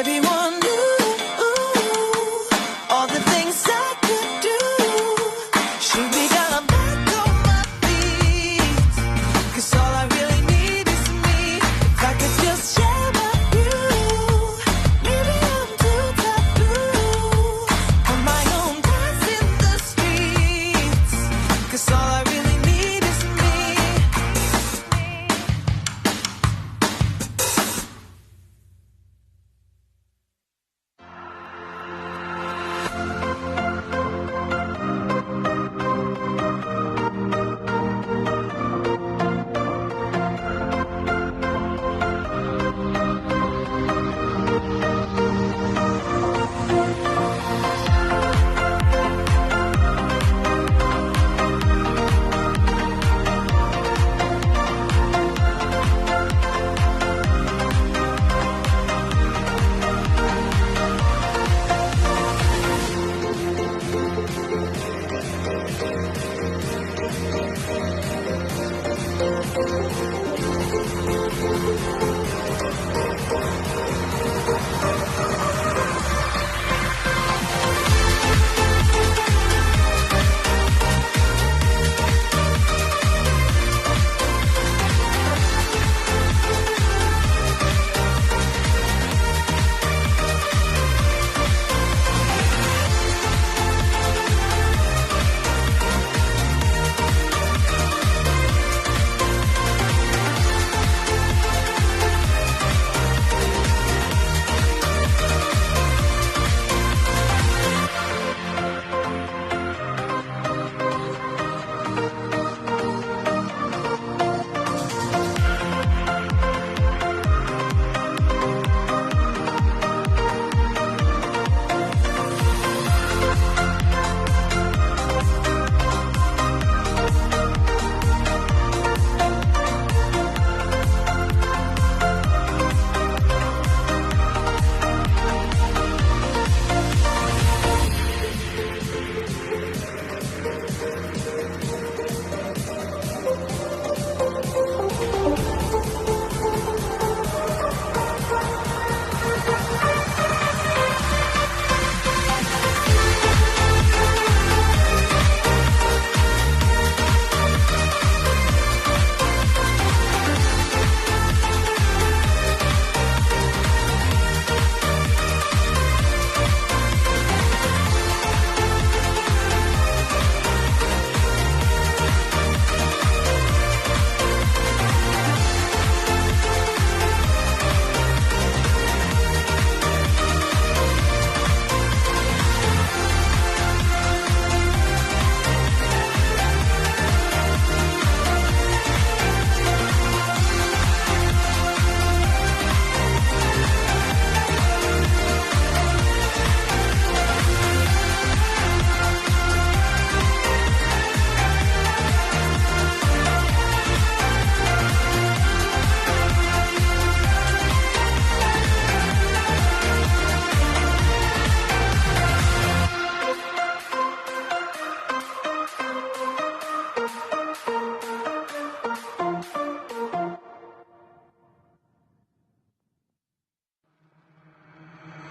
everyone knew all the things I could do. Should be gone back on my feet, 'cause all I really need is me. If I could just share my view, maybe I'm too taboo. On my own dance in the streets, 'cause all I really need is me.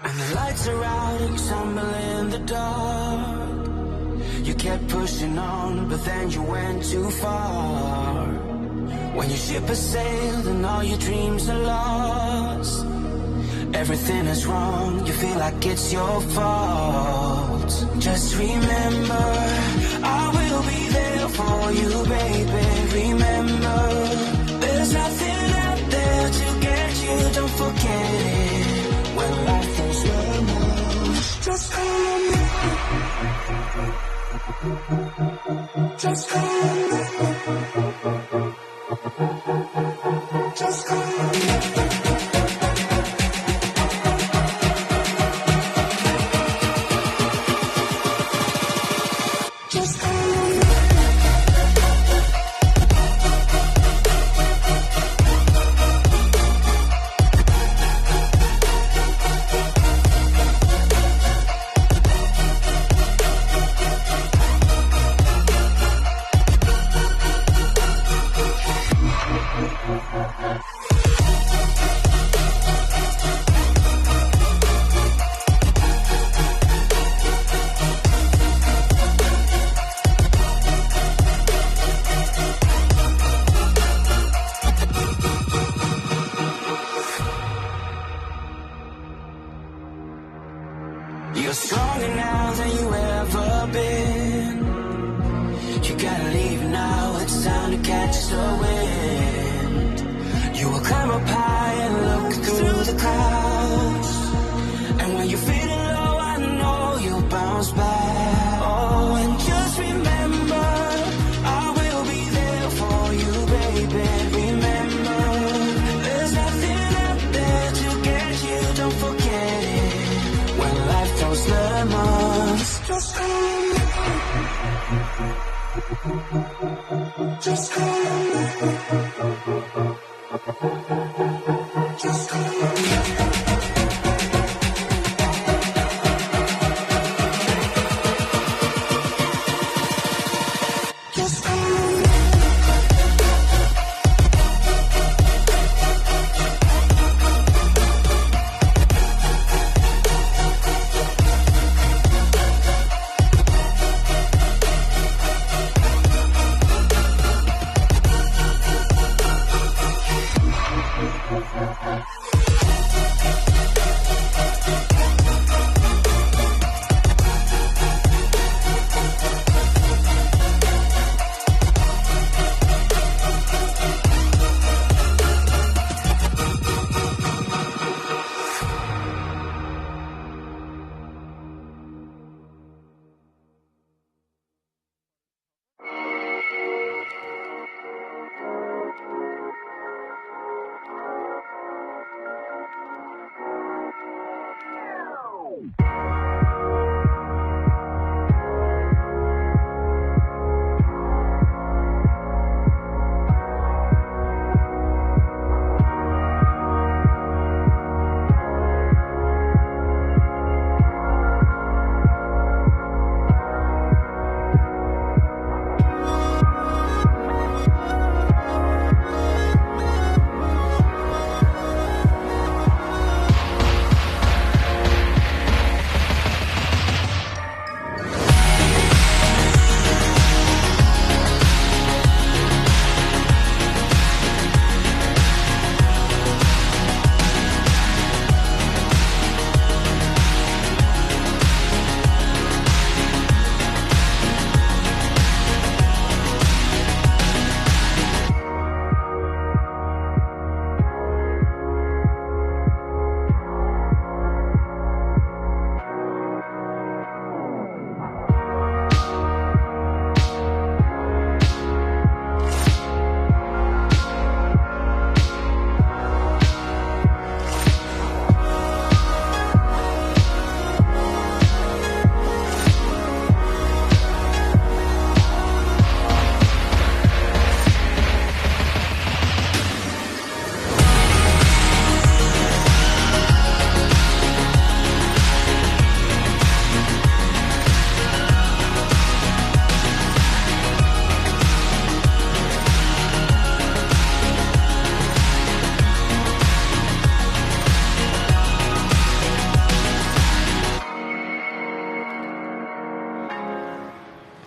And the lights are out and you stumble in the dark. You kept pushing on, but then you went too far. When your ship has sailed and all your dreams are lost, everything is wrong, you feel like it's your fault. Just remember, I will be there for you, baby. Remember, there's nothing out there to get you, don't forget it. When life is normal, just call on me. Just call on me. Just call on me. You're stronger now than you ever been. You gotta leave now, it's time to catch the wind. You will climb up high and look through the clouds. And when you're feeling low, I know you'll bounce back. Oh, and just remember, I will be there for you, baby. Remember, there's nothing out there to get you, don't forget it. When life throws lemons, just come. Just come. Just come.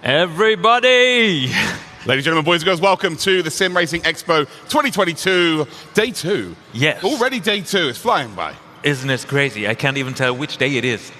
Everybody! Ladies and gentlemen, boys and girls, welcome to the Sim Racing Expo 2022, Day 2. Yes. Already Day 2, it's flying by. Isn't it crazy? I can't even tell which day it is.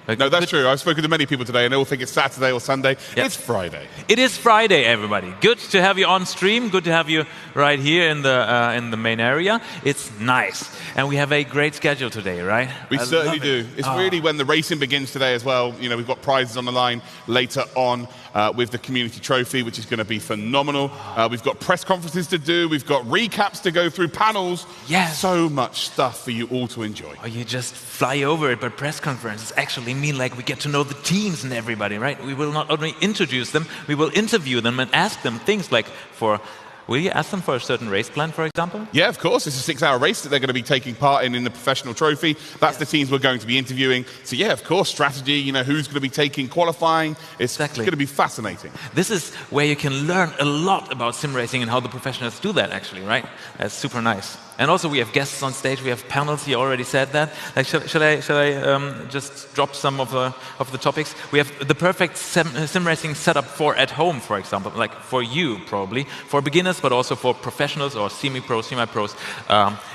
Like, No, that's true. I've spoken to many people today and they all think it's Saturday or Sunday. Yeah. It's Friday. It is Friday, everybody. Good to have you on stream. Good to have you right here in the main area. It's nice. And we have a great schedule today, right? We I certainly love do. it. It's really when the racing begins today as well. You know, we've got prizes on the line later on with the community trophy, which is going to be phenomenal. We've got press conferences to do. We've got recaps to go through, panels. Yes. So much stuff for you all to enjoy. Or you just fly over it, but press conferences actually mean like we get to know the teams and everybody, right? We will not only introduce them, we will interview them and ask them things like will you ask them for a certain race plan, for example? Yeah, of course. It's a 6-hour race that they're going to be taking part in the professional trophy. That's the teams we're going to be interviewing. So yeah, of course, strategy, you know, who's going to be taking qualifying. It's Exactly. going to be fascinating. This is where you can learn a lot about sim racing and how the professionals do that actually, right? That's super nice. And also we have guests on stage, we have panels, you already said that. Like, shall I just drop some of the topics? We have the perfect sim racing setup for at home, for example, like for you probably, for beginners, but also for professionals or semi-pros, semi-pros,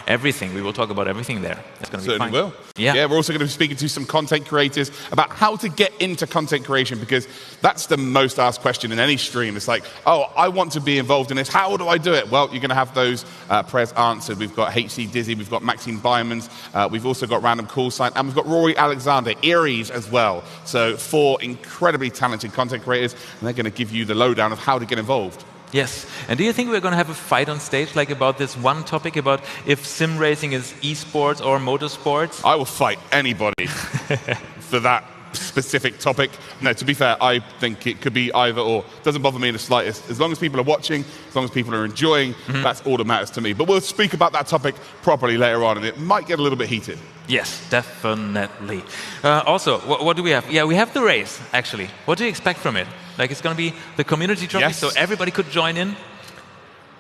everything. We will talk about everything there. It's going to be fun. Certainly will. Yeah, we're also going to be speaking to some content creators about how to get into content creation, because that's the most asked question in any stream. It's like, oh, I want to be involved in this. How do I do it? Well, you're going to have those prayers answered. We've got HC Dizzy, we've got Maxine Byamans, we've also got Random Call Sign, and we've got Rory Alexander, Aries as well. So 4 incredibly talented content creators, and they're going to give you the lowdown of how to get involved. Yes. And do you think we're going to have a fight on stage, like about this one topic, about if sim racing is esports or motorsports? I will fight anybody for that specific topic. No, to be fair, I think it could be either or. Doesn't bother me in the slightest. As long as people are watching, as long as people are enjoying, that's all that matters to me. But we'll speak about that topic properly later on, and it might get a little bit heated. Yes, definitely. Also, what do we have? Yeah, we have the race, actually. What do you expect from it? Like, it's going to be the community trophy, so everybody could join in?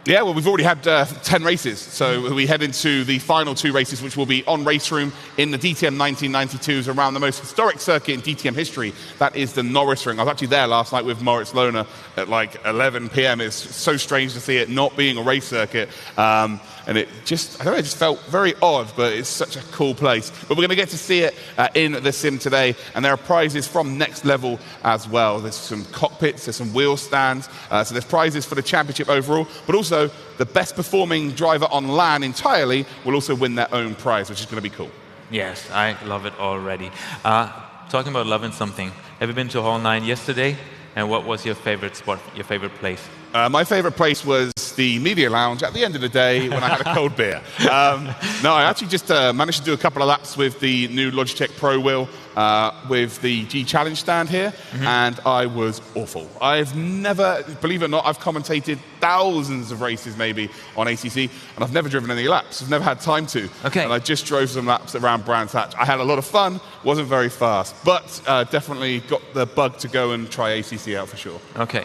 Yeah, well, we've already had 10 races, so we head into the final 2 races, which will be on RaceRoom in the DTM 1992s, around the most historic circuit in DTM history. That is the Norris Ring. I was actually there last night with Moritz Lohner at like 11 p.m. It's so strange to see it not being a race circuit. And it just, I don't know, it just felt very odd, but it's such a cool place. But we're going to get to see it in the sim today, and there are prizes from Next Level as well. There's some cockpits, there's some wheel stands, so there's prizes for the championship overall, but also the best performing driver on LAN entirely will also win their own prize, which is going to be cool. Yes, I love it already. Talking about loving something, have you been to Hall 9 yesterday? And what was your favorite spot, your favorite place? My favorite place was the media lounge at the end of the day when I had a cold beer. No, I actually just managed to do a couple of laps with the new Logitech Pro wheel with the G Challenge stand here, and I was awful. I've never, believe it or not, I've commentated thousands of races maybe on ACC, and I've never driven any laps. I've never had time to. Okay. And I just drove some laps around Brands Hatch. I had a lot of fun, wasn't very fast, but definitely got the bug to go and try ACC out for sure. Okay.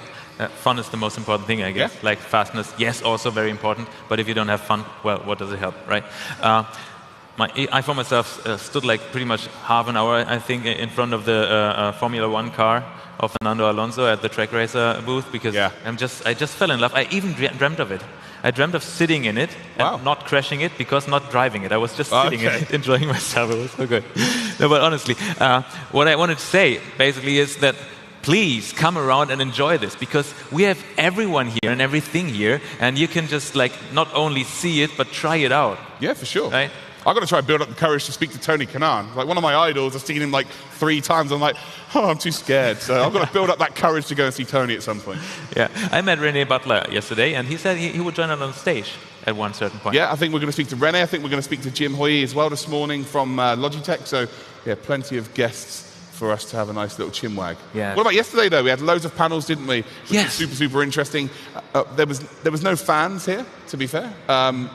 Fun is the most important thing, I guess. Yeah. Like fastness, yes, also very important. But if you don't have fun, well, what does it help, right? I for myself stood like pretty much half an hour, I think, in front of the Formula 1 car of Fernando Alonso at the track racer booth, because I just fell in love. I even dreamt of it. I dreamt of sitting in it and not crashing it, because not driving it. I was just sitting in it, enjoying myself. It was so good. No, but honestly, what I wanted to say basically is that please come around and enjoy this, because we have everyone here and everything here, and you can just like not only see it but try it out. Yeah, for sure. Right? I've got to try and build up the courage to speak to Tony Kanaan. Like, one of my idols, I've seen him like 3 times. I'm like, oh, I'm too scared. So I've got to build up that courage to go and see Tony at some point. Yeah, I met Rene Butler yesterday, and he said he would join us on stage at one certain point. Yeah, I think we're going to speak to Rene. I think we're going to speak to Jim Hoye as well this morning from Logitech. So yeah, plenty of guests for us to have a nice little chinwag. Yeah. What about yesterday though? We had loads of panels, didn't we? Which yes. was super, super interesting. There was no fans here, to be fair.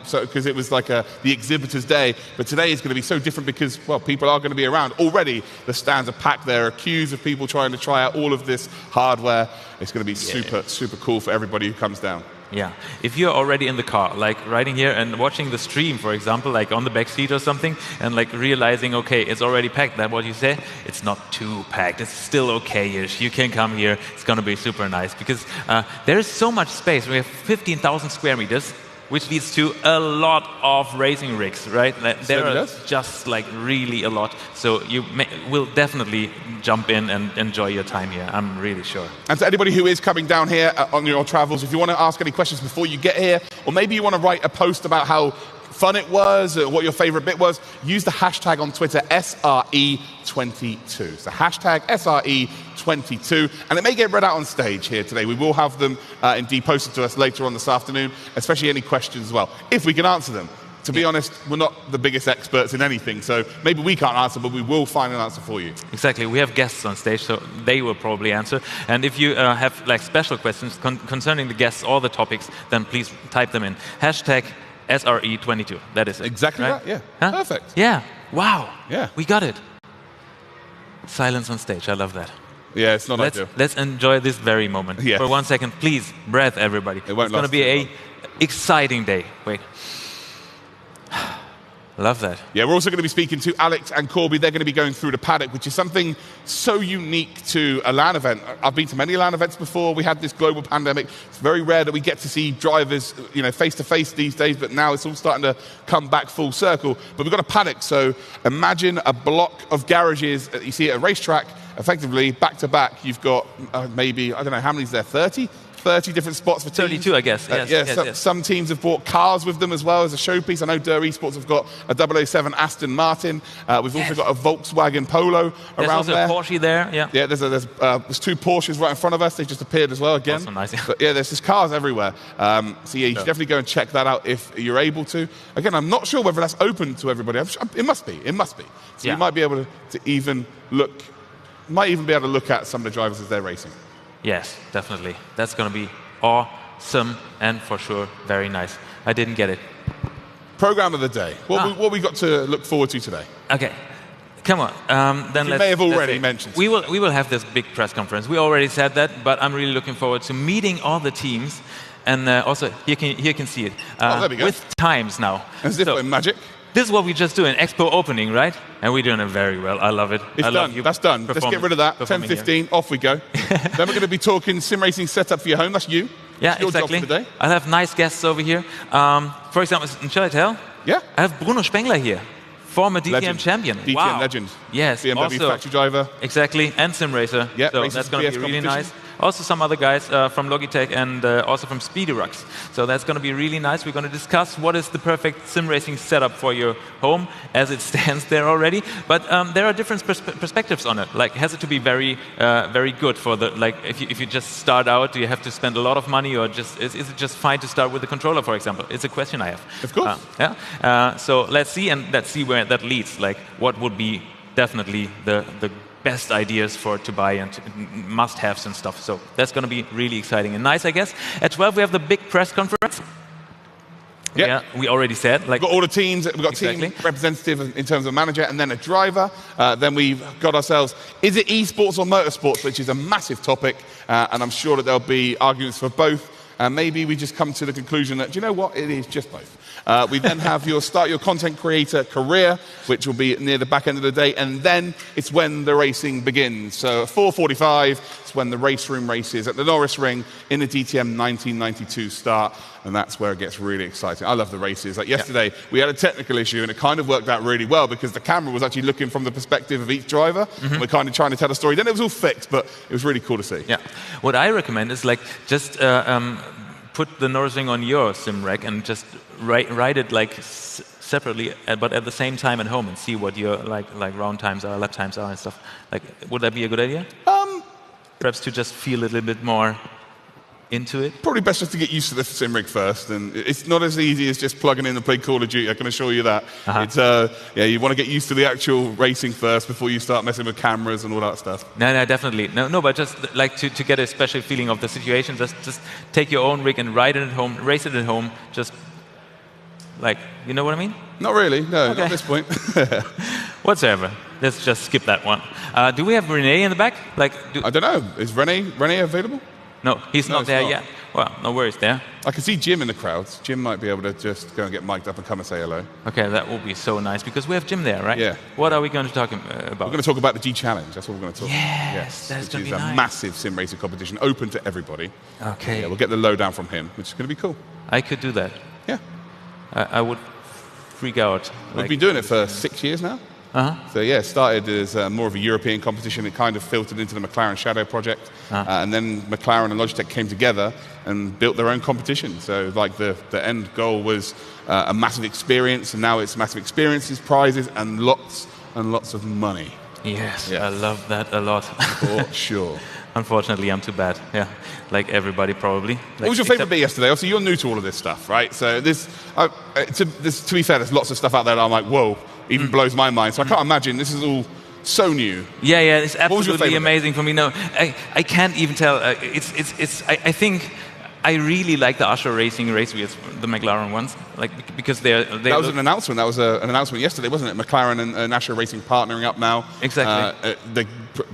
So because it was like the exhibitors day, but today is going to be so different because, well, people are going to be around. Already the stands are packed. There are queues of people trying to try out all of this hardware. It's going to be super, super cool for everybody who comes down. Yeah, if you're already in the car, like riding here and watching the stream, for example, like on the back seat or something, and like realizing, okay, it's already packed, that's what you say, it's not too packed, it's still okay-ish, you can come here, it's going to be super nice, because there is so much space. We have 15,000 square meters, which leads to a lot of racing rigs, right? There are just like really a lot. So you will definitely jump in and enjoy your time here, I'm really sure. And to anybody who is coming down here on your travels, if you want to ask any questions before you get here, or maybe you want to write a post about how fun it was, or what your favorite bit was, use the hashtag on Twitter, SRE22. It's the hashtag SRE22, and it may get read out on stage here today. We will have them indeed posted to us later on this afternoon, especially any questions as well, if we can answer them. To be honest, we're not the biggest experts in anything, so maybe we can't answer, but we will find an answer for you. Exactly. We have guests on stage, so they will probably answer. And if you have like special questions concerning the guests or the topics, then please type them in. Hashtag SRE22. That is it. Exactly right? Yeah. Huh? Perfect. Yeah. Wow. Yeah. We got it. Silence on stage. I love that. Yeah, it's not ideal. Let's enjoy this very moment. Yeah. For 1 second, please, breath, everybody. It won't it's going to be an exciting day. Wait. Love that. Yeah, we're also going to be speaking to Alex and Corby. They're going to be going through the paddock, which is something so unique to a LAN event. I've been to many LAN events before. We had this global pandemic. It's very rare that we get to see drivers, face to face these days. But now it's all starting to come back full circle. But we've got a paddock, so imagine a block of garages that you see at a racetrack. Effectively, back to back, you've got maybe, I don't know how many is there, 30 different spots for teams. 32, I guess. Yes, Some teams have brought cars with them as well as a showpiece. I know DTWRE Esports have got a 007 Aston Martin. We've also got a Volkswagen Polo there's around also there. a Porsche there. Yeah. Yeah, there's 2 Porsches right in front of us. They just appeared as well again. Also nice. Yeah. But yeah, there's just cars everywhere. So yeah, you should definitely go and check that out if you're able to. Again, I'm not sure whether that's open to everybody. It must be. So you might be able to even look. Might even be able to look at some of the drivers as they're racing. Yes, definitely. That's going to be awesome and for sure very nice. I didn't get it. Program of the day. What we got to look forward to today? Okay, come on. Then you may have already mentioned. We will have this big press conference. We already said that, but I'm really looking forward to meeting all the teams. And also, here you can see it. There we go. With times now. As if in magic. This is what we just do in Expo Opening, right? And we're doing it very well. I love it. It's done. That's done. Let's get rid of that. 10:15, off we go. Then we're going to be talking sim racing setup for your home. That's you. Yeah, That's your exactly. job for today. I'll have nice guests over here. For example, shall I tell? Yeah. I have Bruno Spengler here, former DTM champion. DTM legend. Yes. BMW also, factory driver. Exactly, and sim racer. Yeah, so that's going to be really nice. Also some other guys from Logitech and also from SpeedyRux. So that's going to be really nice. We're going to discuss what is the perfect sim racing setup for your home as it stands there already. But there are different perspectives on it. Like, has it to be very, very good for the, like, if you just start out, do you have to spend a lot of money, or just is it just fine to start with the controller, for example? It's a question I have. Of course. So let's see where that leads. Like, what would be definitely the best ideas to buy and must-haves and stuff. So that's going to be really exciting and nice, I guess. At 12, we have the big press conference. Yep. Yeah, we already said. Like, we've got all the teams. We've got team representative in terms of manager, and then a driver. Then we've got ourselves, is it esports or motorsports, which is a massive topic, and I'm sure that there'll be arguments for both. And maybe we just come to the conclusion that, do you know what, it is just both. We then have start your content creator career, which will be near the back end of the day, and then it's when the racing begins. So at 4:45, it's when the RaceRoom races at the Norris Ring in the DTM 1992 start, and that's where it gets really exciting. I love the races. Like yesterday, we had a technical issue, and it kind of worked out really well because the camera was actually looking from the perspective of each driver. And we're kind of trying to tell a story. Then it was all fixed, but it was really cool to see. Yeah. What I recommend is like just put the Norris Ring on your sim rack and just ride it like separately, but at the same time at home, and see what your like round times are, lap times are, and stuff. Like, would that be a good idea? Perhaps to just feel a little bit more into it. Probably best just to get used to the sim rig first, and it's not as easy as just plugging in and play Call of Duty. I can assure you that. It's you want to get used to the actual racing first before you start messing with cameras and all that stuff. No, definitely. No, but just like to get a special feeling of the situation, just take your own rig and ride it at home, race it at home. Just like, you know what I mean? Not really. No, not at this point. Whatsoever. Let's just skip that one. Do we have Rene in the back? Like, I don't know. Is Rene available? No, he's not there yet. Well, no worries there. I can see Jim in the crowds. Jim might be able to just go and get mic'd up and come and say hello. Okay, that will be so nice because we have Jim there, right? Yeah. What are we going to talk about? We're going to talk about the G Challenge. That's what we're going to talk about. Yes, that's going to be nice. Which is a massive sim racing competition, open to everybody. Okay. Yeah, we'll get the lowdown from him, which is going to be cool. I could do that. Yeah. I would freak out. We've been doing it for 6 years now. So yeah, it started as more of a European competition. It kind of filtered into the McLaren Shadow project. And then McLaren and Logitech came together and built their own competition. So like the end goal was a massive experience, and now it's massive experiences, prizes, and lots of money. Yes, I love that a lot. For sure. Unfortunately, I'm too bad. Yeah, like everybody probably. Like, what was your favourite bit yesterday? Obviously, you're new to all of this stuff, right? So to be fair, there's lots of stuff out there that I'm like, whoa, even blows my mind. So I can't imagine this is all so new. Yeah, it's absolutely amazing for me. No, I can't even tell. I think I really like the Azure racing race wheels, the McLaren ones, like because they that was an announcement. That was an announcement yesterday, wasn't it? McLaren and Azure Racing partnering up now. Exactly. They're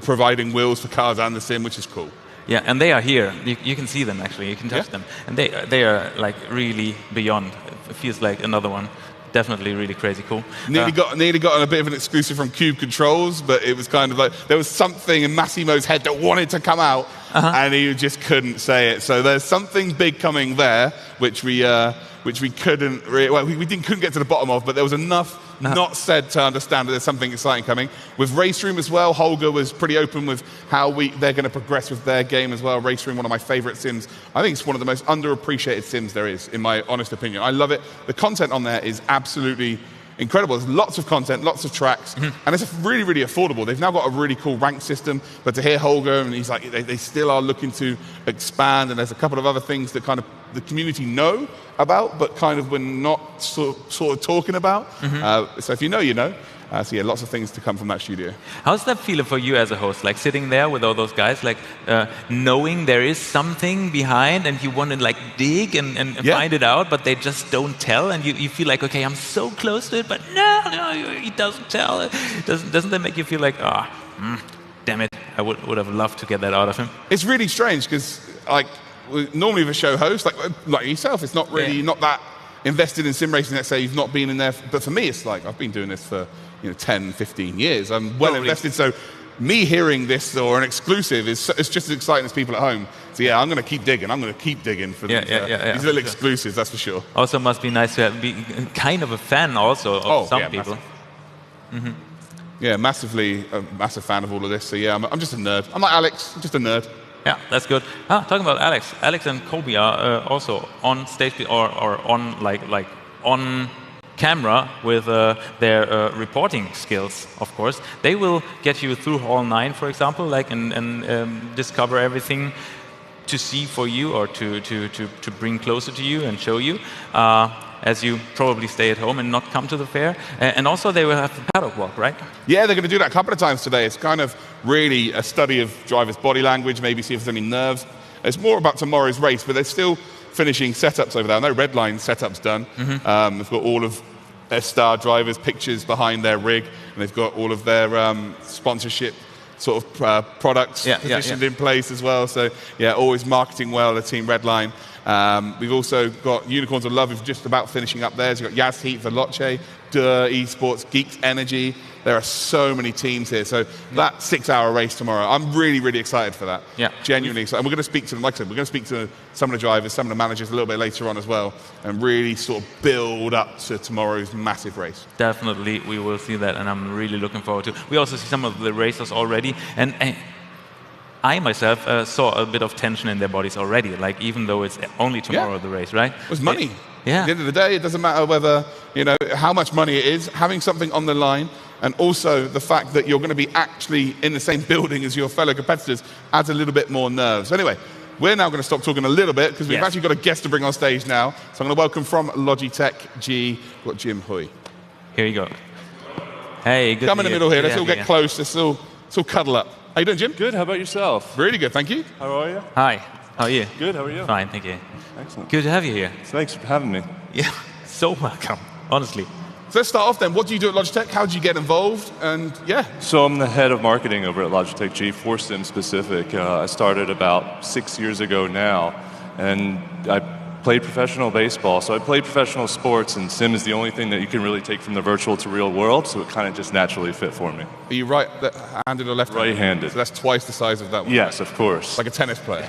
providing wheels for cars and the sim, which is cool. Yeah, and they are here. You can see them actually. You can touch them, and they are like really beyond. It feels like another one. definitely really crazy cool. Nearly got a bit of an exclusive from Cube Controls, but it was kind of like there was something in Massimo's head that wanted to come out, and he just couldn't say it. So there's something big coming there, which we couldn't really, well, we couldn't get to the bottom of, but there was enough not said to understand that there's something exciting coming. With RaceRoom as well, Holger was pretty open with how they're going to progress with their game as well. RaceRoom, one of my favorite sims. I think it's one of the most underappreciated sims there is, in my honest opinion. I love it. The content on there is absolutely incredible. There's lots of content, lots of tracks, and it's really, really affordable. They've now got a really cool rank system, but to hear Holger, and he's like, they still are looking to expand, and there's a couple of other things that kind of the community know about, but kind of we're not sort of talking about. So if you know, you know. So yeah, lots of things to come from that studio. How's that feeling for you as a host? Like sitting there with all those guys, like knowing there is something behind and you want to like dig and find it out, but they just don't tell, and you feel like, okay, I'm so close to it, but no, he doesn't tell. Doesn't that make you feel like, damn it, I would have loved to get that out of him? It's really strange because like normally with a show host, like yourself, it's not really not that invested in sim racing. Let's say you've not been in there, but for me, it's like I've been doing this for 10, 15 years. I'm well invested. So me hearing this or an exclusive it's just as exciting as people at home. So yeah, I'm going to keep digging. I'm going to keep digging for these little exclusives. That's for sure. Also, must be nice to be kind of a fan also of some people. Yeah, massively a massive fan of all of this. So yeah, I'm just a nerd. I'm like Alex, I'm just a nerd. Yeah, that's good. Talking about Alex and Kobe are also on stage or on like on camera with their reporting skills. Of course, they will get you through Hall 9, for example, like and discover everything to see for you or to bring closer to you and show you. As you probably stay at home and not come to the fair. And also they will have the paddock walk, right? Yeah, they're going to do that a couple of times today. It's kind of really a study of drivers' body language, maybe see if there's any nerves. It's more about tomorrow's race, but they're still finishing setups over there. I know Redline setup's done. They've got all of their star drivers' pictures behind their rig, and they've got all of their sponsorship sort of products positioned in place as well. So yeah, always marketing well, the team Redline. We've also got Unicorns of Love, who's just about finishing up theirs. You've got Yassi, Veloce, DTWRE Esports, Geeks Energy. There are so many teams here. So that 6-hour race tomorrow, I'm really, really excited for that. Yeah. Genuinely excited. And we're going to speak to them, like I said, we're going to speak to some of the drivers, some of the managers a little bit later on as well, and really sort of build up to tomorrow's massive race. Definitely, we will see that, and I'm really looking forward to it. We also see some of the racers already, and I myself saw a bit of tension in their bodies already, like even though it's only tomorrow the race, right? It was money. At the end of the day, it doesn't matter whether, how much money it is, having something on the line, and also the fact that you're going to be actually in the same building as your fellow competitors adds a little bit more nerves. Anyway, we're now going to stop talking a little bit because we've actually got a guest to bring on stage now. So I'm going to welcome from Logitech G, we've got Jim Hui. Here you go. Hey, good. Come in the middle here. Let's all get close. Let's all cuddle up. How you doing, Jim? Good. How about yourself? Really good, thank you. How are you? Hi. How are you? Good. How are you? Fine, thank you. Excellent. Good to have you here. Thanks for having me. Yeah, so welcome, honestly. So let's start off then. What do you do at Logitech? How did you get involved? And So I'm the head of marketing over at Logitech G for Sim specific. I started about 6 years ago now, and I played professional baseball. So I played professional sports, and Sim is the only thing that you can really take from the virtual to real world, so it kind of just naturally fit for me. Are you right-handed or left-handed? Right-handed. So that's twice the size of that one? Yes, of course. Like a tennis player?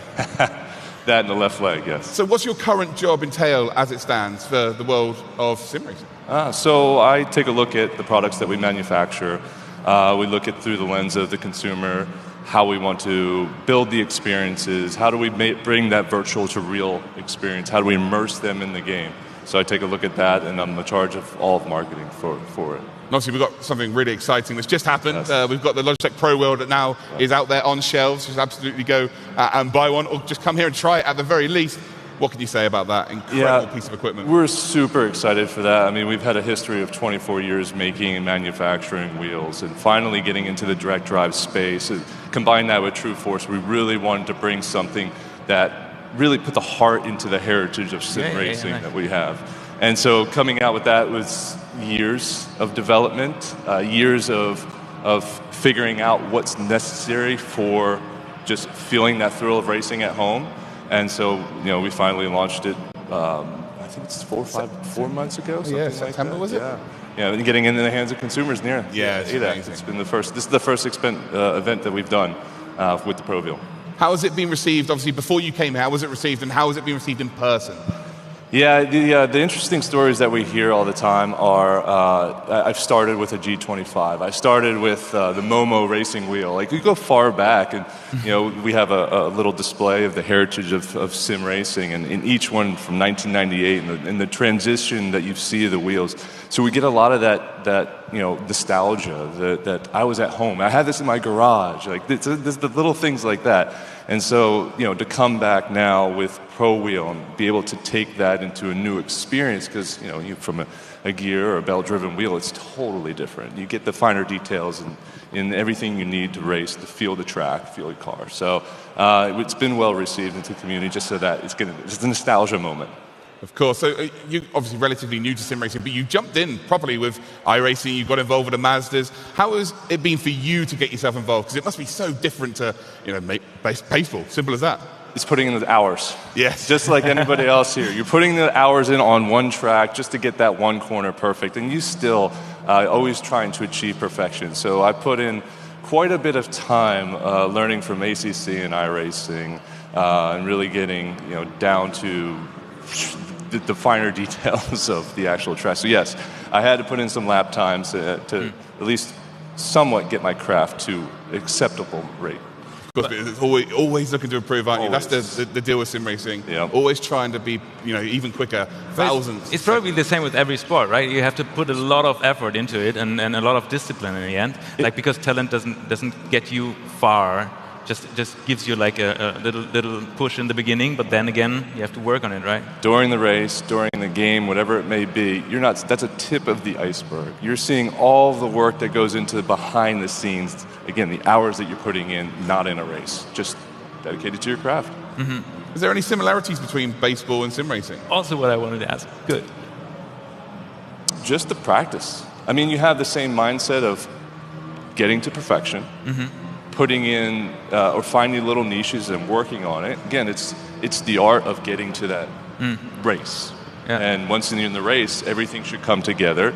That and the left leg, yes. So what's your current job entail as it stands for the world of sim racing? So I take a look at the products that we manufacture. We look at through the lens of the consumer, how we want to build the experiences, how do we bring that virtual to real experience, how do we immerse them in the game. So I take a look at that, and I'm in charge of all of marketing for it. And obviously, we've got something really exciting that's just happened. We've got the Logitech Pro World that now is out there on shelves. Just absolutely go and buy one, or just come here and try it at the very least. What can you say about that incredible piece of equipment? We're super excited for that. I mean, we've had a history of 24 years making and manufacturing wheels, and finally getting into the direct drive space. And combine that with True Force, we really wanted to bring something that really put the heart into the heritage of sim racing that we have. And so coming out with that was years of development, years of figuring out what's necessary for just feeling that thrill of racing at home. And so, we finally launched it, I think it's 4 months ago. Something Yeah, like September that. was it? Yeah, and getting into the hands of consumers near. Yeah, it's ADAC. amazing. It's been the first. This is the first event that we've done with the ProView. How has it been received? Obviously, before you came here, how was it received, and how has it been received in person? Yeah, the interesting stories that we hear all the time are, I've started with a G25. I started with the Momo racing wheel. Like, you go far back, and we have a little display of the heritage of sim racing, and in each one from 1998, and the transition that you see of the wheels. So we get a lot of that nostalgia, that I was at home. I had this in my garage. Like, it's the little things like that. And so, to come back now with Pro Wheel and be able to take that into a new experience, because, from a gear or a belt-driven wheel, it's totally different. You get the finer details in everything you need to race, to feel the track, feel the car. So it's been well received into the community, just so that it's a nostalgia moment. Of course. So you're obviously relatively new to sim racing, but you jumped in properly with iRacing. You got involved with the Mazdas. How has it been for you to get yourself involved? Because it must be so different to, make baseball. Simple as that. It's putting in the hours. Yes. Just like anybody else here. You're putting the hours in on one track just to get that one corner perfect. And you still always trying to achieve perfection. So I put in quite a bit of time learning from ACC and iRacing and really getting down to the finer details of the actual track. So yes, I had to put in some lap times to at least somewhat get my craft to acceptable rate. Of course, it's always looking to improve, aren't you? Always. That's the deal with sim racing. Yeah. Always trying to be, even quicker, thousands. It's probably the same with every sport, right? You have to put a lot of effort into it and a lot of discipline in the end. Because talent doesn't get you far. Just gives you like a little push in the beginning, but then again you have to work on it, right? During the race, during the game, whatever it may be, that's a tip of the iceberg. You're seeing all the work that goes into behind the scenes. Again, the hours that you're putting in, not in a race, just dedicated to your craft. Mm-hmm. Is there any similarities between baseball and sim racing? Also what I wanted to ask. Good. Just the practice. I mean, you have the same mindset of getting to perfection. Mm-hmm. Putting in or finding little niches and working on it. Again, it's the art of getting to that race. Yeah. And once you're in the race, everything should come together.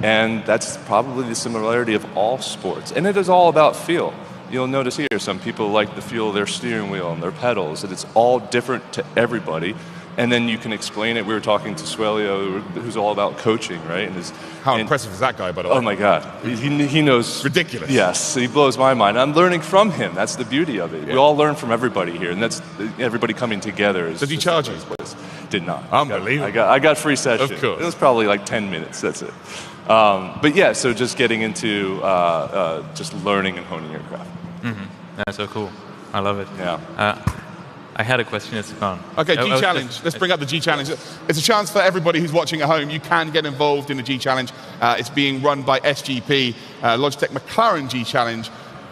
And that's probably the similarity of all sports. And it is all about feel. You'll notice here, some people like the feel of their steering wheel and their pedals, and it's all different to everybody. And then you can explain it. We were talking to Swelio, who's all about coaching, right? How impressive is that guy, by the way? Oh my God, he knows. Ridiculous. Yes, he blows my mind. I'm learning from him. That's the beauty of it. Yeah. We all learn from everybody here, and that's everybody coming together. Did he charge you? Did not. Unbelievable. I got free session. Of course. It was probably like 10 minutes. That's it. But yeah, so just getting into just learning and honing your craft. Mm-hmm. That's so cool. I love it. Yeah. I had a question, it's gone. Okay, G Challenge. Let's bring up the G Challenge. It's a chance for everybody who's watching at home. You can get involved in the G Challenge. It's being run by SGP, Logitech McLaren G Challenge.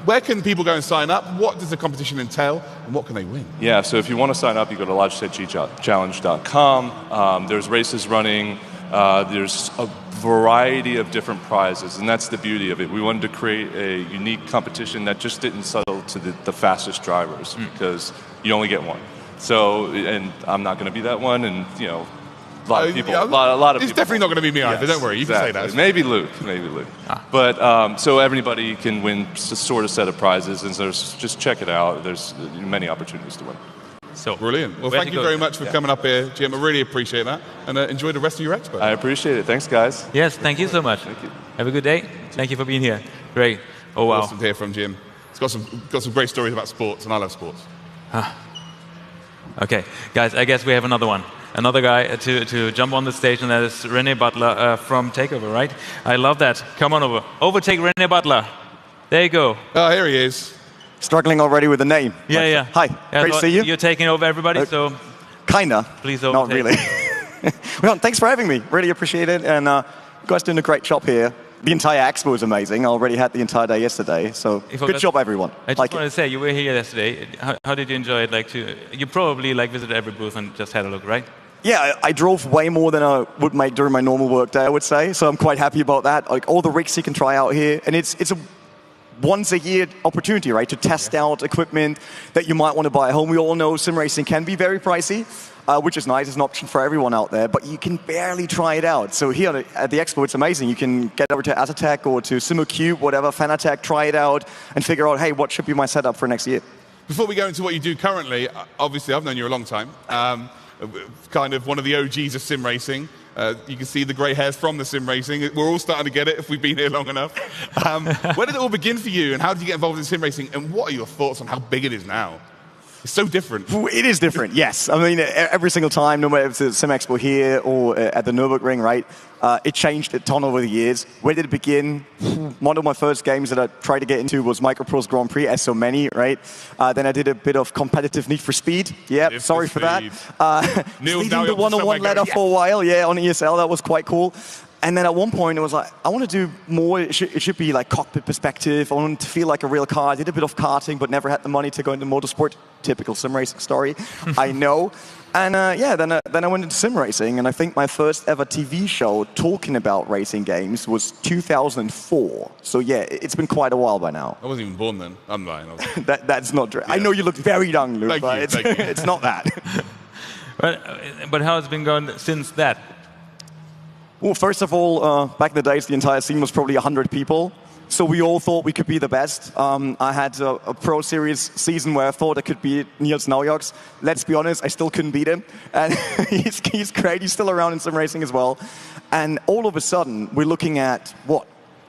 Where can people go and sign up? What does the competition entail? And what can they win? Yeah, so if you want to sign up, you go to logitechgchallenge.com. There's races running. There's a variety of different prizes, and that's the beauty of it. We wanted to create a unique competition that just didn't settle to the fastest drivers, because you only get one. So, and I'm not going to be that one, and a lot of people. A lot of it's people. definitely not going to be me either. Don't worry, you exactly. can say that. Maybe Luke. But so everybody can win a sort of set of prizes, and so just check it out. There's many opportunities to win. So brilliant. Well, thank you very much for coming up here, Jim. I really appreciate that, and enjoy the rest of your expo. I appreciate it. Thanks, guys. Yes, thank you so much. Thank you. Have a good day. Thank you for being here. Great. Oh wow. Awesome to hear from Jim. He's got some great stories about sports, and I love sports. Okay, guys, I guess we have another one. Another guy to jump on the stage, and that is René Butler from Takeover, right? I love that. Come on over. Overtake René Butler. There you go. Oh, here he is. Struggling already with the name. Yeah. Hi, great to see you. You're taking over everybody, so... Kinda. Please overtake. Not really. Well, thanks for having me. Really appreciate it. And you guys doing a great job here. The entire expo was amazing. I already had the entire day yesterday. So good job, everyone. I just wanted to say, you were here yesterday. How did you enjoy it? You probably visited every booth and just had a look, right? Yeah, I drove way more than I would make during my normal work day, I would say. So I'm quite happy about that. Like all the rigs you can try out here. And it's a once-a-year opportunity, right, to test out equipment that you might want to buy at home. We all know sim racing can be very pricey, which is nice. It's an option for everyone out there, but you can barely try it out. So here at the Expo, it's amazing. You can get over to Azure or to SimiCube, whatever, Fanatec, try it out, and figure out, hey, what should be my setup for next year? Before we go into what you do currently, obviously I've known you a long time. Kind of one of the OGs of sim racing. You can see the grey hairs from the sim racing. We're all starting to get it if we've been here long enough. Where did it all begin for you, and how did you get involved in sim racing, and what are your thoughts on how big it is now? It's so different. It is different, yes. I mean, every single time, no matter if it's at Sim Expo here or at the Nürburgring, right, it changed a ton over the years. Where did it begin? One of my first games that I tried to get into was Microprose Grand Prix, as so many, right? Then I did a bit of competitive Need for Speed. Yeah, sorry for that. Leading the one-on-one ladder for a while, yeah, on ESL. That was quite cool. And then at one point, it was like, I want to do more. It should be like cockpit perspective. I want to feel like a real car. I did a bit of karting, but never had the money to go into motorsport. Typical sim racing story, I know. And then I went into sim racing, and I think my first ever TV show talking about racing games was 2004. So yeah, it's been quite a while by now. I wasn't even born then. I'm lying. That's not true. Yeah. I know you look very young, Luke, but it's not that. But how has it been going since that? Well, first of all, back in the days, the entire scene was probably 100 people. So we all thought we could be the best. I had a Pro Series season where I thought I could beat Niels Naujoks. Let's be honest, I still couldn't beat him. And he's great. He's still around in sim racing as well. And all of a sudden, we're looking at, what,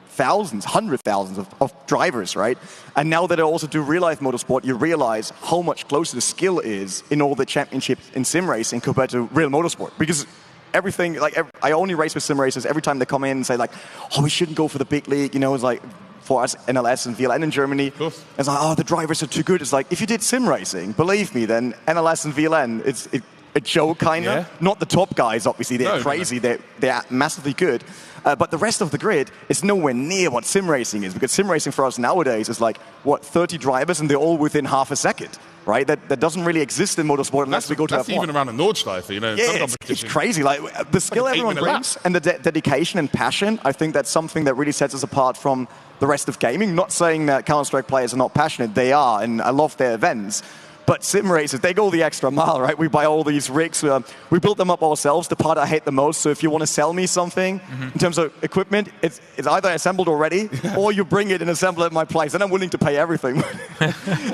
thousands, hundred thousands of drivers, right? And now that I also do real-life motorsport, you realize how much closer the skill is in all the championships in sim racing compared to real motorsport. Because everything, like I only race with sim racers. Every time they come in and say like, oh, we shouldn't go for the big league, you know, it's like for us NLS and VLN in Germany. It's like, oh, the drivers are too good. It's like, if you did sim racing, believe me, then NLS and VLN, it's a joke kind of. Yeah. Not the top guys, obviously, they're crazy, no. They're massively good. But the rest of the grid is nowhere near what sim racing is, because sim racing for us nowadays is like, what, 30 drivers, and they're all within half a second. Right, that doesn't really exist in motorsport unless we go to F1. That's even around a Nordschleife, you know. Yeah, it's crazy. Like the skill everyone brings and the dedication and passion. I think that's something that really sets us apart from the rest of gaming. Not saying that Counter-Strike players are not passionate; they are, and I love their events. But sim racers, they go the extra mile, right? We buy all these rigs. We build them up ourselves, the part I hate the most. So if you want to sell me something in terms of equipment, it's either assembled already or you bring it and assemble it at my place, and I'm willing to pay everything.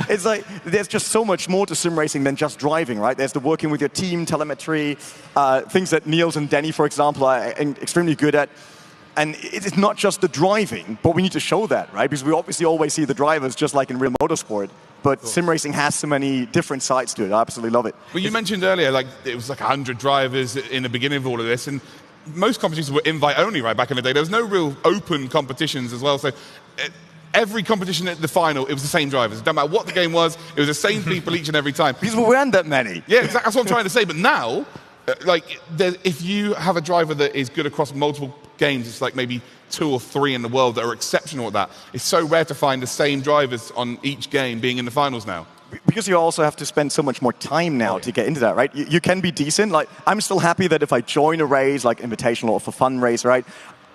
It's like, there's just so much more to sim racing than just driving, right? There's the working with your team, telemetry, things that Niels and Denny, for example, are extremely good at. And it's not just the driving, but we need to show that, right? Because we obviously always see the drivers just like in real motorsport. But sim racing has so many different sides to it. I absolutely love it. Well, you mentioned earlier, like it was like 100 drivers in the beginning of all of this, and most competitions were invite only, right? Back in the day, there was no real open competitions as well. So every competition at the final, it was the same drivers. It doesn't matter what the game was; it was the same people each and every time. Because we weren't that many. Yeah, exactly. That's what I'm trying to say. But now, like, if you have a driver that is good across multiple games, it's like maybe 2 or 3 in the world that are exceptional at that. It's so rare to find the same drivers on each game being in the finals now. Because you also have to spend so much more time now to get into that, right? You can be decent. Like, I'm still happy that if I join a race, like invitational or for fun race, right,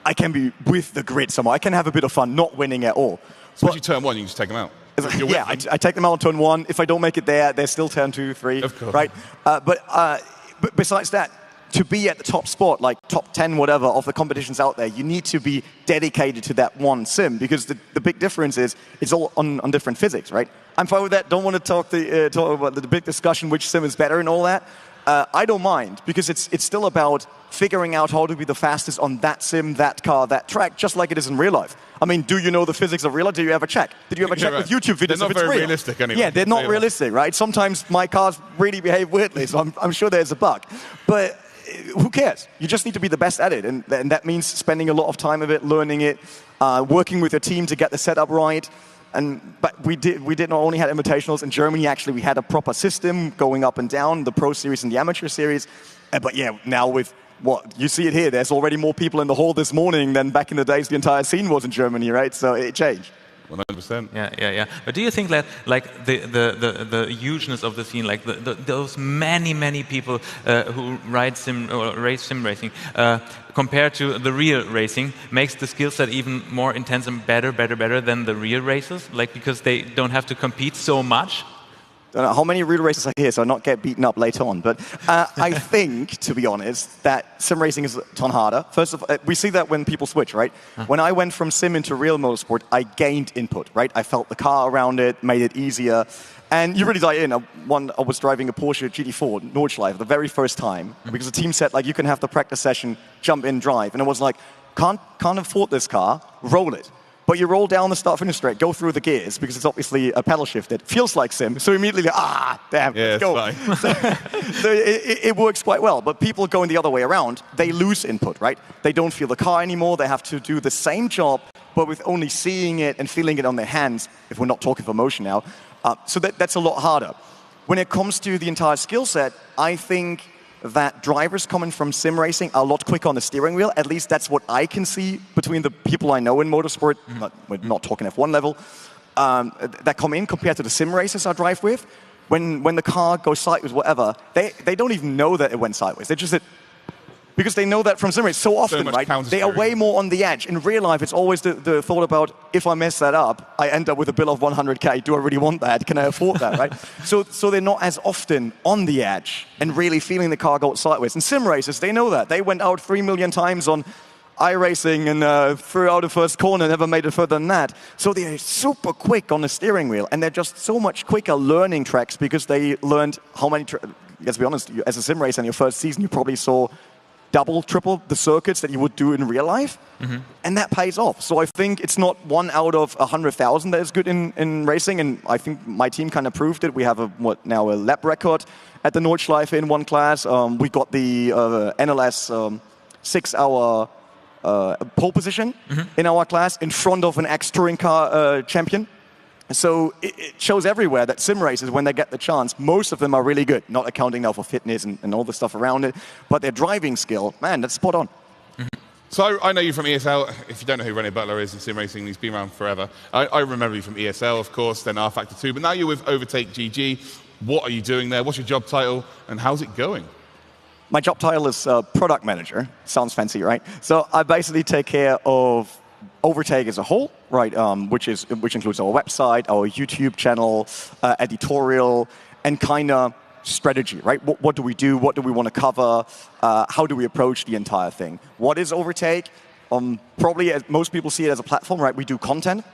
I can be with the grid somewhere. I can have a bit of fun, not winning at all. So once you turn 1, you can just take them out. Yeah, I take them out on turn 1. If I don't make it there, they're still turn 2, 3, of course. Right? But besides that, to be at the top spot, like top 10, whatever, of the competitions out there, you need to be dedicated to that one sim, because the big difference is it's all on different physics, right? I'm fine with that. Don't want to talk about the big discussion, which sim is better and all that. I don't mind, because it's still about figuring out how to be the fastest on that sim, that car, that track, just like it is in real life. I mean, do you know the physics of real life? Do you ever check? Did you ever check with YouTube videos if it's real? They're not very realistic anyway. Yeah, they're not realistic, right? Sometimes my cars really behave weirdly, so I'm sure there's a bug. But who cares? You just need to be the best at it, and that means spending a lot of time of it, learning it, working with your team to get the setup right. But we did not only have invitationals in Germany. Actually, we had a proper system going up and down, the Pro Series and the Amateur Series. But yeah, now with what you see it here, there's already more people in the hall this morning than back in the days the entire scene was in Germany, right? So it changed. 100%. Yeah. But do you think that, like, the hugeness of the scene, like those many people who ride sim or race sim racing, compared to the real racing, makes the skill set even more intense and better than the real races? Like, because they don't have to compete so much? Don't know how many real races are here, so I not get beaten up later on. But I think, to be honest, that sim racing is a ton harder. First of all, we see that when people switch, right? When I went from sim into real motorsport, I gained input, right? I felt the car around it, made it easier. And you really dive in. I was driving a Porsche GT4 Nordschleife the very first time, because the team said, like, you can have the practice session, jump in, drive. And I was like, can't afford this car, roll it. But you roll down the start-finish straight, go through the gears, because it's obviously a pedal shifted. Feels like sim, so immediately, damn, let's go. So it works quite well. But people going the other way around, they lose input, right? They don't feel the car anymore. They have to do the same job, but with only seeing it and feeling it on their hands, if we're not talking for motion now. So that's a lot harder. When it comes to the entire skill set, I think that drivers coming from sim racing are a lot quicker on the steering wheel. At least that's what I can see between the people I know in motorsport, we're not talking F1 level, that come in compared to the sim racers I drive with. When the car goes sideways, whatever, they don't even know that it went sideways. They just because they know that from sim racing so often, right? They are way more on the edge. In real life, it's always the thought about, if I mess that up, I end up with a bill of 100K. Do I really want that? Can I afford that, right? So they're not as often on the edge and really feeling the car go sideways. And sim racers, they know that. They went out 3 million times on iRacing and threw out the first corner, never made it further than that. So they're super quick on the steering wheel, and they're just so much quicker learning tracks because they learned how many. Let's be honest, as a sim racer in your first season, you probably saw double, triple the circuits that you would do in real life, and that pays off. So I think it's not 1 out of 100,000 that is good in racing, and I think my team kind of proved it. We have a lap record at the Nordschleife in one class. We got the NLS 6-hour pole position in our class in front of an ex-touring car champion. So it shows everywhere that sim racers, when they get the chance, most of them are really good, not accounting now for fitness and all the stuff around it, but their driving skill, man, that's spot on. So I know you from ESL. If you don't know who René Butler is in sim racing, he's been around forever. I remember you from ESL, of course, then R Factor 2, but now you're with Overtake GG. What are you doing there? What's your job title, and how's it going? My job title is product manager. Sounds fancy, right? So I basically take care of Overtake as a whole, right? Which includes our website, our YouTube channel, editorial, and kind of strategy, right? What do we do? What do we want to cover? How do we approach the entire thing? What is Overtake? Probably, as most people see it as a platform, right? We do content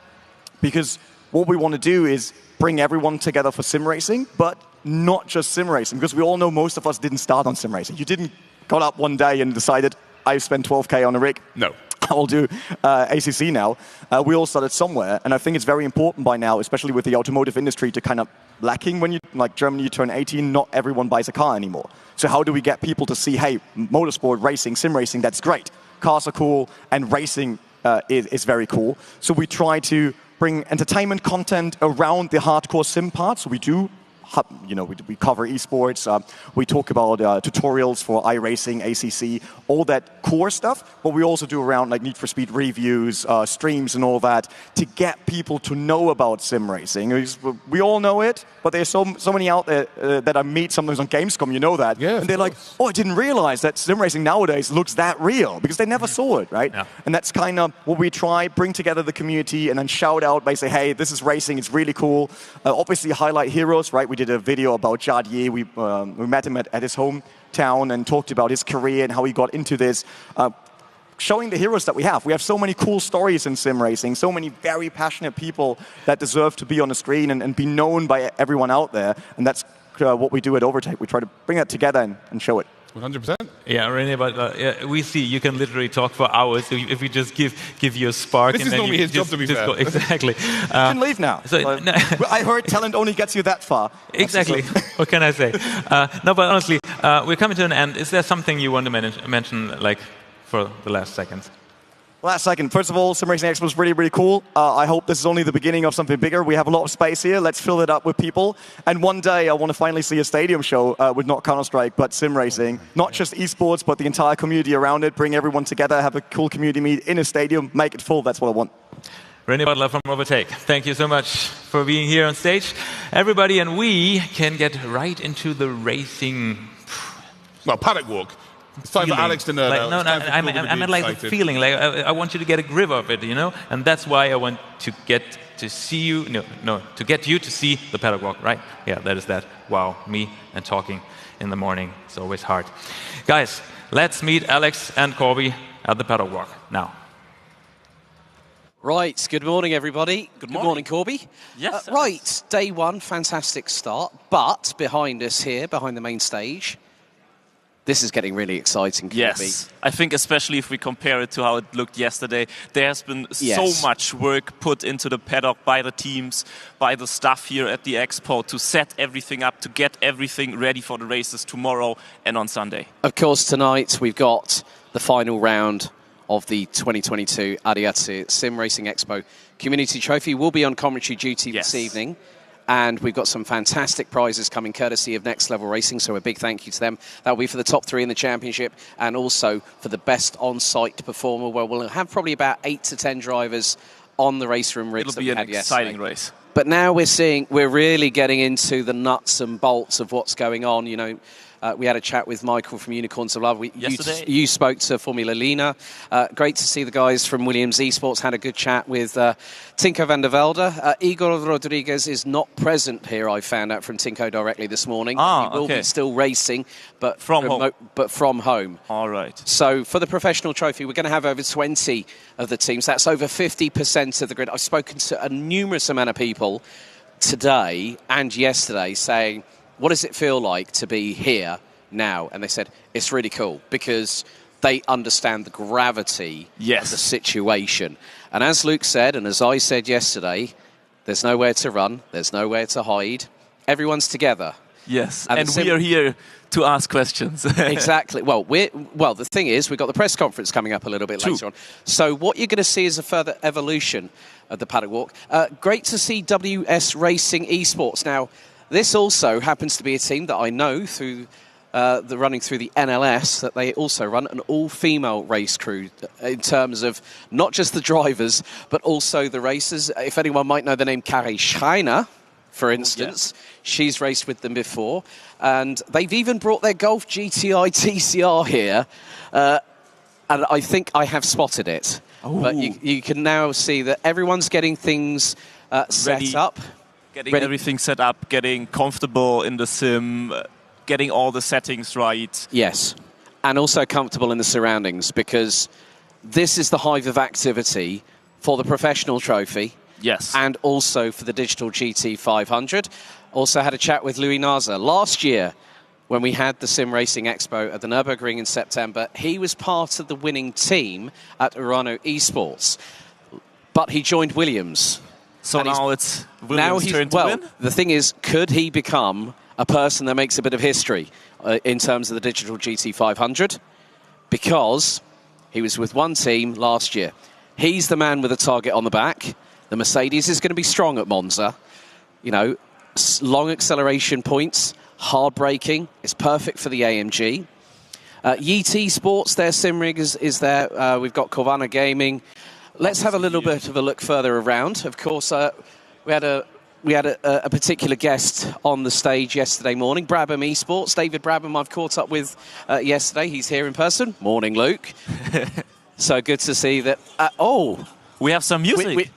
because what we want to do is bring everyone together for sim racing, but not just sim racing, because we all know most of us didn't start on sim racing. You didn't got up one day and decided, I spent 12K on a rig. No. I'll do ACC now. We all started somewhere, and I think it's very important by now, especially with the automotive industry, to kind of lacking when you, like Germany, you turn 18, not everyone buys a car anymore. So how do we get people to see, hey, motorsport, racing, sim racing, that's great. Cars are cool, and racing is very cool. So we try to bring entertainment content around the hardcore sim part. So we do, we cover esports, we talk about tutorials for iRacing, ACC, all that core stuff, but we also do around like Need for Speed reviews, streams and all that to get people to know about sim racing. We all know it, but there's so many out there that I meet sometimes on Gamescom, you know that, and they're like, oh, I didn't realize that sim racing nowadays looks that real, because they never saw it, right? Yeah. And that's kind of what we try, bring together the community and then shout out by saying, hey, this is racing, it's really cool. Obviously highlight heroes, right? We did a video about Jadier. We met him at his hometown and talked about his career and how he got into this. Showing the heroes that we have. We have so many cool stories in sim racing, so many very passionate people that deserve to be on the screen and be known by everyone out there. And that's what we do at Overtake. We try to bring that together and show it. 100%. Yeah, René, but we see you can literally talk for hours if we just give you a spark. This is normally his job, to be fair. Exactly. You can leave now. So, I heard talent only gets you that far. Exactly. What can I say? No, but honestly, we're coming to an end. Is there something you want to mention, like, for the last seconds? Last second. First of all, SimRacing Expo is really, really cool. I hope this is only the beginning of something bigger. We have a lot of space here. Let's fill it up with people. And one day, I want to finally see a stadium show with not Counter-Strike, but sim racing. Not just esports, but the entire community around it. Bring everyone together, have a cool community meet in a stadium, make it full. That's what I want. René Butler from Overtake, thank you so much for being here on stage. Everybody, and we can get right into the racing. Well, paddock walk. It's time for Alex to nerd like, out. No, I meant like the feeling. Like I want you to get a grip of it, you know. And that's why I want to get to see you. To get you to see the paddock walk, right? Yeah, that is that. Wow, me and talking in the morning. It's always hard. Guys, let's meet Alex and Corby at the paddock walk now. Right, good morning, everybody. Good morning, Corby. Yes. Right, day one, fantastic start. But behind us here, behind the main stage, this is getting really exciting, Corby. Yes, I think especially if we compare it to how it looked yesterday, there has been so much work put into the paddock by the teams, by the staff here at the Expo to set everything up, to get everything ready for the races tomorrow and on Sunday. Of course, tonight we've got the final round of the 2022 ADAC SimRacing Expo Community Trophy. Will be on commentary duty this evening. And we've got some fantastic prizes coming courtesy of Next Level Racing, so a big thank you to them. That will be for the top 3 in the championship and also for the best on-site performer, where we'll have probably about 8 to 10 drivers on the RaceRoom rigs. It'll be an exciting race. But now we're really getting into the nuts and bolts of what's going on, you know. We had a chat with Michael from Unicorns of Love. You spoke to Formula Lina. Great to see the guys from Williams Esports. Had a good chat with Tinko van der Velde. Igor Rodriguez is not present here, I found out from Tinko directly this morning. He will be still racing, but from home. All right. So for the professional trophy, we're going to have over 20 of the teams. That's over 50% of the grid. I've spoken to a numerous amount of people today and yesterday saying, what does it feel like to be here now? And they said, it's really cool because they understand the gravity of the situation. And as Luke said, and as I said yesterday, there's nowhere to run, there's nowhere to hide. Everyone's together. Yes, and we are here to ask questions. Exactly. Well, the thing is, we've got the press conference coming up a little bit later on. So what you're going to see is a further evolution of the paddock walk. Great to see WS Racing Esports. Now, this also happens to be a team that I know through the running through the NLS, that they also run an all-female race crew in terms of not just the drivers, but also the racers. If anyone might know the name Kari Schreiner, for instance, she's raced with them before. And they've even brought their Golf GTI TCR here. And I think I have spotted it. Ooh. But you can now see that everyone's getting things set up. Getting everything set up, getting comfortable in the sim, getting all the settings right. Yes, and also comfortable in the surroundings, because this is the hive of activity for the professional trophy. Yes. And also for the digital GT 500. Also had a chat with Louis Naza. Last year, when we had the Sim Racing Expo at the Nürburgring in September, he was part of the winning team at Urano Esports. But he joined Williams. So now it's Williams' turn to win? The thing is, could he become a person that makes a bit of history in terms of the digital GT 500? Because he was with one team last year. He's the man with a target on the back. The Mercedes is going to be strong at Monza. You know, long acceleration points, hard braking. It's perfect for the AMG. Yeet Sports, their sim rig is there. We've got Corvana Gaming. Let's have a little bit of a look further around. Of course, we had a particular guest on the stage yesterday morning, Brabham Esports. David Brabham I've caught up with yesterday. He's here in person. Morning, Luke. So good to see that. We have some music.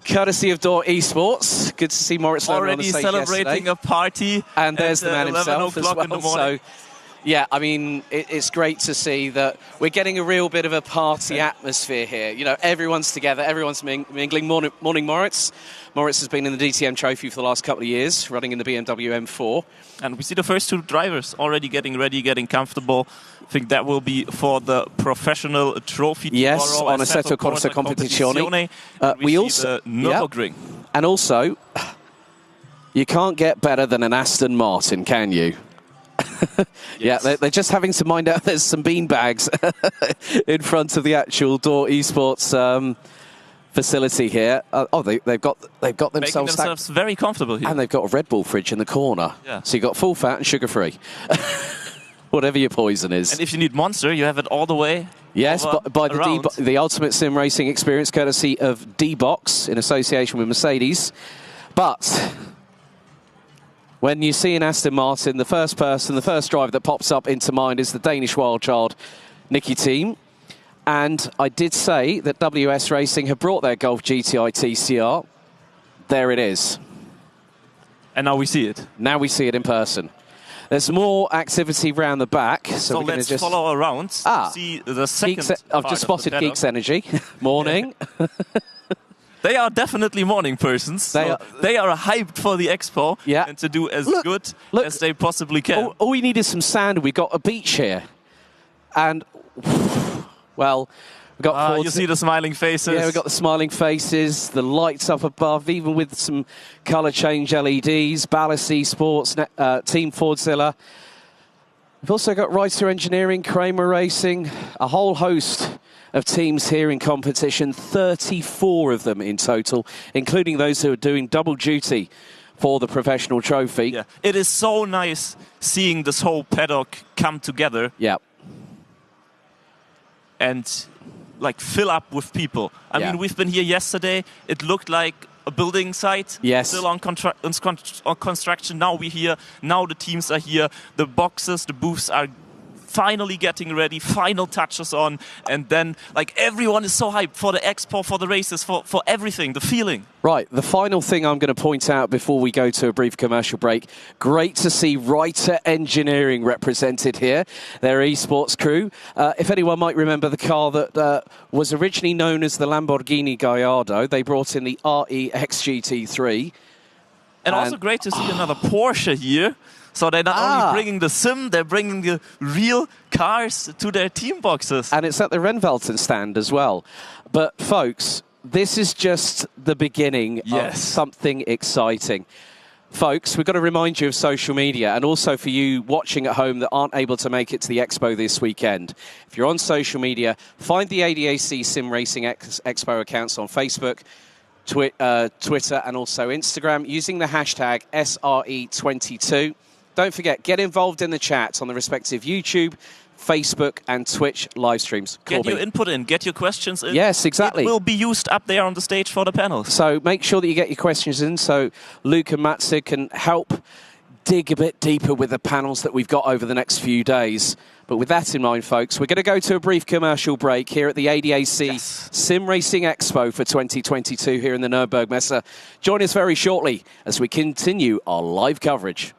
Courtesy of DTWRE Esports. Good to see Moritz Lohmann on the stage celebrating yesterday. A party. And there's the man himself as well. So, yeah, I mean, it's great to see that we're getting a real bit of a party atmosphere here. You know, everyone's together, everyone's mingling. Morning, Moritz. Moritz has been in the DTM Trophy for the last couple of years, running in the BMW M4. And we see the first two drivers already getting ready, getting comfortable. I think that will be for the professional trophy tomorrow. Yes, on Assetto Corsa Competizione. We also the Nürburgring. And also, you can't get better than an Aston Martin, can you? Yeah, they're just having to mind out there's some beanbags in front of the actual DTWRE Esports facility here. They've got themselves very comfortable here, and they've got a Red Bull fridge in the corner. Yeah. So you've got full fat and sugar free. Whatever your poison is. And if you need Monster, you have it all the way. Yes, by around. the ultimate sim racing experience, courtesy of D-Box in association with Mercedes. But when you see an Aston Martin, the first driver that pops up into mind is the Danish wildchild, Nicky Thiem. And I did say that WS Racing have brought their Golf GTI TCR. There it is. And now we see it. Now we see it in person. There's more activity round the back. So we're let's just follow around to see the second I've just spotted Geeks Energy. Morning. They are definitely morning persons. They are hyped for the Expo and to do as good as they possibly can. All we need is some sand. We've got a beach here. And, well, we've got... you see the smiling faces. Yeah, we've got the smiling faces, the lights up above, even with some colour change LEDs, Balast Esports, Team Fordzilla. We've also got RETRO Engineering, Kramer Racing, a whole host of teams here in competition, 34 of them in total, including those who are doing double duty for the professional trophy. Yeah. It is so nice seeing this whole paddock come together. Yeah. And like fill up with people. I mean, we've been here yesterday. It looked like a building site. Yes. Still on construction. Now we're here. Now the teams are here. The boxes, the booths are finally getting ready, final touches on, and then like everyone is so hyped for the Expo, for the races, for everything, the feeling. Right, the final thing I'm going to point out before we go to a brief commercial break, great to see RETRO Engineering represented here, their esports crew. If anyone might remember the car that was originally known as the Lamborghini Gallardo, they brought in the REX GT3. And also great to see another Porsche here. So they're not only bringing the sim, they're bringing the real cars to their team boxes. And it's at the Renvelton stand as well. But folks, this is just the beginning of something exciting. Folks, we've got to remind you of social media, and also for you watching at home that aren't able to make it to the Expo this weekend. If you're on social media, find the ADAC SimRacing Expo accounts on Facebook, Twitter and also Instagram using the hashtag SRE22. Don't forget, get involved in the chat on the respective YouTube, Facebook and Twitch live streams. Get your input in, get your questions in. Yes, exactly. It will be used up there on the stage for the panels. So make sure that you get your questions in so Luke and Matze can help dig a bit deeper with the panels that we've got over the next few days. But with that in mind, folks, we're going to go to a brief commercial break here at the ADAC Sim Racing Expo for 2022 here in the Nürburgmesse. Join us very shortly as we continue our live coverage.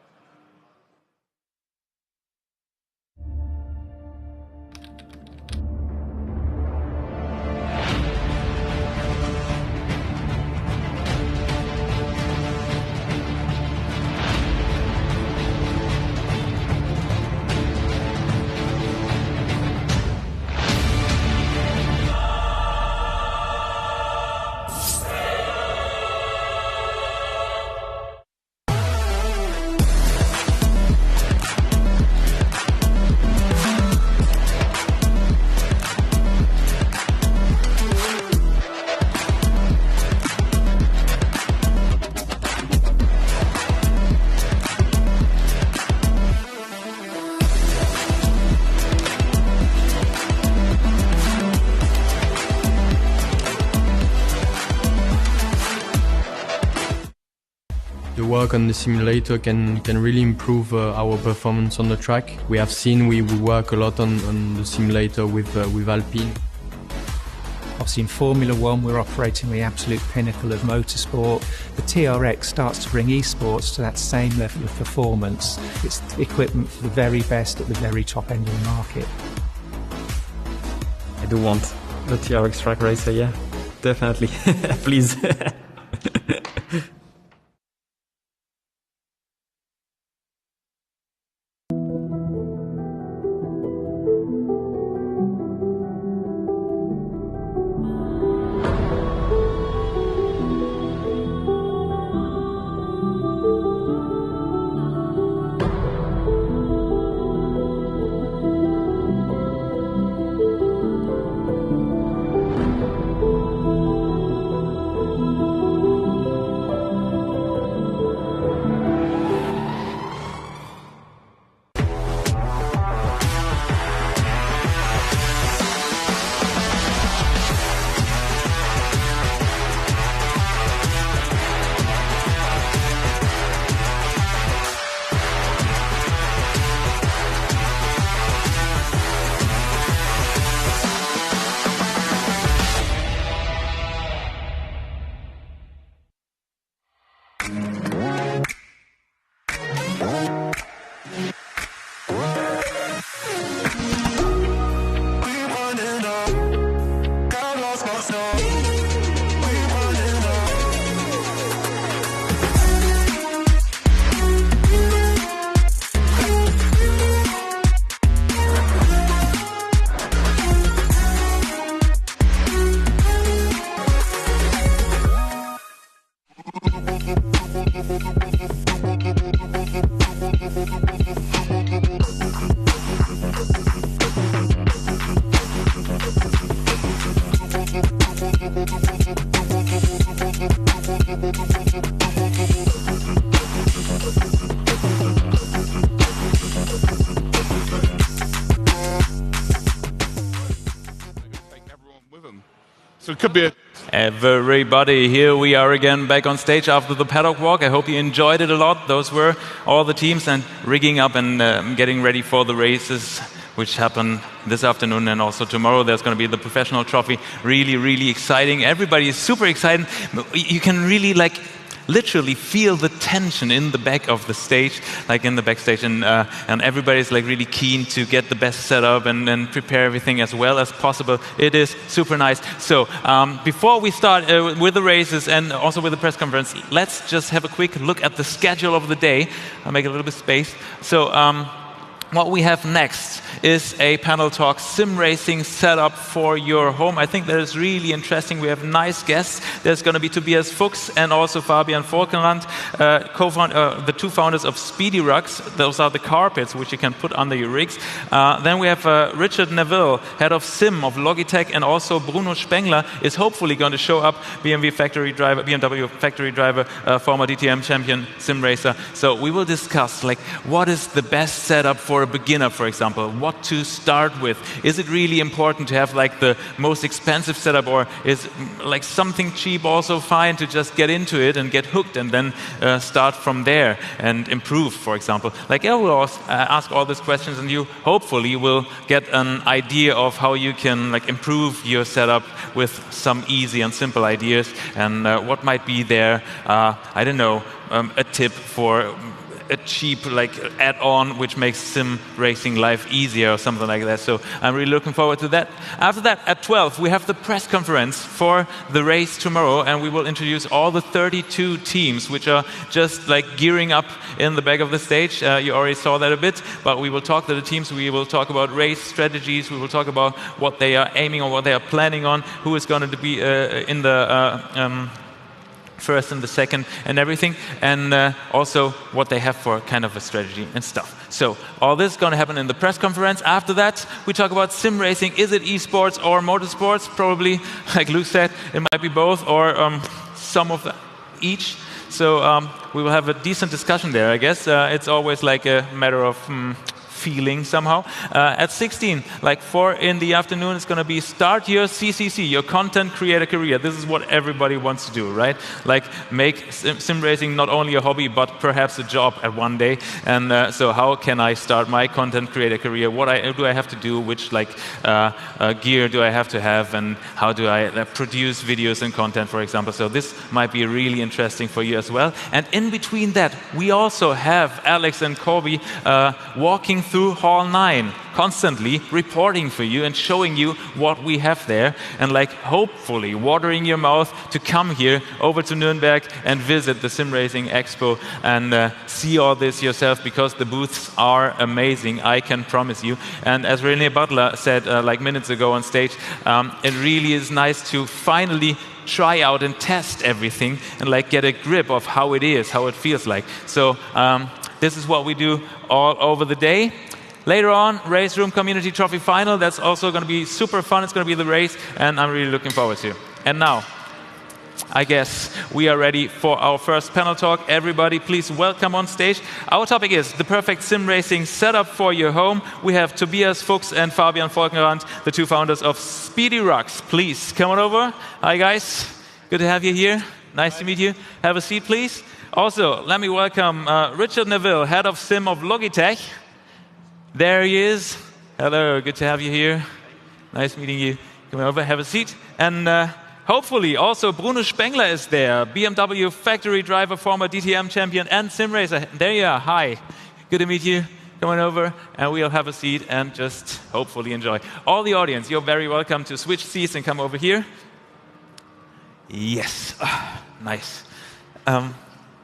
The work on the simulator can really improve our performance on the track. We have seen we work a lot on the simulator with Alpine. Obviously in Formula One we're operating the absolute pinnacle of motorsport. The TRX starts to bring esports to that same level of performance. It's equipment for the very best at the very top end of the market. I do want the TRX track racer, yeah, definitely. Please. So it could be Everybody, here we are again back on stage after the paddock walk. I hope you enjoyed it a lot. Those were all the teams and rigging up and getting ready for the races, which happen this afternoon and also tomorrow. There's going to be the professional trophy. Really, really exciting. Everybody is super excited. You can really literally feel the tension in the back of the stage, like in the backstage, and everybody's really keen to get the best setup and prepare everything as well as possible. It is super nice. So before we start with the races and also with the press conference, let's just have a quick look at the schedule of the day. I'll make a little bit of space. So what we have next is a panel talk, sim racing setup for your home. I think that is really interesting. We have nice guests. There's going to be Tobias Fuchs and also Fabian Volkenland, the two founders of Speedy Rugs. Those are the carpets which you can put under your rigs. Then we have Richard Neville, head of sim of Logitech, and also Bruno Spengler is hopefully going to show up, BMW factory driver, former DTM champion, sim racer. So we will discuss what is the best setup for a beginner, for example, what to start with. Is it really important to have the most expensive setup, or is something cheap also fine to just get into it and get hooked and then start from there and improve, for example? We'll ask all these questions, and you hopefully will get an idea of how you can improve your setup with some easy and simple ideas, and what might be there, I don't know, a tip for a cheap add-on which makes sim racing life easier or something like that. So I'm really looking forward to that. After that, at 12, we have the press conference for the race tomorrow, and we will introduce all the 32 teams which are just gearing up in the back of the stage. You already saw that a bit, but we will talk to the teams. We will talk about race strategies. We will talk about what they are aiming on, what they are planning on, who is going to be in the first and the second and everything, and also what they have for kind of a strategy and stuff. So all this is going to happen in the press conference. After that, we talk about sim racing. Is it esports or motorsports? Probably, like Luke said, it might be both or some of each. So we will have a decent discussion there, I guess. It's always a matter of feeling somehow. At 16, 4 in the afternoon, it's going to be start your CCC, your content creator career. This is what everybody wants to do, right? Make sim racing not only a hobby, but perhaps a job at one day. And so how can I start my content creator career? What do I have to do? Which gear do I have to have? And how do I produce videos and content, for example? So this might be really interesting for you as well. And in between that, we also have Alex and Corby walking through Hall 9, constantly reporting for you and showing you what we have there, and hopefully watering your mouth to come here over to Nuremberg and visit the SimRacing Expo and see all this yourself, because the booths are amazing, I can promise you. And as René Butler said minutes ago on stage, it really is nice to finally try out and test everything and get a grip of how it is, how it feels like. So this is what we do all over the day. Later on, RaceRoom Community Trophy Final. That's also going to be super fun. It's going to be the race, and I'm really looking forward to it. And now, I guess we are ready for our first panel talk. Everybody, please welcome on stage. Our topic is the perfect sim racing setup for your home. We have Tobias Fuchs and Fabian Volkenland, the two founders of Speedy Rugs. Please come on over. Hi, guys. Good to have you here. Nice to meet you. Have a seat, please. Also, let me welcome Richard Neville, head of sim of Logitech. There he is. Hello, good to have you here. Nice meeting you. Come over, have a seat. And hopefully also Bruno Spengler is there, BMW factory driver, former DTM champion and sim racer. There you are. Hi. Good to meet you. Come on over and we'll have a seat and just hopefully enjoy. All the audience, you're very welcome to switch seats and come over here. Yes. Nice.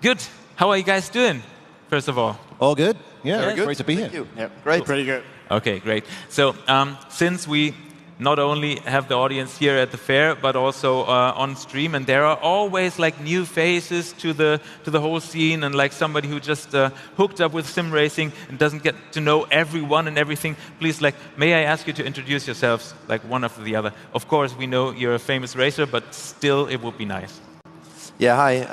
Good. How are you guys doing, first of all? All good. Yeah, very good. Great to be here. Thank you. Yeah, great. Cool. Pretty good. Okay, great. So since we not only have the audience here at the fair, but also on stream. And there are always like new faces to the whole scene, and like somebody who just hooked up with sim racing and doesn't get to know everyone and everything. Please, like, may I ask you to introduce yourselves, like one after the other? Of course, we know you're a famous racer, but still, it would be nice. Yeah, hi.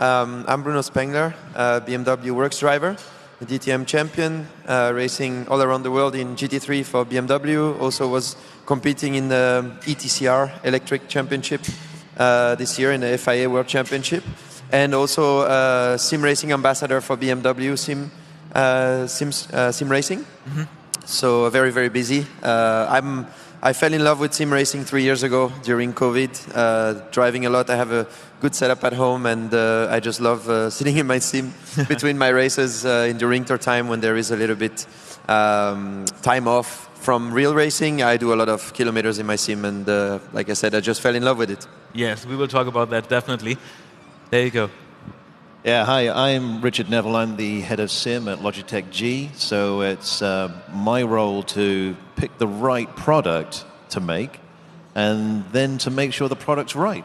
I'm Bruno Spengler, BMW Works driver, a DTM champion, racing all around the world in GT3 for BMW. Also was competing in the ETCR Electric Championship this year in the FIA World Championship, and also sim racing ambassador for BMW Sim Racing. Mm-hmm. So very, very busy. I fell in love with sim racing 3 years ago during COVID, driving a lot. I have a good setup at home, and I just love sitting in my sim between my races in the winter time when there is a little bit time off from real racing. I do a lot of kilometers in my sim, and like I said, I just fell in love with it. Yes, we will talk about that definitely. There you go. Yeah, hi, I'm Richard Neville. I'm the head of sim at Logitech G. So it's my role to pick the right product to make, and then to make sure the product's right.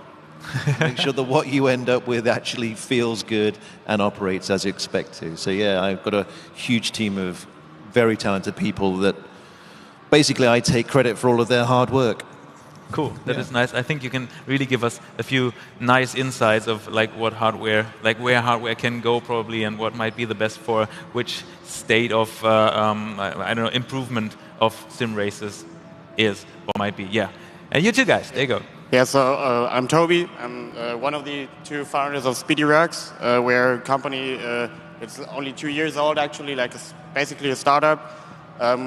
Make sure that what you end up with actually feels good and operates as you expect to. So yeah, I've got a huge team of very talented people that basically I take credit for all of their hard work. Cool, that is nice. I think you can really give us a few nice insights of like what hardware, like where hardware can go probably, and what might be the best for which state of I don't know, improvement of sim races is or might be. Yeah, and you two guys, there you go. Yeah, so I'm Toby. I'm one of the two founders of SpeedyRugs. We're a company. It's only 2 years old actually, like basically a startup.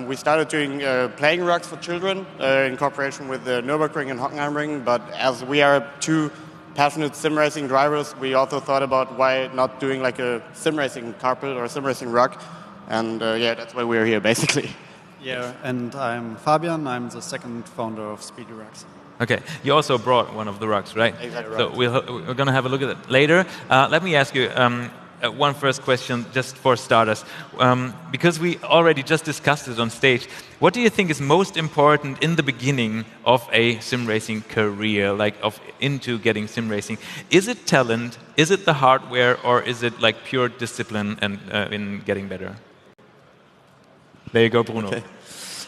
We started doing playing rugs for children in cooperation with the Nürburgring and Hockenheimring, but as we are two passionate sim racing drivers, we also thought about why not doing like a sim racing carpet or a sim racing rug, and yeah, that's why we're here basically. Yeah, and I'm Fabian. I'm the second founder of SpeedyRugs. Okay, you also brought one of the rugs, right? Exactly. So we're going to have a look at it later. Let me ask you one first question, just for starters. Because we already just discussed it on stage, what do you think is most important in the beginning of a sim racing career, like into getting sim racing? Is it talent, is it the hardware, or is it like pure discipline and in getting better? There you go, Bruno. Okay.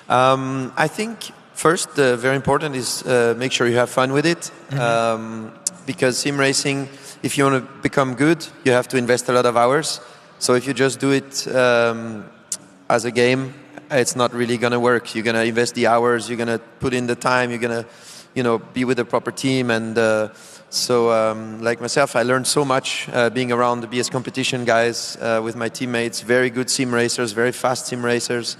I think first, very important is make sure you have fun with it. Mm-hmm. Because sim racing, if you want to become good, you have to invest a lot of hours. So if you just do it as a game, it's not really going to work. You're going to invest the hours, you're going to put in the time, you're going to, be with the proper team. And so, like myself, I learned so much being around the BS competition guys with my teammates, very good sim racers, very fast sim racers.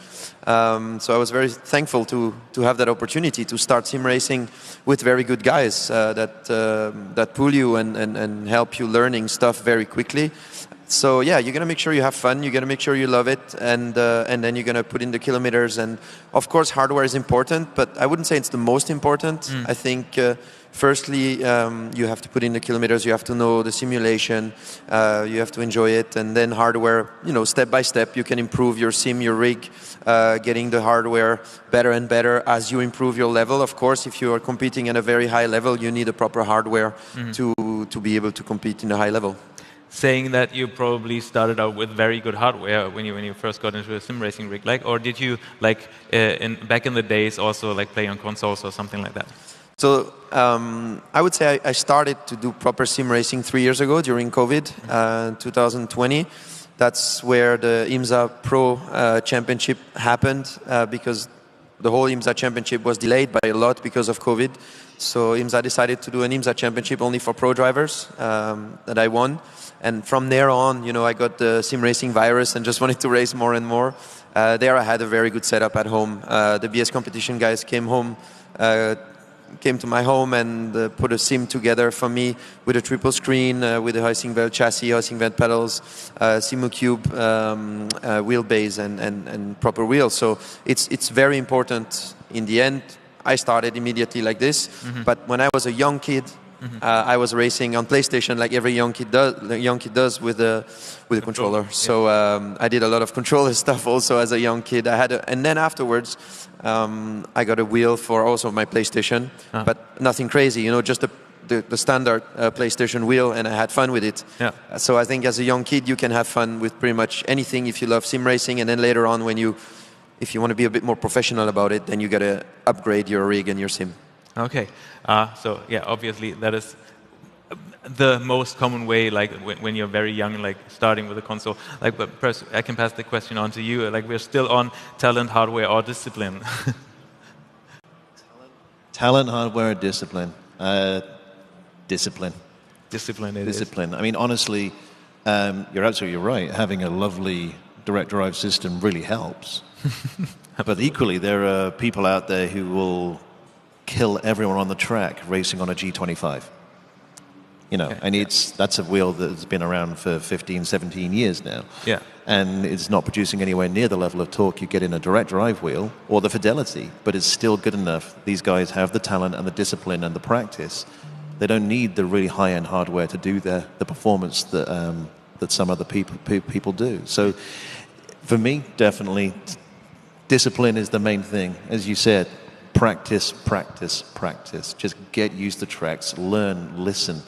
So I was very thankful to have that opportunity to start sim racing with very good guys that pull you and help you learning stuff very quickly. So yeah, you're gonna make sure you have fun. You're gonna make sure you love it, and then you're gonna put in the kilometers. And of course, hardware is important, but I wouldn't say it's the most important. I think firstly, you have to put in the kilometers. You have to know the simulation. You have to enjoy it, and then hardware. Step by step, you can improve your sim, your rig, getting the hardware better and better as you improve your level. Of course, if you are competing at a very high level, you need a proper hardware to be able to compete in a high level. Saying that you probably started out with very good hardware when you first got into a sim racing rig, or did you back in the days also play on consoles or something like that? So I would say I started to do proper sim racing 3 years ago during COVID, 2020. That's where the IMSA Pro Championship happened because the whole IMSA Championship was delayed by a lot because of COVID. So IMSA decided to do an IMSA Championship only for pro drivers that I won. And from there on, I got the sim racing virus and just wanted to race more and more. There I had a very good setup at home. The BS competition guys came to my home and put a sim together for me with a triple screen, with a Heusing-Veld chassis, Heusing-Veld pedals, SimiCube wheelbase and proper wheels. So it's very important in the end. I started immediately like this, but when I was a young kid I was racing on PlayStation like every young kid does with a controller. Yeah. So I did a lot of controller stuff also as a young kid. And then afterwards, I got a wheel for also my PlayStation, but nothing crazy, just the standard PlayStation wheel, and I had fun with it. Yeah. So I think as a young kid, you can have fun with pretty much anything if you love sim racing, and then later on, if you want to be a bit more professional about it, then you got to upgrade your rig and your sim. Okay. So yeah, obviously that is the most common way, like when you're very young, like starting with a console. Like, but perhaps I can pass the question on to you. Like, we're still on talent, hardware, or discipline. Talent, hardware, discipline. Discipline. Discipline. Discipline. I mean, honestly, you're absolutely right. Having a lovely direct drive system really helps. But equally, there are people out there who will kill everyone on the track racing on a G25. And that's a wheel that's been around for 15, 17 years now. Yeah. And it's not producing anywhere near the level of torque you get in a direct drive wheel or the fidelity, but it's still good enough. These guys have the talent and the discipline and the practice. They don't need the really high-end hardware to do the performance that some other people do. So for me, definitely, discipline is the main thing. As you said, practice, practice, practice. Just get used to tracks, learn, listen.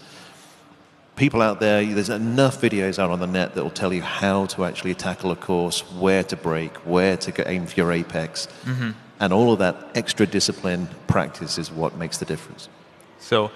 People out there's enough videos out on the net that will tell you how to actually tackle a course, where to brake, where to aim for your apex. Mm-hmm. And all of that extra discipline practice is what makes the difference. So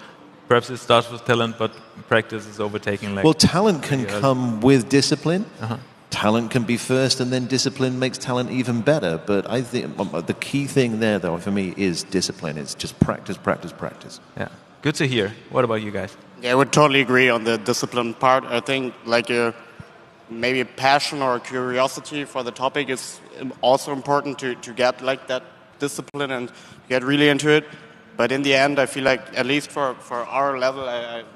perhaps it starts with talent, but practice is overtaking. Well, talent can come with discipline. Uh-huh. Talent can be first, and then discipline makes talent even better. But I think the key thing there, though, for me, is discipline. It's just practice, practice, practice. Yeah, good to hear. What about you guys? Yeah, I would totally agree on the discipline part. I think maybe a passion or a curiosity for the topic is also important to get like that discipline and get really into it. But in the end, I feel like, at least for our level,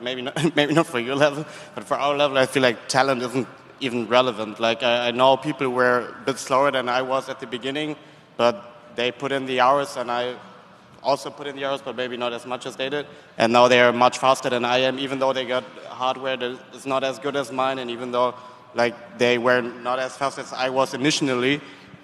maybe not for your level, but for our level, I feel like talent isn't even relevant. Like I know people were a bit slower than I was at the beginning, but they put in the hours, and I also put in the hours, but maybe not as much as they did. And now they are much faster than I am, even though they got hardware that is not as good as mine, and even though like they were not as fast as I was initially,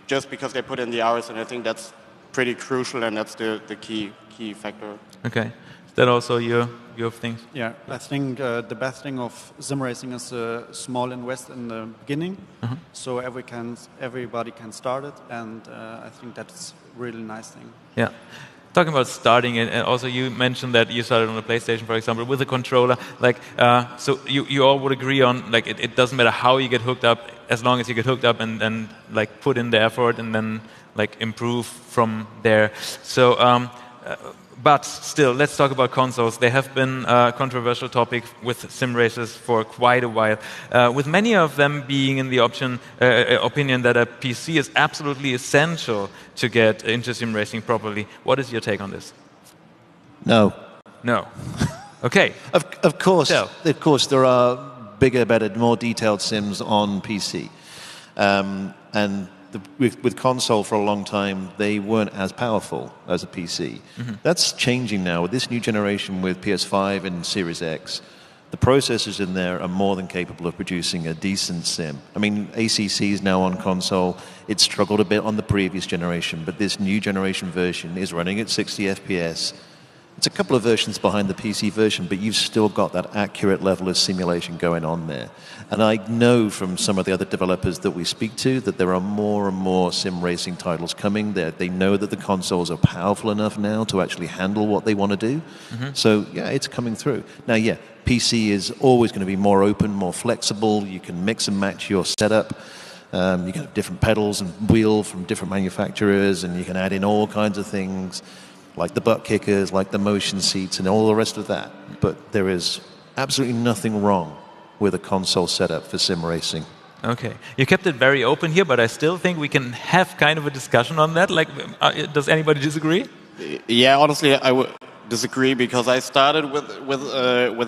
just because they put in the hours. And I think that's pretty crucial, and that's the key factor. Okay. Is that also your things? Yeah, I think the best thing of sim racing is a small invest in the beginning, so everybody can start it, and I think that's a really nice thing. Yeah. Talking about starting, and also you mentioned that you started on a PlayStation, for example, with a controller. Like, so you all would agree on, like, it doesn't matter how you get hooked up, as long as you get hooked up and like put in the effort and then like improve from there. So, but still, let's talk about consoles. They have been a controversial topic with sim racers for quite a while, with many of them being in the opinion that a PC is absolutely essential to get into sim racing properly. What is your take on this? No. No. Okay. Of course, there are bigger, better, more detailed sims on PC. And with console for a long time, they weren't as powerful as a PC. Mm-hmm. That's changing now. With this new generation with PS5 and Series X, the processors in there are more than capable of producing a decent sim. I mean, ACC is now on console. It struggled a bit on the previous generation, but this new generation version is running at 60 FPS. It's a couple of versions behind the PC version, but you've still got that accurate level of simulation going on there. And I know from some of the other developers that we speak to that there are more and more sim racing titles coming. They know that the consoles are powerful enough now to actually handle what they want to do. Mm-hmm. So, yeah, it's coming through. Now, yeah, PC is always going to be more open, more flexible. You can mix and match your setup. You can have different pedals and wheel from different manufacturers, and you can add in all kinds of things, like the butt kickers, like the motion seats, and all the rest of that. But there is absolutely nothing wrong with a console setup for sim racing. Okay. You kept it very open here, but I still think we can have kind of a discussion on that. Like, does anybody disagree? Yeah, honestly, I would disagree, because I started with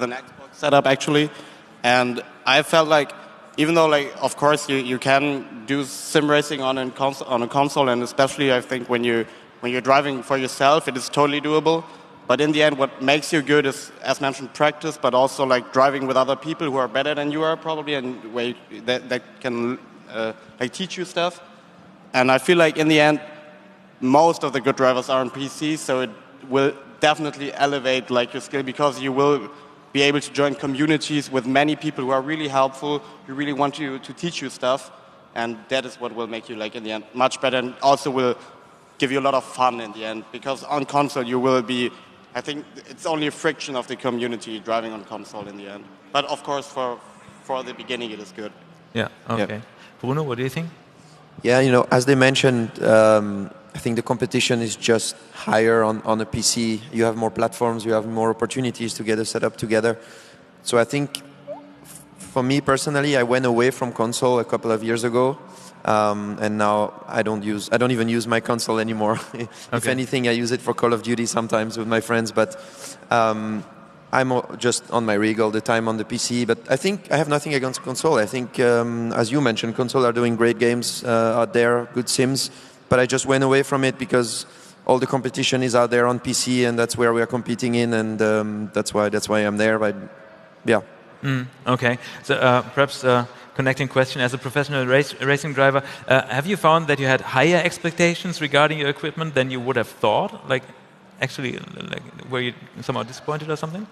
an Xbox setup, actually, and I felt like, even though, like, of course, you can do sim racing on a console, and especially, I think, when you're driving for yourself, it is totally doable. But in the end, what makes you good is, as mentioned, practice, but also like driving with other people who are better than you are probably, and that can like teach you stuff. And I feel like in the end, most of the good drivers are on PC, so it will definitely elevate like your skill, because you will be able to join communities with many people who are really helpful, who really want you to teach you stuff, and that is what will make you like in the end much better, and also will give you a lot of fun in the end, because on console you will be, I think it's only a friction of the community driving on console in the end. But of course for the beginning it is good. Yeah, okay. Bruno, what do you think? Yeah, as they mentioned, I think the competition is just higher on a PC. You have more platforms, you have more opportunities to get a setup together. So I think, for me personally, I went away from console a couple of years ago, and now I don't even use my console anymore. If anything, I use it for Call of Duty sometimes with my friends, but I'm just on my rig all the time on the PC. But I think I have nothing against console. I think, as you mentioned, console are doing great games out there, good sims. But I just went away from it because all the competition is out there on PC, and that's where we are competing in, and that's why I'm there. But yeah. Okay. So perhaps connecting question, as a professional racing driver, have you found that you had higher expectations regarding your equipment than you would have thought? Like, actually, were you somehow disappointed or something?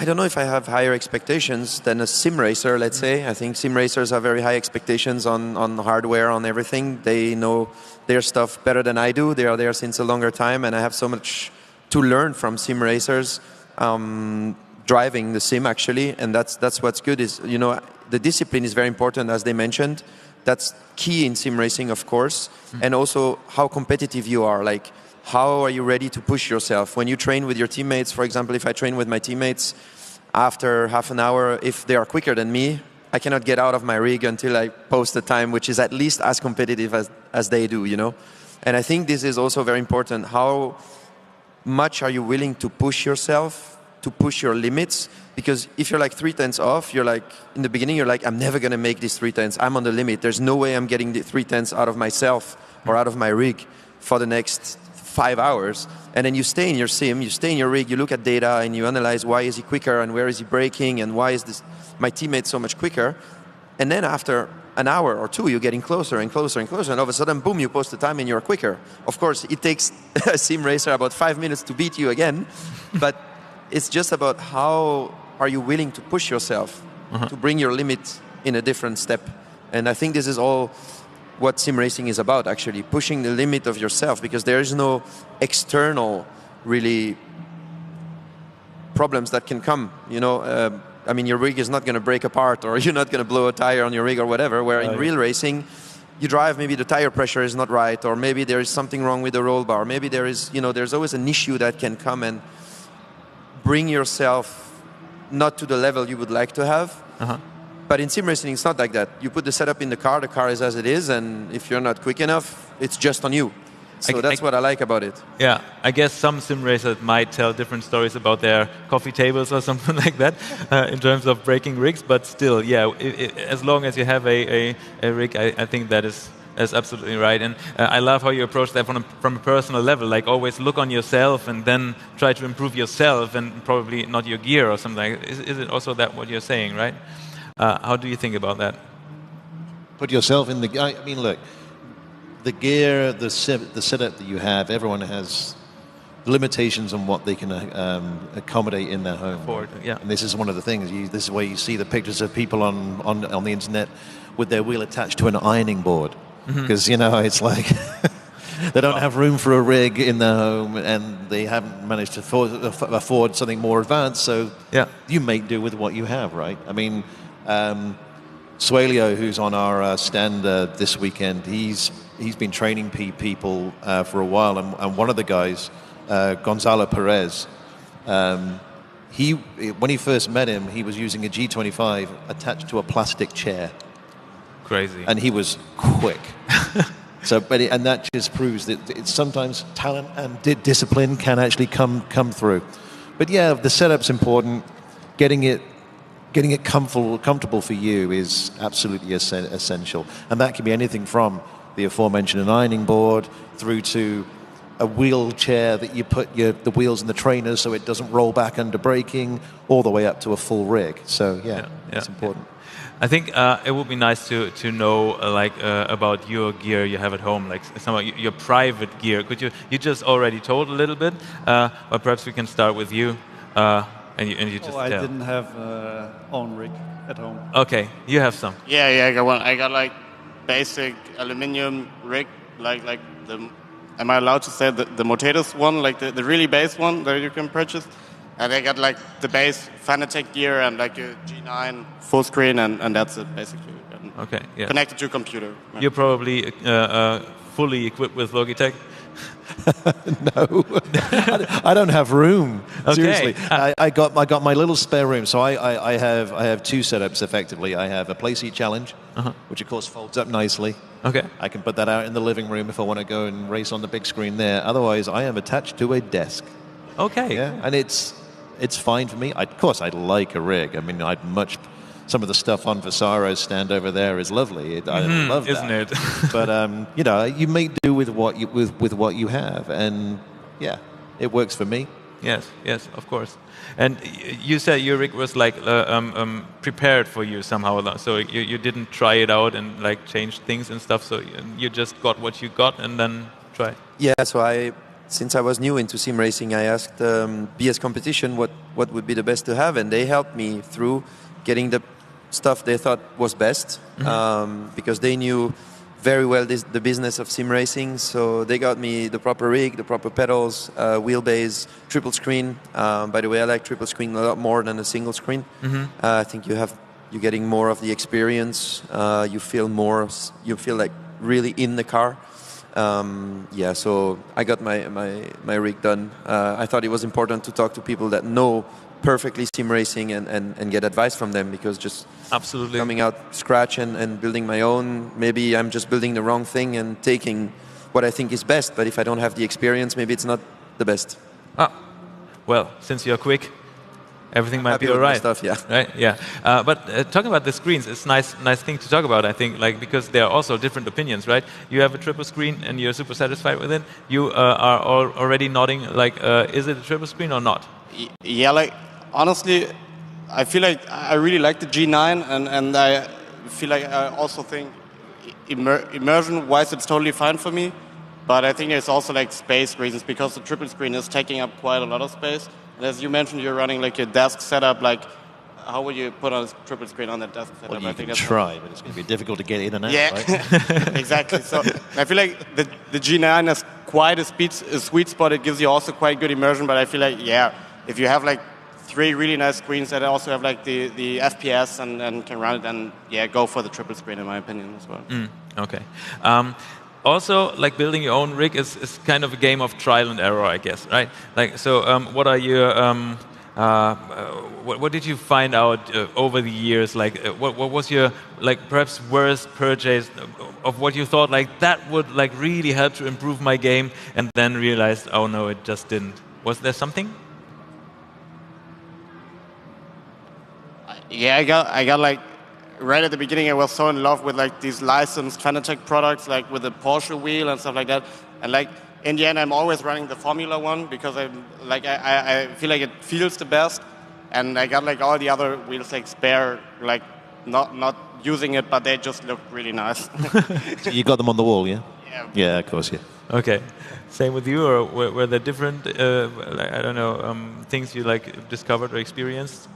I don't know if I have higher expectations than a sim racer, let's say. I think sim racers have very high expectations on hardware, on everything. They know their stuff better than I do. They are there since a longer time, and I have so much to learn from sim racers, driving the sim actually, and that's what's good is, the discipline is very important, as they mentioned. That's key in sim racing, of course, and also how competitive you are. Like, how are you ready to push yourself? When you train with your teammates, for example, if I train with my teammates, after half an hour, if they are quicker than me, I cannot get out of my rig until I post a time which is at least as competitive as they do, And I think this is also very important. How much are you willing to push yourself, to push your limits? Because if you're like 3/10 off, you're like, in the beginning, you're like, I'm never going to make this 3/10. I'm on the limit. There's no way I'm getting the 3/10 out of myself or out of my rig for the next 5 hours. And then you stay in your sim, you stay in your rig, you look at data and you analyze why is he quicker and where is he braking and why is my teammate so much quicker. And then after an hour or two, you're getting closer and closer and closer, and all of a sudden, boom, you post the time and you're quicker. Of course, it takes a sim racer about 5 minutes to beat you again, but it's just about how are you willing to push yourself to bring your limit in a different step. And I think this is all what sim racing is about, actually, pushing the limit of yourself, because there is no external, really, problems that can come, I mean, your rig is not going to break apart, or you're not going to blow a tire on your rig or whatever, where in real racing, you drive, maybe the tire pressure is not right, or maybe there is something wrong with the roll bar, maybe there is, there's always an issue that can come and bring yourself not to the level you would like to have. But in sim racing, it's not like that. You put the setup in the car is as it is, and if you're not quick enough, it's just on you. So that's what I like about it. Yeah, I guess some sim racers might tell different stories about their coffee tables or something like that in terms of breaking rigs, but still, yeah, as long as you have a rig, I think that is absolutely right. And I love how you approach that from a personal level, like always look on yourself and then try to improve yourself and probably not your gear or something. Is it also that what you're saying, right? How do you think about that? Put yourself in the... I mean, look, the gear, the setup that you have, everyone has limitations on what they can accommodate in their home. And this is one of the things. This is where you see the pictures of people on the internet with their wheel attached to an ironing board. Because, it's like... they don't have room for a rig in their home, and they haven't managed to afford something more advanced, so you make do with what you have, right? I mean... Suelio, who's on our stand this weekend, he's been training people for a while, and one of the guys, Gonzalo Perez, when he first met him, he was using a G25 attached to a plastic chair. Crazy. And he was quick. And that just proves that it's sometimes talent and discipline can actually come through. But yeah, the setup's important. Getting it comfortable for you is absolutely essential. And that can be anything from the aforementioned ironing board through to a wheelchair that you put the wheels in the trainers so it doesn't roll back under braking, all the way up to a full rig. So yeah, it's important. I think it would be nice to know about your gear you have at home, like some of your private gear. Could you just already told a little bit, but perhaps we can start with you, and you just I tell. didn't have own rig at home. Okay, you have some. Yeah, I got one. I got like basic aluminium rig, like the. Am I allowed to say the Motatus one, like the really base one that you can purchase? And I got like the base Fanatec gear and like a G9 full screen, and that's it basically. And okay, yeah. Connected to a computer. You're probably fully equipped with Logitech. No, I don't have room. Okay. Seriously, I got my little spare room. So I have two setups effectively. I have a Playseat Challenge, which of course folds up nicely. Okay. I can put that out in the living room if I want to go and race on the big screen there. Otherwise, I am attached to a desk. Okay. Yeah, and it's fine for me. Of course, I'd like a rig. I mean, some of the stuff on Vasaro's stand over there is lovely. I love that, isn't it? But you make do with what you have, and yeah, it works for me. Yes, of course. And you said your rig was like prepared for you somehow, so you didn't try it out and like change things and stuff. So you just got what you got and then try. Yeah, so since I was new into sim racing, I asked BS Competition what would be the best to have, and they helped me through getting the stuff they thought was best, because they knew very well the business of sim racing. So they got me the proper rig, the proper pedals, wheelbase, triple screen. By the way, I like triple screen a lot more than a single screen. I think you're getting more of the experience. You feel like really in the car. So I got my rig done. I thought it was important to talk to people that know perfectly sim racing and get advice from them, because just absolutely coming out scratch and building my own, maybe I'm just building the wrong thing and taking what I think is best, but if I don't have the experience, maybe it's not the best. Well, since you're quick, everything might be all right. Stuff, yeah. Right, yeah. But talking about the screens, it's nice thing to talk about, I think, like, because there are also different opinions, right? You have a triple screen and you're super satisfied with it. You are already nodding, like, is it a triple screen or not? Yeah, like, honestly, I feel like I really like the G9, and I feel like I also think immersion-wise it's totally fine for me. But I think there's also like space reasons, because the triple screen is taking up quite a lot of space. And as you mentioned, you're running like a desk setup. Like, how would you put on a triple screen on that desk setup? Well, you can try, but it's going to be difficult to get in and out, right? Exactly. So I feel like the G9 has quite a sweet spot. It gives you also quite good immersion. But I feel like, if you have like 3 really nice screens that also have like the FPS and can run it, then go for the triple screen in my opinion as well. Okay. Also, like, building your own rig is kind of a game of trial and error, I guess, right? Like, so what are your what did you find out over the years? Like, what was your, like, perhaps worst purchase of what you thought like that would like really help to improve my game, and then realized, oh no, it just didn't? Was there something? Yeah, I got like, right at the beginning, I was so in love with like these licensed Fanatec products, like with the Porsche wheel and stuff like that. And like, in the end, I'm always running the Formula one, because I feel like it feels the best. And I got like all the other wheels like spare, like not using it, but they just look really nice. So you got them on the wall, yeah? Yeah. Yeah, of course, yeah. Okay. Same with you, or were there different, I don't know, things you like discovered or experienced?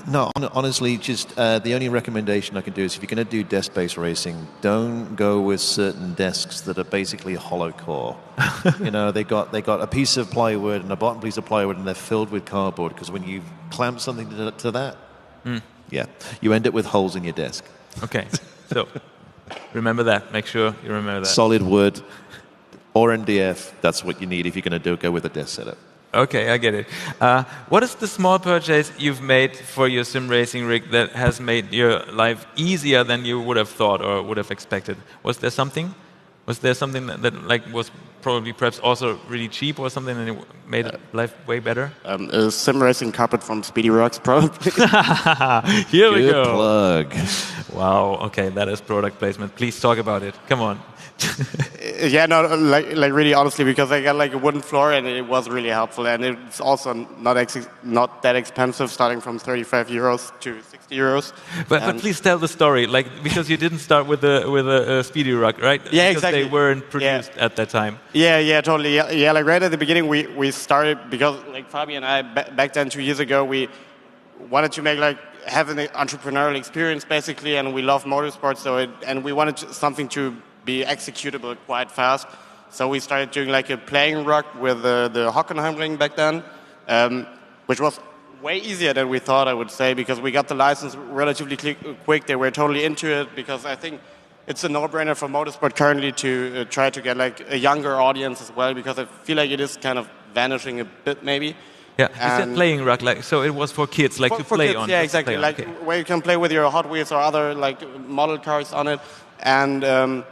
No, honestly, just the only recommendation I can do is, if you're going to do desk-based racing, don't go with certain desks that are basically hollow core. You know, they got a piece of plywood and a bottom piece of plywood, and they're filled with cardboard, because when you clamp something to that, you end up with holes in your desk. Okay, so remember that. Make sure you remember that. Solid wood or MDF, that's what you need if you're going to go with a desk setup. Okay, I get it. What is the small purchase you've made for your sim racing rig that has made your life easier than you would have thought or would have expected? Was there something? Was there something that like was probably perhaps also really cheap or something, and it made life way better? A sim racing carpet from Speedy Rocks, probably. Here we Good go. plug. Wow. Okay, that is product placement. Please talk about it. Come on. Yeah, no, like really honestly, because I got like a wooden floor and it was really helpful, and it's also not that expensive, starting from 35 euros to 60 euros. But please tell the story, like, because you didn't start with a Speedy Rock, right? Yeah, because exactly. They weren't produced at that time. Yeah, totally. Yeah, like right at the beginning, we started because like Fabi and I back then 2 years ago, we wanted to have an entrepreneurial experience basically, and we love motorsport, and we wanted something to be executable quite fast. So we started doing like a playing rock with the Hockenheim Ring back then, which was way easier than we thought, I would say, because we got the license relatively quick. They were totally into it, because I think it's a no-brainer for motorsport currently to try to get like a younger audience as well, because I feel like it is kind of vanishing a bit maybe. Yeah, you said playing rock, like, so it was for kids, like to play kids, on. Yeah, exactly, like where you can play with your Hot Wheels or other like model cars on it. And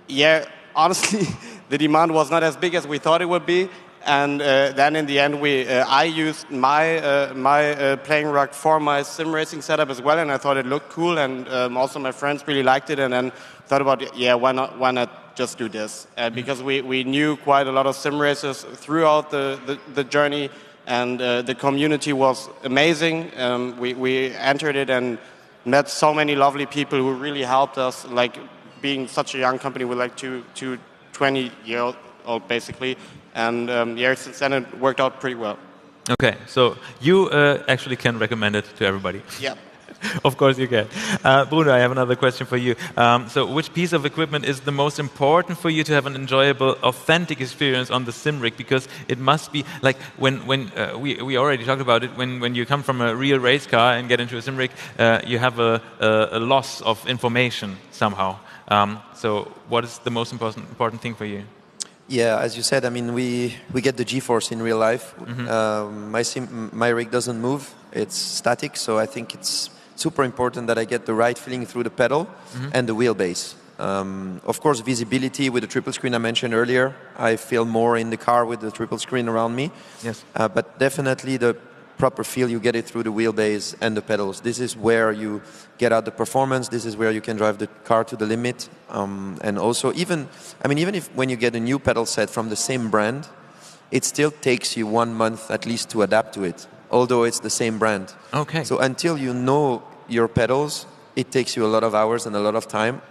yeah, honestly, the demand was not as big as we thought it would be. And then in the end, I used my playing rock for my sim racing setup as well, and I thought it looked cool, and also my friends really liked it, and then thought about, yeah, why not just do this? Because we knew quite a lot of sim racers throughout the journey, and the community was amazing. We entered it and met so many lovely people who really helped us, like being such a young company with like 20-year-old basically. And yeah, since then it worked out pretty well. Okay, so you actually can recommend it to everybody. Yeah. Of course you can. Bruno, I have another question for you. So which piece of equipment is the most important for you to have an enjoyable, authentic experience on the sim rig? Because it must be, like, when we already talked about it, when you come from a real race car and get into a sim rig, you have a loss of information somehow. So what is the most important thing for you? Yeah, as you said, I mean, we get the G-force in real life. My rig doesn't move; it's static. So I think it's super important that I get the right feeling through the pedal and the wheelbase. Of course, visibility with the triple screen I mentioned earlier. I feel more in the car with the triple screen around me. Yes. But definitely the proper feel, you get it through the wheelbase and the pedals. This is where you get out the performance. This is where you can drive the car to the limit. And also, even if when you get a new pedal set from the same brand, it still takes you 1 month at least to adapt to it, although it's the same brand. Okay. So until you know your pedals, it takes you a lot of hours and a lot of time.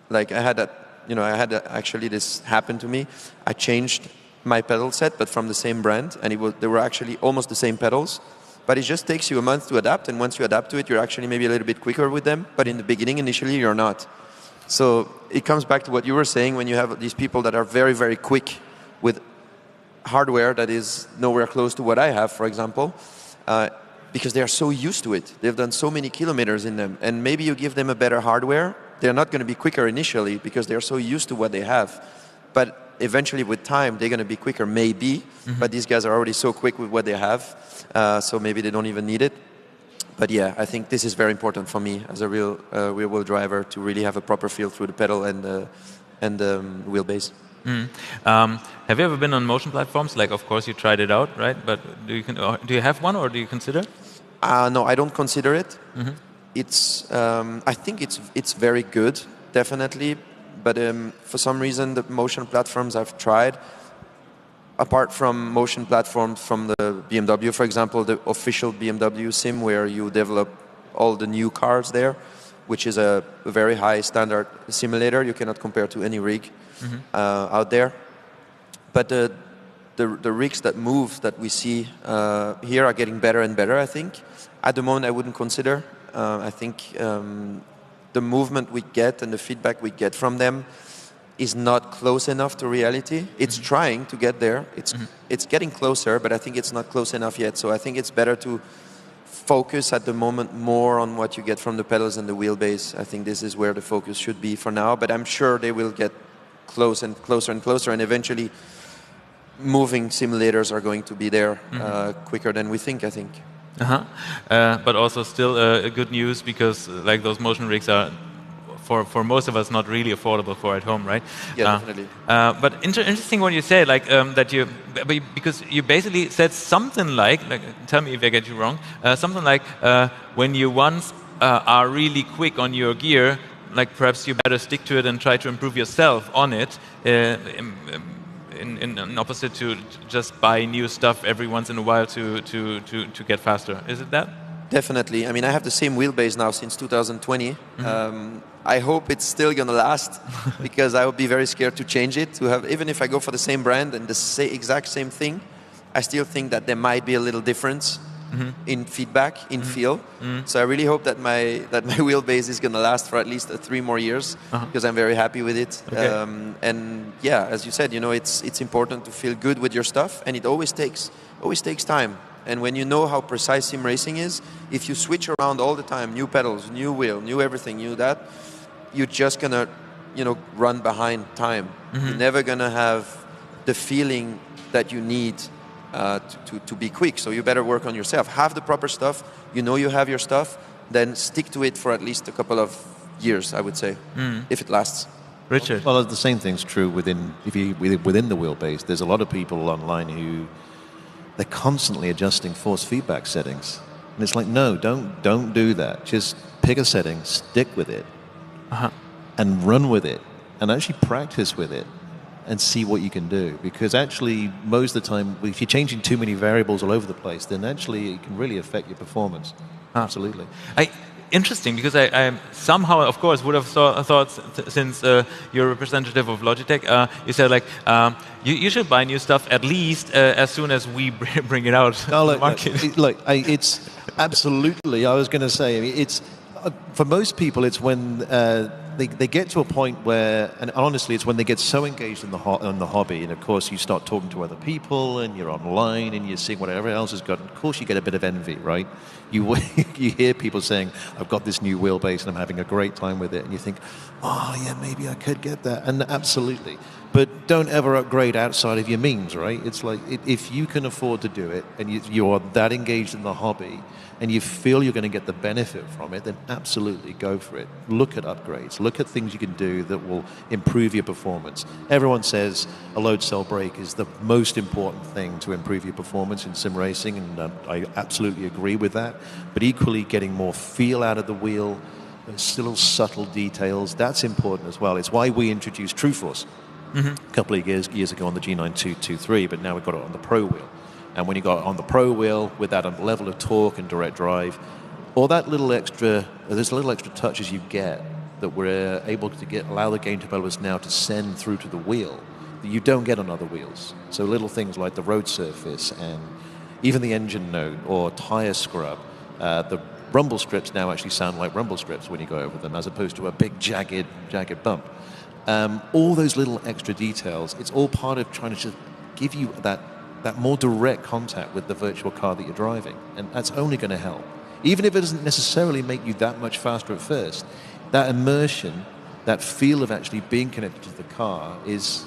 Like I had actually this happen to me. I changed my pedal set, but from the same brand, and they were actually almost the same pedals, but it just takes you a month to adapt, and once you adapt to it, you're actually maybe a little bit quicker with them, but in the beginning, initially, you're not. So it comes back to what you were saying, when you have these people that are very, very quick with hardware that is nowhere close to what I have, for example, because they are so used to it. They've done so many kilometers in them, and maybe you give them a better hardware, they're not going to be quicker initially because they're so used to what they have. But eventually, with time, they're going to be quicker, maybe. But these guys are already so quick with what they have, so maybe they don't even need it. But yeah, I think this is very important for me as a real-world driver to really have a proper feel through the pedal and the wheelbase. Have you ever been on motion platforms? Like, of course, you tried it out, right? But do you have one, or do you consider? No, I don't consider it. It's I think it's very good, definitely. But for some reason, the motion platforms I've tried, apart from motion platforms from the BMW, for example, the official BMW sim, where you develop all the new cars there, which is a very high standard simulator, you cannot compare to any rig out there. But the rigs that move that we see here are getting better and better, I think. At the moment, I wouldn't consider. I think the movement we get and the feedback we get from them is not close enough to reality. It's trying to get there. It's getting closer, but I think it's not close enough yet. So I think it's better to focus at the moment more on what you get from the pedals and the wheelbase. I think this is where the focus should be for now, but I'm sure they will get close and closer and closer, and eventually moving simulators are going to be there quicker than we think, I think. But also still good news, because like those motion rigs are for most of us not really affordable for at home, right? Yeah, definitely. But interesting what you say, like that because you basically said something like tell me if I get you wrong, something like when you once are really quick on your gear, like perhaps you better stick to it and try to improve yourself on it. In opposite to just buy new stuff every once in a while to get faster. Is it that? Definitely. I mean, I have the same wheelbase now since 2020. I hope it's still going to last because I would be very scared to change it. To have, even if I go for the same brand and the exact same thing, I still think that there might be a little difference in feedback, in feel. So I really hope that my wheelbase is going to last for at least 3 more years because I'm very happy with it. Okay. And yeah, as you said, it's important to feel good with your stuff, and it always takes time. And when you know how precise sim racing is, if you switch around all the time, new pedals, new wheel, new everything, new that, you're just gonna, run behind time. You're never gonna have the feeling that you need to be quick. So you better work on yourself. Have the proper stuff. You have your stuff. Then stick to it for at least a couple of years, I would say, if it lasts. Richard. Well, the same thing's true within the wheelbase. There's a lot of people online who they're constantly adjusting force feedback settings, and it's like, no, don't do that. Just pick a setting, stick with it, and run with it, and actually practice with it, and see what you can do. Because actually, most of the time, if you're changing too many variables all over the place, then actually it can really affect your performance. Absolutely. Interesting, because I somehow, of course, would have thought since you're a representative of Logitech, you said like you should buy new stuff at least as soon as we bring it out to the market. It's absolutely. I was going to say, it's for most people, it's when they get to a point where, and honestly, it's when they get so engaged in the hobby, and of course you start talking to other people, and you're online, and you're seeing what everyone else has got. Of course, you get a bit of envy, right? You hear people saying, "I've got this new wheelbase, and I'm having a great time with it," and you think, "Oh yeah, maybe I could get that." And absolutely, but don't ever upgrade outside of your means, right? It's like if you can afford to do it, and you are that engaged in the hobby, and you feel you're going to get the benefit from it, then absolutely go for it. Look at upgrades. Look at things you can do that will improve your performance. Everyone says a load cell brake is the most important thing to improve your performance in sim racing, and I absolutely agree with that. But equally, getting more feel out of the wheel, little subtle details, that's important as well. It's why we introduced True Force a couple of years ago on the G9223, but now we've got it on the Pro wheel. And when you got on the Pro wheel with that level of torque and direct drive, or there's little extra touches you get that we're able to allow the game developers now to send through to the wheel that you don't get on other wheels. So little things like the road surface and even the engine note or tire scrub. The rumble strips now actually sound like rumble strips when you go over them, as opposed to a big jagged bump. All those little extra details, it's all part of trying to just give you that more direct contact with the virtual car that you're driving. And that's only going to help. Even if it doesn't necessarily make you that much faster at first, that immersion, that feel of actually being connected to the car it's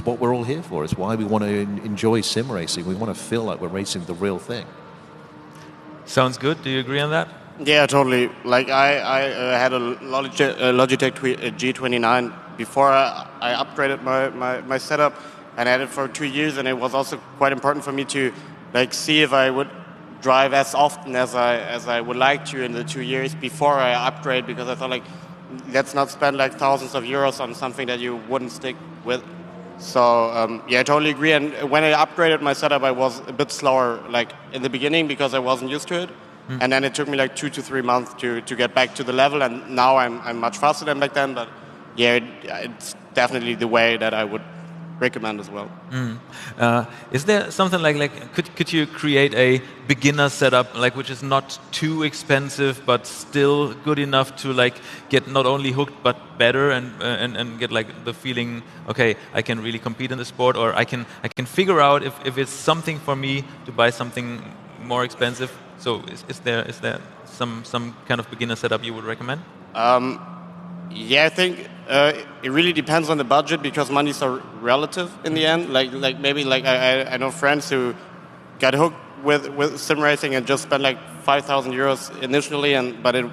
what we're all here for. It's why we want to enjoy sim racing. We want to feel like we're racing the real thing. Sounds good. Do you agree on that? Yeah, totally. Like I had a Logitech G29 before I upgraded my setup, and I had it for 2 years, and it was also quite important for me to see if I would drive as often as I would like to in the 2 years before I upgrade, because I thought let's not spend thousands of euros on something that you wouldn't stick with. So yeah, I totally agree. And when I upgraded my setup, I was a bit slower in the beginning because I wasn't used to it. And then it took me 2 to 3 months to get back to the level, and now I'm much faster than back then. But yeah, it's definitely the way that I would recommend as well. Is there something could you create a beginner setup which is not too expensive but still good enough to get not only hooked but better and get the feeling, okay, I can really compete in the sport, or I can figure out if it's something for me to buy something more expensive? So is there some kind of beginner setup you would recommend? Yeah, I think it really depends on the budget, because money is relative in the end. Maybe I know friends who got hooked with sim racing and just spent 5,000 euros initially, but it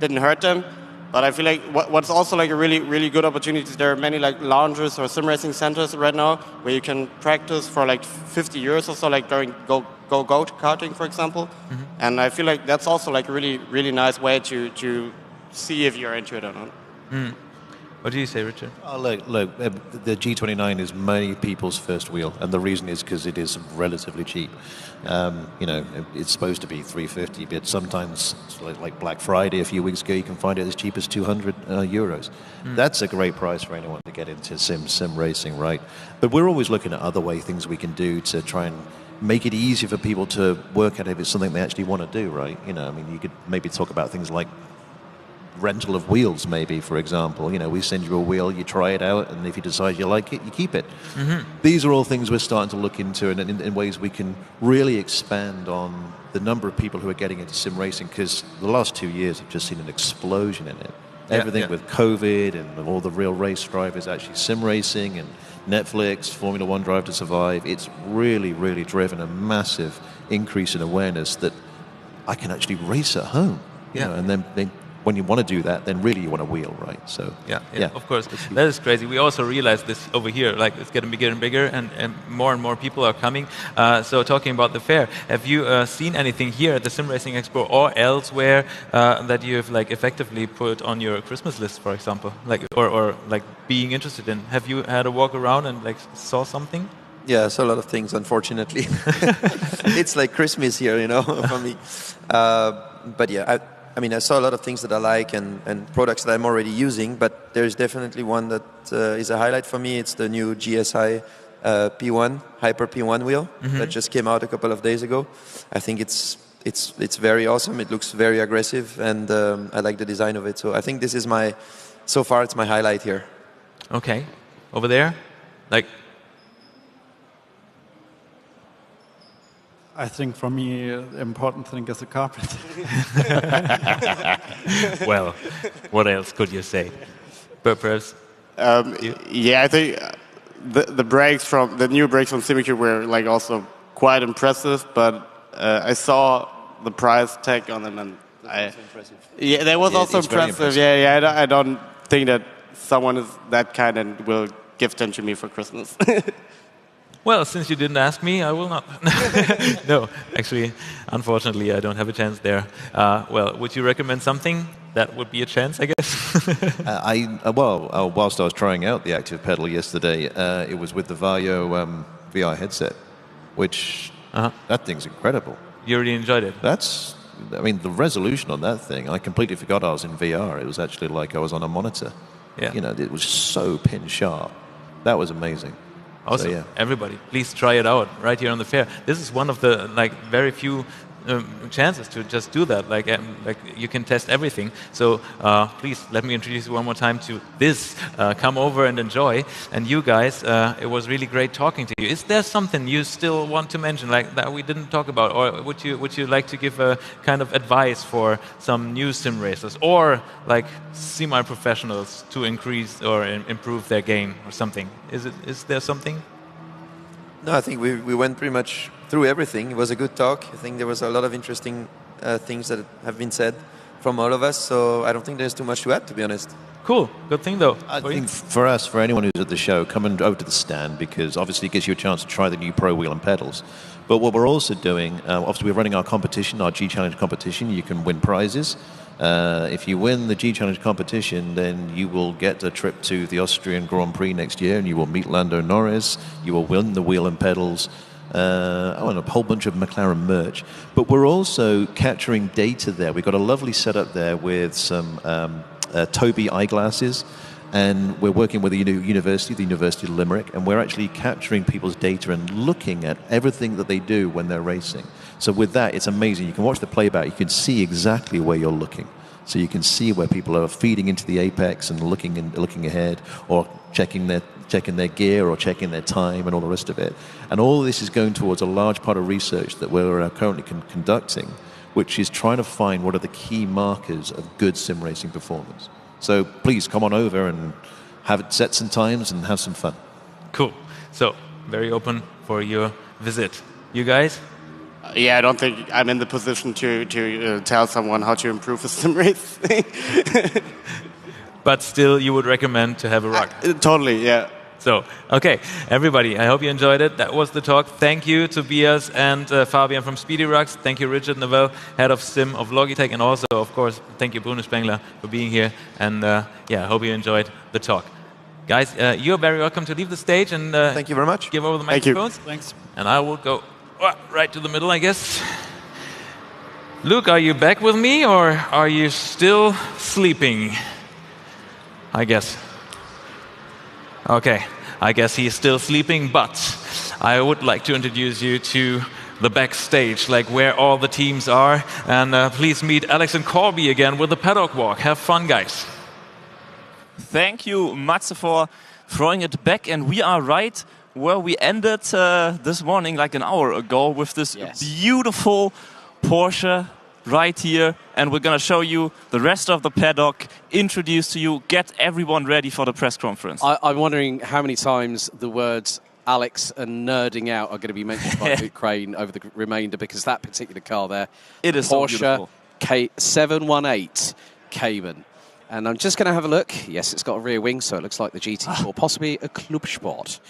didn't hurt them. But I feel like what's also like a really, really good opportunity is there are many like lounges or sim racing centers right now where you can practice for like 50 years or so, like during go-karting, for example. And I feel like that's also like a really, really nice way to see if you're into it or not. What do you say, Richard? Look, the G29 is many people's first wheel, and the reason is because it is relatively cheap. You know, it's supposed to be $350, but sometimes, like Black Friday a few weeks ago, you can find it as cheap as 200 euros. That's a great price for anyone to get into sim racing, right? But we're always looking at other things we can do to try and make it easier for people to work out if it's something they actually want to do, right? You know, I mean, you could maybe talk about things like rental of wheels, maybe, for example. You know, we send you a wheel, you try it out, and if you decide you like it, you keep it. These are all things we're starting to look into, and in ways we can really expand on the number of people who are getting into sim racing, because the last 2 years have just seen an explosion in it. Everything with COVID and all the real race drivers actually sim racing, and Netflix, Formula One Drive to Survive. It's really, really driven a massive increase in awareness that I can actually race at home. You know, and then when you want to do that, then really you want a wheel, right? So yeah, of course. That is crazy. We also realize this over here, like it's getting bigger and bigger, and more people are coming. So talking about the fair, have you seen anything here at the Sim Racing Expo or elsewhere that you've like effectively put on your Christmas list, for example, like or like being interested in? Have you had a walk around and like saw something? Yeah, I saw a lot of things, unfortunately. It's like Christmas here, you know, for me. But yeah, I mean, I saw a lot of things that I like and products that I'm already using, but there's definitely one that is a highlight for me. It's the new GSI P1, Hyper P1 wheel that just came out a couple of days ago. I think it's very awesome. It looks very aggressive, and I like the design of it. So I think this is so far it's my highlight here. Okay. Over there? Like... I think for me, the important thing is the carpet. Well, what else could you say? Perhaps? Yeah, I think the brakes the new brakes from SimiCube were like also quite impressive, but I saw the price tag on them, and yeah, that was also impressive. Yeah, I don't think that someone is that kind and will gift them to me for Christmas. Well, since you didn't ask me, I will not. No, actually, unfortunately, I don't have a chance there. Well, would you recommend something that would be a chance, I guess? Whilst I was trying out the active pedal yesterday, it was with the Vario VR headset, which that thing's incredible. You really enjoyed it? I mean, the resolution on that thing, I completely forgot I was in VR. It was actually like I was on a monitor. Yeah. You know, it was so pin sharp. That was amazing. Awesome. So, everybody, please try it out right here on the fair. This is one of the very few chances to just do that. Like you can test everything. So please let me introduce you one more time to this. Come over and enjoy. And you guys, it was really great talking to you. Is there something you still want to mention, like that we didn't talk about, or would you like to give a kind of advice for some new sim racers or like semi-professionals to increase or improve their game or something? Is there something? No, I think we went pretty much through everything. It was a good talk. I think there was a lot of interesting things that have been said from all of us, so I don't think there's too much to add, to be honest. Cool. Good thing, though. I think for us, for anyone who's at the show, come over to the stand, because obviously it gives you a chance to try the new Pro Wheel and pedals. But what we're also doing, obviously we're running our competition, our G Challenge competition. You can win prizes. If you win the G Challenge competition, then you will get a trip to the Austrian Grand Prix next year, and you will meet Lando Norris. You will win the wheel and pedals. And a whole bunch of McLaren merch. But we're also capturing data there. We've got a lovely setup there with some Tobii eyeglasses, and we're working with the university, the University of Limerick, and we're actually capturing people's data and looking at everything that they do when they're racing. So with that, it's amazing. You can watch the playback. You can see exactly where you're looking. So you can see where people are feeding into the apex and looking ahead, or checking their gear or checking their time and all the rest of it. And all of this is going towards a large part of research that we're currently conducting, which is trying to find what are the key markers of good sim racing performance. So please come on over and set some times and have some fun. Cool. So very open for your visit. You guys? Yeah, I don't think I'm in the position to tell someone how to improve a sim race thing. But still, you would recommend to have a rug? Totally, yeah. So, okay, everybody, I hope you enjoyed it. That was the talk. Thank you, Tobias and Fabian from Speedy Rugs. Thank you, Richard Novell, Head of Sim of Logitech. And also, of course, thank you, Bruno Spengler, for being here. And yeah, I hope you enjoyed the talk. Guys, you're very welcome to leave the stage and thank you very much. Give over the Thank you. microphones. Thanks. And I will go right to the middle, I guess. Luke, are you back with me or are you still sleeping? I guess. Okay, I guess he's still sleeping, but I would like to introduce you to the backstage, like where all the teams are. And please meet Alex and Corby again with the paddock walk. Have fun, guys. Thank you, Matze, for throwing it back. And we are right where we ended this morning, like an hour ago, with this beautiful Porsche right here. And we're going to show you the rest of the paddock, introduce to you, get everyone ready for the press conference. I'm wondering how many times the words Alex and nerding out are going to be mentioned by Luke Crane over the remainder, because that particular car there, it is Porsche K718 Cayman. And I'm just going to have a look. Yes, it's got a rear wing, so it looks like the GT4, possibly a Club Sport.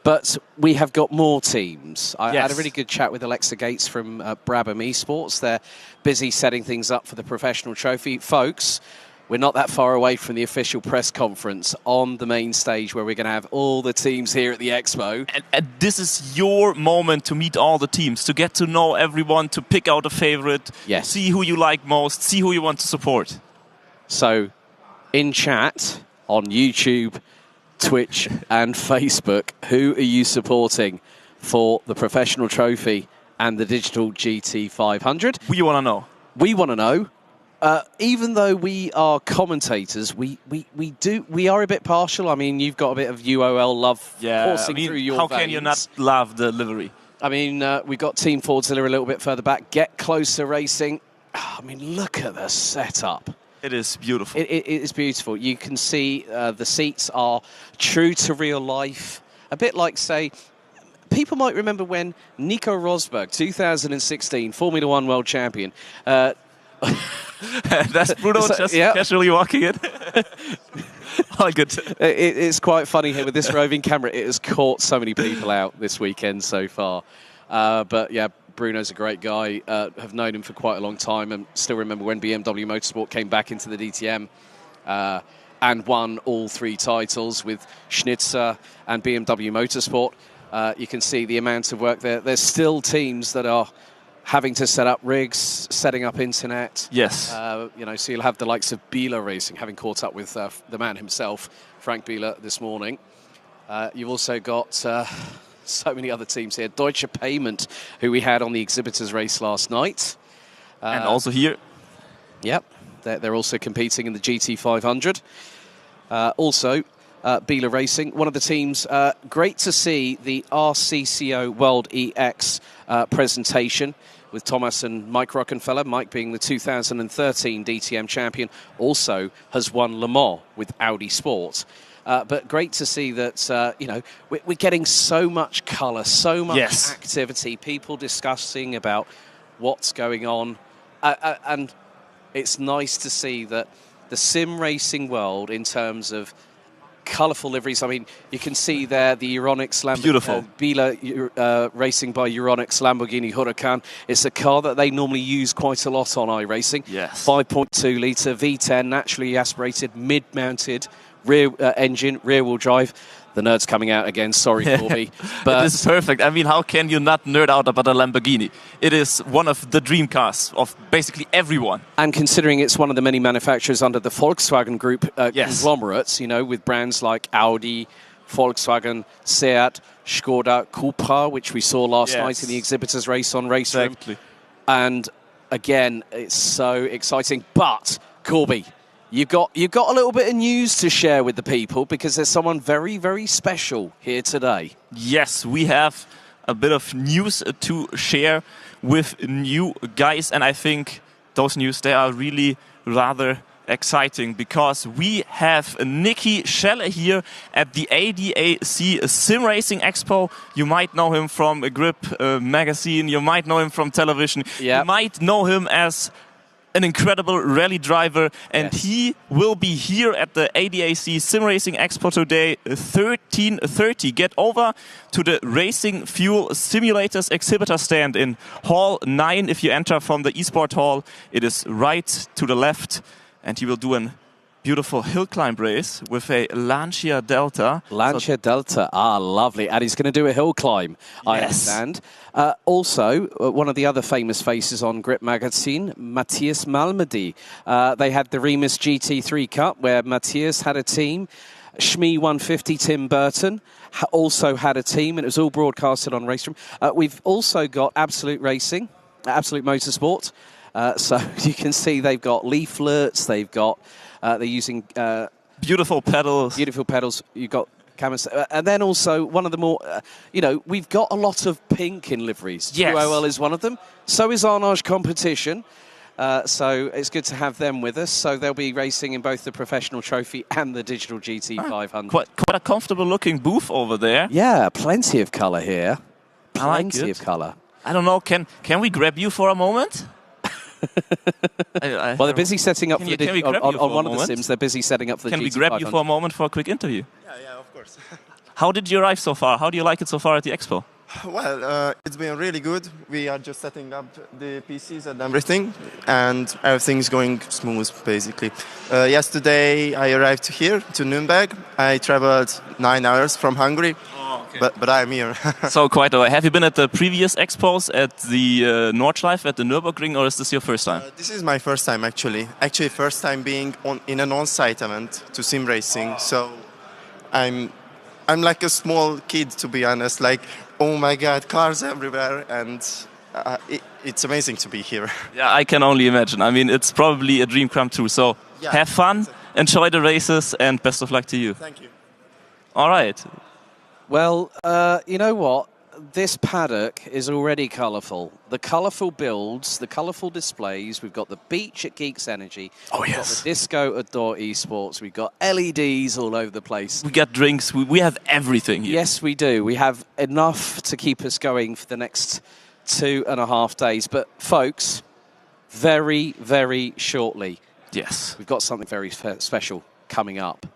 But we have got more teams. I had a really good chat with Alexa Gates from Brabham Esports. They're busy setting things up for the professional trophy. Folks, we're not that far away from the official press conference on the main stage where we're going to have all the teams here at the Expo. And this is your moment to meet all the teams, to get to know everyone, to pick out a favorite, see who you like most, see who you want to support. So, in chat, on YouTube, Twitch and Facebook, who are you supporting for the professional trophy and the digital GT500? We want to know. We want to know. Even though we are commentators, we are a bit partial. I mean, you've got a bit of UOL love coursing through your how veins. can you not love the livery? I mean, we've got Team Fordzilla a little bit further back. Get Closer Racing. I mean, look at the setup. It is beautiful. It is beautiful. You can see the seats are true to real life. A bit like, say, people might remember when Nico Rosberg, 2016 Formula One world champion. That's Bruno just casually walking in. All good. It's quite funny here with this roving camera. It has caught so many people out this weekend so far. But yeah, Bruno's a great guy. Have known him for quite a long time and still remember when BMW Motorsport came back into the DTM and won all 3 titles with Schnitzer and BMW Motorsport. You can see the amount of work there. There's still teams that are having to set up rigs, setting up internet. Yes. You know, so you'll have the likes of Bieler Racing, having caught up with the man himself, Frank Bieler, this morning. You've also got so many other teams here. Deutsche Payment, who we had on the exhibitors race last night. And also here. Yep. They're also competing in the GT500. Also, Bieler Racing, one of the teams. Great to see the RCCO World EX presentation with Thomas and Mike Rockenfeller. Mike being the 2013 DTM champion, also has won Le Mans with Audi Sport. But great to see that, you know, we're getting so much colour, so much activity, people discussing about what's going on. And it's nice to see that the sim racing world, in terms of colourful liveries, I mean, you can see there the Euronics Bieler Racing by Euronics Lamborghini Huracan. It's a car that they normally use quite a lot on iRacing. Yes. 5.2 litre V10, naturally aspirated, mid-mounted, rear engine, rear-wheel drive. The nerd's coming out again. Sorry, Corby. But it is perfect. I mean, how can you not nerd out about a Lamborghini? It is one of the dream cars of basically everyone. And considering it's one of the many manufacturers under the Volkswagen Group conglomerates, you know, with brands like Audi, Volkswagen, Seat, Skoda, Cupra, which we saw last night in the exhibitors race on RaceRoom. Exactly. And again, it's so exciting. But, Corby, You've got a little bit of news to share with the people, because there's someone very, very special here today. Yes, we have a bit of news to share with you guys, and I think those news, they are really rather exciting because we have Nikki Scheller here at the ADAC SimRacing Expo. You might know him from a Grip magazine, you might know him from television, you might know him as an incredible rally driver, and he will be here at the ADAC SimRacing Expo today, 13:30. Get over to the Racing Fuel Simulators exhibitor stand in Hall 9. If you enter from the Esport Hall, it is right to the left, and he will do a beautiful hill climb race with a Lancia Delta. Lancia Delta, lovely. And he's going to do a hill climb, I understand. Also, one of the other famous faces on Grip magazine, Matthias Malmedy. They had the Remus GT3 Cup where Matthias had a team. Shmee 150, Tim Burton, also had a team, and it was all broadcasted on RaceRoom. We've also got Absolute Racing, Absolute Motorsport. So you can see they've got leaflets, they've got... they're using beautiful pedals. Beautiful pedals. You've got cameras. And then also one of the more, we've got a lot of pink in liveries. Yes. QOL is one of them. So is Arnage Competition. So it's good to have them with us. So they'll be racing in both the professional trophy and the digital GT 500. Quite a comfortable looking booth over there. Yeah, plenty of colour here. Plenty I like of colour. I don't know, can we grab you for a moment? Well, they're busy setting up on one of the sims. They're busy setting up for the GT500. Can we grab you for a moment for a quick interview? Yeah, of course. How did you arrive so far? How do you like it so far at the Expo? Well, it's been really good. We are just setting up the PCs and everything, and everything's going smooth, basically. Yesterday, I arrived here to Nürnberg. I traveled 9 hours from Hungary. But I'm here. So quite a while. Have you been at the previous expos at the Nordschleife, at the Nürburgring, or is this your first time? This is my first time, actually. Actually, first time being in an on-site event to sim racing. So I'm like a small kid, to be honest. Like, oh my God, cars everywhere, and it's amazing to be here. Yeah, I can only imagine. I mean, it's probably a dream come true. So have fun, enjoy the races, and best of luck to you. Thank you. All right. Well, you know what? This paddock is already colourful. The colourful builds, the colourful displays. We've got the beach at Geeks Energy. We've got the disco at DTWRE Esports. We've got LEDs all over the place. We got drinks. We have everything here. Yes, we do. We have enough to keep us going for the next 2.5 days. But, folks, very, very shortly, yes, we've got something very special coming up.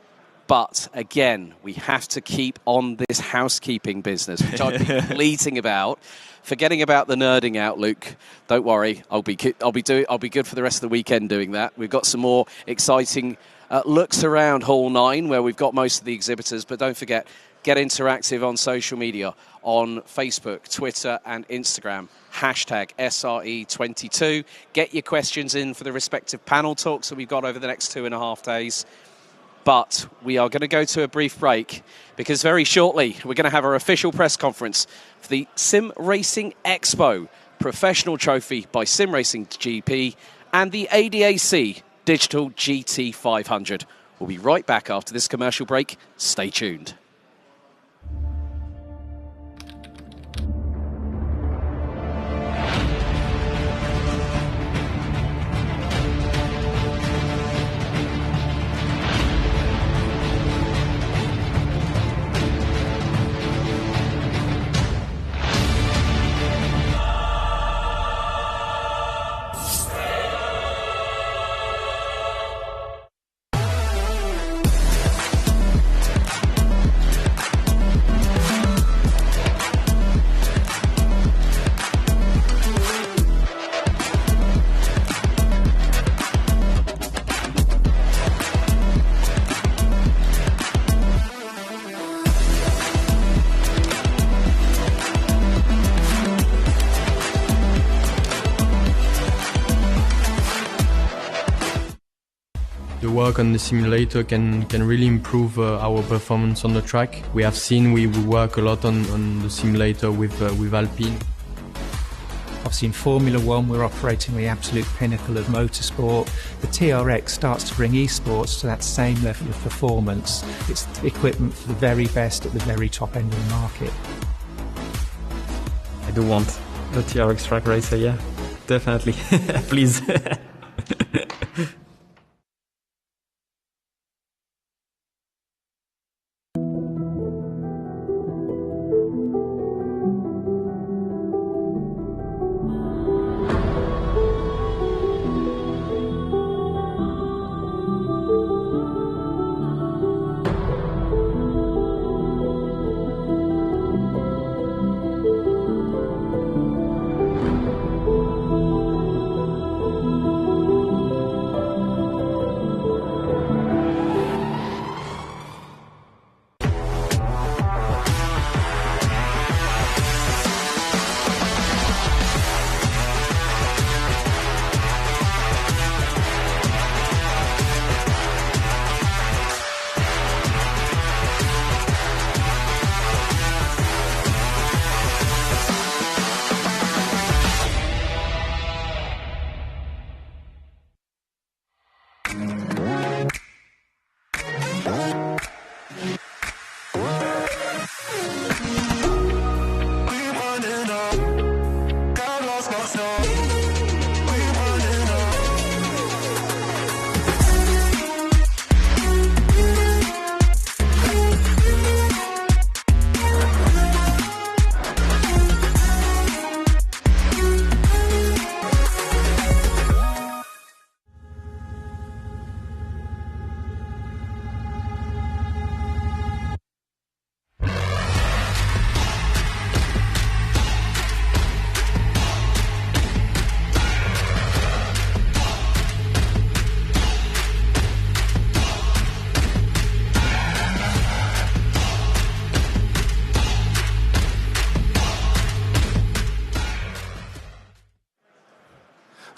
But, again, we have to keep on this housekeeping business, which I've been bleating about. Forgetting about the nerding out, Luke. Don't worry, I'll be good for the rest of the weekend doing that. We've got some more exciting looks around Hall 9, where we've got most of the exhibitors. But don't forget, get interactive on social media, on Facebook, Twitter and Instagram. Hashtag SRE22. Get your questions in for the respective panel talks that we've got over the next 2.5 days. But we are going to go to a brief break because very shortly we're going to have our official press conference for the SimRacing Expo Professional Trophy by SimRacing.gp and the ADAC Digital GT 500. We'll be right back after this commercial break. Stay tuned. The work on the simulator can really improve our performance on the track. We have seen we work a lot on the simulator with Alpine. Obviously in Formula One we're operating the absolute pinnacle of motorsport. The TRX starts to bring esports to that same level of performance. It's equipment for the very best at the very top end of the market. I do want the TRX track racer, yeah, definitely. Please.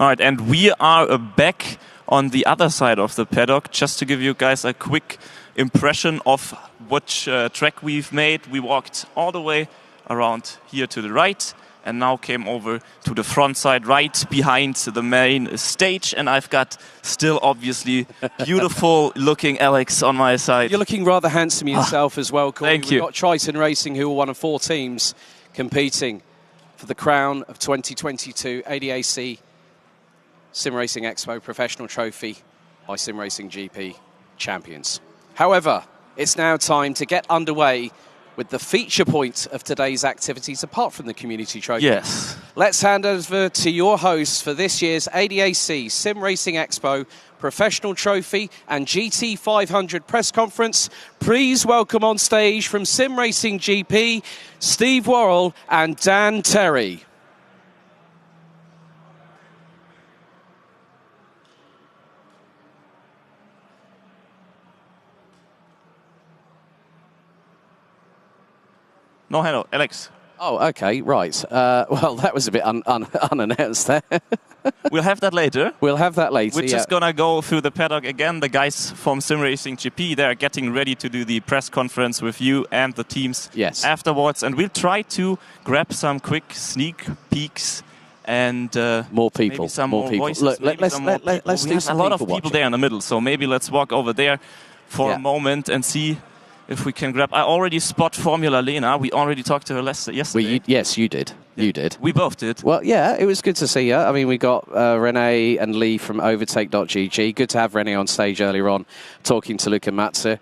All right, and we are back on the other side of the paddock. Just to give you guys a quick impression of which track we've made. We walked all the way around here to the right and now came over to the front side right behind the main stage. And I've got still obviously beautiful looking Alex on my side. You're looking rather handsome yourself as well, Corey. Thank you. We've got Triton Racing, who are one of 4 teams competing for the crown of 2022 ADAC SimRacing Expo Professional Trophy by SimRacing.gp champions. However, it's now time to get underway with the feature point of today's activities, apart from the community trophy. Yes. Let's hand over to your hosts for this year's ADAC SimRacing Expo Professional Trophy and GT500 press conference. Please welcome on stage from SimRacing.gp, Steve Worrell and Dan Terry. No, hello, Alex. Oh, okay, right. Well, that was a bit unannounced there. We'll have that later. We'll have that later, We're just going to go through the paddock again. The guys from SimRacing.gp, they're getting ready to do the press conference with you and the teams afterwards. And we'll try to grab some quick sneak peeks and more people, maybe some more more people. voices. Look, maybe let's some more people. let's We do have some a lot of people people watching. there in the middle, so maybe let's walk over there for a moment and see if we can grab. I already spot Formula Lena. We already talked to her yesterday. Yes, you did. Yeah. You did. We both did. Well, yeah, it was good to see you. I mean, we got Renee and Lee from Overtake GG. Good to have Renee on stage earlier on, talking to Luca Matze.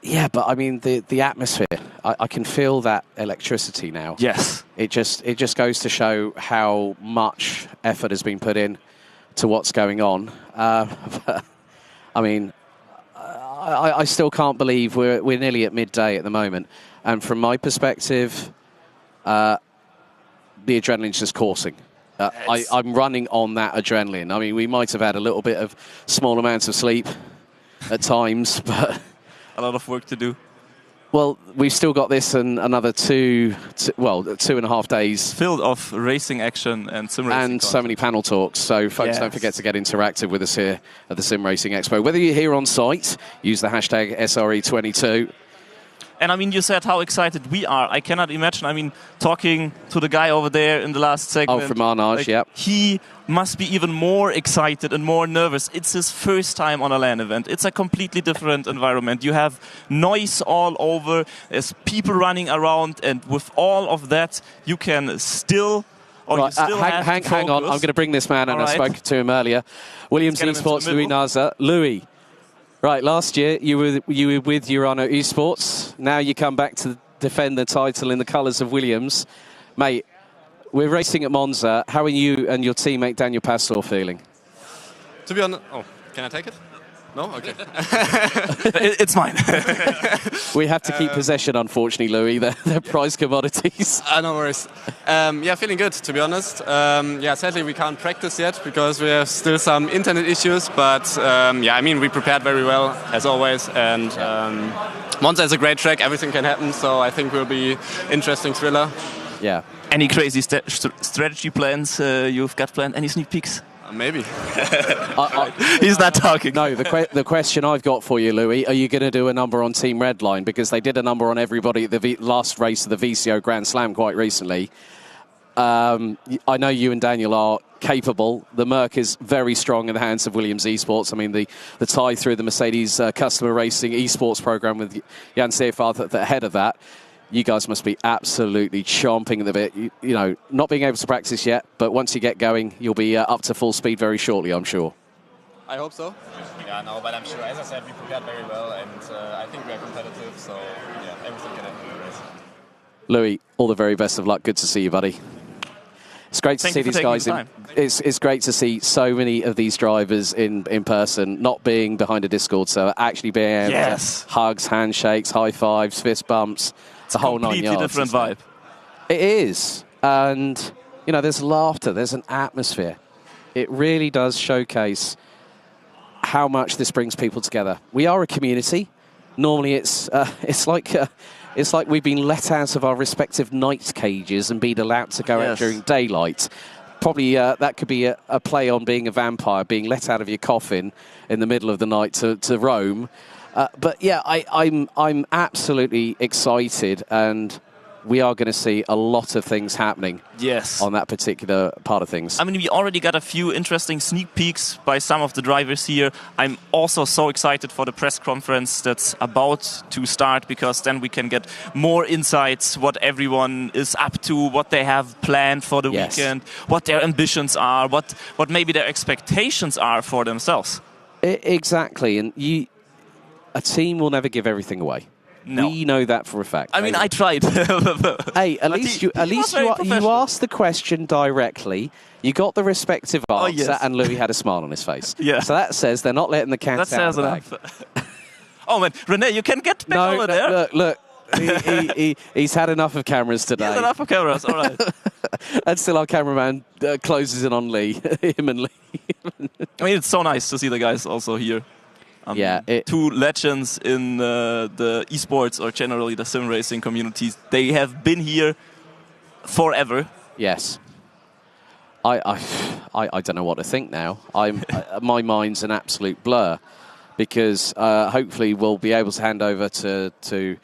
Yeah, but I mean, the atmosphere. I can feel that electricity now. Yes. It just goes to show how much effort has been put in to what's going on. I mean, I still can't believe we're nearly at midday at the moment. And from my perspective, the adrenaline's just coursing. I'm running on that adrenaline. I mean, we might have had a little bit of small amounts of sleep at times, but a lot of work to do. Well, we've still got this and another 2.5 days filled of racing action and sim racing and so many panel talks. So, folks, don't forget to get interactive with us here at the Sim Racing Expo. Whether you're here on site, use the hashtag SRE22. And I mean, you said how excited we are. I cannot imagine. I mean, talking to the guy over there in the last segment. Oh, from Arnage, like, he must be even more excited and more nervous. It's his first time on a LAN event. It's a completely different environment. You have noise all over. There's people running around. And with all of that, you can still... hang on. I'm going to bring this man, and I spoke to him earlier. Williams Esports, Louis Naza. Louis. Right, last year you were with Urano Esports. Now you come back to defend the title in the colours of Williams. Mate, we're racing at Monza. How are you and your teammate Daniel Pastor feeling? To be honest... Oh, can I take it? No? Okay. It's mine. We have to keep possession, unfortunately, Louis. They're prize commodities. No worries. Yeah, feeling good, to be honest. Yeah, sadly we can't practice yet because we have still some internet issues. But yeah, I mean, we prepared very well, as always. And Monza is a great track. Everything can happen. So I think will be interesting thriller. Yeah. Any crazy strategy plans you've got planned? Any sneak peeks? Maybe. He's not talking. No, the question I've got for you, Louis, are you going to do a number on Team Redline? Because they did a number on everybody at the last race of the VCO Grand Slam quite recently. I know you and Daniel are capable. The Merc is very strong in the hands of Williams Esports. I mean, the tie through the Mercedes customer racing esports program with Jan Seefard at the head of that. You guys must be absolutely chomping at the bit. You know, not being able to practice yet, but once you get going, you'll be up to full speed very shortly, I'm sure. I hope so. Yeah, no, but I'm sure, as I said, we prepared very well, and I think we are competitive, so yeah, everything can happen in the race. Louis, all the very best of luck. Good to see you, buddy. It's great to see these guys. It's great to see so many of these drivers in person, not being behind a Discord, so actually being able to hugs, handshakes, high fives, fist bumps. It's a whole 9 yards. Completely different vibe. It is. And, you know, there's laughter. There's an atmosphere. It really does showcase how much this brings people together. We are a community. Normally it's like we've been let out of our respective night cages and been allowed to go out during daylight. probably that could be a play on being a vampire, being let out of your coffin in the middle of the night to roam. But yeah, I'm absolutely excited, and we are going to see a lot of things happening on that particular part of things. I mean, we already got a few interesting sneak peeks by some of the drivers here. I'm also so excited for the press conference that's about to start, because then we can get more insights, what everyone is up to, what they have planned for the weekend, what their ambitions are, what maybe their expectations are for themselves. Exactly, and a team will never give everything away. No. We know that for a fact. I mean, I tried. Hey, at least you asked the question directly. You got the respective answer, and Louis had a smile on his face. Yeah. So that says they're not letting the cat out of the bag. Oh man, René, you can get back over there. Look. He's had enough of cameras today. He's enough of cameras, all right. And still our cameraman closes in on Lee, him and Lee. I mean, it's so nice to see the guys also here. Two legends in the esports, or generally the sim racing communities. They have been here forever. Yes. I don't know what to think now. My mind's an absolute blur, because hopefully we'll be able to hand over to the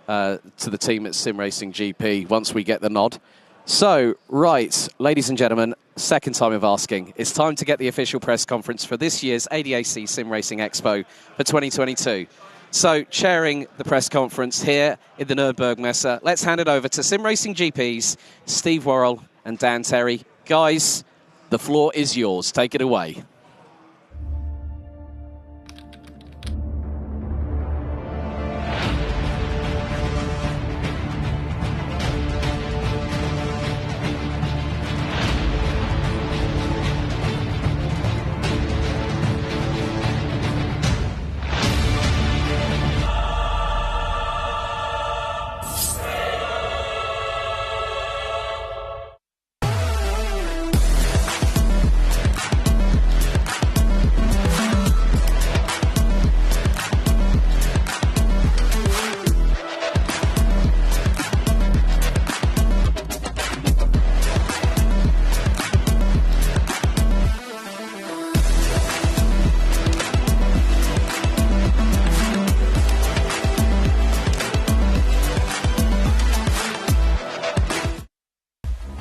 team at SimRacing.gp once we get the nod. So, right, ladies and gentlemen, second time of asking. It's time to get the official press conference for this year's ADAC SimRacing Expo for 2022. So, chairing the press conference here in the Nürburgring Messe, let's hand it over to SimRacing.gp's Steve Worrell and Dan Terry. Guys, the floor is yours. Take it away.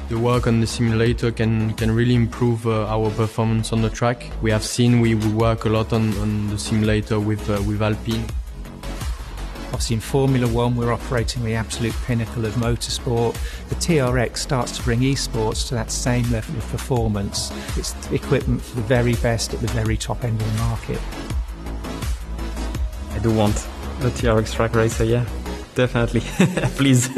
The work on the simulator can really improve our performance on the track. We have seen we work a lot on the simulator with Alpine. Obviously in Formula One we're operating the absolute pinnacle of motorsport. The TRX starts to bring esports to that same level of performance. It's equipment for the very best at the very top end of the market. I do want a TRX track racer, yeah, definitely. Please.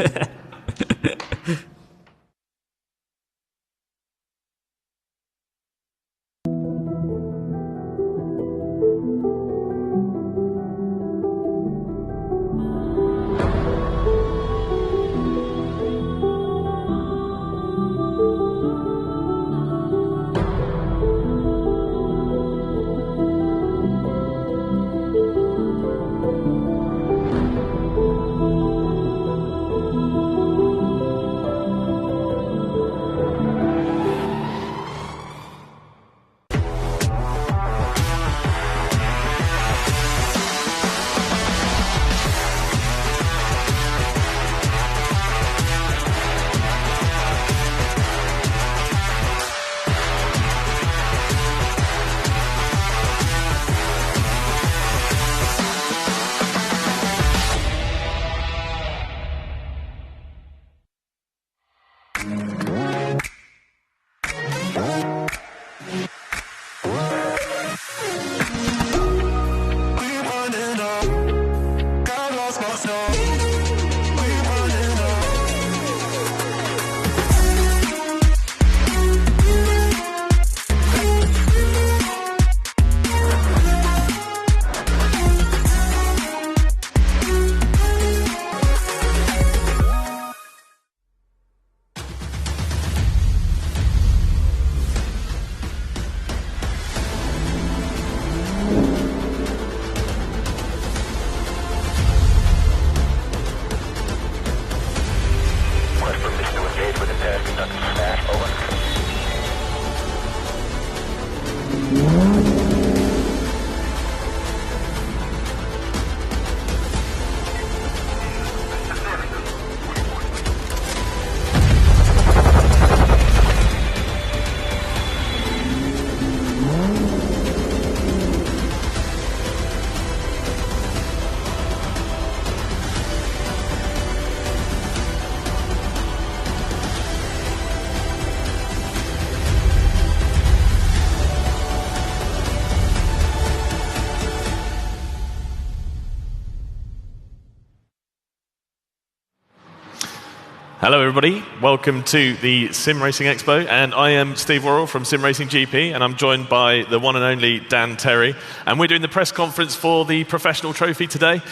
Hello everybody, welcome to the Sim Racing Expo, and I am Steve Worrell from SimRacing.gp, and I'm joined by the one and only Dan Terry, and we're doing the press conference for the Professional Trophy today.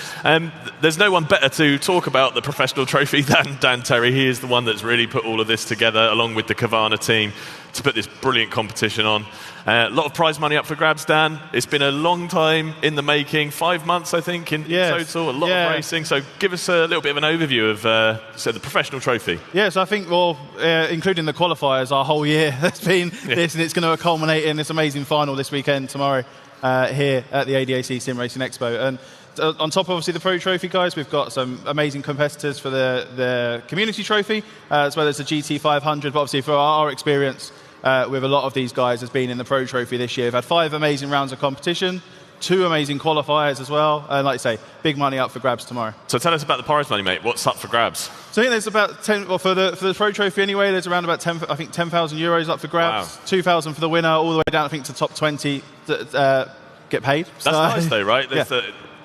There's no one better to talk about the Professional Trophy than Dan Terry. He is the one that's really put all of this together, along with the Kavana team, to put this brilliant competition on. A lot of prize money up for grabs, Dan. It's been a long time in the making, 5 months, I think, in total, a lot of racing. So give us a little bit of an overview of the Professional Trophy. Yeah, so I think, including the qualifiers, our whole year has been this, and it's going to culminate in this amazing final this weekend, tomorrow, here at the ADAC SimRacing Expo. And on top of, obviously, the Pro Trophy, guys, we've got some amazing competitors for the Community Trophy, as well as the GT500. But obviously, for our experience with a lot of these guys has been in the Pro Trophy this year. We've had 5 amazing rounds of competition, 2 amazing qualifiers as well, and like I say, big money up for grabs tomorrow. So tell us about the prize money, mate. What's up for grabs? So I think there's about 10, well, for the Pro Trophy anyway, there's around about 10, I think 10,000 euros up for grabs, Wow. 2,000 for the winner, all the way down, I think, to top 20 that get paid. That's nice though, right? Yeah.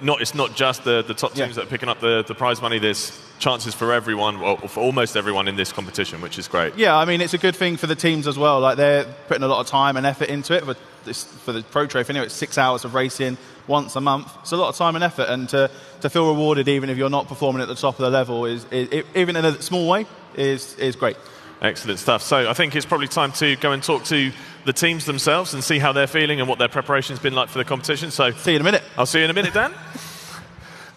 It's not just the top teams that are picking up the prize money. There's chances for everyone, or for almost everyone in this competition, which is great. Yeah, I mean, it's a good thing for the teams as well. Like, they're putting a lot of time and effort into it. For the Pro Trophy, anyway, it's 6 hours of racing once a month. It's a lot of time and effort, and to feel rewarded even if you're not performing at the top of the level, is even in a small way, is great. Excellent stuff. So I think it's probably time to go and talk to the teams themselves and see how they're feeling and what their preparation's been like for the competition. So see you in a minute. I'll see you in a minute, Dan.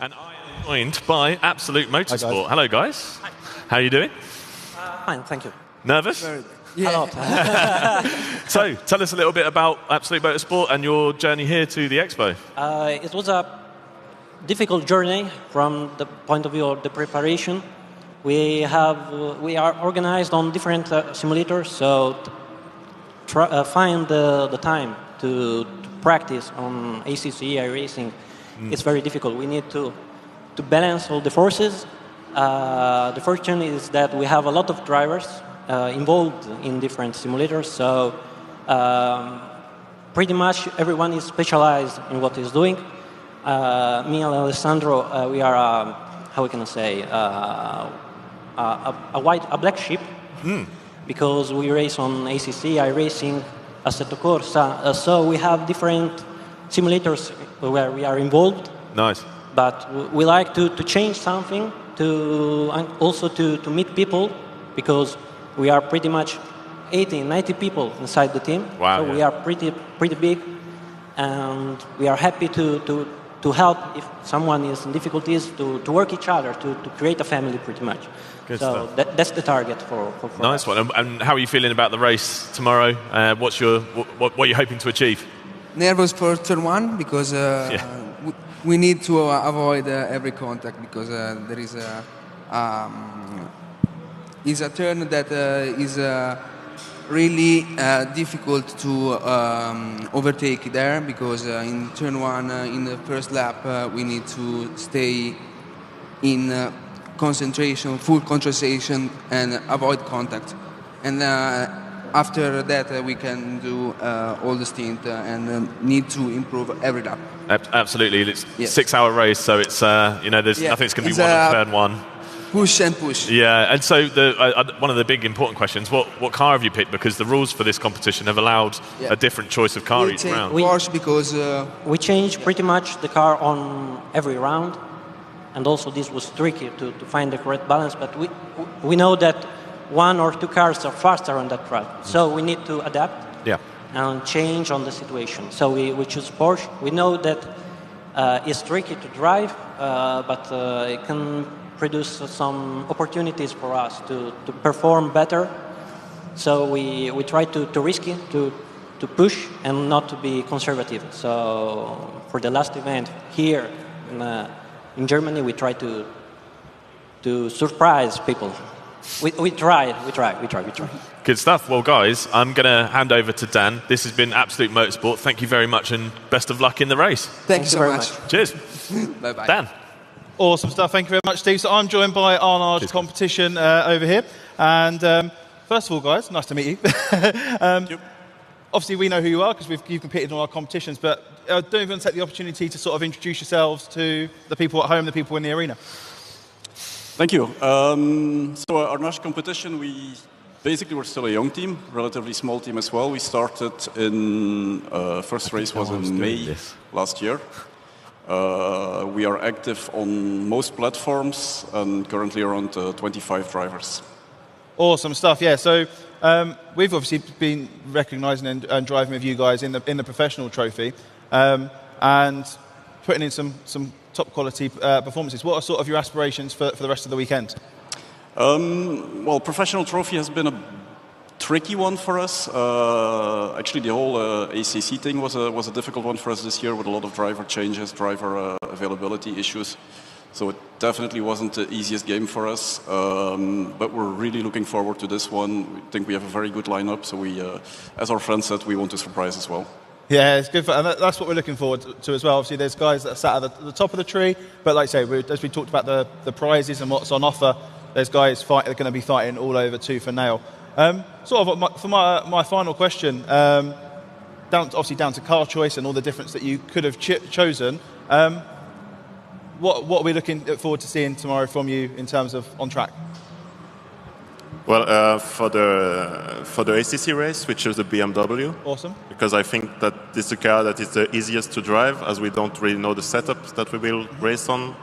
And I am joined by Absolute Motorsport. Hello, guys. Hi. How are you doing? Fine, thank you. Nervous? Yeah. A lot. So tell us a little bit about Absolute Motorsport and your journey here to the Expo. It was a difficult journey from the point of view of the preparation. We are organized on different simulators, so find the time to practice on ACC iRacing. It's very difficult. We need to balance all the forces. The first thing is that we have a lot of drivers involved in different simulators, so pretty much everyone is specialized in what he's doing. Me and Alessandro, we are, how can I say, a black sheep, because we race on ACC, iRacing, Assetto Corsa, so we have different simulators where we are involved. Nice. But we like to change something, and also to meet people, because we are pretty much 80, 90 people inside the team. Wow. So we are pretty big, and we are happy to help if someone is in difficulties, to work each other, to create a family pretty much. Good so stuff. That's the target for Nice us. one. And how are you feeling about the race tomorrow? What are you hoping to achieve? Nervous for turn 1 because we need to avoid every contact, because there is a turn that is really difficult to overtake there, because in turn 1 in the first lap we need to stay in concentration, full concentration, and avoid contact. And after that we can do all the stint and need to improve every lap. Absolutely. It's a 6-hour race, so it's there's nothing's going to be won on turn 1. Push and push. Yeah, and so one of the big important questions: what car have you picked? Because the rules for this competition have allowed a different choice of car each round. Porsche, because we change pretty much the car on every round, and also this was tricky to find the correct balance. But we know that 1 or 2 cars are faster on that track, so we need to adapt. Yeah. And change on the situation. So we choose Porsche. We know that it's tricky to drive, but it can produce some opportunities for us to perform better. So we try to risk it, to push, and not to be conservative. So for the last event here in Germany, we try to surprise people. We try. Good stuff. Well, guys, I'm going to hand over to Dan. This has been Absolute Motorsport. Thank you very much, and best of luck in the race. Thank you so much. Cheers. Bye-bye. Dan. Awesome stuff. Thank you very much, Steve. So I'm joined by Arnaud's competition over here. And first of all, guys, nice to meet you. Obviously, we know who you are because you've competed in all our competitions, but don't even take the opportunity to sort of introduce yourselves to the people at home, the people in the arena. Thank you. So our national competition, basically we're still a young team, relatively small team as well. We started in, first race was in May last year. We are active on most platforms and currently around 25 drivers. Awesome stuff, yeah. So we've obviously been recognising and driving with you guys in the professional trophy and putting in some top quality performances. What are sort of your aspirations for the rest of the weekend? Well, professional trophy has been a tricky one for us. Actually, the whole ACC thing was a difficult one for us this year with a lot of driver changes, driver availability issues. So it definitely wasn't the easiest game for us. But we're really looking forward to this one. We think we have a very good lineup. So we, as our friend said, we want to surprise as well. Yeah, it's good, and that's what we're looking forward to as well. Obviously, there's guys that are sat at the top of the tree, but like I say, as we talked about the prizes and what's on offer, there's guys that are going to be fighting all over tooth and nail. For my final question, down to car choice and all the difference that you could have chosen, what are we looking forward to seeing tomorrow from you in terms of on track? Well, for the ACC race, we chose the BMW. Awesome. Because I think that this is a car that is the easiest to drive, as we don't really know the setup that we will race on.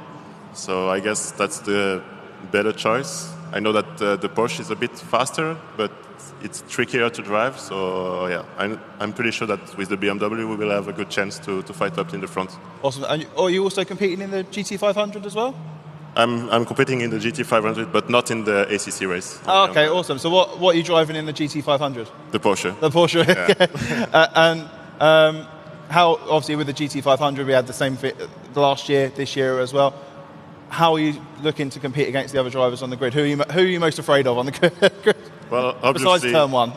So I guess that's the better choice. I know that the Porsche is a bit faster, but it's trickier to drive. So yeah, I'm pretty sure that with the BMW we will have a good chance to fight up in the front. Awesome. And are you also competing in the GT500 as well? I'm competing in the GT500, but not in the ACC race. Oh, okay, awesome. So what are you driving in the GT500? The Porsche. The Porsche. Yeah. How, obviously with the GT500 we had the same fit last year, this year as well. How are you looking to compete against the other drivers on the grid? Who are you most afraid of on the grid? Well, obviously, besides turn one.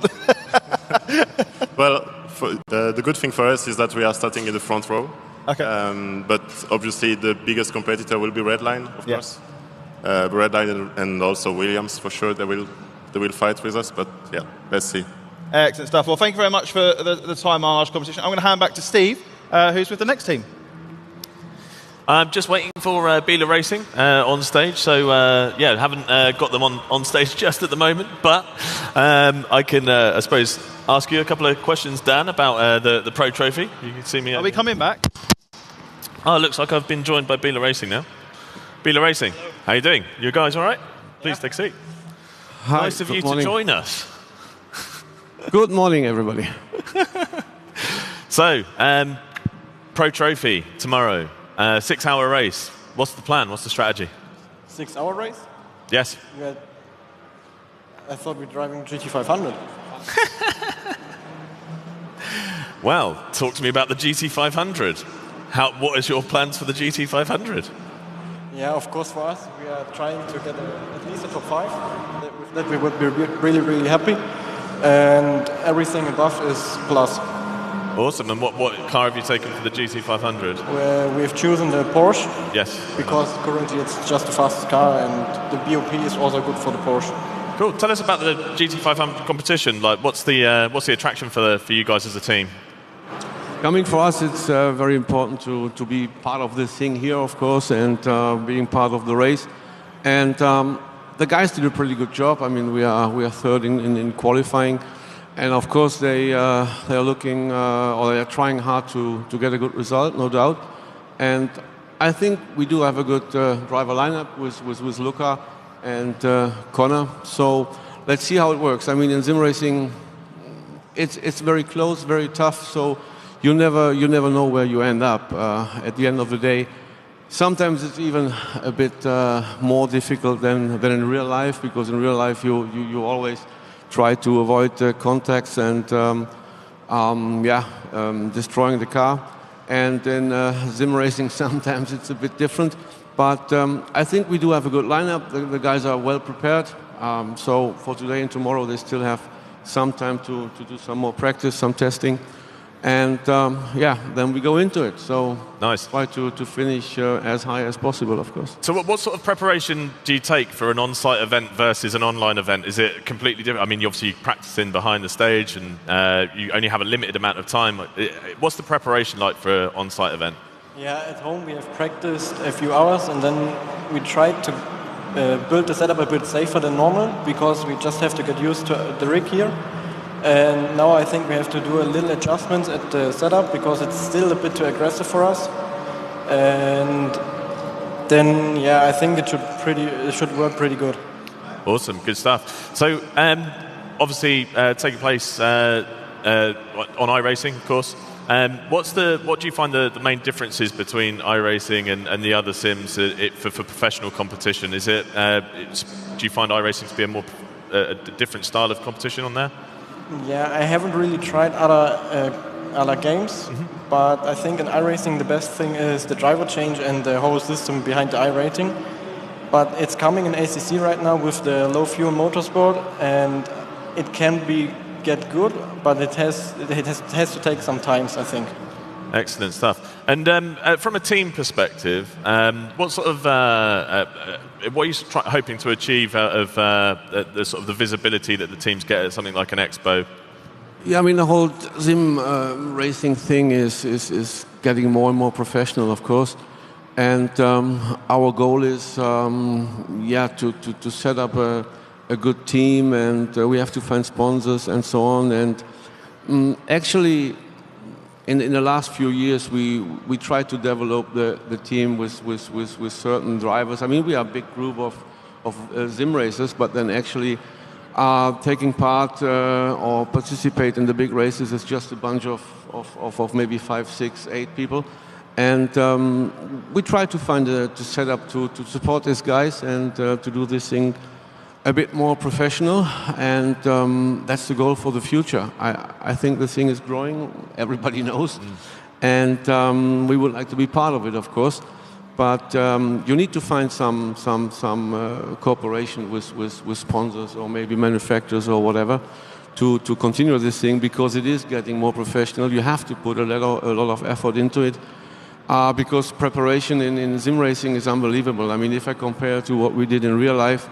Well, the good thing for us is that we are starting in the front row. Okay. But obviously the biggest competitor will be Redline, of course. Redline and also Williams, for sure, they will fight with us. But yeah, let's see. Excellent stuff. Well, thank you very much for the time on our competition. I'm going to hand back to Steve, who's with the next team. I'm just waiting for Bela Racing on stage. So, haven't got them on stage just at the moment. But I can, I suppose, ask you a couple of questions, Dan, about the Pro Trophy. You can see me. Are we coming back? Oh, it looks like I've been joined by Bela Racing now. Bela Racing, how you doing? You guys all right? Please take a seat. Hi, nice of you to join us. Good morning, everybody. So, Pro Trophy tomorrow. 6-hour race. What's the plan? What's the strategy? 6-hour race? Yes. I thought we were driving GT500. Well, talk to me about the GT500. What is your plans for the GT500? Yeah, of course for us. We are trying to get at least a top 5. With that we would be really, really happy. And everything above is plus. Awesome. And what car have you taken for the GT500? We have chosen the Porsche. Yes. Because currently it's just the fastest car, and the BOP is also good for the Porsche. Cool. Tell us about the GT500 competition. Like, what's the attraction for you guys as a team? Coming for us, it's very important to be part of this thing here, of course, and being part of the race. And the guys did a pretty good job. I mean, we are third in qualifying. And of course, they are looking, or they are trying hard to get a good result, no doubt. And I think we do have a good driver lineup with Luca and Connor. So let's see how it works. I mean, in sim racing, it's very close, very tough. So you never know where you end up at the end of the day. Sometimes it's even a bit more difficult than in real life, because in real life you always try to avoid contacts and destroying the car. And in sim racing, sometimes it's a bit different. But I think we do have a good lineup. The guys are well prepared. So for today and tomorrow, they still have some time to do some more practice, some testing. And then we go into it. So nice. Try to finish as high as possible, of course. So what sort of preparation do you take for an on-site event versus an online event? Is it completely different? I mean, you obviously practicing behind the stage, and you only have a limited amount of time. What's the preparation like for an on-site event? Yeah, at home we have practiced a few hours, and then we tried to build the setup a bit safer than normal because we just have to get used to the rig here. And now I think we have to do a little adjustments at the setup because it's still a bit too aggressive for us. And then, yeah, I think it should work pretty good. Awesome, good stuff. So, obviously, taking place on iRacing, of course. What do you find the main differences between iRacing and the other sims for professional competition? Is it do you find iRacing to be a different style of competition on there? Yeah, I haven't really tried other games, but I think in iRacing the best thing is the driver change and the whole system behind the iRating. But it's coming in ACC right now with the low fuel motorsport, and it can get good, but it has to take some time, I think. Excellent stuff. And from a team perspective, what sort of what are you hoping to achieve out of the sort of the visibility that the teams get at something like an expo? Yeah, I mean the whole sim racing thing is getting more and more professional, of course, and our goal is to set up a good team, and we have to find sponsors and so on. And actually, in the last few years, we tried to develop the team with certain drivers. I mean, we are a big group of sim racers, but then actually taking part or participate in the big races is just a bunch of maybe 5, 6, 8 people. And we try to find to set up to support these guys and to do this thing a bit more professional, and that's the goal for the future. I think the thing is growing, everybody knows, and we would like to be part of it, of course. But you need to find some cooperation with sponsors or maybe manufacturers or whatever to continue this thing, because it is getting more professional. You have to put a lot of effort into it. Because preparation in sim racing is unbelievable. I mean, if I compare to what we did in real life,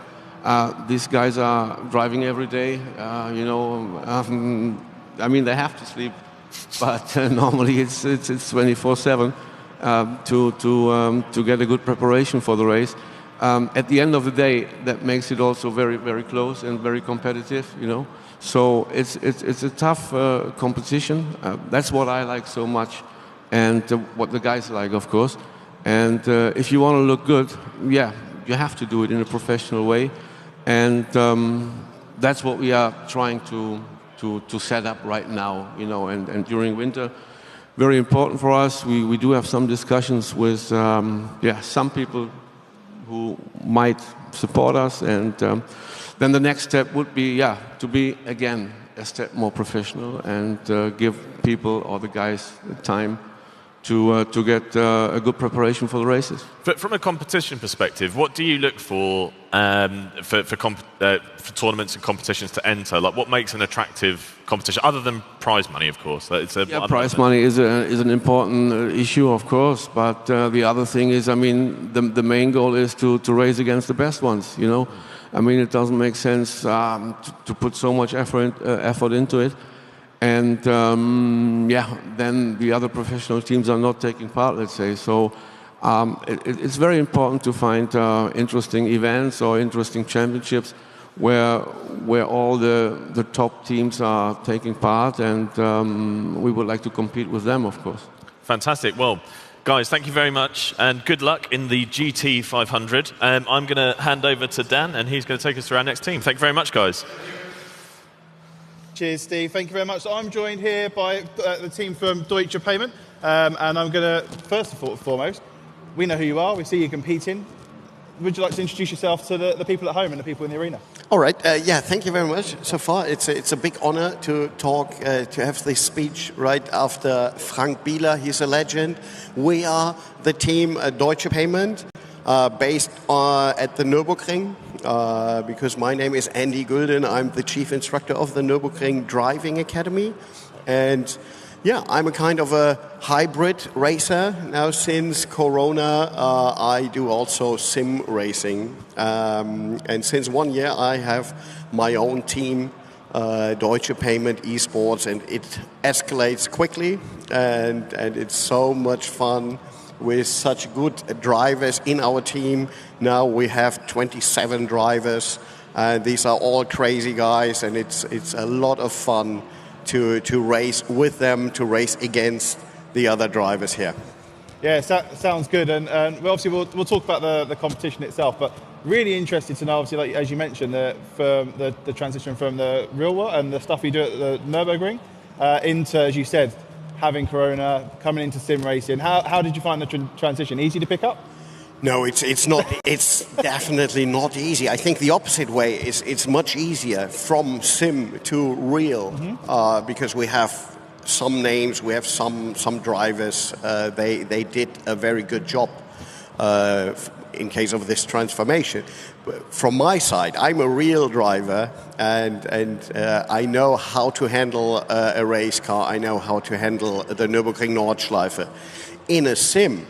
these guys are driving every day. I mean, they have to sleep, but normally it's 24/7 to get a good preparation for the race. At the end of the day, that makes it also very, very close and very competitive. So it's a tough competition. That's what I like so much, and what the guys like, of course. And if you want to look good, you have to do it in a professional way. And that's what we are trying to set up right now, and during winter, very important for us. We do have some discussions with some people who might support us, and then the next step would be to be again a step more professional and give people or the guys time to get a good preparation for the races. But from a competition perspective, what do you look for tournaments and competitions to enter? Like, what makes an attractive competition, other than prize money, of course? Prize money is an important issue, of course. But the other thing is, I mean, the main goal is to race against the best ones. I mean, it doesn't make sense to put so much effort into it. And then the other professional teams are not taking part, let's say. So it's very important to find interesting events or interesting championships where all the top teams are taking part, and we would like to compete with them, of course. Fantastic. Well, guys, thank you very much, and good luck in the GT 500. I'm going to hand over to Dan, and he's going to take us through our next team. Thank you very much, guys. Cheers, Steve. Thank you very much. So I'm joined here by the team from Deutsche Payment, and I'm going to, first and foremost, we know who you are, we see you competing. Would you like to introduce yourself to the people at home and the people in the arena? All right. Thank you very much. So far, it's a big honor to talk, to have this speech right after Frank Bieler. He's a legend. We are the team Deutsche Payment, based at the Nürburgring. Because my name is Andy Gulden. I'm the chief instructor of the Nürburgring Driving Academy. And I'm a kind of a hybrid racer. Now, since Corona, I do also sim racing. And since 1 year, I have my own team, Deutsche Payment Esports, and it escalates quickly. And it's so much fun with such good drivers in our team. Now we have 27 drivers. These are all crazy guys, and it's a lot of fun to race with them, to race against the other drivers here. Yeah, sounds good. And we'll talk about the competition itself, but really interested to know, obviously, like, as you mentioned, from the transition from the real world and the stuff you do at the Nürburgring into, as you said, having Corona, coming into sim racing. How did you find the transition? Easy to pick up? No, it's not. It's definitely not easy. I think the opposite way is it's much easier from sim to real, because we have some names, we have some drivers. They did a very good job in case of this transformation. From my side, I'm a real driver, and I know how to handle a race car. I know how to handle the Nürburgring Nordschleife. In a sim,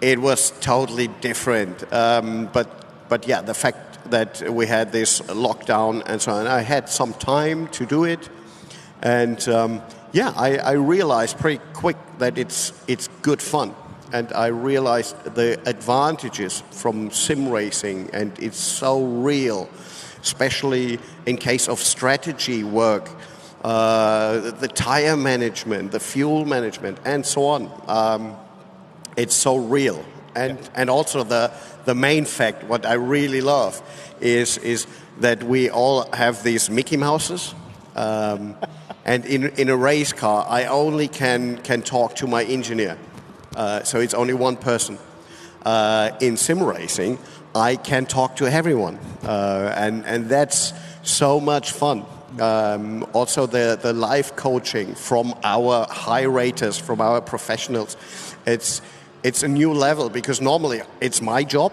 it was totally different. But yeah, the fact that we had this lockdown and so on, I had some time to do it, and I realized pretty quick that it's good fun. And I realized the advantages from sim racing, and it's so real, especially in case of strategy work, the tire management, the fuel management, and so on. It's so real. And also the main fact, what I really love, is that we all have these Mickey Mouses. And in a race car, I only can talk to my engineer. So it's only one person. In sim racing, I can talk to everyone, and that's so much fun. Also, the live coaching from our high raters, from our professionals, it's a new level, because normally it's my job.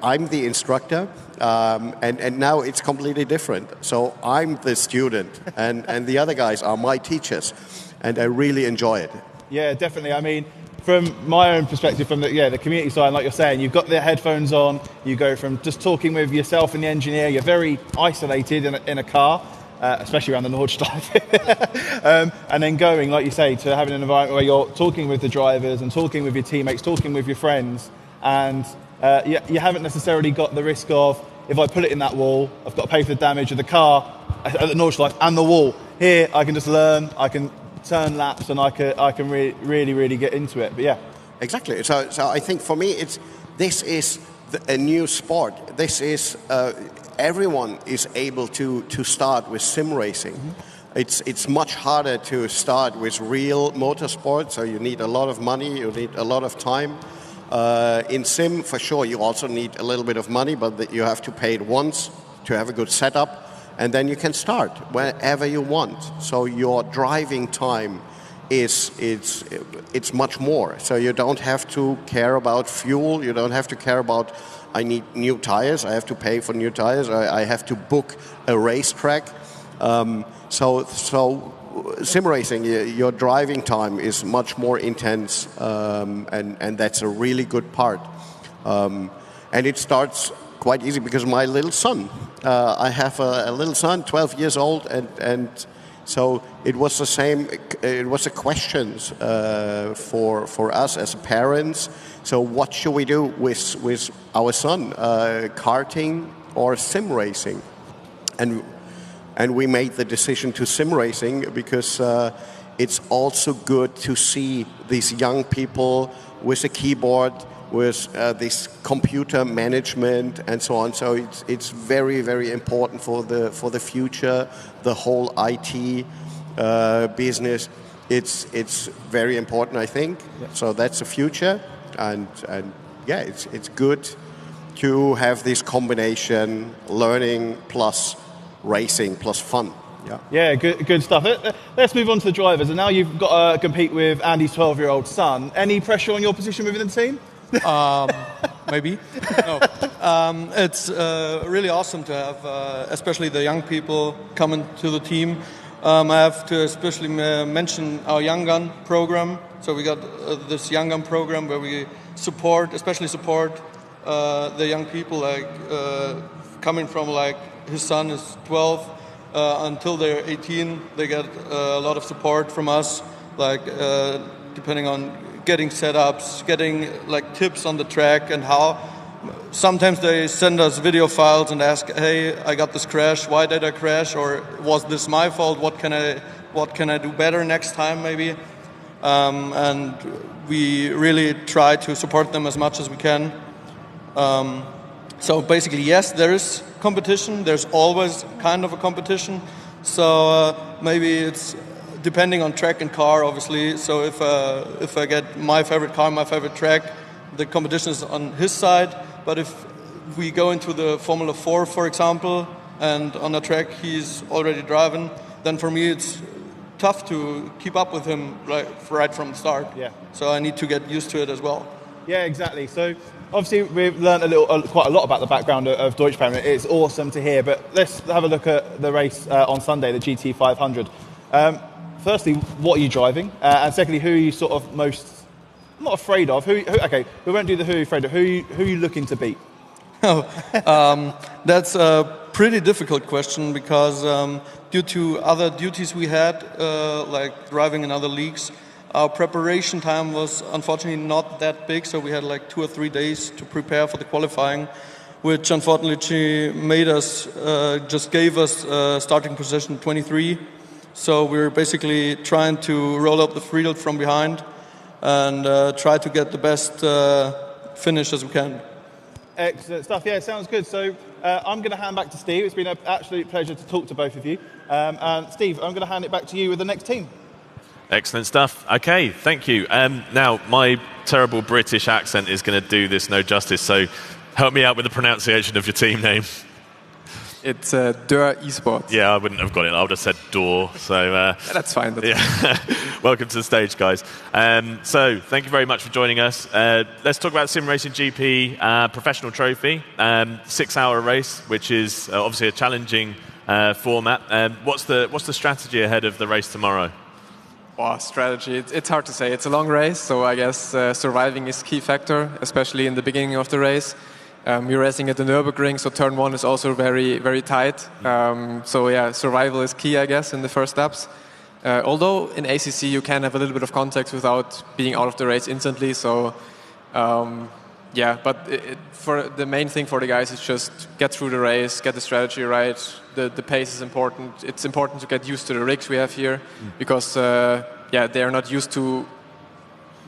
I'm the instructor, and now it's completely different. So I'm the student, and the other guys are my teachers, and I really enjoy it. Yeah, definitely. I mean, from my own perspective, from the community side, like you're saying, you've got the headphones on, you go from just talking with yourself and the engineer, you're very isolated in a car, especially around the Nordschleife, and then going, like you say, to having an environment where you're talking with the drivers and talking with your teammates, talking with your friends, and you haven't necessarily got the risk of, if I put it in that wall, I've got to pay for the damage of the car at the Nordschleife and the wall. Here, I can just learn, I can turn laps, and I can really get into it. But yeah, exactly. So I think for me, this is a new sport. This is everyone is able to start with sim racing. It's much harder to start with real motorsport. So you need a lot of money, you need a lot of time. In sim, for sure, you also need a little bit of money, but you have to pay it once to have a good setup. And then you can start wherever you want. So your driving time it's much more. So you don't have to care about fuel. You don't have to care about, I need new tires. I have to pay for new tires. I have to book a racetrack. So sim racing, your driving time is much more intense, and that's a really good part. And it starts quite easy because my little son, I have a little son, 12 years old, and so it was the same. It was a question for us as parents. So what should we do with our son, karting or sim racing? And we made the decision to sim racing because it's also good to see these young people with a keyboard, with this computer management and so on. So it's very, very important for the future, the whole IT business. It's very important, I think. Yeah. So that's the future, and yeah, it's good to have this combination: learning plus racing plus fun. Yeah, good stuff. Let's move on to the drivers. And now you've got to compete with Andy's 12-year-old son. Any pressure on your position within the team? Maybe. No. It's really awesome to have, especially the young people coming to the team. I have to especially mention our Young Gun program. So we got this Young Gun program where we especially support the young people, like coming from like his son is 12 until they're 18. They get a lot of support from us, like depending on getting setups, getting like tips on the track and how. Sometimes they send us video files and ask, "Hey, I got this crash. Why did I crash? Or was this my fault? What can I do better next time, maybe?" And we really try to support them as much as we can. So basically, yes, there is competition. There's always kind of a competition. So maybe it's depending on track and car, obviously. So if I get my favorite car, my favorite track, the competition is on his side. But if we go into the Formula 4, for example, and on a track he's already driving, then for me it's tough to keep up with him right from the start. Yeah. So I need to get used to it as well. Yeah, exactly. So obviously we've learned quite a lot about the background of Deutsche Payment. It's awesome to hear. But let's have a look at the race on Sunday, the GT 500. Firstly, what are you driving? And secondly, who are you sort of most not afraid of? Okay, we won't do the who you're afraid of. Who are you looking to beat? That's a pretty difficult question because due to other duties we had, like driving in other leagues, our preparation time was unfortunately not that big. So we had like 2 or 3 days to prepare for the qualifying, which unfortunately made us, just gave us starting position 23. So we're basically trying to roll up the field from behind and try to get the best finish as we can. Excellent stuff. Yeah, sounds good. So I'm going to hand back to Steve. It's been an absolute pleasure to talk to both of you. And Steve, I'm going to hand it back to you with the next team. Excellent stuff. Okay, thank you. Now, my terrible British accent is going to do this no justice, so help me out with the pronunciation of your team name. It's DTWRE Esport. Yeah, I wouldn't have got it. I would have said DOR. So that's fine. Welcome to the stage, guys. So thank you very much for joining us. Let's talk about SimRacing GP Professional Trophy, 6-hour race, which is obviously a challenging format. What's the strategy ahead of the race tomorrow? Well, strategy. It's hard to say. It's a long race, so I guess surviving is key factor, especially in the beginning of the race. We're racing at the Nürburgring, so turn 1 is also very, very tight. So yeah, survival is key, I guess, in the first laps. Although in ACC you can have a little bit of contact without being out of the race instantly. So yeah, but for the main thing for the guys is just get through the race, get the strategy right. The pace is important. It's important to get used to the rigs we have here because yeah, they are not used to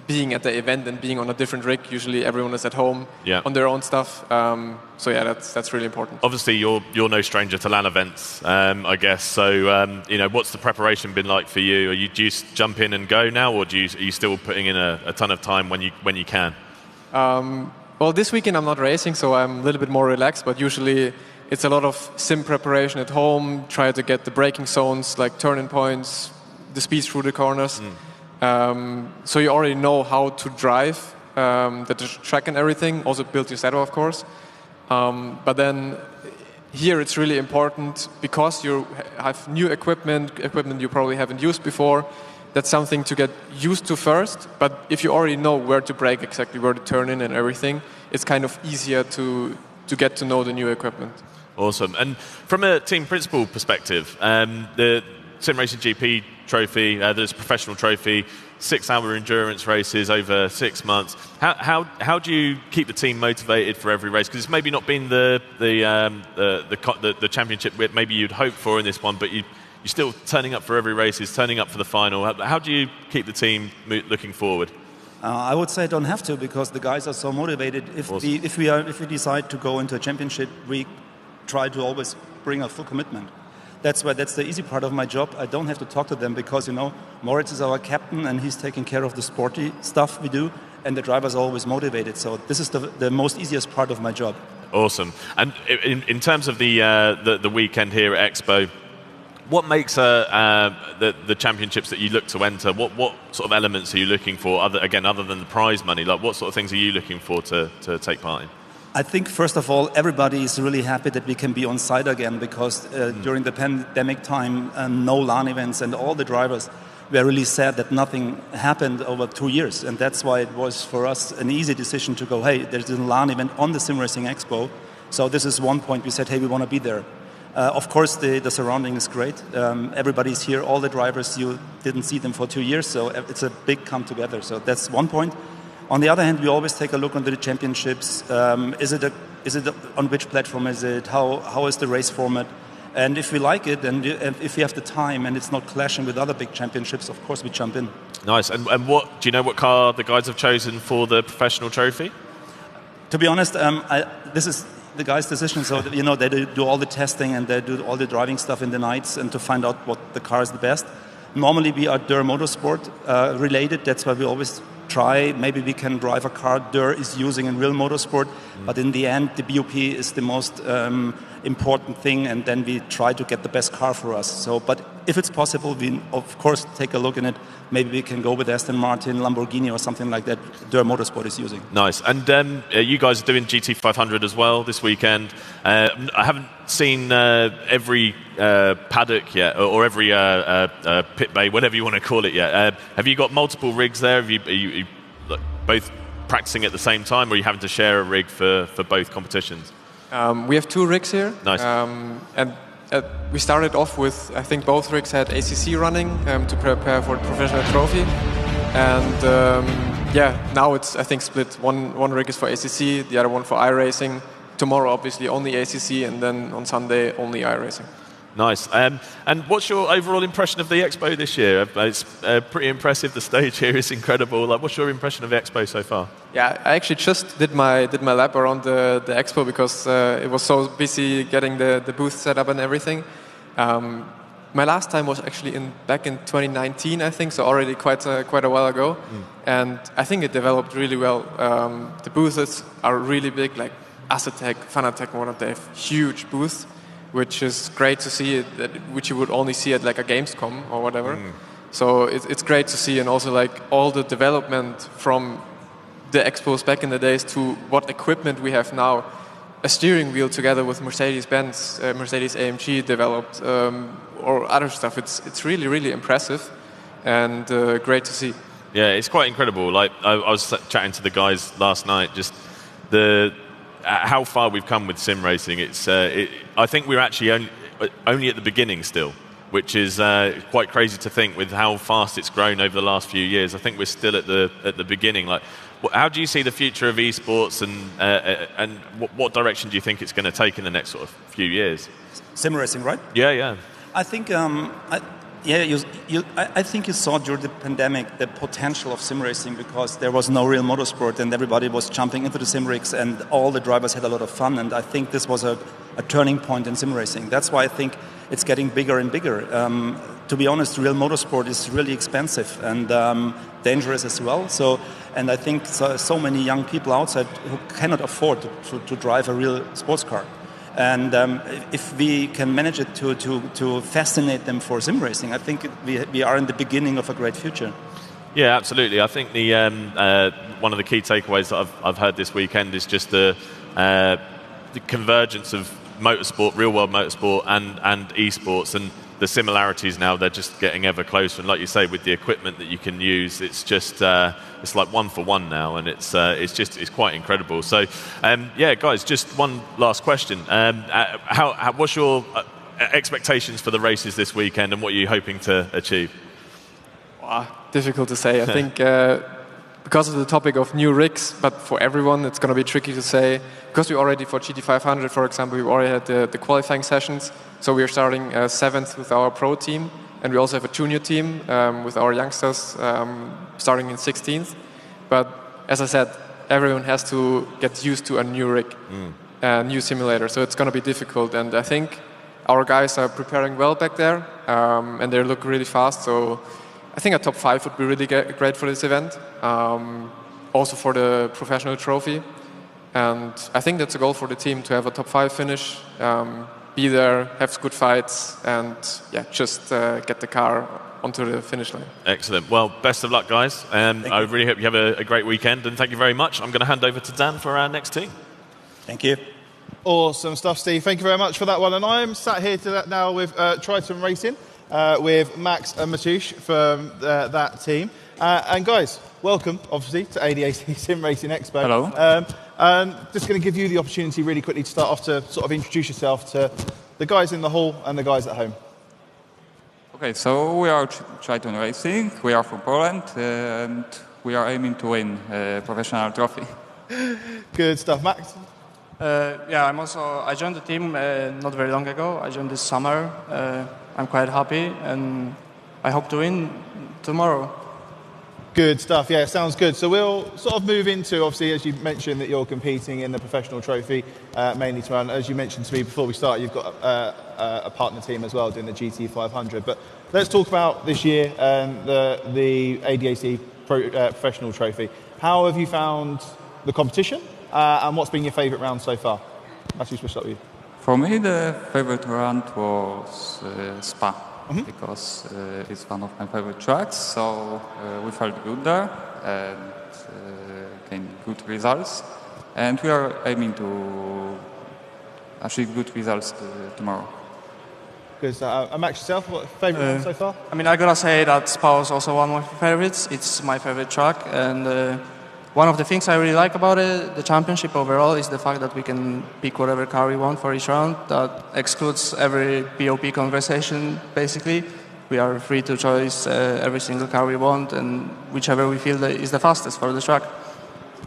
being at the event and being on a different rig. Usually everyone is at home on their own stuff. So yeah, that's really important. Obviously, you're no stranger to LAN events, I guess. So you know, what's the preparation been like for you? Do you just jump in and go now, or are you still putting in a ton of time when you can? Well, this weekend I'm not racing, so I'm a little bit more relaxed. But usually it's a lot of sim preparation at home. Try to get the braking zones, like turning points, the speed through the corners. So you already know how to drive, the track and everything. Also build your setup, of course. But then here it's really important because you have new equipment you probably haven't used before. That's something to get used to first. But if you already know where to brake, exactly where to turn in and everything, it's kind of easier to get to know the new equipment. Awesome. And from a team principal perspective, the SimRacing GP trophy, there's a professional trophy, 6-hour endurance races over 6 months. How do you keep the team motivated for every race? Because it's maybe not been the championship maybe you'd hope for in this one, but you're still turning up for every race, turning up for the final. How do you keep the team looking forward? I would say I don't have to because the guys are so motivated. If we decide to go into a championship, we try to always bring a full commitment. That's the easy part of my job. I don't have to talk to them because, you know, Moritz is our captain and he's taking care of the sporty stuff we do, and the drivers are always motivated. So this is the most easiest part of my job. Awesome. And in terms of the weekend here at Expo, what makes the championships that you look to enter? What sort of elements are you looking for, other than the prize money? Like, what sort of things are you looking for to take part in? I think, first of all, everybody is really happy that we can be on site again because during the pandemic time, no LAN events, and all the drivers were really sad that nothing happened over 2 years. And that's why it was for us an easy decision to go, hey, there's a LAN event on the SimRacing Expo. So this is one point we said, hey, we want to be there. Of course, the surrounding is great. Everybody's here, all the drivers, you didn't see them for 2 years, so it's a big come together. So that's one point. On the other hand, we always take a look on the championships. Is it on which platform is it? How is the race format? And if we like it, and if we have the time, and it's not clashing with other big championships, of course we jump in. Nice. And what do you know? What car the guys have chosen for the professional trophy? To be honest, this is the guys' decision. So they do all the testing and they do all the driving stuff in the nights and to find out what the car is the best. Normally we are DTWRE Motorsport related. That's why we always try. Maybe we can drive a car DTWRE is using in real motorsport, but in the end the BOP is the most important thing, and then we try to get the best car for us. So, but if it's possible, we of course take a look in it. Maybe we can go with Aston Martin, Lamborghini, or something like that. DTWRE Motorsport is using. Nice. And you guys are doing GT500 as well this weekend. I haven't seen every paddock yet, or every pit bay, whatever you want to call it yet. Have you got multiple rigs there? Are you both practicing at the same time, or are you having to share a rig for both competitions? We have 2 rigs here. Nice. And we started off with, I think both rigs had ACC running to prepare for the professional trophy. And now it's, I think, split. One rig is for ACC, the other one for iRacing. Tomorrow, obviously, only ACC, and then on Sunday, only iRacing. Nice. And what's your overall impression of the Expo this year? It's pretty impressive. The stage here is incredible. What's your impression of the Expo so far? Yeah, I actually just did my lap around the Expo because it was so busy getting the booth set up and everything. My last time was actually back in 2019, I think, so already quite a while ago. And I think it developed really well. The booths are really big, like Azure, Fanatec, they have huge booths, which is great to see, which you would only see at like a Gamescom or whatever. So it's great to see, and also like all the development from the expos back in the days to what equipment we have now. A steering wheel together with Mercedes-Benz, Mercedes-AMG developed, or other stuff. It's really, really impressive and great to see. Yeah, it's quite incredible. Like I was chatting to the guys last night, just how far we've come with sim racing. I think we're actually only at the beginning still, which is quite crazy to think with how fast it's grown over the last few years. I think we're still at the beginning. Like, how do you see the future of esports, and what direction do you think it's going to take in the next sort of few years? Sim racing, right? Yeah. I think I think you saw during the pandemic the potential of sim racing, because there was no real motorsport and everybody was jumping into the sim rigs and all the drivers had a lot of fun, and I think this was a turning point in sim racing. That's why I think it's getting bigger and bigger. To be honest, real motorsport is really expensive and dangerous as well. And I think so many young people outside who cannot afford to drive a real sports car. And if we can manage it to fascinate them for sim racing, I think we are in the beginning of a great future. Yeah, absolutely. I think the one of the key takeaways that I've heard this weekend is just the convergence of motorsport, real world motorsport, and esports, and the similarities now, they're just getting ever closer. And like you say, with the equipment that you can use, it's just it's like 1 for 1 now, and it's quite incredible. So guys, just one last question. What's your expectations for the races this weekend, and what are you hoping to achieve? Wow, difficult to say. I think because of the topic of new rigs, but for everyone it's going to be tricky to say, because we already, for GT500 for example, we already had the qualifying sessions. So we are starting 7th with our pro team, and we also have a junior team with our youngsters starting in 16th. But as I said, everyone has to get used to a new rig, a new simulator. So it's going to be difficult, and I think our guys are preparing well back there, and they look really fast. So I think a top 5 would be really great for this event, also for the professional trophy. And I think that's a goal for the team, to have a top 5 finish. Be there, have good fights, and just get the car onto the finish line. Excellent. Well, best of luck, guys. I really hope you have a great weekend, and thank you very much. I'm going to hand over to Dan for our next team. Thank you. Awesome stuff, Steve. Thank you very much for that one. And I'm sat here now with Triton Racing, with Max and Matoush from that team. And guys, welcome, obviously, to ADAC SimRacing Expo. Hello. Just going to give you the opportunity really quickly to start off to sort of introduce yourself to the guys in the hall and the guys at home. Okay, so we are Triton Racing. We are from Poland, and we are aiming to win a professional trophy. Good stuff, Max. Yeah, I joined the team not very long ago. I joined this summer. I'm quite happy, and I hope to win tomorrow. Good stuff. Yeah, sounds good. So we'll sort of move into, obviously, as you mentioned, that you're competing in the professional trophy mainly tomorrow. And as you mentioned to me before we start, you've got a partner team as well doing the GT 500. But let's talk about this year and the ADAC professional trophy. How have you found the competition, and what's been your favourite round so far? Actually, we'll start with you. For me, the favorite round was Spa, because it's one of my favorite tracks. So we felt good there and gained good results. And we are aiming to achieve good results tomorrow. Good. Max, yourself, what favourite round so far? I mean, I gotta say that Spa was also one of my favorites. It's my favorite track, and one of the things I really like about it, the championship overall, is the fact that we can pick whatever car we want for each round. That excludes every POP conversation, basically. We are free to choose every single car we want, and whichever we feel is the fastest for the track.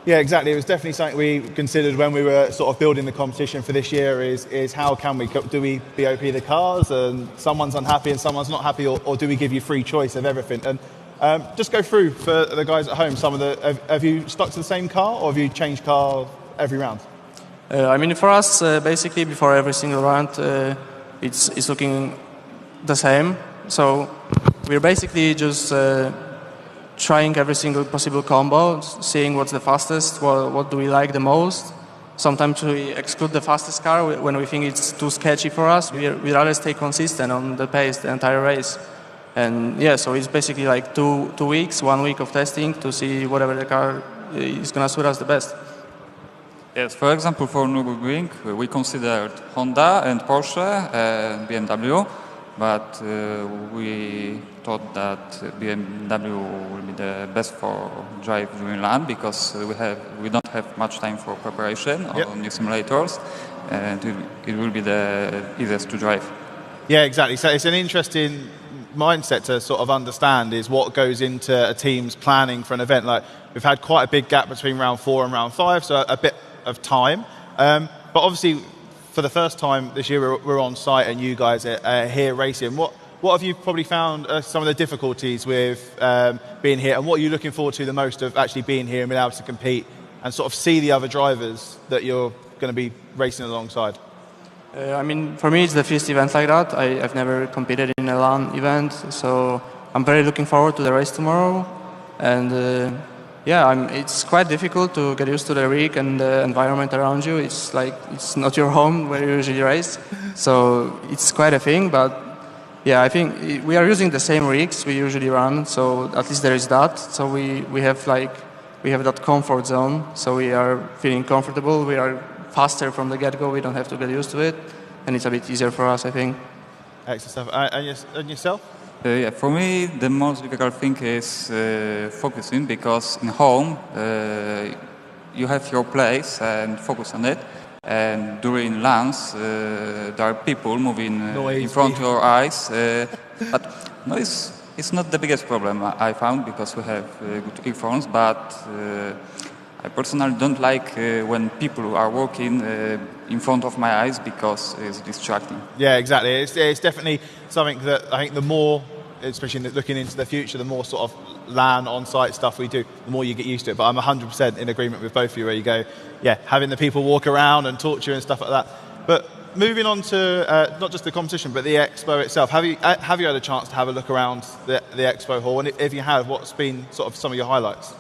Yeah, exactly. It was definitely something we considered when we were sort of building the competition for this year, is how can we, do we BOP the cars and someone's unhappy and someone's not happy, or do we give you free choice of everything? And just go through for the guys at home. Have you stuck to the same car, or have you changed car every round? I mean, for us, basically before every single round, it's looking the same. So we're basically just trying every single possible combo, seeing what's the fastest, what do we like the most. Sometimes we exclude the fastest car when we think it's too sketchy for us. We rather stay consistent on the pace the entire race. And yeah, so it's basically like 2 weeks, 1 week of testing to see whatever the car is going to suit us the best. Yes, for example, for Norris Ring, we considered Honda and Porsche and BMW, but we thought that BMW will be the best for drive during LAN, because we don't have much time for preparation on new simulators, and it will be the easiest to drive. Yeah, exactly. So it's an interesting mindset to sort of understand, is what goes into a team's planning for an event. Like, we've had quite a big gap between round 4 and round 5, so a bit of time. But obviously, for the first time this year, we're on site and you guys are here racing. What have you probably found some of the difficulties with being here, and what are you looking forward to the most of actually being here and being able to compete and sort of see the other drivers that you're going to be racing alongside? I mean, for me, it's the first event like that. I've never competed in a LAN event, so I'm very looking forward to the race tomorrow. And it's quite difficult to get used to the rig and the environment around you. It's like it's not your home where you usually race, so it's quite a thing. But yeah, I think we are using the same rigs we usually run, so at least there is that. So we have that comfort zone, so we are feeling comfortable. We are faster from the get-go. We don't have to get used to it, and it's a bit easier for us, I think. Excellent stuff. And yourself? Yeah, for me, the most difficult thing is focusing, because in home you have your place and focus on it, and during LANs there are people moving in front of your eyes, but noise is not the biggest problem I found, because we have good earphones, but I personally don't like when people are walking in front of my eyes, because it's distracting. Yeah, exactly. It's definitely something that I think the more, especially looking into the future, the more sort of LAN on-site stuff we do, the more you get used to it. But I'm 100% in agreement with both of you, where you go, yeah, having the people walk around and talk to you and stuff like that. But moving on to not just the competition, but the expo itself, have you had a chance to have a look around the expo hall? And if you have, what's been sort of some of your highlights?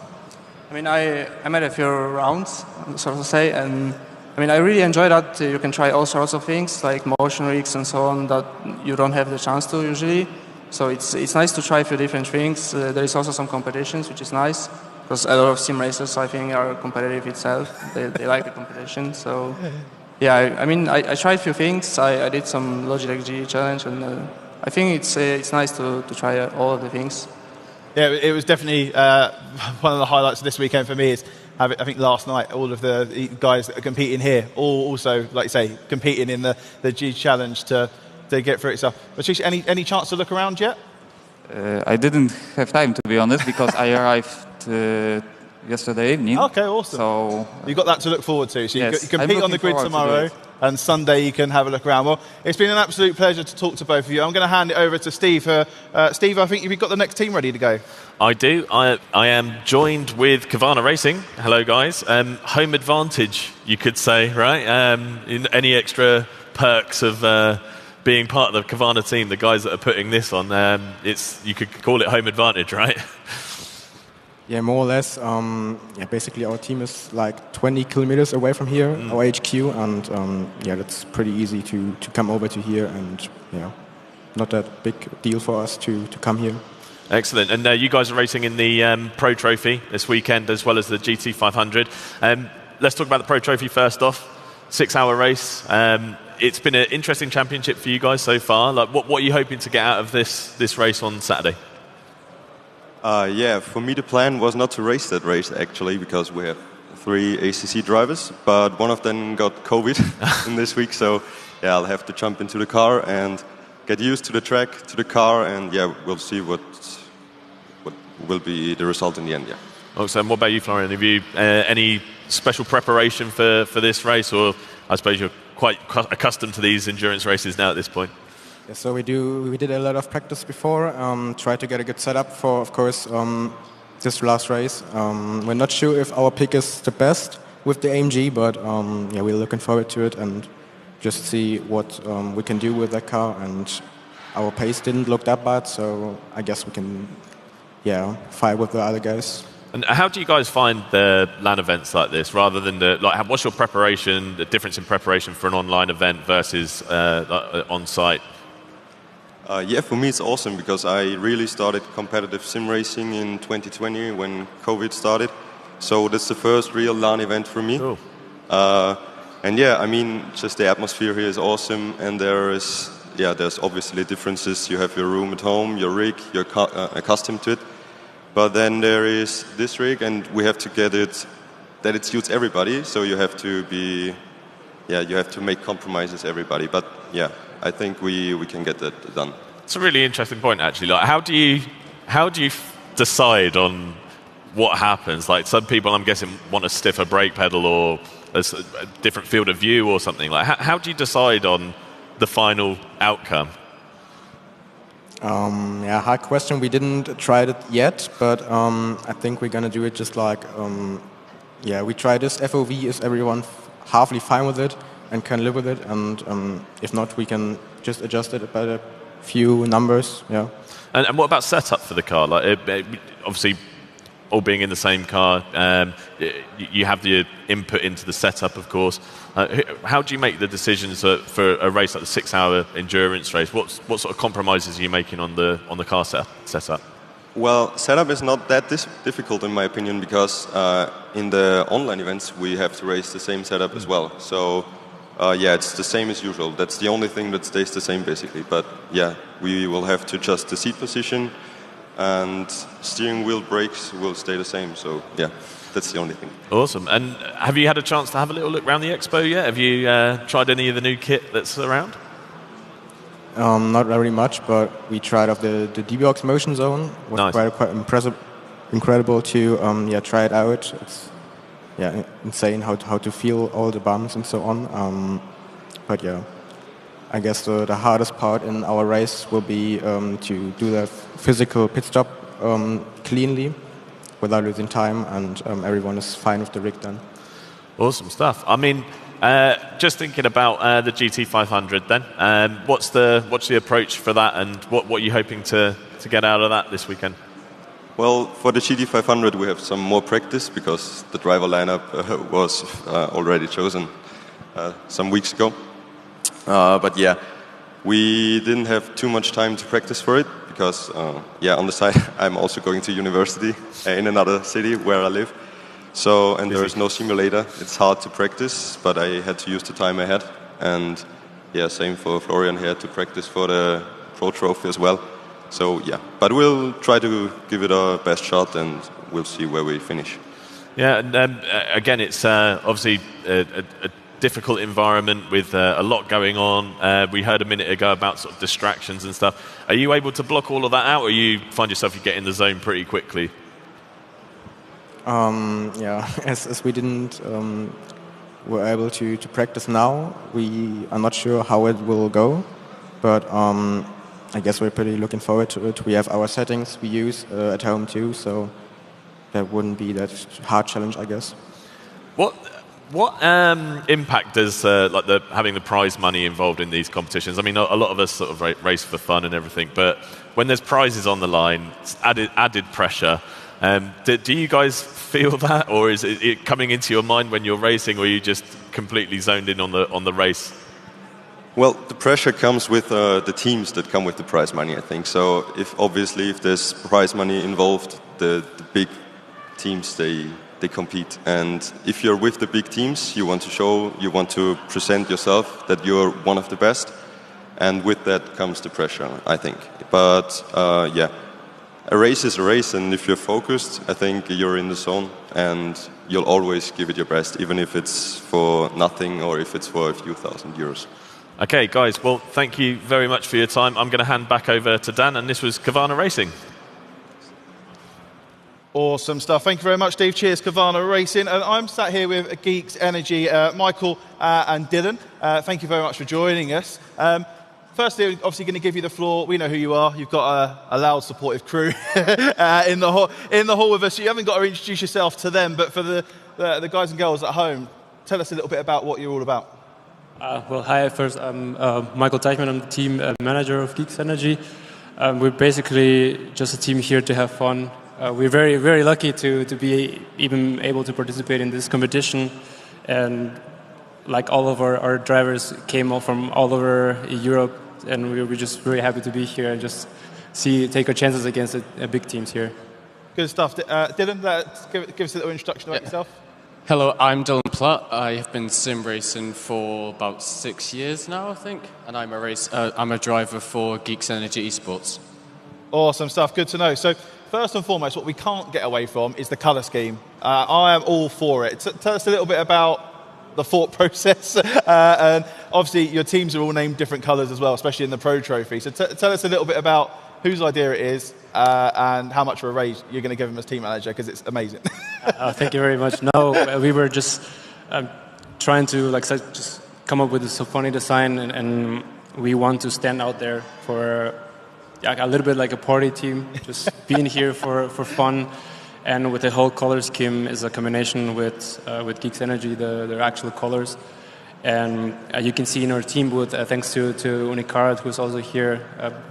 I mean, I made a few rounds, so to say, and I mean, I really enjoy that you can try all sorts of things, like motion rigs and so on, that you don't have the chance to usually. So it's nice to try a few different things. There is also some competitions, which is nice, because a lot of sim racers, I think, are competitive itself. They like the competition. So yeah, I mean, I tried a few things. I did some Logitech G challenge, and I think it's nice to try all of the things. Yeah, it was definitely one of the highlights of this weekend for me, is I think last night all of the guys that are competing here all also, like you say, competing in the G Challenge to get through itself. But any chance to look around yet? I didn't have time, to be honest, because I arrived yesterday evening. Okay, awesome. So you've got that to look forward to. So yes, you compete on the grid tomorrow, and Sunday you can have a look around. Well, it's been an absolute pleasure to talk to both of you. I'm going to hand it over to Steve. Steve, I think you've got the next team ready to go. I do. I am joined with Kavana Racing. Hello, guys. Home advantage, you could say, right? In any extra perks of being part of the Kavana team, the guys that are putting this on, you could call it home advantage, right? Yeah, more or less. Basically our team is like 20 kilometers away from here, our HQ, and that's pretty easy to come over to here, and not that big deal for us to come here. Excellent. And you guys are racing in the Pro Trophy this weekend as well as the GT500. Let's talk about the Pro Trophy first off. 6-hour race. It's been an interesting championship for you guys so far. Like, what are you hoping to get out of this race on Saturday? For me the plan was not to race that race actually, because we have 3 ACC drivers, but one of them got COVID in this week, so I'll have to jump into the car and get used to the track, to the car, and we'll see what will be the result in the end. Awesome. What about you, Florian? Have you any special preparation for this race, or I suppose you're quite accustomed to these endurance races now at this point? Yeah, so we did a lot of practice before, try to get a good setup for, of course, this last race. We're not sure if our pick is the best with the AMG, but we're looking forward to it and just see what we can do with that car. And our pace didn't look that bad, so I guess we can fight with the other guys. And how do you guys find the LAN events like this, rather than what's your preparation, the difference in preparation for an online event versus on-site? For me it's awesome, because I really started competitive sim racing in 2020 when COVID started. So that's the first real LAN event for me. Cool. Just the atmosphere here is awesome, and there's obviously differences. You have your room at home, your rig, you're accustomed to it. But then there is this rig, and we have to get it that it suits everybody. So you have to you have to make compromises everybody. But I think we can get that done. It's a really interesting point, actually. Like, how do you decide on what happens? Like, some people, I'm guessing, want a stiffer brake pedal or a different field of view or something. Like, how do you decide on the final outcome? Hard question. We didn't try it yet, but I think we're gonna do it just like we try this FOV. Is everyone halfly fine with it and can live with it? And if not, we can just adjust it by a few numbers. And what about setup for the car? Like, obviously, all being in the same car, you have the input into the setup, of course. How do you make the decisions for a race like the 6-hour endurance race? What sort of compromises are you making on the car setup? Well, setup is not that difficult in my opinion, because in the online events we have to race the same setup as well. So it's the same as usual. That's the only thing that stays the same basically. But we will have to adjust the seat position, and steering wheel brakes will stay the same. So that's the only thing. Awesome. And have you had a chance to have a little look around the expo yet? Have you tried any of the new kit that's around? Not very much, but we tried out the DBox Motion Zone. It was quite incredible to try it out. It's insane how to feel all the bumps and so on. I guess the hardest part in our race will be to do the physical pit stop cleanly without losing time, and everyone is fine with the rig then. Awesome stuff. I mean, just thinking about the GT500 then, what's the approach for that, and what are you hoping to get out of that this weekend? Well, for the GT500 we have some more practice, because the driver lineup was already chosen some weeks ago. We didn't have too much time to practice for it, because on the side I'm also going to university in another city where I live. So, and there is no simulator. It's hard to practice, but I had to use the time I had. And same for Florian here, to practice for the Pro Trophy as well. So but we'll try to give it our best shot, and we'll see where we finish. Yeah, and again, it's obviously a difficult environment with a lot going on. We heard a minute ago about sort of distractions and stuff. Are you able to block all of that out, or you find yourself you get in the zone pretty quickly? Yeah, as we didn't were able to practice now, we are not sure how it will go, but I guess we're pretty looking forward to it. We have our settings we use at home too, so that wouldn't be that hard challenge, I guess. What impact does having the prize money involved in these competitions? I mean, a lot of us sort of race for fun and everything, but when there's prizes on the line, it's added pressure. Do you guys feel that, or is it coming into your mind when you're racing, or are you just completely zoned in on the race? Well, the pressure comes with the teams that come with the prize money, I think. So if there's prize money involved, the big teams, they compete. And if you're with the big teams, you want to present yourself that you're one of the best. And with that comes the pressure, I think. But yeah, a race is a race, and if you're focused, I think you're in the zone, and you'll always give it your best, even if it's for nothing or if it's for a few €1,000. Okay, guys, well, thank you very much for your time. I'm going to hand back over to Dan, and this was Kavana Racing. Awesome stuff. Thank you very much, Steve. Cheers, Kavana Racing. And I'm sat here with Geeks Energy, Michael and Dylan. Thank you very much for joining us. Firstly, obviously going to give you the floor. We know who you are. You've got a loud, supportive crew in the hall with us. You haven't got to introduce yourself to them, but for the guys and girls at home, tell us a little bit about what you're all about. Well, hi. First, I'm Michael Teichmann. I'm the team manager of Geeks Energy. We're basically just a team here to have fun. We're very, very lucky to be even able to participate in this competition, and like all of our drivers came all from all over Europe, and we're just very happy to be here and just take our chances against the big teams here. Good stuff. Dylan, give us a little introduction about yourself. Hello, I'm Dylan Platt. I have been sim racing for about 6 years now, I think, and I'm a driver for Geeks Energy Esports. Awesome stuff. Good to know. So, first and foremost, what we can't get away from is the colour scheme. I am all for it. Tell us a little bit about the thought process. And obviously, your teams are all named different colours as well, especially in the Pro Trophy. So, tell us a little bit about whose idea it is and how much of a raise you're going to give him as team manager, because it's amazing. Thank you very much. No, we were just trying to just come up with a funny design, and we want to stand out there for a little bit like a party team, just being here for fun. And with the whole color scheme is a combination with Geeks Energy, their actual colors. And you can see in our team booth, thanks to Unicarat, who's also here,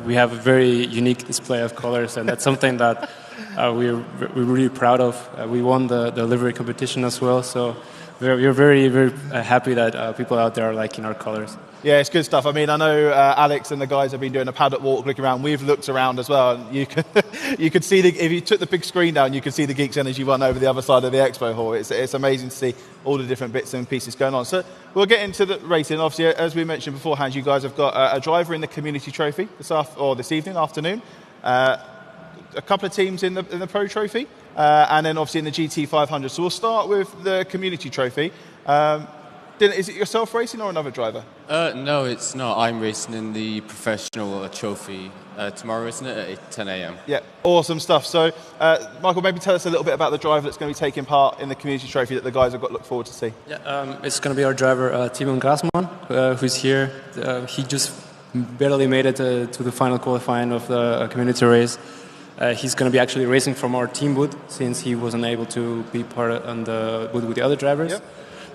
we have a very unique display of colors, and that's something that we're really proud of. We won the livery competition as well, so we're very, very happy that people out there are liking our colors. Yeah, it's good stuff. I mean, I know Alex and the guys have been doing a paddock walk, looking around. We've looked around as well, and you could see if you took the big screen down, you could see the Geeks Energy one over the other side of the expo hall. It's amazing to see all the different bits and pieces going on. So we'll get into the racing. Obviously, as we mentioned beforehand, you guys have got a driver in the community trophy this afternoon. A couple of teams in the Pro Trophy, and then obviously in the GT 500. So we'll start with the community trophy. Is it yourself racing or another driver? No, it's not. I'm racing in the professional trophy tomorrow, isn't it, at 10 a.m? Yeah, awesome stuff. So, Michael, maybe tell us a little bit about the driver that's going to be taking part in the community trophy that the guys have got to look forward to see. Yeah, it's going to be our driver, Timon Grasman, who's here. He just barely made it to the final qualifying of the community race. He's going to be actually racing from our team booth, since he wasn't able to be part on the booth with the other drivers. Yep.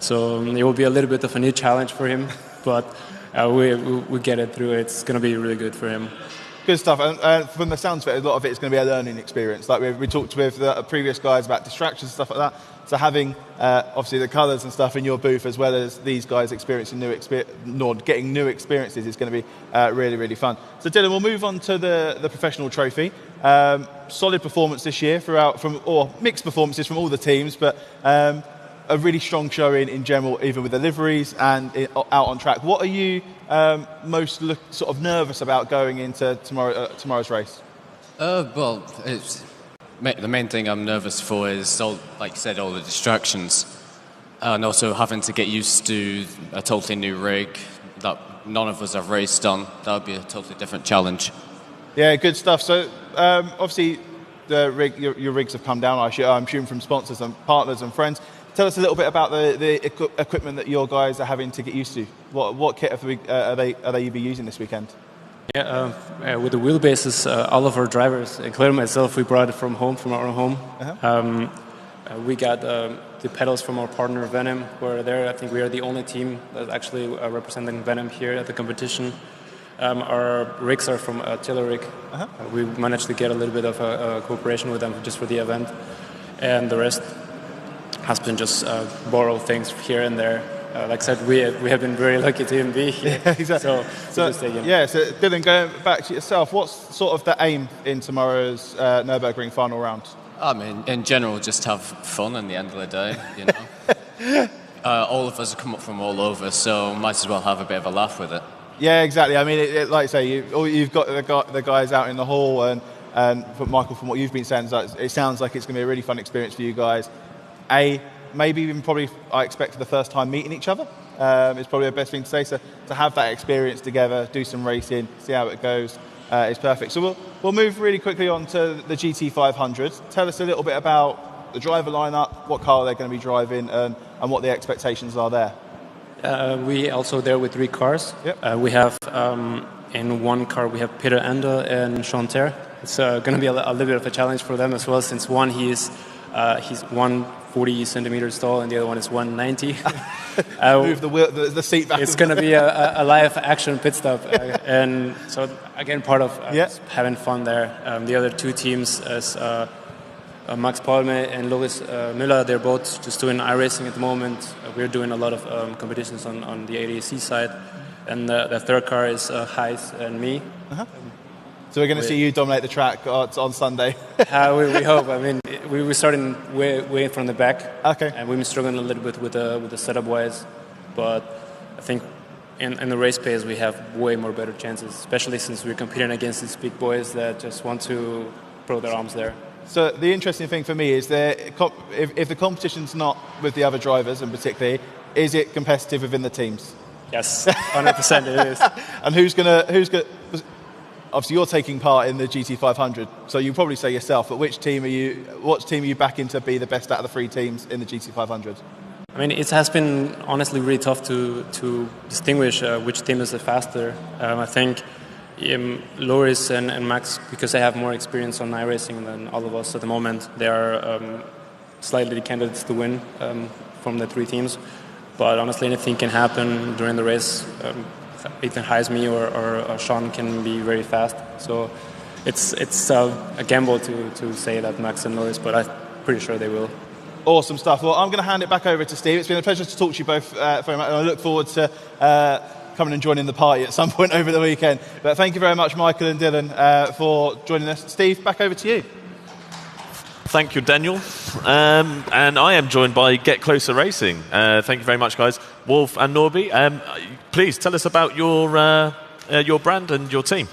So it will be a little bit of a new challenge for him, but we get it through. It's going to be really good for him. Good stuff. And from the sounds of it, a lot of it is going to be a learning experience. Like we talked with the previous guys about distractions and stuff like that. So having obviously the colours and stuff in your booth, as well as these guys experiencing getting new experiences, is going to be really, really fun. So Dylan, we'll move on to the professional trophy. Solid performance this year or mixed performances from all the teams, but a really strong showing in general, even with the liveries and out on track. What are you most sort of nervous about going into tomorrow's race? Well, The main thing I'm nervous for is, like you said, all the distractions. And also having to get used to a totally new rig that none of us have raced on. That would be a totally different challenge. Yeah, good stuff. So obviously the your rigs have come down, I'm assuming, from sponsors and partners and friends. Tell us a little bit about the equipment that your guys are having to get used to. What kit are they be using this weekend? Yeah, with the wheelbases, all of our drivers, including myself, we brought it from home, from our home. We got the pedals from our partner Venom. We're there. I think we are the only team that's actually representing Venom here at the competition. Our rigs are from DTWRE. We managed to get a little bit of a cooperation with them just for the event, and the rest has been just borrow things here and there. Like I said, we have been very lucky to even be here. Yeah, exactly. So Dylan, going back to yourself, what's sort of the aim in tomorrow's Nürburgring final round? I mean, in general, just have fun at the end of the day, you know. All of us have come up from all over, so might as well have a bit of a laugh with it. Yeah, exactly. I mean, like I say, you've got the guys out in the hall, and Michael, from what you've been saying, it sounds like it's going to be a really fun experience for you guys. Maybe even probably, I expect, for the first time meeting each other. It's probably the best thing to say. So to have that experience together, do some racing, see how it goes, is perfect. So we'll move really quickly on to the GT500. Tell us a little bit about the driver lineup, what car they're going to be driving, and what the expectations are there. We also there with 3 cars. Yep. We have in one car we have Peter Ender and Sean Terre. It's going to be a little bit of a challenge for them as well, since one he's 140 centimeters tall and the other one is 190. Move the seat back. It's going to be a live action pit stop, and so again part of having fun there. The other 2 teams is Max Palme and Loris Müller. They're both just doing iRacing at the moment. We're doing a lot of competitions on the ADAC side, and the third car is Heis and me. So we're going to see you dominate the track on Sunday. We hope. I mean, we're starting way from the back. Okay. And we've been struggling a little bit with the setup wise, but I think in the race pace we have way more better chances, especially since we're competing against these big boys that just want to throw their arms there. So the interesting thing for me is that if the competition's not with the other drivers, and particularly, is it competitive within the teams? Yes, 100% it is. And who's gonna? Obviously, you're taking part in the GT500, so you probably say yourself. But what team are you backing to be the best out of the 3 teams in the GT500? I mean, it has been honestly really tough to distinguish which team is the faster. I think Loris and Max, because they have more experience on iRacing than all of us at the moment, they are slightly the candidates to win from the 3 teams. But honestly, anything can happen during the race. Ethan Heisme or Sean can be very fast. So it's a gamble to say that Max and Loris, but I'm pretty sure they will. Awesome stuff. Well, I'm going to hand it back over to Steve. It's been a pleasure to talk to you both very much, and I look forward to coming and joining the party at some point over the weekend. But thank you very much, Michael and Dylan, for joining us. Steve, back over to you. Thank you, Daniel. And I am joined by Get Closer Racing. Thank you very much, guys. Wolf and Norby, please tell us about your brand and your team.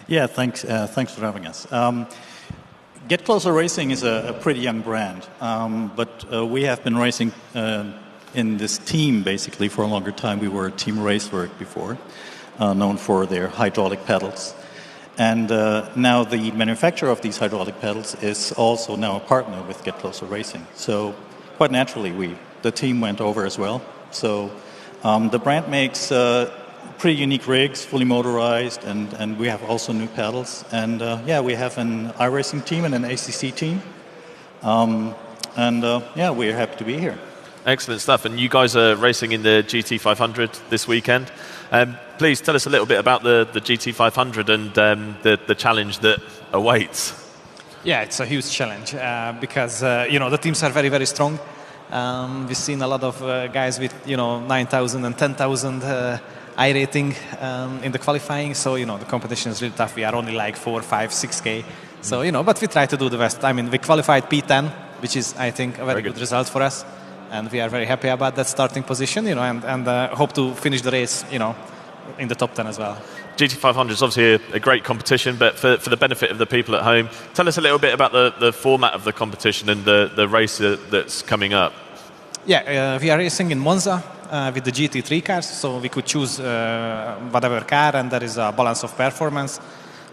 Yeah, thanks for having us. Get Closer Racing is a pretty young brand, but we have been racing in this team basically for a longer time. We were Team Racework before, known for their hydraulic pedals. And now the manufacturer of these hydraulic pedals is also now a partner with Get Closer Racing. So quite naturally, the team went over as well. So the brand makes pretty unique rigs, fully motorized, and we have also new pedals. And we have an iRacing team and an ACC team. We're happy to be here. Excellent stuff. And you guys are racing in the GT500 this weekend. Please tell us a little bit about the GT500 and the challenge that awaits. Yeah, it's a huge challenge because the teams are very, very strong. We've seen a lot of guys with 9,000 and 10,000 I rating in the qualifying. So the competition is really tough. We are only like 4, 5, 6K. So but we try to do the best. I mean, we qualified P10, which is I think a very good result for us. And we are very happy about that starting position, and hope to finish the race, in the top 10 as well. GT500 is obviously a great competition, but for the benefit of the people at home, tell us a little bit about the format of the competition and the race that's coming up. Yeah, we are racing in Monza with the GT3 cars, so we could choose whatever car, and there is a balance of performance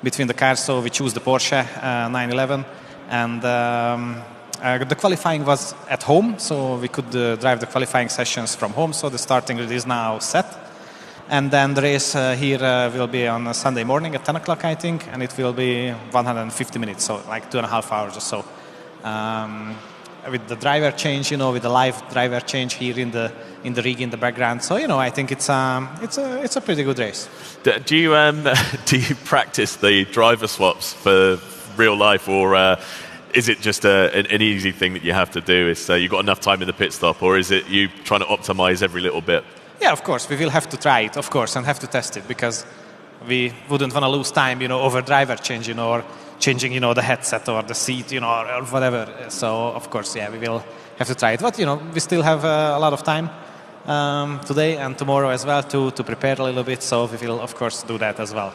between the cars, so we choose the Porsche 911, and the qualifying was at home, so we could drive the qualifying sessions from home, so the starting grid is now set. And then the race here will be on a Sunday morning at 10 o'clock, I think, and it will be 150 minutes, so like 2.5 hours or so. With the driver change, with the live driver change here in the rig in the background. So I think it's a pretty good race. Do you practice the driver swaps for real life, or is it just an easy thing that you have to do? Is you've got enough time in the pit stop, or is it you trying to optimize every little bit? Yeah, of course, we will have to try it, of course, and have to test it, because we wouldn't want to lose time, over driver change, or changing, the headset or the seat, or whatever. So, of course, yeah, we will have to try it. But, we still have a lot of time today and tomorrow as well to prepare a little bit. So we will, of course, do that as well.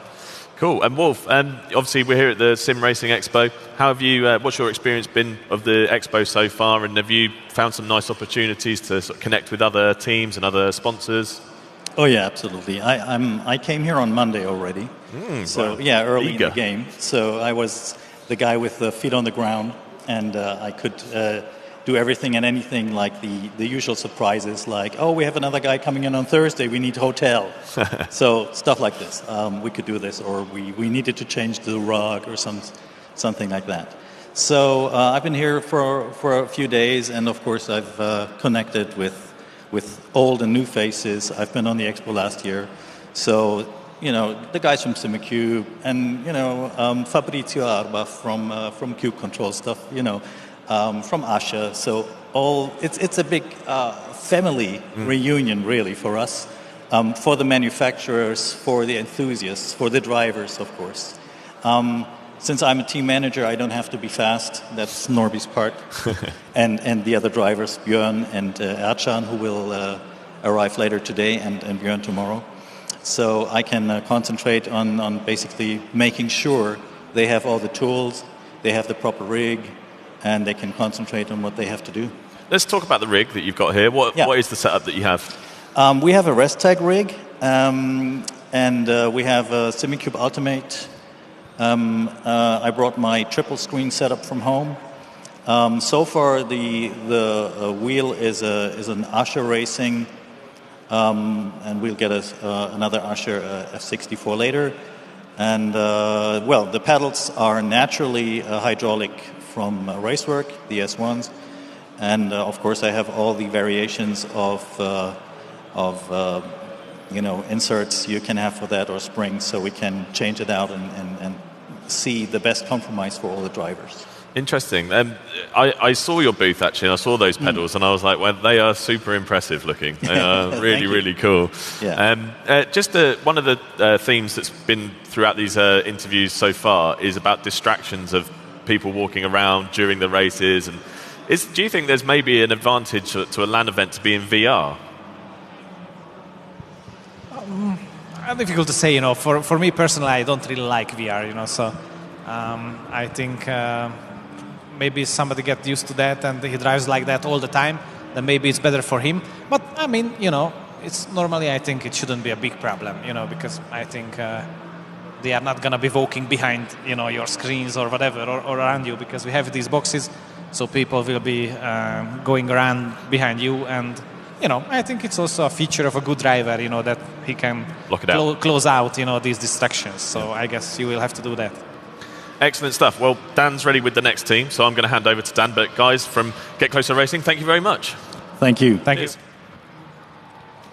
Cool. And Wolf, obviously we're here at the Sim Racing Expo. How have you? What's your experience been of the expo so far? And have you found some nice opportunities to sort of connect with other teams and other sponsors? Oh yeah, absolutely. I came here on Monday already. So wow. Early Eager. in the game. So I was the guy with the feet on the ground, and I could do everything and anything, like the usual surprises, like, oh, we have another guy coming in on Thursday, we need hotel. So stuff like this. We could do this, or we needed to change the rug or something like that. So I've been here for a few days, and of course I've connected with old and new faces. I've been on the Expo last year. So, the guys from SimiCube, and, Fabrizio Arba from Cube Control stuff, from Azure. So it's a big family reunion, really, for us, for the manufacturers, for the enthusiasts, for the drivers, of course. Since I'm a team manager, I don't have to be fast. That's Norby's part. and the other drivers, Björn and Ercan, who will arrive later today, and Björn tomorrow. So I can concentrate on basically making sure they have all the tools, they have the proper rig, and they can concentrate on what they have to do. Let's talk about the rig that you've got here. What is the setup that you have? We have a ResTag rig, and we have a SimiCube Ultimate. I brought my triple screen setup from home. So far, the wheel is an Azure Racing, and we'll get another Azure F64 later. And the pedals are naturally hydraulic from Racework, the S1s, and of course I have all the variations of inserts you can have for that, or springs, so we can change it out and see the best compromise for all the drivers. Interesting. I saw your booth, actually, and I saw those pedals, and I was like, well, they are super impressive looking. They are really, really cool. Yeah. Just one of the themes that's been throughout these interviews so far is about distractions of people walking around during the races. And do you think there's maybe an advantage to a LAN event to be in VR? Difficult to say, For me personally, I don't really like VR, so I think maybe somebody gets used to that and he drives like that all the time, then maybe it's better for him. But I mean, it's normally, I think it shouldn't be a big problem, because I think they are not going to be walking behind, your screens or whatever, or around you, because we have these boxes, so people will be going around behind you. And I think it's also a feature of a good driver, that he can close out, these distractions. So I guess you will have to do that. Excellent stuff. Well, Dan's ready with the next team, so I'm going to hand over to Dan. But guys from Get Closer Racing, thank you very much. Thank you. Thank you.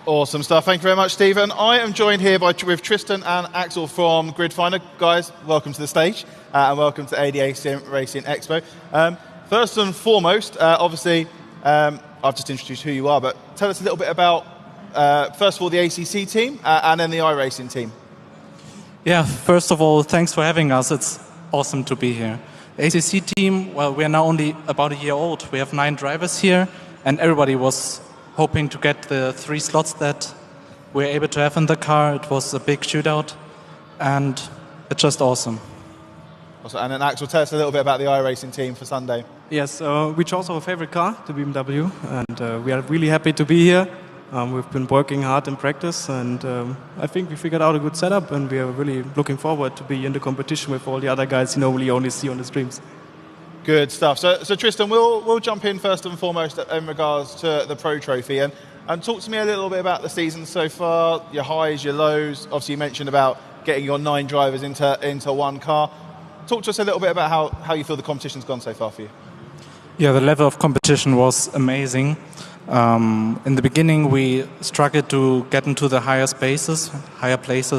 Awesome stuff. Thank you very much, Stephen. I am joined here with Tristan and Axel from GridFinder. Guys, welcome to the stage, and welcome to ADA SimRacing Expo. First and foremost, obviously, I've just introduced who you are, but tell us a little bit about, first of all, the ACC team, and then the iRacing team. Yeah, first of all, thanks for having us. It's awesome to be here. The ACC team, well, we are now only about a year old. We have 9 drivers here, and everybody was hoping to get the 3 slots that we were able to have in the car. It was a big shootout, and it's just awesome. And then Axel, tell us a little bit about the iRacing team for Sunday. Yes, we chose our favorite car, the BMW, and we are really happy to be here. We've been working hard in practice, and I think we figured out a good setup, and we are really looking forward to be in the competition with all the other guys you normally only see on the streams. Good stuff. So Tristan, we'll jump in first and foremost in regards to the Pro Trophy, and talk to me a little bit about the season so far, your highs, your lows. Obviously, you mentioned about getting your 9 drivers into one car. Talk to us a little bit about how you feel the competition's gone so far for you. Yeah, the level of competition was amazing. In the beginning, we struggled to get into the higher places,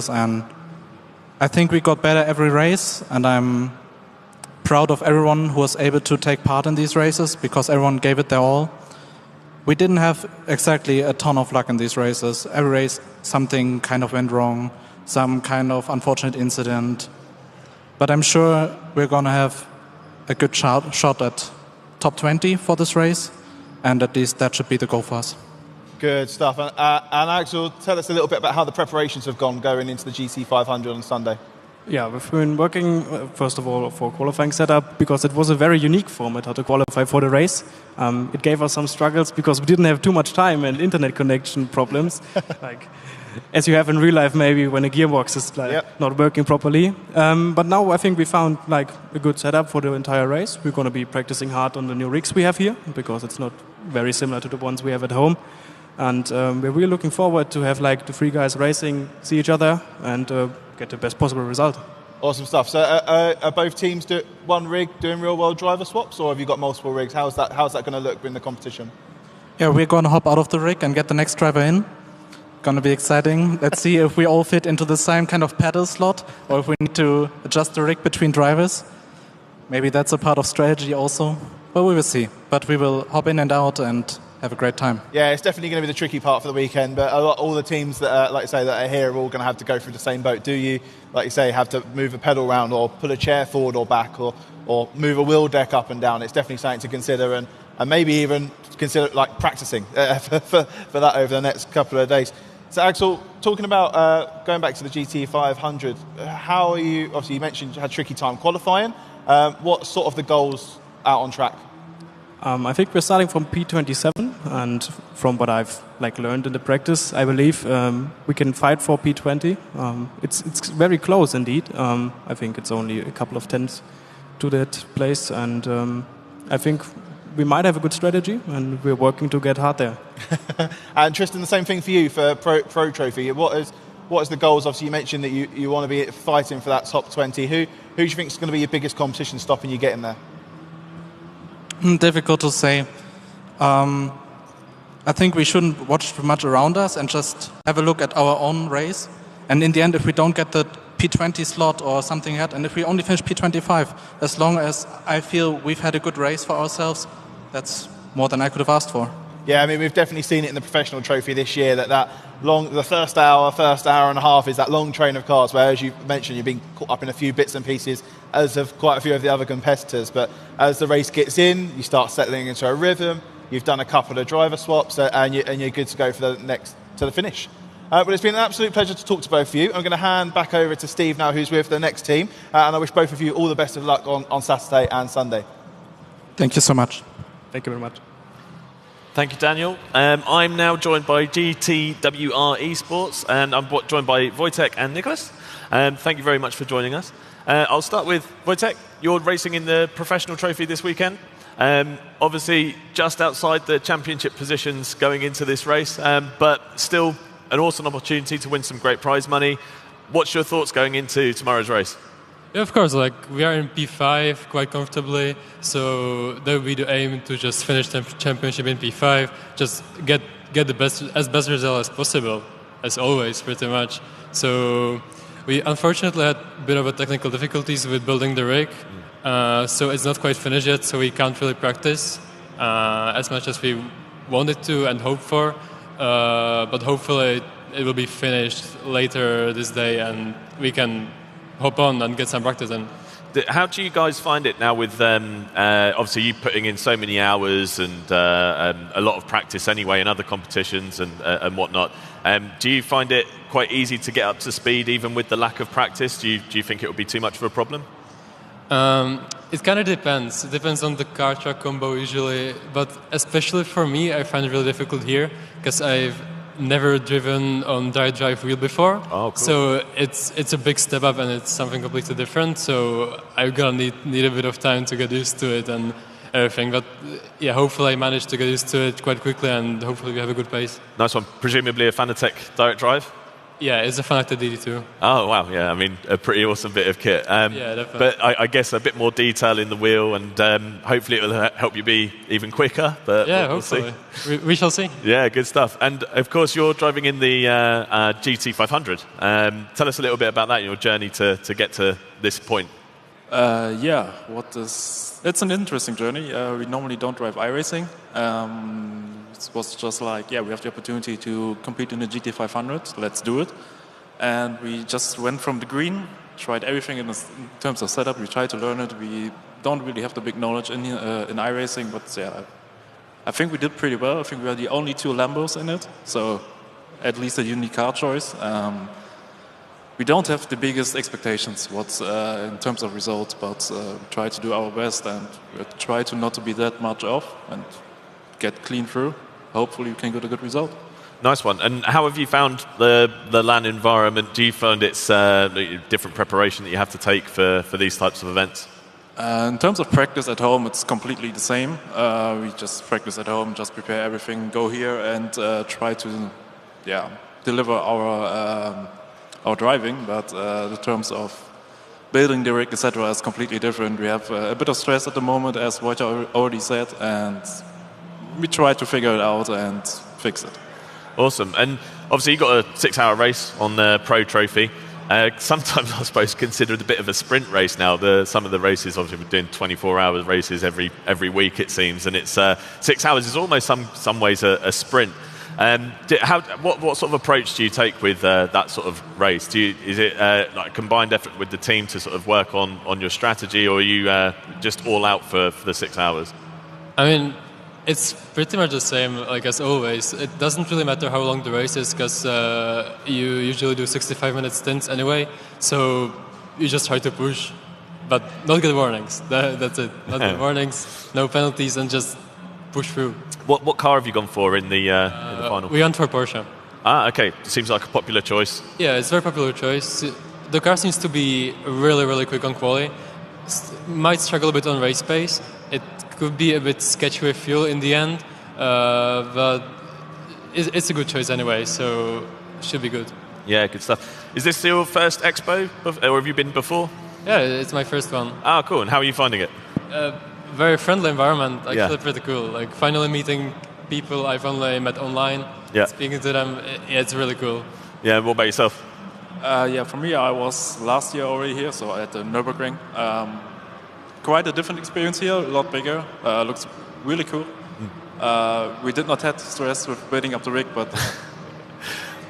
and I think we got better every race, and I'm proud of everyone who was able to take part in these races because everyone gave it their all. We didn't have exactly a ton of luck in these races. Every race, something kind of went wrong, some kind of unfortunate incident. But I'm sure we're going to have a good shot at top 20 for this race, and at least that should be the goal for us. Good stuff. And Axel, tell us a little bit about how the preparations have gone going into the GT 500 on Sunday. Yeah, we've been working, first of all, for qualifying setup because it was a very unique format how to qualify for the race. It gave us some struggles because we didn't have too much time and internet connection problems. As you have in real life, maybe when a gearbox is not working properly. But now I think we found a good setup for the entire race. We're going to be practicing hard on the new rigs we have here because it's not very similar to the ones we have at home. And we're really looking forward to have the 3 guys racing, see each other, and get the best possible result. Awesome stuff. So are both teams one rig doing real-world driver swaps, or have you got multiple rigs? How's that going to look in the competition? Yeah, we're going to hop out of the rig and get the next driver in. Going to be exciting. Let's see if we all fit into the same kind of pedal slot or if we need to adjust the rig between drivers. Maybe that's a part of strategy also. But we will see. But we will hop in and out and have a great time. Yeah, it's definitely going to be the tricky part for the weekend. But all the teams that are here are all going to have to go through the same boat. Do you, like you say, have to move a pedal around or pull a chair forward or back or move a wheel deck up and down? It's definitely something to consider and maybe even consider practicing for that over the next couple of days. So Axel, talking about going back to the GT 500, how are you? Obviously, you mentioned you had a tricky time qualifying. What sort of the goals out on track? I think we're starting from P27, and from what I've learned in the practice, I believe we can fight for P20. It's very close indeed. I think it's only a couple of tenths to that place, and I think we might have a good strategy, and we're working to get hard there. And Tristan, the same thing for you for Pro Trophy. What is the goals? Obviously, you mentioned that you want to be fighting for that top 20. Who do you think is going to be your biggest competition stopping you getting there? Difficult to say. I think we shouldn't watch too much around us and just have a look at our own race. And in the end, if we don't get the P20 slot or something like that, and if we only finish P25, as long as I feel we've had a good race for ourselves, that's more than I could have asked for. Yeah, I mean, we've definitely seen it in the professional trophy this year the first hour and a half is that long train of cars where, as you mentioned, you've been caught up in a few bits and pieces, as have quite a few of the other competitors. But as the race gets in, you start settling into a rhythm. You've done a couple of driver swaps, and you're good to go for the finish. But it's been an absolute pleasure to talk to both of you. I'm going to hand back over to Steve now, who's with the next team, and I wish both of you all the best of luck on Saturday and Sunday. Thank you so much. Thank you very much. Thank you, Daniel. I'm now joined by DTWRE Esports, and I'm joined by Wojtek and Nicholas. Thank you very much for joining us. I'll start with Wojtek. You're racing in the professional trophy this weekend. Obviously, just outside the championship positions going into this race, but still an awesome opportunity to win some great prize money. What's your thoughts going into tomorrow's race? Yeah, of course, we are in P5 quite comfortably, so that would be the aim, to just finish the championship in P5, just get the best result as possible, as always, pretty much. So we unfortunately had a bit of a technical difficulties with building the rig, so it's not quite finished yet, so we can't really practice as much as we wanted to and hoped for, but hopefully it will be finished later this day and we can hop on and get some practice in. How do you guys find it now with obviously you putting in so many hours and a lot of practice anyway in other competitions and whatnot? Do you find it quite easy to get up to speed even with the lack of practice? Do you think it would be too much of a problem? It kind of depends. It depends on the car truck combo usually, but especially for me, I find it really difficult here because I've never driven on direct drive wheel before. Oh, cool. So it's a big step up and it's something completely different. So I'm gonna need a bit of time to get used to it and everything. But yeah, hopefully I manage to get used to it quite quickly and hopefully we have a good pace. Nice one. Presumably a Fanatec direct drive? Yeah, it's a Fanatec DD2. Oh, wow, yeah, I mean, a pretty awesome bit of kit. Yeah, definitely. But I guess a bit more detail in the wheel, and hopefully it will help you be even quicker. But yeah, we'll hopefully. See. We shall see. Yeah, good stuff. And, of course, you're driving in the GT500. Tell us a little bit about that, your journey to get to this point. It's an interesting journey. We normally don't drive iRacing. It was just like, we have the opportunity to compete in the GT500. Let's do it. And we just went from the green, tried everything in terms of setup. We tried to learn it. We don't really have the big knowledge in iRacing, but I think we did pretty well. I think we are the only 2 Lambos in it, so at least a unique car choice. We don't have the biggest expectations in terms of results, but try to do our best and try to not to be that much off and get clean through. Hopefully we can get a good result. Nice one. And how have you found the LAN environment? Do you find it's different preparation that you have to take for these types of events? In terms of practice at home, it's completely the same. We just practice at home, just prepare everything, go here and try to deliver our driving. But in terms of building the rig, etc., is completely different. We have a bit of stress at the moment, as Wojciech already said, and we try to figure it out and fix it. Awesome. And obviously you got a 6-hour race on the Pro Trophy. Sometimes I suppose considered a bit of a sprint race now. Some of the races, obviously we're doing 24-hour races every week it seems, and it's 6 hours is almost some ways a sprint. What sort of approach do you take with that sort of race? Is it like a combined effort with the team to sort of work on your strategy, or are you just all out for the 6 hours? I mean, it's pretty much the same, like as always. It doesn't really matter how long the race is, because you usually do 65-minute stints anyway. So you just try to push, but not get warnings. That's it. Not get warnings, no penalties, and just push through. What car have you gone for in the final? We went for Porsche. Ah, okay. Seems like a popular choice. Yeah, it's a very popular choice. The car seems to be really, really quick on quali. Might struggle a bit on race pace. It could be a bit sketchy with fuel in the end, but it's a good choice anyway, so it should be good. Yeah, good stuff. Is this your first Expo, or have you been before? Yeah, it's my first one. Ah, cool. And how are you finding it? Very friendly environment, actually pretty cool. Like finally meeting people I've only met online, speaking to them, it's really cool. Yeah, what about yourself? For me, I was last year already here, so at the Nürburgring. Quite a different experience here, a lot bigger, looks really cool. We did not have stress with building up the rig, but...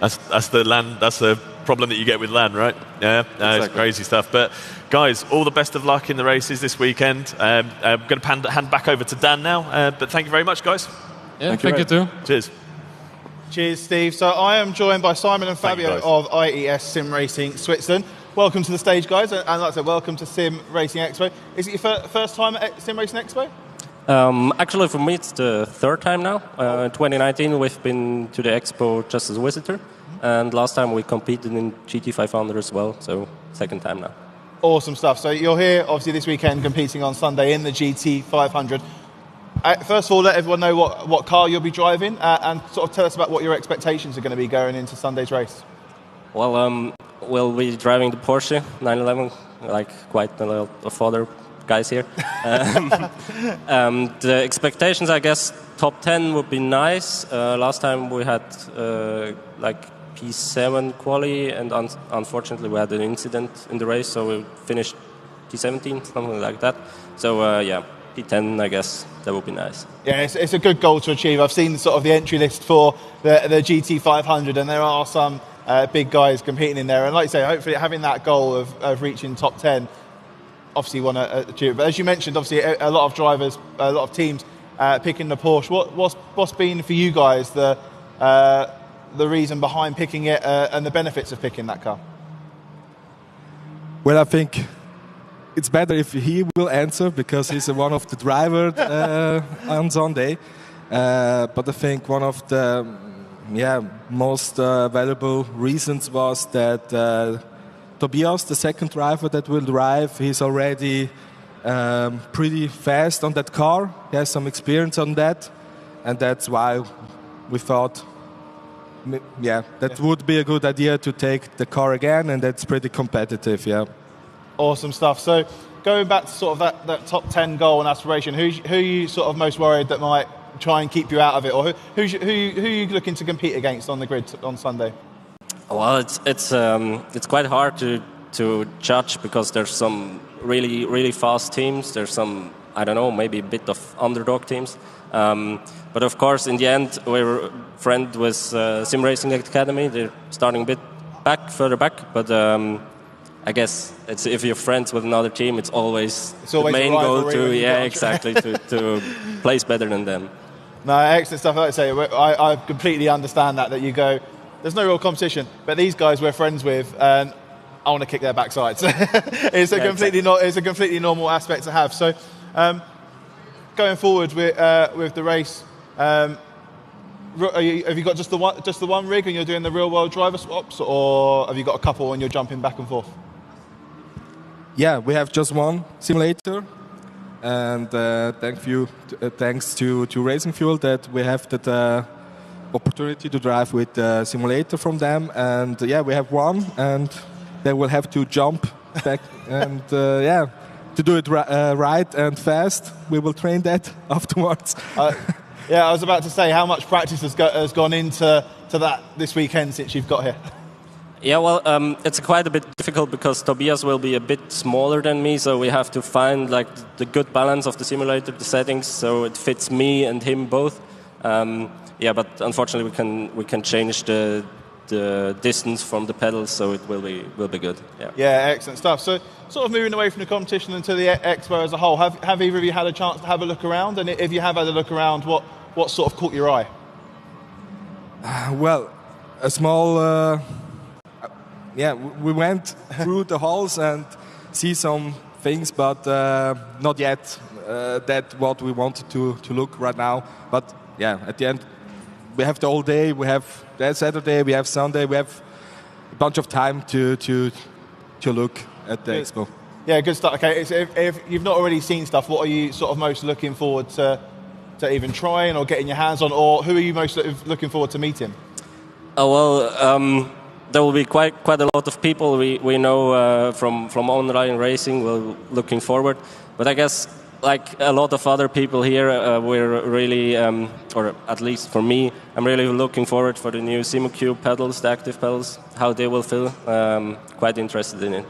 that's the LAN, that's the problem that you get with LAN, right? Yeah, exactly. It's crazy stuff. But guys, all the best of luck in the races this weekend. I'm going to hand back over to Dan now, but thank you very much, guys. Yeah, thank you too. Cheers. Cheers, Steve. So I am joined by Simon and Fabio of IES SimRacing Switzerland. Welcome to the stage, guys, and like I said, welcome to Sim Racing Expo. Is it your first time at Sim Racing Expo? Actually, for me, it's the third time now. In 2019, we've been to the Expo just as a visitor, and last time we competed in GT500 as well, so second time now. Awesome stuff. So you're here, obviously, this weekend competing on Sunday in the GT500. First of all, let everyone know what car you'll be driving, and sort of tell us about what your expectations are going to be going into Sunday's race. Well, we'll be driving the Porsche 911, like quite a lot of other guys here. The expectations, I guess, top 10 would be nice. Last time we had like P7 quali, and unfortunately we had an incident in the race, so we finished P17, something like that. So P10, I guess, that would be nice. Yeah, it's a good goal to achieve. I've seen sort of the entry list for the GT500, and there are some big guys competing in there. And like you say, hopefully having that goal of reaching top 10, obviously want to achieve. But as you mentioned, obviously a lot of drivers, a lot of teams picking the Porsche. What's been for you guys the reason behind picking it and the benefits of picking that car? Well, I think it's better if he will answer because he's one of the drivers on Sunday. But I think one of the most valuable reasons was that Tobias, the second driver that will drive, he's already pretty fast on that car. He has some experience on that, and that's why we thought, that would be a good idea to take the car again, and that's pretty competitive, Awesome stuff. So going back to sort of that top 10 goal and aspiration, who are you sort of most worried that might try and keep you out of it, or who are you looking to compete against on the grid on Sunday? Well, it's quite hard to judge because there's some really fast teams. There's some, I don't know, maybe a bit of underdog teams. But of course, in the end, we're friends with SimRacing Academy. They're starting a bit further back, but I guess if you're friends with another team, it's always the main goal to place better than them. No, excellent stuff. Like I say, I completely understand that you go, there's no real competition, but these guys we're friends with, and I want to kick their backsides. It's a completely normal aspect to have. So, going forward with the race, have you got just the one rig and you're doing the real world driver swaps, or have you got a couple and you're jumping back and forth? Yeah, we have just one simulator, and thanks to Racing Fuel that we have that opportunity to drive with the simulator from them, and we have one, and they will have to jump back and to do it right and fast. We will train that afterwards. I was about to say, how much practice has gone into that this weekend since you've got here? Yeah, well, it's quite a bit difficult because Tobias will be a bit smaller than me, so we have to find like the good balance of the simulator, the settings, so it fits me and him both. But unfortunately we can change the distance from the pedals, so it will be good. Yeah, excellent stuff. So, sort of moving away from the competition into the Expo as a whole, have either of you had a chance to have a look around? And if you have had a look around, what sort of caught your eye? Well, a small. We went through the halls and see some things, but not yet that what we wanted to look right now. But at the end, we have the whole day. We have Saturday, we have Sunday, we have a bunch of time to look at the Expo. Yeah, good stuff. Okay, so if you've not already seen stuff, what are you sort of most looking forward to even trying or getting your hands on, or who are you most looking forward to meeting? There will be quite a lot of people we know from online racing. We're looking forward, but I guess like a lot of other people here, we're really, or at least for me, I'm really looking forward for the new SimiCube pedals, the active pedals, how they will feel. Quite interested in it.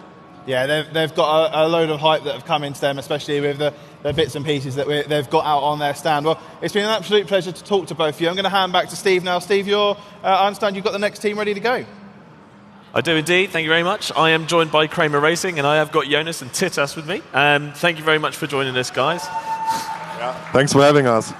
Yeah, they've got a load of hype that have come into them, especially with the bits and pieces that they've got out on their stand. Well, it's been an absolute pleasure to talk to both of you. I'm going to hand back to Steve now. Steve, I understand you've got the next team ready to go. I do indeed, thank you very much. I am joined by Kramer Racing, and I have got Jonas and Titas with me. Thank you very much for joining us, guys. Thanks for having us.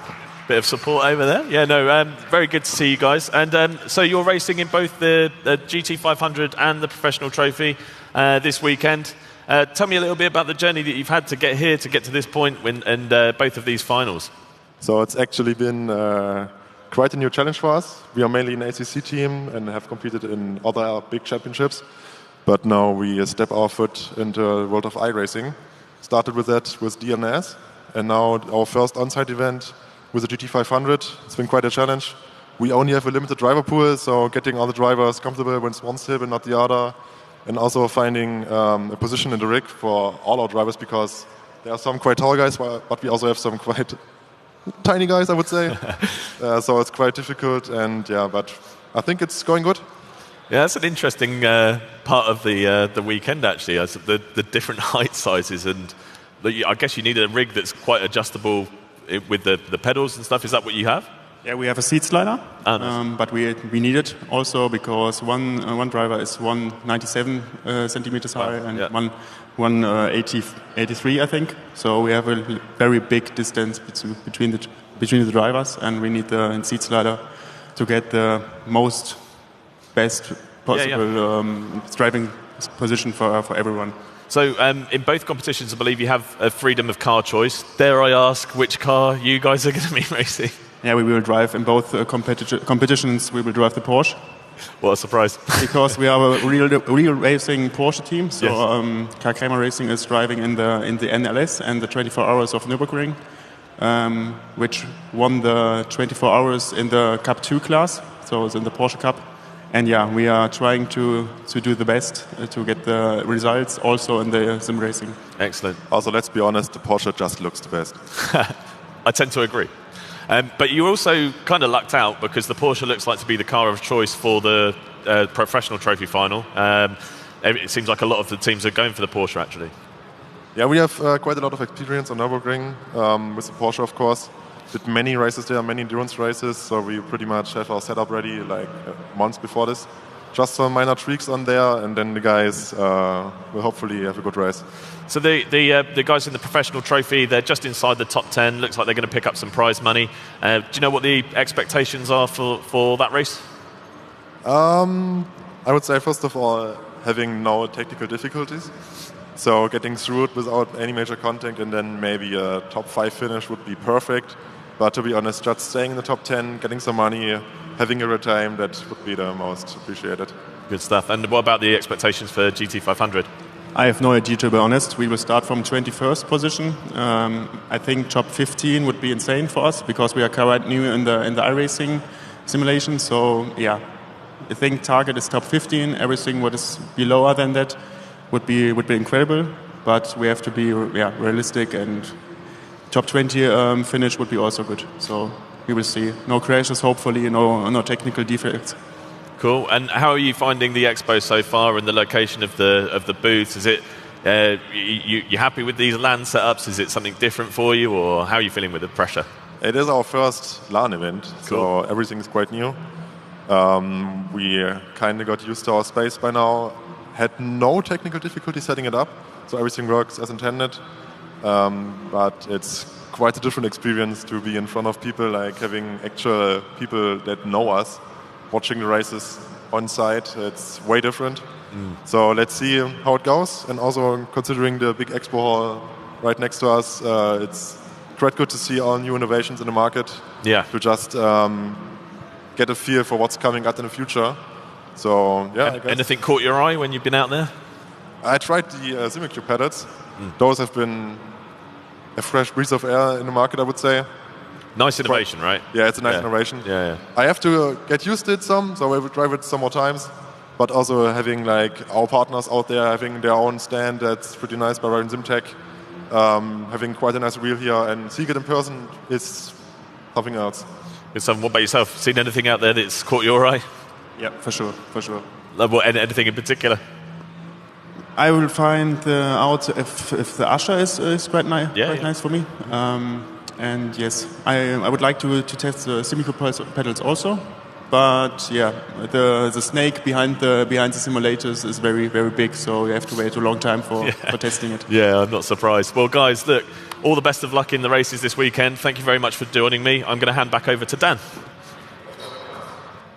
Bit of support over there. Very good to see you guys. And so you're racing in both the GT500 and the Professional Trophy this weekend. Tell me a little bit about the journey that you've had to get here, to get to this point, and both of these finals. So it's actually been quite a new challenge for us. We are mainly an ACC team and have competed in other big championships. But now we step our foot into the world of iRacing. Started with that with DNS, and now our first on-site event with the GT500. It's been quite a challenge. We only have a limited driver pool, so getting all the drivers comfortable when it's one step and not the other. And also finding a position in the rig for all our drivers, because there are some quite tall guys, but we also have some quite tiny guys, I would say. So it's quite difficult, but I think it's going good. Yeah, that's an interesting part of the weekend, actually. The different height sizes, and I guess you need a rig that's quite adjustable with the pedals and stuff. Is that what you have? Yeah, we have a seat slider, nice. but we need it also because one driver is 197 centimeters high and one 183, I think. So we have a very big distance between the drivers, and we need the seat slider to get the best possible driving position for everyone. So in both competitions, I believe you have a freedom of car choice. Dare I ask which car you guys are going to be racing? Yeah, we will drive in both competitions. We will drive the Porsche. What a surprise! Because we are a real racing Porsche team. So Kramer Racing is driving in the NLS and the 24 Hours of Nürburgring, which won the 24 Hours in the Cup 2 class. So it's in the Porsche Cup. And yeah, we are trying to do the best to get the results also in the sim racing. Excellent. Also, let's be honest, the Porsche just looks the best. I tend to agree. But you also kind of lucked out because the Porsche looks like to be the car of choice for the professional trophy final. It seems like a lot of the teams are going for the Porsche, actually. Yeah, we have quite a lot of experience on Nürburgring with the Porsche, of course. Did many races there, many endurance races, so we pretty much have our setup ready like months before this. Just some minor tweaks on there, and then the guys will hopefully have a good race. So the guys in the professional trophy, they're just inside the top 10. Looks like they're going to pick up some prize money. Do you know what the expectations are for that race? I would say, first of all, having no technical difficulties. So getting through it without any major contact, and then maybe a top 5 finish would be perfect. But to be honest, just staying in the top 10, getting some money, having a good time, that would be the most appreciated. Good stuff. And what about the expectations for GT500? I have no idea, to be honest. We will start from 21st position. I think top 15 would be insane for us because we are quite new in the iRacing simulation. So yeah, I think target is top 15. Everything what is below than that would be incredible. But we have to be realistic, and top 20 finish would be also good. So we will see. No crashes, hopefully. No technical defects. Cool. And how are you finding the expo so far and the location of the booths? Is it you happy with these LAN setups? Is it something different for you, or how are you feeling with the pressure? It is our first LAN event, so everything is quite new. We kind of got used to our space by now. Had no technical difficulty setting it up, so everything works as intended. But it's quite a different experience to be in front of people, like having actual people that know us, watching the races on site. It's way different. So let's see how it goes. And also considering the big expo hall right next to us, it's quite good to see all new innovations in the market. Yeah. To just get a feel for what's coming out in the future. So yeah. Anything caught your eye when you've been out there? I tried the SimiCube pedals. Those have been a fresh breeze of air in the market, I would say. Nice innovation, right? Yeah, it's a nice innovation. Yeah. I have to get used to it some, so I will drive it some more times. But also having like our partners out there having their own stand, that's pretty nice by Ryan Simtech. Having quite a nice wheel here, and seeing it in person is something else. What about yourself? Seen anything out there that's caught your eye? Yeah, for sure. Anything in particular? I will find out if the Azure is quite nice for me. And yes, I would like to test the SimiCube pedals also. But yeah, the snake behind the simulators is very, very big, so you have to wait a long time for testing it. Yeah, I'm not surprised. Well, guys, look, all the best of luck in the races this weekend. Thank you very much for joining me. I'm going to hand back over to Dan.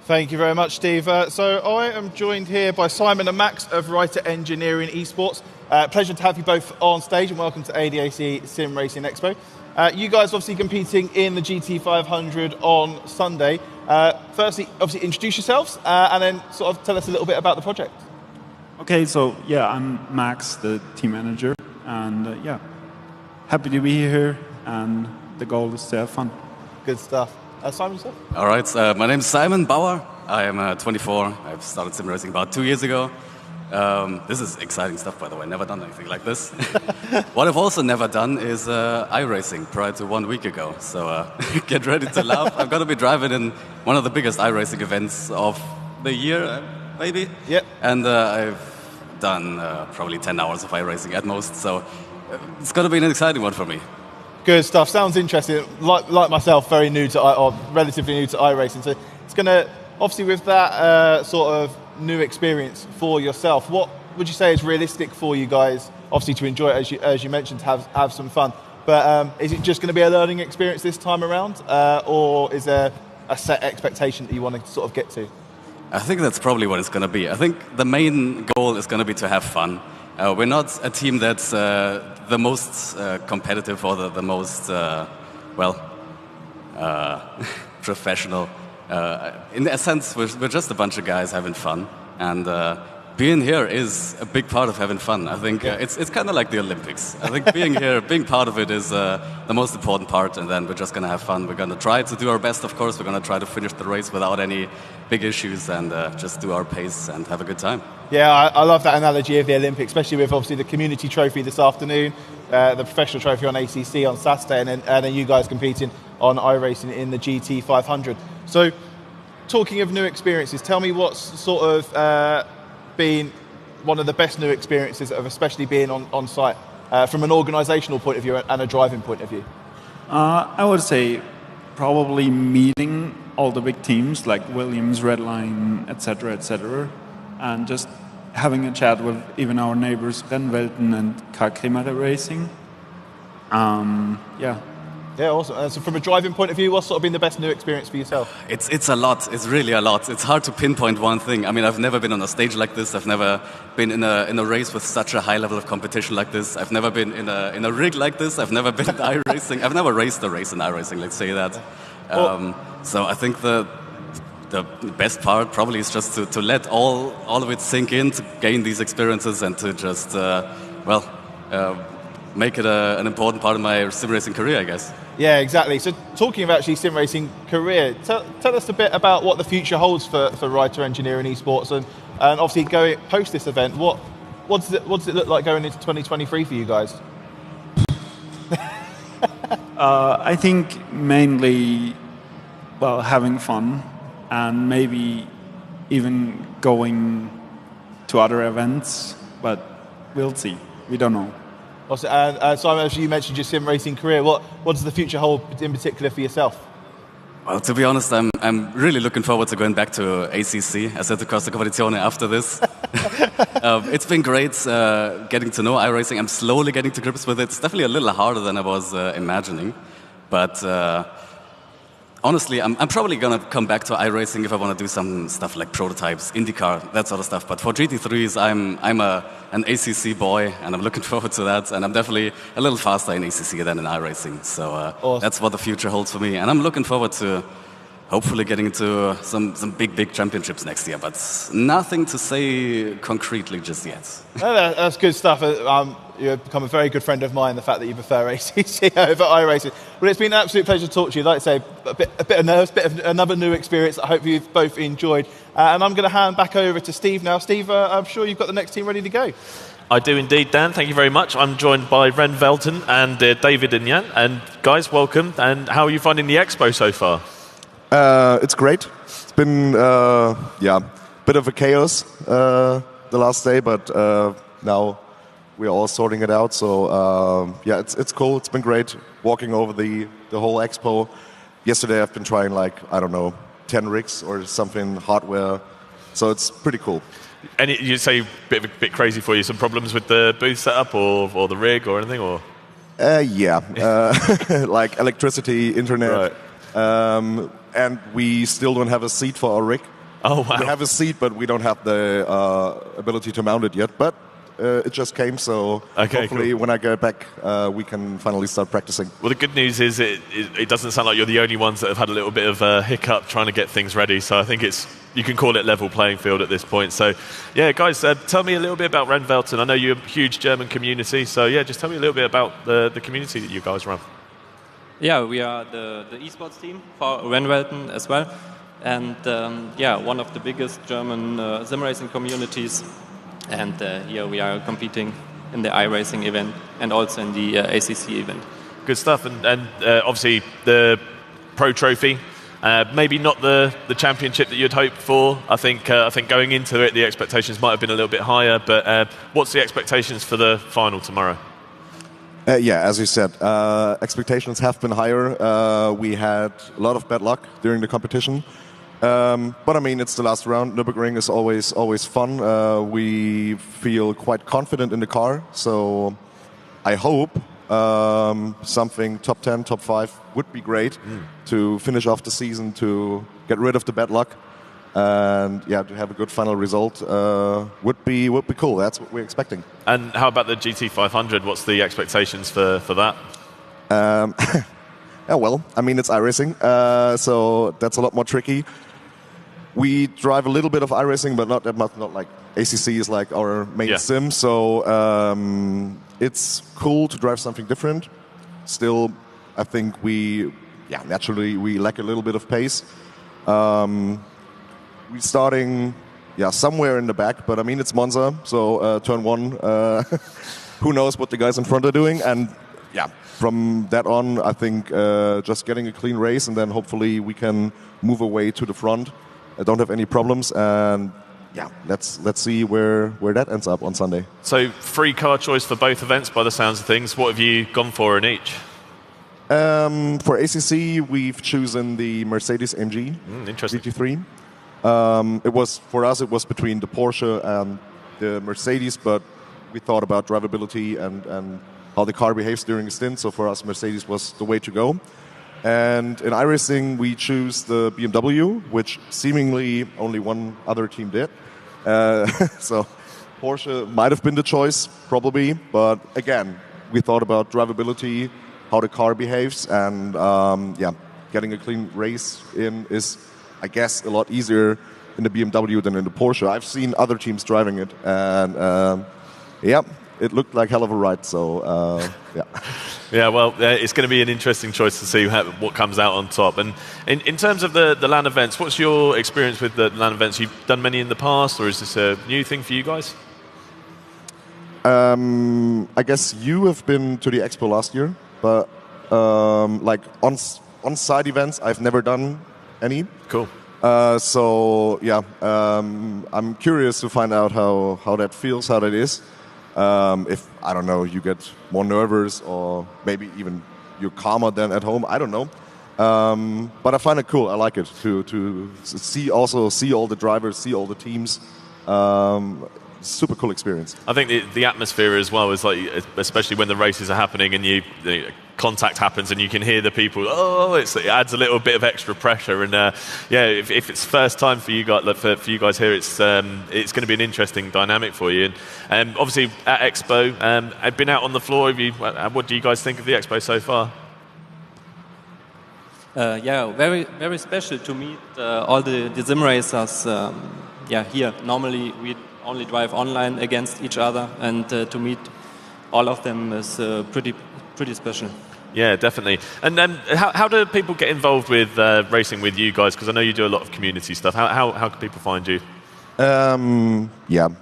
Thank you very much, Steve. So I am joined here by Simon and Max of RETRO Engineering Esports. Pleasure to have you both on stage, and welcome to ADAC SimRacing Expo. You guys obviously competing in the GT500 on Sunday. Firstly, obviously introduce yourselves and then sort of tell us a little bit about the project. Okay, so yeah, I'm Max, the team manager, and happy to be here, and the goal is to have fun. Good stuff. Simon, yourself? All right, my name is Simon Bauer. I am 24. I've started sim racing about 2 years ago. This is exciting stuff, by the way. Never done anything like this. What I've also never done is iRacing prior to 1 week ago. So get ready to laugh. I'm going to be driving in one of the biggest iRacing events of the year, maybe. Yep. And I've done probably 10 hours of iRacing at most. So it's going to be an exciting one for me. Good stuff. Sounds interesting. Like myself, very new to or relatively new to iRacing. So it's going to obviously with that sort of new experience for yourself. What would you say is realistic for you guys? Obviously to enjoy it, as you mentioned, to have some fun. But is it just going to be a learning experience this time around, or is there a set expectation that you want to sort of get to? I think that's probably what it's going to be. I think the main goal is going to be to have fun. We're not a team that's the most competitive or the most, professional. In a sense, we're just a bunch of guys having fun. And being here is a big part of having fun. I think it's kind of like the Olympics. I think being here, being part of it is the most important part, and then we're just going to have fun. We're going to try to do our best, of course. We're going to try to finish the race without any big issues and just do our pace and have a good time. Yeah, I love that analogy of the Olympics, especially with obviously the community trophy this afternoon, the professional trophy on ACC on Saturday, and then you guys competing on iRacing in the GT 500. So, talking of new experiences, tell me what's sort of been one of the best new experiences of especially being on site from an organisational point of view and a driving point of view. I would say probably meeting all the big teams like Williams, Redline, etc., and just having a chat with even our neighbors Renvelton and Kramer Racing. Yeah, awesome. So from a driving point of view, what's sort of been the best new experience for yourself? It's a lot. It's really a lot. It's hard to pinpoint one thing. I mean, I've never been on a stage like this. I've never been in a race with such a high level of competition like this. I've never been in a rig like this. I've never been in iRacing. I've never raced a race in iRacing, let's say that. So I think the best part probably is just to let all of it sink in, to gain these experiences and to just, make it an important part of my sim racing career, I guess. Yeah, exactly. So talking of actually sim racing career, tell us a bit about what the future holds for RETRO Engineering Esports and obviously going post this event. What does it look like going into 2023 for you guys? I think mainly, having fun and maybe even going to other events, but we'll see. We don't know. Also, Simon, as you mentioned your sim racing career, what does the future hold in particular for yourself? Well, to be honest, I'm really looking forward to going back to ACC, Assetto Corsa Competizione, after this. It's been great getting to know iRacing. I'm slowly getting to grips with it. It's definitely a little harder than I was imagining. But honestly, I'm probably going to come back to iRacing if I want to do some stuff like prototypes, IndyCar, that sort of stuff. But for GT3s, I'm an ACC boy, and I'm looking forward to that. And I'm definitely a little faster in ACC than in iRacing. So awesome. That's what the future holds for me. And I'm looking forward to hopefully getting into some big championships next year. But nothing to say concretely just yet. That's good stuff. You've become a very good friend of mine, the fact that you prefer ACC over iRacing. Well, it's been an absolute pleasure to talk to you. Like I say, a bit of nerves, bit of another new experience I hope you've both enjoyed. And I'm going to hand back over to Steve now. Steve, I'm sure you've got the next team ready to go. I do indeed, Dan. Thank you very much. I'm joined by Renvelton and David and Jan. And guys, welcome. And how are you finding the Expo so far? It's great. It's been, bit of a chaos the last day, but now we're all sorting it out. So, it's cool. It's been great walking over the whole Expo. Yesterday I've been trying 10 rigs or something, hardware. So it's pretty cool. And you say a bit crazy for you, some problems with the booth setup or the rig or anything? Or like electricity, internet. Right. And we still don't have a seat for our rig. Oh, wow. We have a seat, but we don't have the ability to mount it yet. But it just came, so hopefully when I get back, we can finally start practicing. Well, the good news is it doesn't sound like you're the only ones that have had a little bit of a hiccup trying to get things ready. So I think you can call it level playing field at this point. So, yeah, guys, tell me a little bit about Renvelton. I know you're a huge German community. So, yeah, just tell me a little bit about the community that you guys run. Yeah, we are the esports team for Renvelton as well. And one of the biggest German sim racing communities. And here we are competing in the iRacing event and also in the ACC event. Good stuff. And obviously the Pro Trophy, maybe not the championship that you'd hoped for. I think going into it, the expectations might have been a little bit higher. But what's the expectations for the final tomorrow? Yeah, as you said, expectations have been higher. We had a lot of bad luck during the competition. But I mean, it's the last round. Nürburgring is always fun. We feel quite confident in the car. So I hope something top 10, top 5 would be great to finish off the season, to get rid of the bad luck. And yeah, to have a good final result would be cool. That's what we're expecting. And how about the GT500? What's the expectations for that? Yeah, well, I mean, it's iRacing, so that's a lot more tricky. We drive a little bit of iRacing, but not that much. Not like ACC is like our main sim, so it's cool to drive something different. Still, I think naturally we lack a little bit of pace. We're starting, somewhere in the back, but I mean, it's Monza, so turn 1, who knows what the guys in front are doing, and from that on, I think just getting a clean race, and then hopefully we can move away to the front. I don't have any problems, and let's see where that ends up on Sunday. So free car choice for both events by the sounds of things. What have you gone for in each? For ACC, we've chosen the Mercedes AMG GT3. For us, it was between the Porsche and the Mercedes, but we thought about drivability and how the car behaves during a stint. So for us, Mercedes was the way to go. And in iRacing, we choose the BMW, which seemingly only one other team did. So Porsche might have been the choice, probably. But again, we thought about drivability, how the car behaves, and getting a clean race in is, I guess, a lot easier in the BMW than in the Porsche. I've seen other teams driving it, and it looked like hell of a ride. So Yeah, well, it's going to be an interesting choice to see what comes out on top. And in terms of the LAN events, what's your experience with the LAN events? You've done many in the past, or is this a new thing for you guys? I guess you have been to the Expo last year, but like on-site events, I've never done any. Cool. So I'm curious to find out how that feels, how that is. If, I don't know, you get more nervous or maybe even you're calmer than at home, I don't know. But I find it cool. I like it to see all the drivers, see all the teams. Super cool experience. I think the atmosphere as well is like, especially when the races are happening and the contact happens and you can hear the people. It adds a little bit of extra pressure. And if it's first time for you guys, for you guys here, it's going to be an interesting dynamic for you. And obviously at Expo, I've been out on the floor. What do you guys think of the Expo so far? Very very special to meet all the sim racers. Here normally we only drive online against each other, and to meet all of them is pretty special. Yeah, definitely. And how do people get involved with racing with you guys? Because I know you do a lot of community stuff. How can people find you?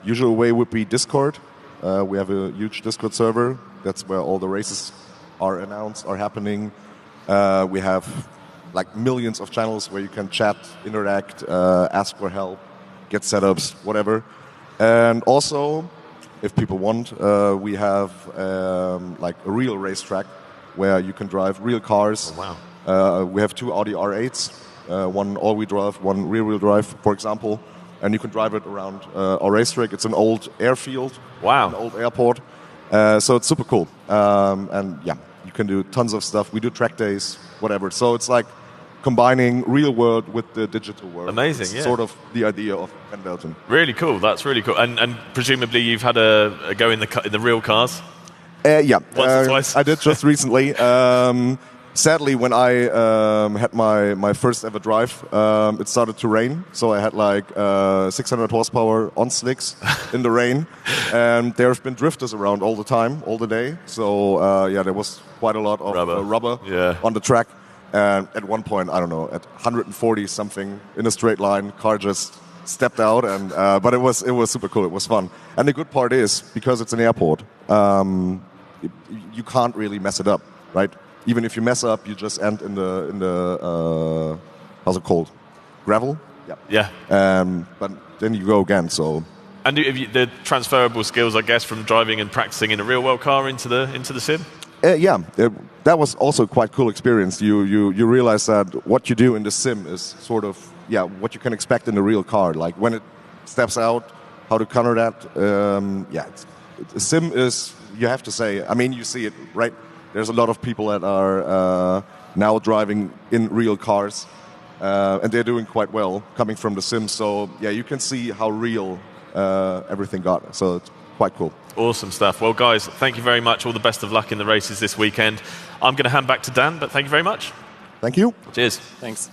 Usual way would be Discord. We have a huge Discord server. That's where all the races are announced, are happening. We have like millions of channels where you can chat, interact, ask for help, get setups, whatever. And also, if people want, we have like a real racetrack where you can drive real cars. Oh, wow. We have 2 Audi R8s, one all-wheel drive, one rear-wheel drive, for example, and you can drive it around our racetrack. It's an old airfield, an old airport, so it's super cool. You can do tons of stuff. We do track days, whatever. So it's like combining real world with the digital world. Amazing, it's sort of the idea of Renvelton. Really cool. That's really cool. And presumably you've had a go in the real cars. Once or twice. I did just recently. Sadly, when I had my first ever drive, it started to rain. So I had like 600 horsepower on slicks in the rain. And there have been drifters around all the time, all the day. So there was quite a lot of rubber on the track. And at one point, I don't know, at 140 something in a straight line, car just stepped out. And but it was super cool. It was fun. And the good part is, because it's an airport, you can't really mess it up, right? Even if you mess up, you just end in the how's it called? Gravel? Yeah. But then you go again. So. And the transferable skills, I guess, from driving and practicing in a real world car into the sim. that was also quite cool experience. You realize that what you do in the sim is sort of what you can expect in the real car. Like when it steps out, how to counter that. Sim is, you have to say. I mean, you see it, right? There's a lot of people that are now driving in real cars, and they're doing quite well coming from the sim. So you can see how real everything got. So it's quite cool. Awesome stuff. Well, guys, thank you very much. All the best of luck in the races this weekend. I'm going to hand back to Dan, but thank you very much. Thank you. Cheers. Thanks.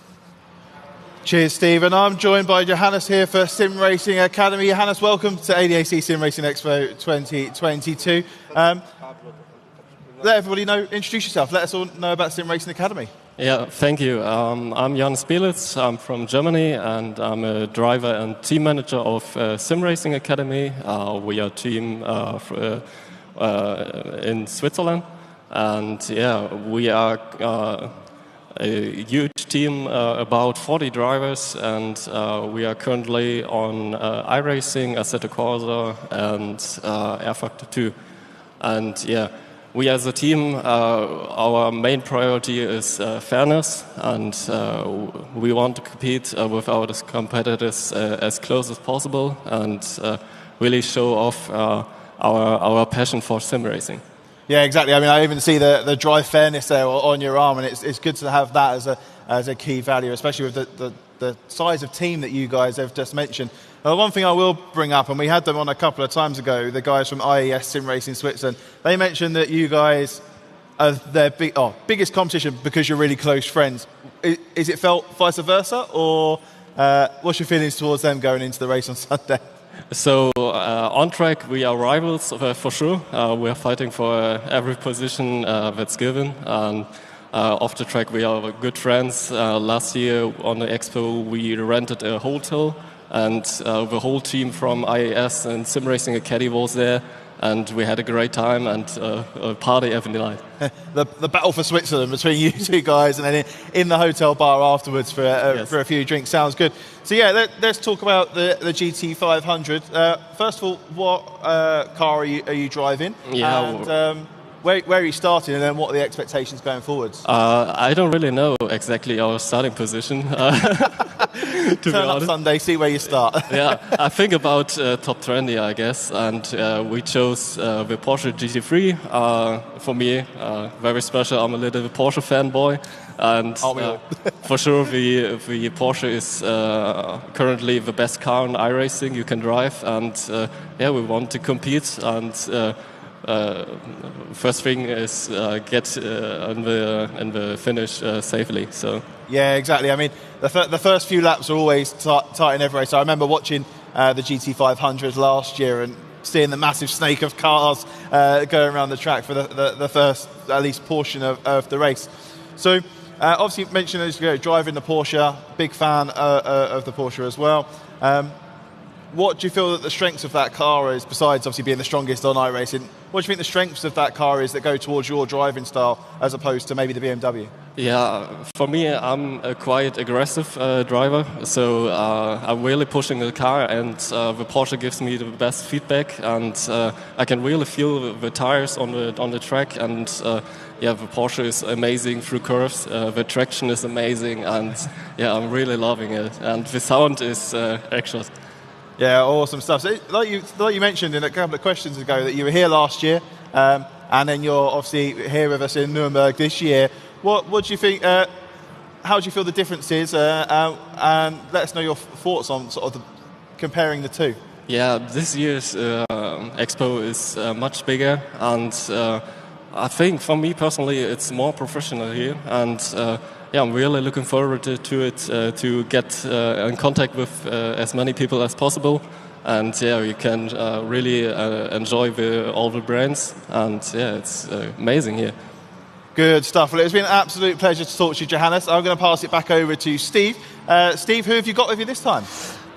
Cheers, Steve. And I'm joined by Johannes here for Sim Racing Academy. Johannes, welcome to ADAC SimRacing Expo 2022. Let everybody know, introduce yourself. Let us all know about Sim Racing Academy. Yeah, thank you. I'm Johannes Belitz. I'm from Germany, and I'm a driver and team manager of Sim Racing Academy. We are a team in Switzerland, and we are a huge team, about 40 drivers, and we are currently on iRacing, Assetto Corsa, and R-Factor 2. And we as a team, our main priority is fairness, and we want to compete with our competitors as close as possible, and really show off our passion for sim racing. Yeah, exactly. I mean, I even see the drive fairness there on your arm, and it's good to have that as a key value, especially with the size of team that you guys have just mentioned. One thing I will bring up, and we had them on a couple of times ago, the guys from IES Sim Racing Switzerland, they mentioned that you guys are their biggest competition because you're really close friends. Is it felt vice versa, or what's your feelings towards them going into the race on Sunday? So on track we are rivals for sure. We are fighting for every position that's given. And off the track we are good friends. Last year on the Expo we rented a hotel, and the whole team from IAS and Sim Racing Academy was there, and we had a great time and a party every night. the battle for Switzerland between you two guys, and then in the hotel bar afterwards for a few drinks. Sounds good. So let's talk about the GT500. First of all, what car are you driving? And where are you starting, and then what are the expectations going forwards? I don't really know exactly our starting position. Turn up Sunday, see where you start. I think about top 20, I guess, and we chose the Porsche GT3. For me, very special. I'm a little Porsche fanboy, and for sure the Porsche is currently the best car in iRacing you can drive, and we want to compete, and first thing is get in the finish safely. So yeah, exactly. I mean, the first few laps are always tight in every race. I remember watching the GT500 last year and seeing the massive snake of cars going around the track for the first, at least, portion of the race. So obviously you mentioned as you go, driving the Porsche, big fan of the Porsche as well. What do you feel that the strengths of that car is, besides obviously being the strongest on iRacing? What do you think the strengths of that car is that go towards your driving style as opposed to maybe the BMW? Yeah, for me, I'm a quite aggressive driver, so I'm really pushing the car, and the Porsche gives me the best feedback, and I can really feel the tires on the track, and the Porsche is amazing through curves, the traction is amazing, and I'm really loving it, and the sound is extra. Yeah, awesome stuff. So, like you mentioned in a couple of questions ago, that you were here last year, and then you're obviously here with us in Nuremberg this year. What do you think? How do you feel the difference is? And let us know your thoughts on sort of comparing the two. Yeah, this year's Expo is much bigger, and I think for me personally, it's more professional here, and I'm really looking forward to it, to get in contact with as many people as possible, and we can really enjoy all the brands, and it's amazing here. Good stuff. Well, it's been an absolute pleasure to talk to you, Johannes. I'm going to pass it back over to Steve. Steve, who have you got with you this time?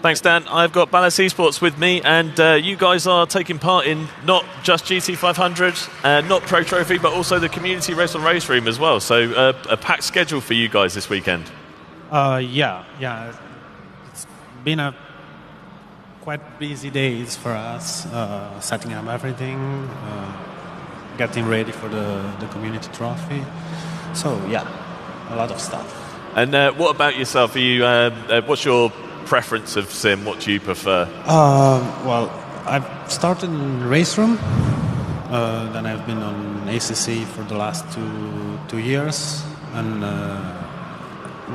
Thanks, Dan. I've got Balast Esports with me, and you guys are taking part in not just GT500, not Pro Trophy, but also the community race on RaceRoom as well. So a packed schedule for you guys this weekend. It's been a quite busy days for us, setting up everything. getting ready for the community trophy. So yeah, a lot of stuff. And what about yourself? Are you, what's your preference of sim? What do you prefer? Well, I've started in RaceRoom. Then I've been on ACC for the last two years, and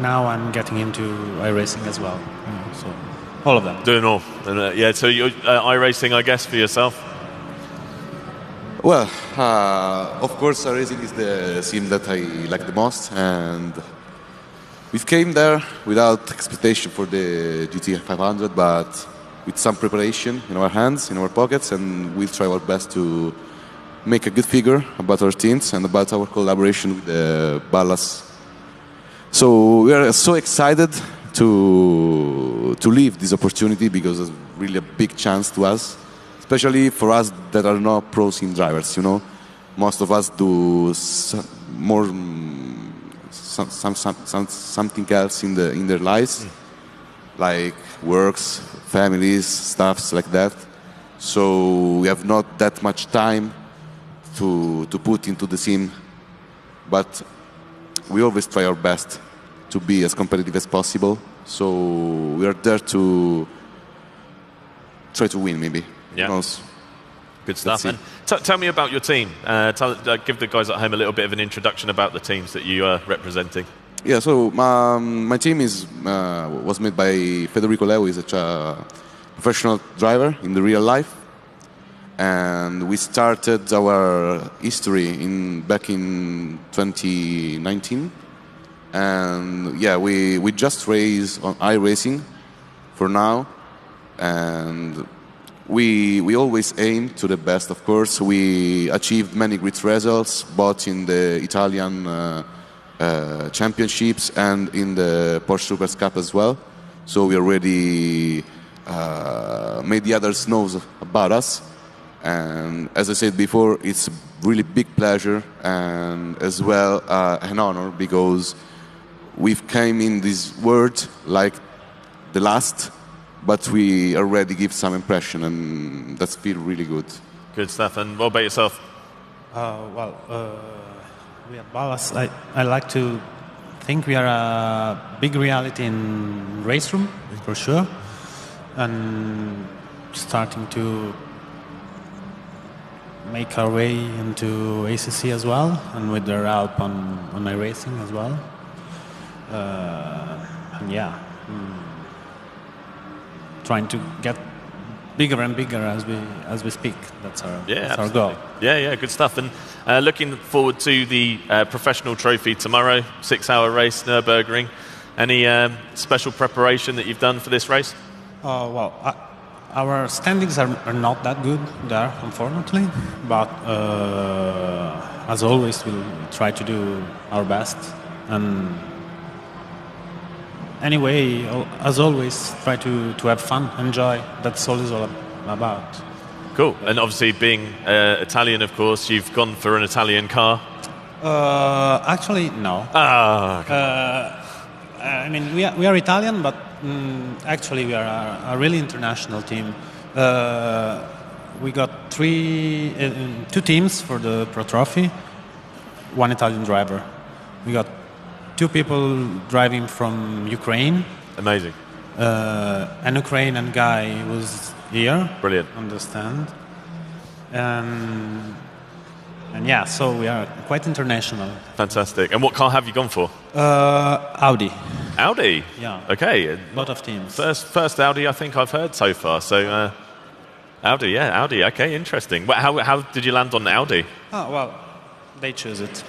now I'm getting into iRacing as well. So all of them. Doing all. And, yeah, so you're iRacing, I guess, for yourself? Well, of course, iRacing is the sim that I like the most, and we came there without expectation for the GT 500, but with some preparation in our hands, in our pockets, and we'll try our best to make a good figure about our teams and about our collaboration with the Balast. So we are so excited to leave this opportunity because it's really a big chance to us, especially for us that are not pro sim drivers. You know, most of us do something else in their lives, like works, families, stuffs like that. So we have not that much time to put into the sim, but we always try our best to be as competitive as possible. So we are there to try to win, maybe. Yeah. Who knows? Good stuff. And tell me about your team. Give the guys at home a little bit of an introduction about the teams that you are representing. Yeah, so my team was made by Federico Leo, who is a professional driver in the real life. And we started our history back in 2019. And yeah, we just raced on iRacing for now. And we always aim to the best, of course. We achieved many great results, both in the Italian championships and in the Porsche Super Cup as well. So we already made the others know about us. And as I said before, it's a really big pleasure and as well an honor because we've came in this world like the last, but we already give some impression and that feels really good. Good stuff. And what about yourself? We at Balast, I like to think we are a big reality in RaceRoom, for sure, and starting to make our way into ACC as well, and with their help on iRacing as well. And yeah, trying to get bigger and bigger as we speak. That's our goal. Yeah, good stuff. And looking forward to the professional trophy tomorrow, 6-hour race, Nürburgring. Any special preparation that you've done for this race? Our standings are not that good there, unfortunately. But as always, we'll try to do our best. And anyway, as always, try to have fun, enjoy. That's always all about. Cool. And obviously, being Italian, of course, you've gone for an Italian car. Actually, no. I mean, we are Italian, but actually we are a really international team. We got two teams for the Pro Trophy, one Italian driver. We got 2 people driving from Ukraine. Amazing. An Ukrainian guy was here. Brilliant. Understand. And yeah, so we are quite international. Fantastic. And what car have you gone for? Audi. Audi? Yeah. Okay. A lot of teams. First Audi I think I've heard so far. So Audi. Okay, interesting. How did you land on Audi? Oh, well, they choose it.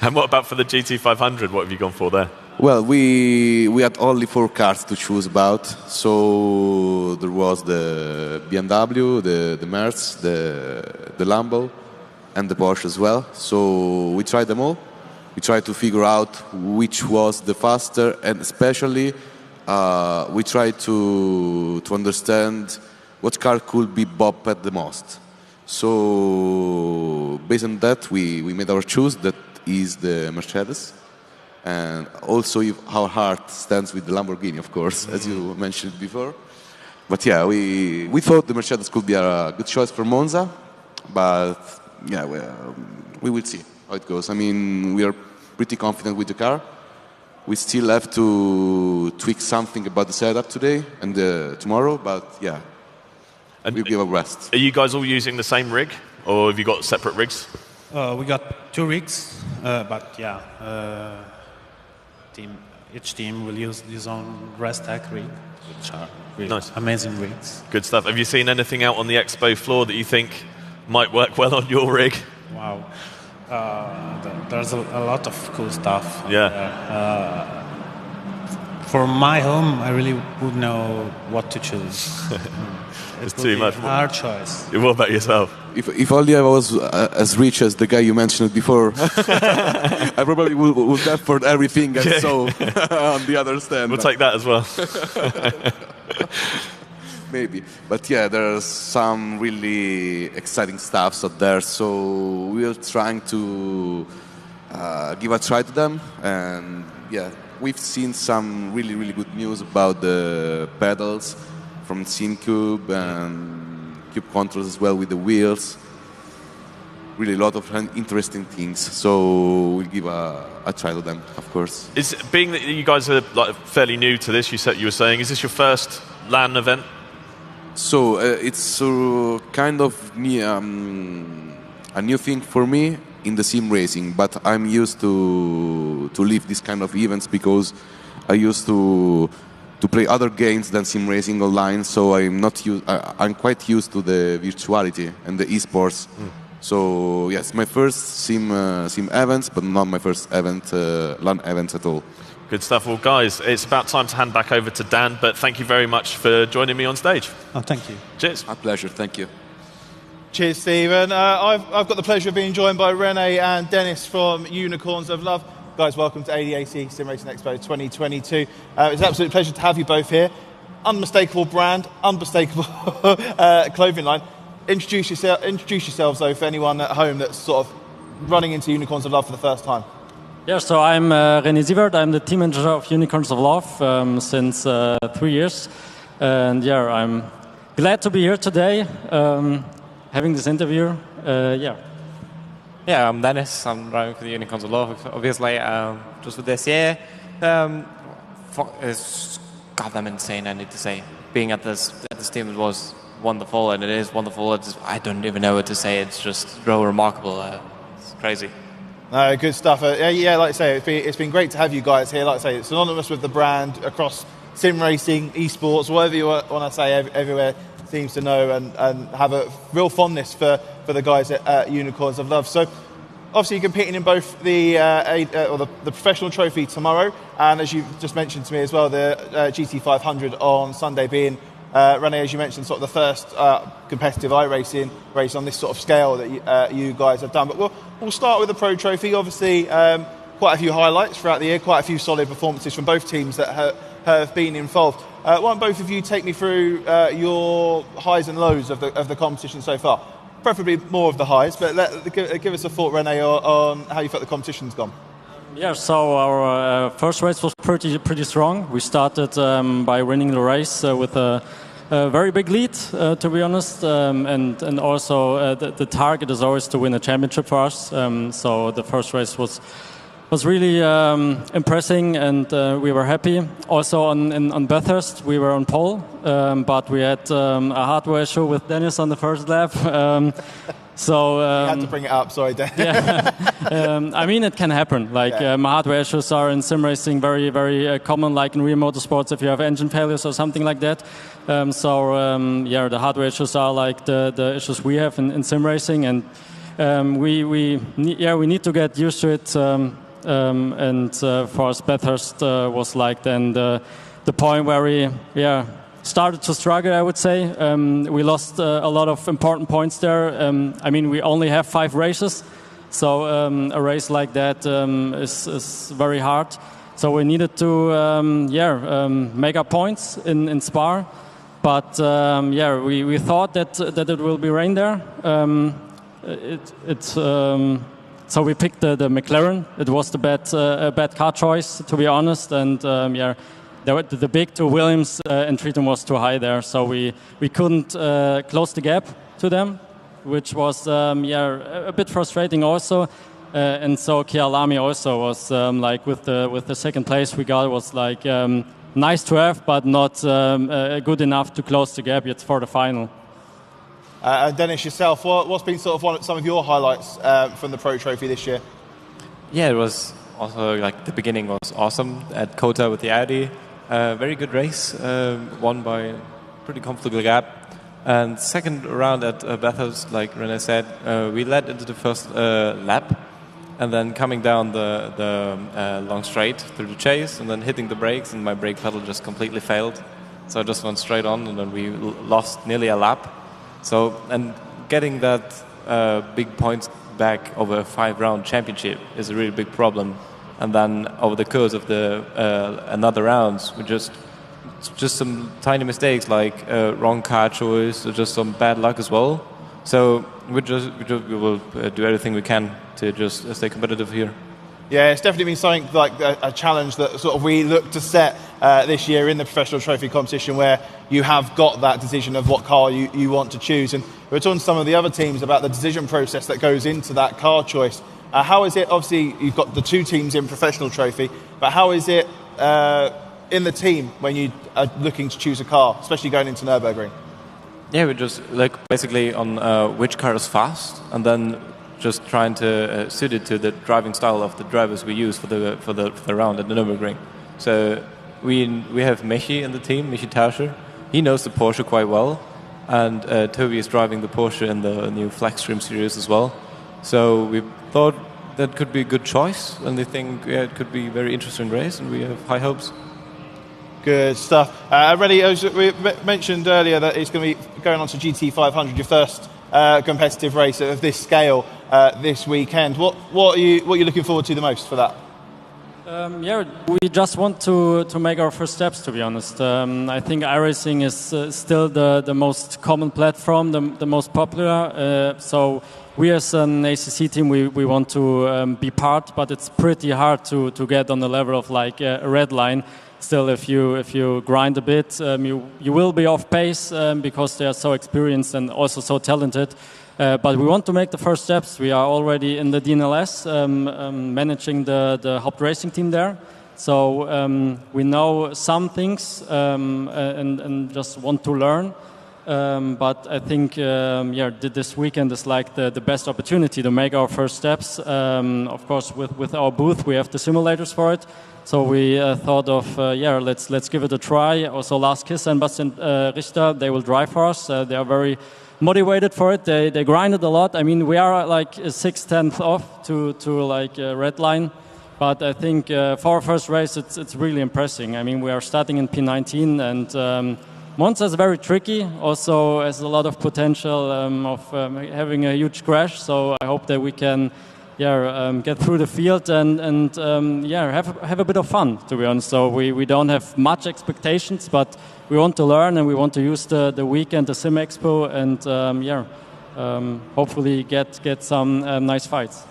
And what about for the GT500? What have you gone for there? Well, we had only 4 cars to choose about. So there was the BMW, the Merz, the Lambo, and the Porsche as well. So we tried them all. We tried to figure out which was the faster, and especially we tried to understand what car could be bopped the most. So based on that, we made our choice. That is the Mercedes. And also our heart stands with the Lamborghini, of course, as you mentioned before. But yeah, we thought the Mercedes could be a good choice for Monza, but yeah, we will see how it goes. I mean, we are pretty confident with the car. We still have to tweak something about the setup today and tomorrow, but yeah, we'll give a rest. Are you guys all using the same rig, or have you got separate rigs? We got 2 rigs, but yeah, each team will use his own RaceTech rig, which are really Nice. amazing rigs. Good stuff. Have you seen anything out on the expo floor that you think might work well on your rig? Wow. There's a lot of cool stuff. Yeah. For my home, I really would know what to choose. It's too much. Hard choice. What about yourself? If only I was as rich as the guy you mentioned before, I probably would have for everything I saw on the other stand. We'll take that as well. Maybe. But yeah, there's some really exciting stuff out there, so we're trying to give a try to them. And yeah, we've seen some really, really good news about the pedals from SimiCube and Cube controls as well with the wheels. Really a lot of interesting things, so we'll give a try to them, of course. Is being that you guys are like fairly new to this, you were saying, is this your first LAN event? So it's kind of a new thing for me in the sim racing, but I'm used to live this kind of events because I used to play other games than sim racing online. So I'm quite used to the virtuality and the esports. So yes, my first sim events, but not my first LAN events at all. Good stuff. Well, guys, it's about time to hand back over to Dan, but thank you very much for joining me on stage. Oh, thank you. Cheers. My pleasure. Thank you. Cheers, Stephen. I've got the pleasure of being joined by Rene and Dennis from Unicorns of Love. Guys, welcome to ADAC SimRacing Expo 2022. It's an absolute pleasure to have you both here. Unmistakable brand, unmistakable clothing line. Introduce yourselves, though, for anyone at home that's sort of running into Unicorns of Love for the first time. Yeah, so I'm René Sievert. I'm the team manager of Unicorns of Love since 3 years. And yeah, I'm glad to be here today, having this interview. Yeah, I'm Dennis. I'm driving for the Unicorns of Love, obviously. Just for this year, it's goddamn insane, I need to say. Being at this team, it was wonderful, and it is wonderful. I don't even know what to say. It's just so remarkable. It's crazy. No, good stuff. Yeah, like I say, it's been great to have you guys here. Like I say, it's synonymous with the brand across sim racing, esports, whatever you want to say. Everywhere seems to know and have a real fondness for the guys at Unicorns of Love. So, obviously, you're competing in both the professional trophy tomorrow, and as you just mentioned to me as well, the GT500 on Sunday, being Rene, as you mentioned, sort of the first competitive iRacing race on this sort of scale that you guys have done. But we'll start with the Pro Trophy. Obviously, quite a few highlights throughout the year, quite a few solid performances from both teams that have been involved. Why don't both of you take me through your highs and lows of the competition so far? Preferably more of the highs, but give us a thought, Rene, on how you felt the competition's gone. Yeah, so our first race was pretty strong. We started by winning the race with a very big lead, to be honest, and also the target is always to win a championship for us. So the first race was really impressive, and we were happy. Also on Bathurst, we were on pole, but we had a hardware issue with Dennis on the first lap. So you had to bring it up, sorry, Dan. Yeah. I mean, it can happen. Like hardware issues are in sim racing very, very common. Like in real motorsports, if you have engine failures or something like that. The hardware issues are like the issues we have in sim racing, and we need to get used to it. For us, Bathurst was like then the point where we started to struggle, I would say. We lost a lot of important points there. I mean, we only have 5 races, so a race like that is very hard. So we needed to make our points in Spa, but we thought that it will be rain there. So we picked the McLaren. It was the bad car choice, to be honest, and the big 2 Williams and Triton was too high there, so we couldn't close the gap to them. which was a bit frustrating also. And so Kialami also was like with the second place we got was like nice to have, but not good enough to close the gap yet for the final. And Dennis, yourself, what's been sort of some of your highlights from the Pro Trophy this year? Yeah, it was also like the beginning was awesome at Kota with the Audi. Very good race, won by a pretty comfortable gap. And second round at Bathurst, like René said, we led into the first lap, and then coming down the long straight through the chase, and then hitting the brakes, and my brake pedal just completely failed. So I just went straight on, and then we lost nearly a lap. So, and getting that big points back over a 5-round championship is a really big problem. And then over the course of the another rounds, we just some tiny mistakes like wrong car choice, or just some bad luck as well. So we will do everything we can to just stay competitive here. Yeah, it's definitely been something like a challenge that sort of we look to set this year in the professional trophy competition, where you have got that decision of what car you want to choose. And we're talking to some of the other teams about the decision process that goes into that car choice. How is it, obviously you've got the 2 teams in professional trophy, but how is it in the team when you are looking to choose a car, especially going into Nürburgring? Yeah, we just like basically on which car is fast, and then just trying to suit it to the driving style of the drivers we use for the round at the Nürburgring. So we have Michi in the team, Michi Tauscher. He knows the Porsche quite well, and Toby is driving the Porsche in the new Flexstream series as well. So we thought that could be a good choice, and they think it could be a very interesting race, and we have high hopes. Good stuff. Ready, we mentioned earlier that it's going to be going on to GT500, your first competitive race of this scale this weekend. What are you looking forward to the most for that? We just want to make our first steps, to be honest. I think iRacing is still the most common platform, the most popular. So we as an ACC team, we want to be part, but it's pretty hard to get on the level of like a Redline. Still, if you grind a bit, you will be off pace because they are so experienced and also so talented. But we want to make the first steps. We are already in the DNLS, managing the Haupt Racing team there. So we know some things and just want to learn. But I think this weekend is like the best opportunity to make our first steps. Of course, with our booth, we have the simulators for it. So we thought of let's give it a try. Also, Lars Kiss and Bastian Richter, they will drive for us. They are very motivated for it. They grinded a lot. I mean, we are like 6/10 off to like Redline, but I think for our first race, it's really impressive. I mean, we are starting in P19, and Monza is very tricky. Also, has a lot of potential of having a huge crash. So I hope that we can get through the field and have a bit of fun, to be honest. So we don't have much expectations, but we want to learn, and we want to use the weekend, the Sim Expo, and hopefully get some nice fights.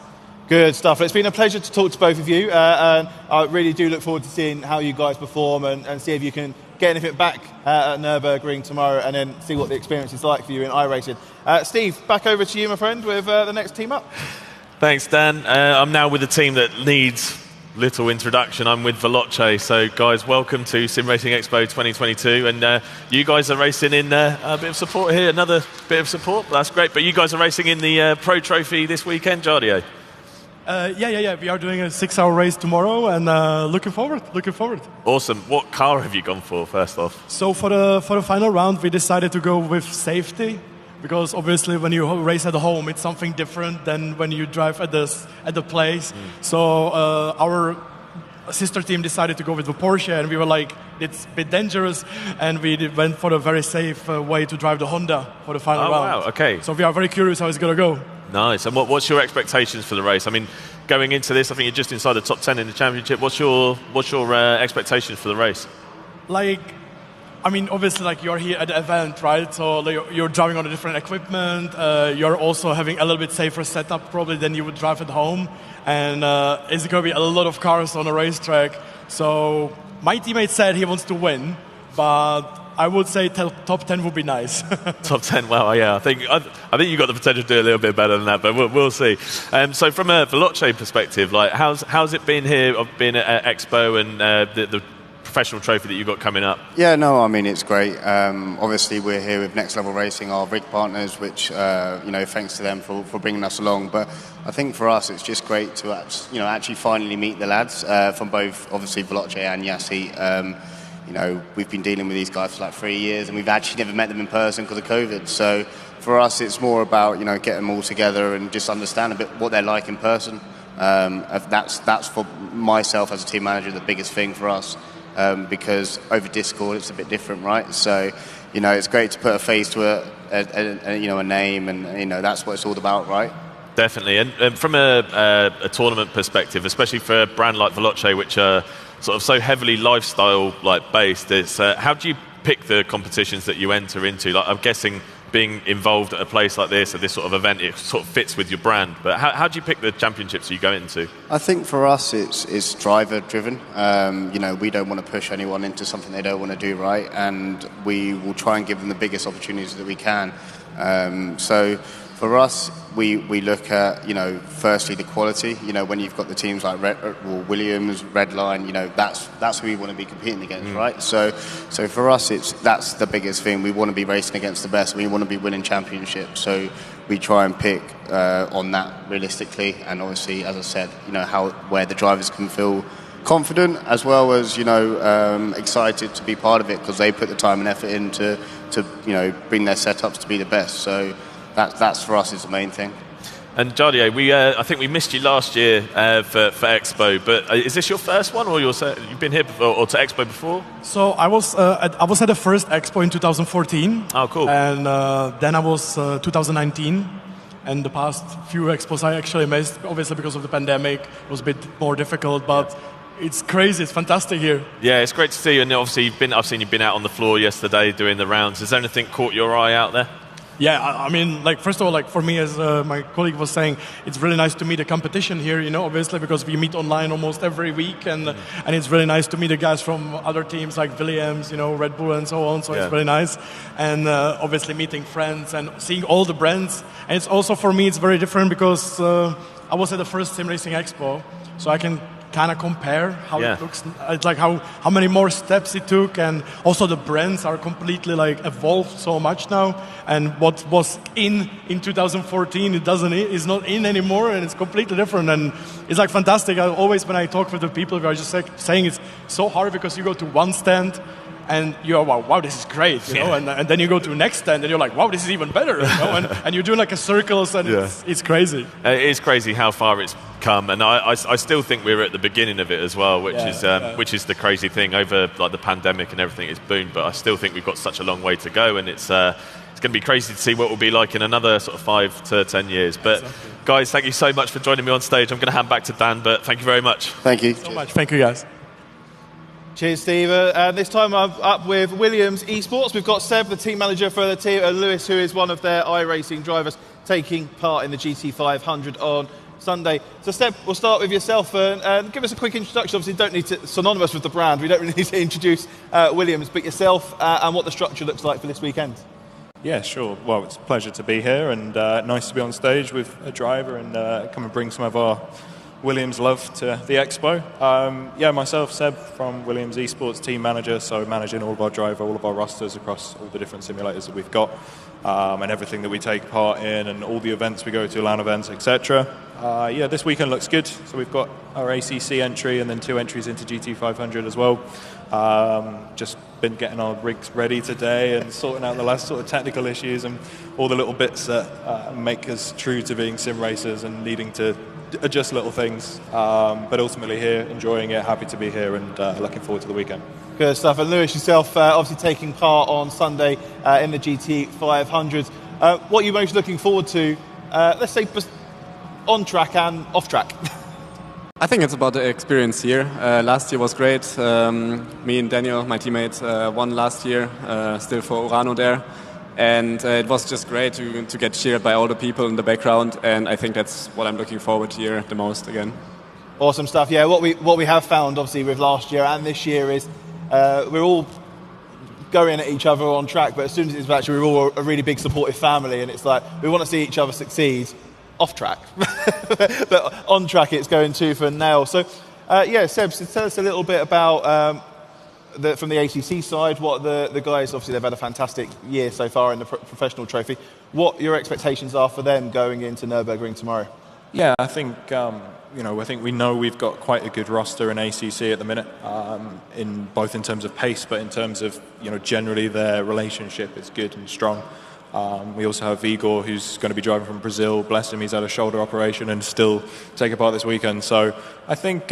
Good stuff. It's been a pleasure to talk to both of you, and I really do look forward to seeing how you guys perform and see if you can get anything back at Nürburgring tomorrow, and then see what the experience is like for you in iRacing. Steve, back over to you, my friend, with the next team up. Thanks, Dan. I'm now with a team that needs little introduction. I'm with Veloce. So, guys, welcome to SimRacing Expo 2022. And you guys are racing in a bit of support here, another bit of support. That's great. But you guys are racing in the Pro Trophy this weekend, Jardio? Yeah. We are doing a 6-hour race tomorrow, and looking forward. Awesome. What car have you gone for, first off? So for the final round, we decided to go with safety, because obviously when you race at home, it's something different than when you drive at the place. So our sister team decided to go with the Porsche, and we were like, it's a bit dangerous, and we went for a very safe way to drive the Honda for the final round. Wow, okay. So we are very curious how it's going to go. Nice. And what's your expectations for the race? I mean, going into this, I think you're just inside the top 10 in the championship. What's your expectations for the race? Obviously, you're here at the event, right? So you're driving on a different equipment. You're also having a little bit safer setup probably than you would drive at home. And it's going to be a lot of cars on a racetrack. So my teammate said he wants to win, but I would say top 10 would be nice. Top 10, well, yeah, I think you've got the potential to do a little bit better than that, but we'll see. So from a Veloce perspective, like how's it been here, of being at Expo and the professional trophy that you've got coming up? Yeah, no, I mean, it's great. Obviously, we're here with Next Level Racing, our rig partners, which, thanks to them for bringing us along. But I think for us, it's just great to actually finally meet the lads from both, obviously, Veloce and Yassi. We've been dealing with these guys for like 3 years, and we've actually never met them in person because of COVID. So for us, it's more about getting them all together and just understand a bit what they're like in person. That's for myself as a team manager the biggest thing for us, because over Discord it's a bit different, right? So it's great to put a face to a name, and that's what it's all about, right? Definitely, and from a tournament perspective, especially for a brand like Veloce, which are sort of so heavily lifestyle based, it's how do you pick the competitions that you enter into? Like, I'm guessing being involved at a place like this, at this sort of event, it sort of fits with your brand. But how do you pick the championships you go into? I think for us, it's driver driven. We don't want to push anyone into something they don't want to do, right? And we will try and give them the biggest opportunities that we can. So for us, we look at, firstly the quality. When you've got the teams like Williams, Redline, that's who we want to be competing against, right? So for us, that's the biggest thing. We want to be racing against the best. We want to be winning championships. So we try and pick on that realistically, and obviously, as I said, where the drivers can feel confident as well as excited to be part of it, because they put the time and effort in to bring their setups to be the best. So that's for us is the main thing. And Jardier, I think we missed you last year for Expo, but is this your first one, or you've been here before, or to Expo before? So I was at the first Expo in 2014. Oh, cool. And then I was 2019. And the past few Expos I actually missed, obviously because of the pandemic. It was a bit more difficult, but it's crazy. It's fantastic here. Yeah, it's great to see you. And obviously, I've seen you've been out on the floor yesterday doing the rounds. Has anything caught your eye out there? Yeah, I mean, first of all, for me, as my colleague was saying, it's really nice to meet the competition here, obviously, because we meet online almost every week, and it's really nice to meet the guys from other teams like Williams, Red Bull and so on, so It's really nice. And obviously meeting friends and seeing all the brands. And it's also, for me, it's very different because I was at the first SimRacing Expo, so I can kind of compare how it looks. It's like how many more steps it took, and also the brands are completely evolved so much now. And what was in 2014, is not in anymore, and it's completely different. And it's fantastic. Always when I talk with the people, we are just saying it's so hard because you go to one stand and you're wow, this is great, and then you go to the next stand and you're like, wow, this is even better, and you're doing a circles, and it's crazy. It is crazy how far it's come, and I still think we're at the beginning of it as well, which is the crazy thing. Over the pandemic and everything, it's boomed, but I still think we've got such a long way to go, and it's going to be crazy to see what we'll be like in another sort of 5 to 10 years. But guys, thank you so much for joining me on stage. I'm going to hand back to Dan, but thank you very much. Thank you so much. Thank you, guys. Cheers, Steve. This time I'm up with Williams Esports. We've got Seb, the team manager for the team, Lewis, who is one of their iRacing drivers, taking part in the GT500 on Sunday. So, Seb, we'll start with yourself and give us a quick introduction. Obviously, you don't need to synonymous with the brand. We don't really need to introduce Williams, but yourself and what the structure looks like for this weekend. Yeah, sure. Well, it's a pleasure to be here, and nice to be on stage with a driver and come and bring some of our Williams love to the Expo. Myself, Seb, from Williams Esports, team manager, so managing all of our driver, all of our rosters across all the different simulators that we've got, and everything that we take part in, and all the events we go to, LAN events, etc. This weekend looks good. So we've got our ACC entry and then 2 entries into GT500 as well. Just been getting our rigs ready today and sorting out the last sort of technical issues and all the little bits that make us true to being sim racers and needing to adjust little things, but ultimately here, enjoying it, happy to be here, and looking forward to the weekend. Good stuff. And Lewis, yourself, obviously taking part on Sunday in the GT500. What are you most looking forward to, let's say, on track and off track? I think it's about the experience here. Last year was great. Me and Daniel, my teammate, won last year, still for Urano there. And it was just great to get cheered by all the people in the background, and I think that's what I'm looking forward to here the most again. Awesome stuff. Yeah, what we have found obviously with last year and this year is we're all going at each other on track, but as soon as it's actually we're all a really big supportive family, and it's like we want to see each other succeed off track. But on track it's going tooth and nail. So Seb, so tell us a little bit about from the ACC side, what the guys, obviously they've had a fantastic year so far in the professional trophy, what your expectations are for them going into Nürburgring tomorrow. Yeah, I think I think we know we've got quite a good roster in ACC at the minute, in both in terms of pace, but in terms of generally their relationship is good and strong. We also have Igor, who's going to be driving from Brazil. Bless him, he's had a shoulder operation and still taking part this weekend. So I think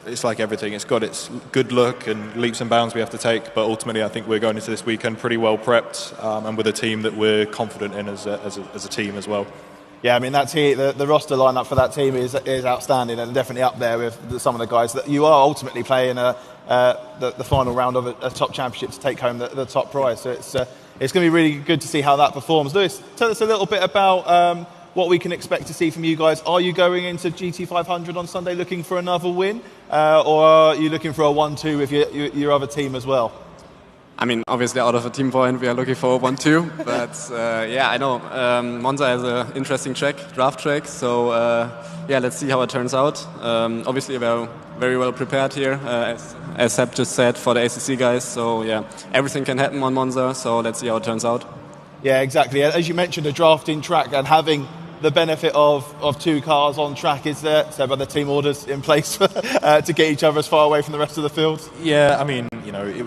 it's like everything. It's got its good look and leaps and bounds we have to take, but ultimately I think we're going into this weekend pretty well prepped and with a team that we're confident in as a team as well. Yeah, I mean, the roster lineup for that team is outstanding and definitely up there with some of the guys that you are ultimately playing the final round of a top championship to take home the top prize. So it's going to be really good to see how that performs. Lewis, tell us a little bit about what we can expect to see from you guys. Are you going into GT500 on Sunday looking for another win, or are you looking for a 1-2 with your other team as well? I mean, obviously out of a team point, we are looking for a 1-2, but I know Monza has an interesting draft track, so let's see how it turns out. Obviously we're very well prepared here, as Seb just said, for the ACC guys, so everything can happen on Monza, so let's see how it turns out. Yeah, exactly. As you mentioned, a drafting track and having the benefit of two cars on track is there, so by the team orders in place to get each other as far away from the rest of the field? Yeah, I mean,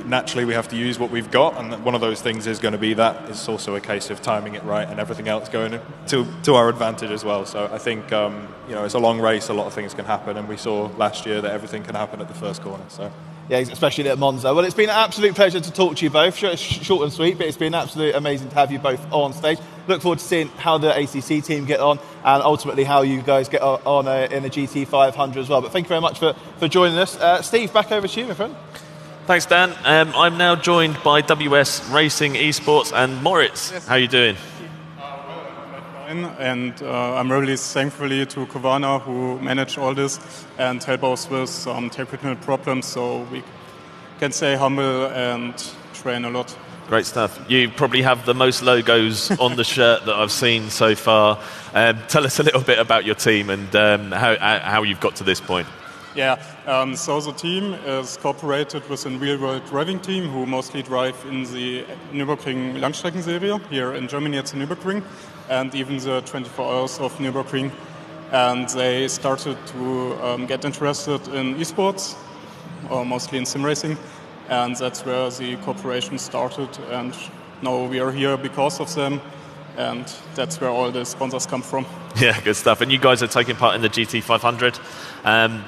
naturally we have to use what we've got, and one of those things is going to be that. It's also a case of timing it right and everything else going to our advantage as well. So I think, it's a long race, a lot of things can happen, and we saw last year that everything can happen at the first corner. So. Yeah, especially at Monza. Well, it's been an absolute pleasure to talk to you both. Short and sweet, but it's been absolutely amazing to have you both on stage. Look forward to seeing how the ACC team get on and ultimately how you guys get on in the GT500 as well. But thank you very much for joining us. Steve, back over to you, my friend. Thanks, Dan. I'm now joined by WS Racing Esports and Moritz. Yes. How are you doing? And I'm really thankfully to Kovana, who managed all this and helped us with some technical problems, so we can stay humble and train a lot. Great stuff. You probably have the most logos on the shirt that I've seen so far. Tell us a little bit about your team and how you've got to this point. Yeah, so the team is cooperated with a real-world driving team who mostly drive in the Nürburgring Langstreckenserie here in Germany at the Nürburgring and even the 24 hours of Nürburgring. And they started to get interested in esports, or mostly in sim racing, and that's where the cooperation started. And now we are here because of them, and that's where all the sponsors come from. Yeah, good stuff. And you guys are taking part in the GT500.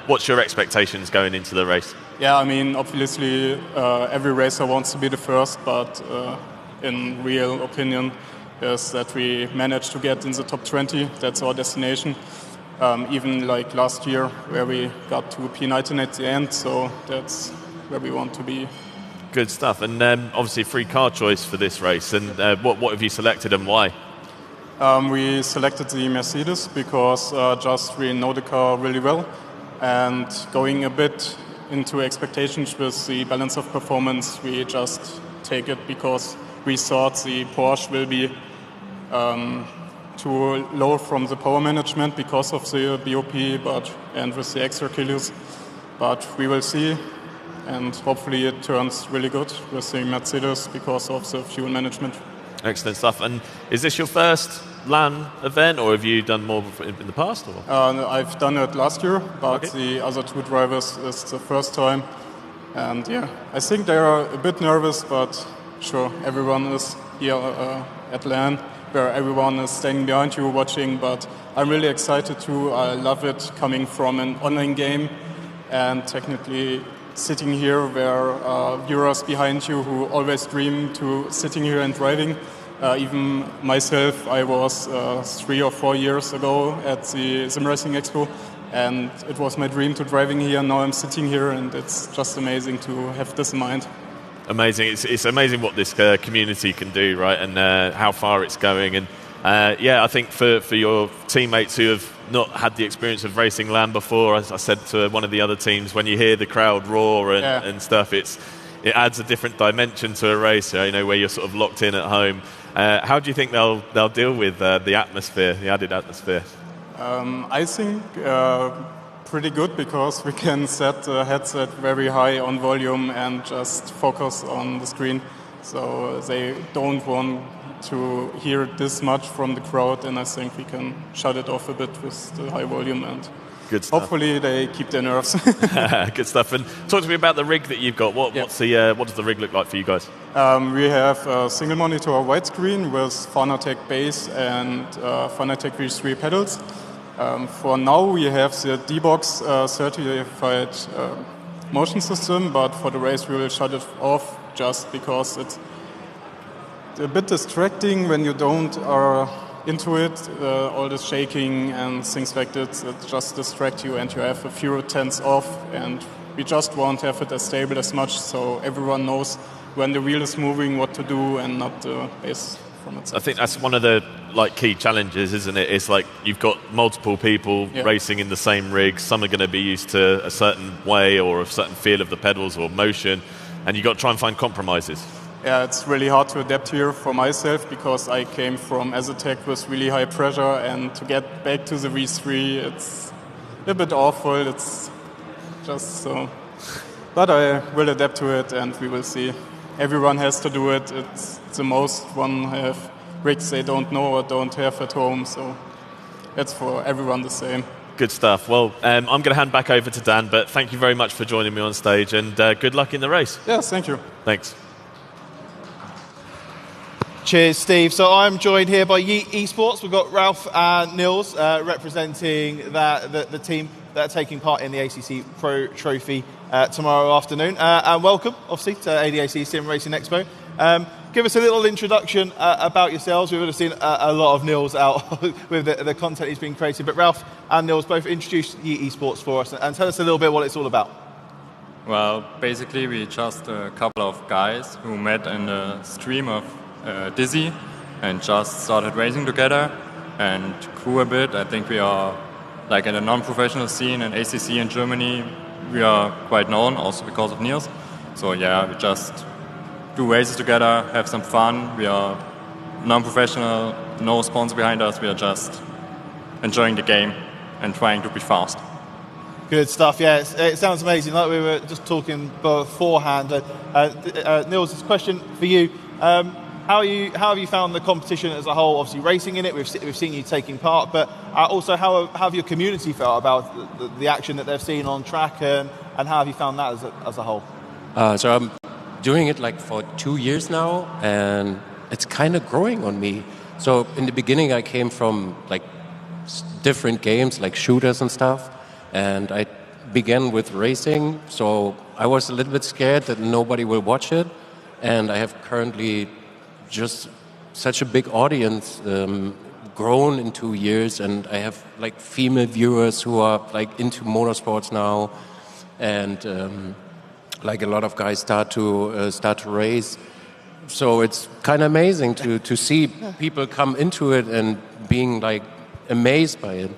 What's your expectations going into the race? Yeah, I mean, obviously every racer wants to be the first, but in real opinion is that we managed to get in the top 20. That's our destination. Even like last year where we got to P19 at the end, so that's where we want to be. Good stuff. And obviously free car choice for this race. And what have you selected and why? We selected the Mercedes because just we know the car really well, and going a bit into expectations with the balance of performance, we just take it because we thought the Porsche will be too low from the power management because of the BOP and with the extra kilos, but we will see. And hopefully it turns really good with the Mercedes because of the fuel management. Excellent stuff. And is this your first LAN event, or have you done more in the past? Or? I've done it last year, but the other two drivers is the first time. And I think they are a bit nervous, but sure, everyone is here at LAN, where everyone is standing behind you watching. But I'm really excited too. I love it coming from an online game and technically sitting here where viewers behind you who always dream to sitting here and driving. Even myself, I was 3 or 4 years ago at the SimRacing Expo, and it was my dream to driving here. Now I'm sitting here, and it's just amazing to have this in mind. Amazing. It's amazing what this community can do, right, and how far it's going. And I think for your teammates who have not had the experience of racing LAN before, as I said to one of the other teams, when you hear the crowd roar and stuff, it adds a different dimension to a race, you know, where you're sort of locked in at home. How do you think they'll deal with the atmosphere, the added atmosphere? I think pretty good, because we can set the headset very high on volume and just focus on the screen. So they don't want to hear this much from the crowd, and I think we can shut it off a bit with the high volume, and good stuff. Hopefully they keep their nerves. Good stuff. And talk to me about the rig that you've got. What does the rig look like for you guys? We have a single monitor widescreen with Fanatec base and Fanatec V3 pedals. For now we have the D-Box certified motion system, but for the race we will shut it off just because it's a bit distracting when you don't are into it. All the shaking and things like that, it just distract you, and you have a few tenths off, and we just won't have it as stable as much, so everyone knows when the wheel is moving what to do and not the base from itself. I think that's one of the key challenges, isn't it? It's like you've got multiple people racing in the same rig. Some are going to be used to a certain way or a certain feel of the pedals or motion, and you've got to try and find compromises. Yeah, it's really hard to adapt here for myself, because I came from Azure with really high pressure, and to get back to the V3, it's a bit awful. It's just so. But I will adapt to it, and we will see. Everyone has to do it. It's the most one have rigs they don't know or don't have at home, so that's for everyone the same. Good stuff. Well, I'm going to hand back over to Dan, but thank you very much for joining me on stage, and good luck in the race. Yes, thank you. Thanks. Cheers, Steve. So I'm joined here by Geeks Esports. We've got Ralph and Nils representing the team that are taking part in the ACC Pro Trophy tomorrow afternoon. And welcome, obviously, to ADAC SimRacing Expo. Give us a little introduction about yourselves. We would have seen a lot of Nils out with the content he's been creating. But Ralph and Nils, both introduce Geeks Esports for us and tell us a little bit what it's all about. Well, basically, we're just a couple of guys who met in a stream of Dizzy and just started racing together and grew a bit. I think we are, like, in a non-professional scene in ACC in Germany, we are quite known also because of Nils. So yeah, we just do races together, have some fun. We are non-professional, no sponsor behind us. We are just enjoying the game and trying to be fast. Good stuff. Yeah, it sounds amazing. Like we were just talking beforehand. Nils, this question for you. How have you found the competition as a whole? Obviously, racing in it, we've seen you taking part, but also how have your community felt about the action that they've seen on track, and how have you found that as a whole? So I'm doing it like for 2 years now, and it's kind of growing on me. So in the beginning, I came from like different games, like shooters and stuff, and I began with racing. So I was a little bit scared that nobody will watch it, and I have currently just such a big audience grown in 2 years, and I have like female viewers who are like into motorsports now, and like a lot of guys start to race. So it's kind of amazing to see people come into it and being like amazed by it.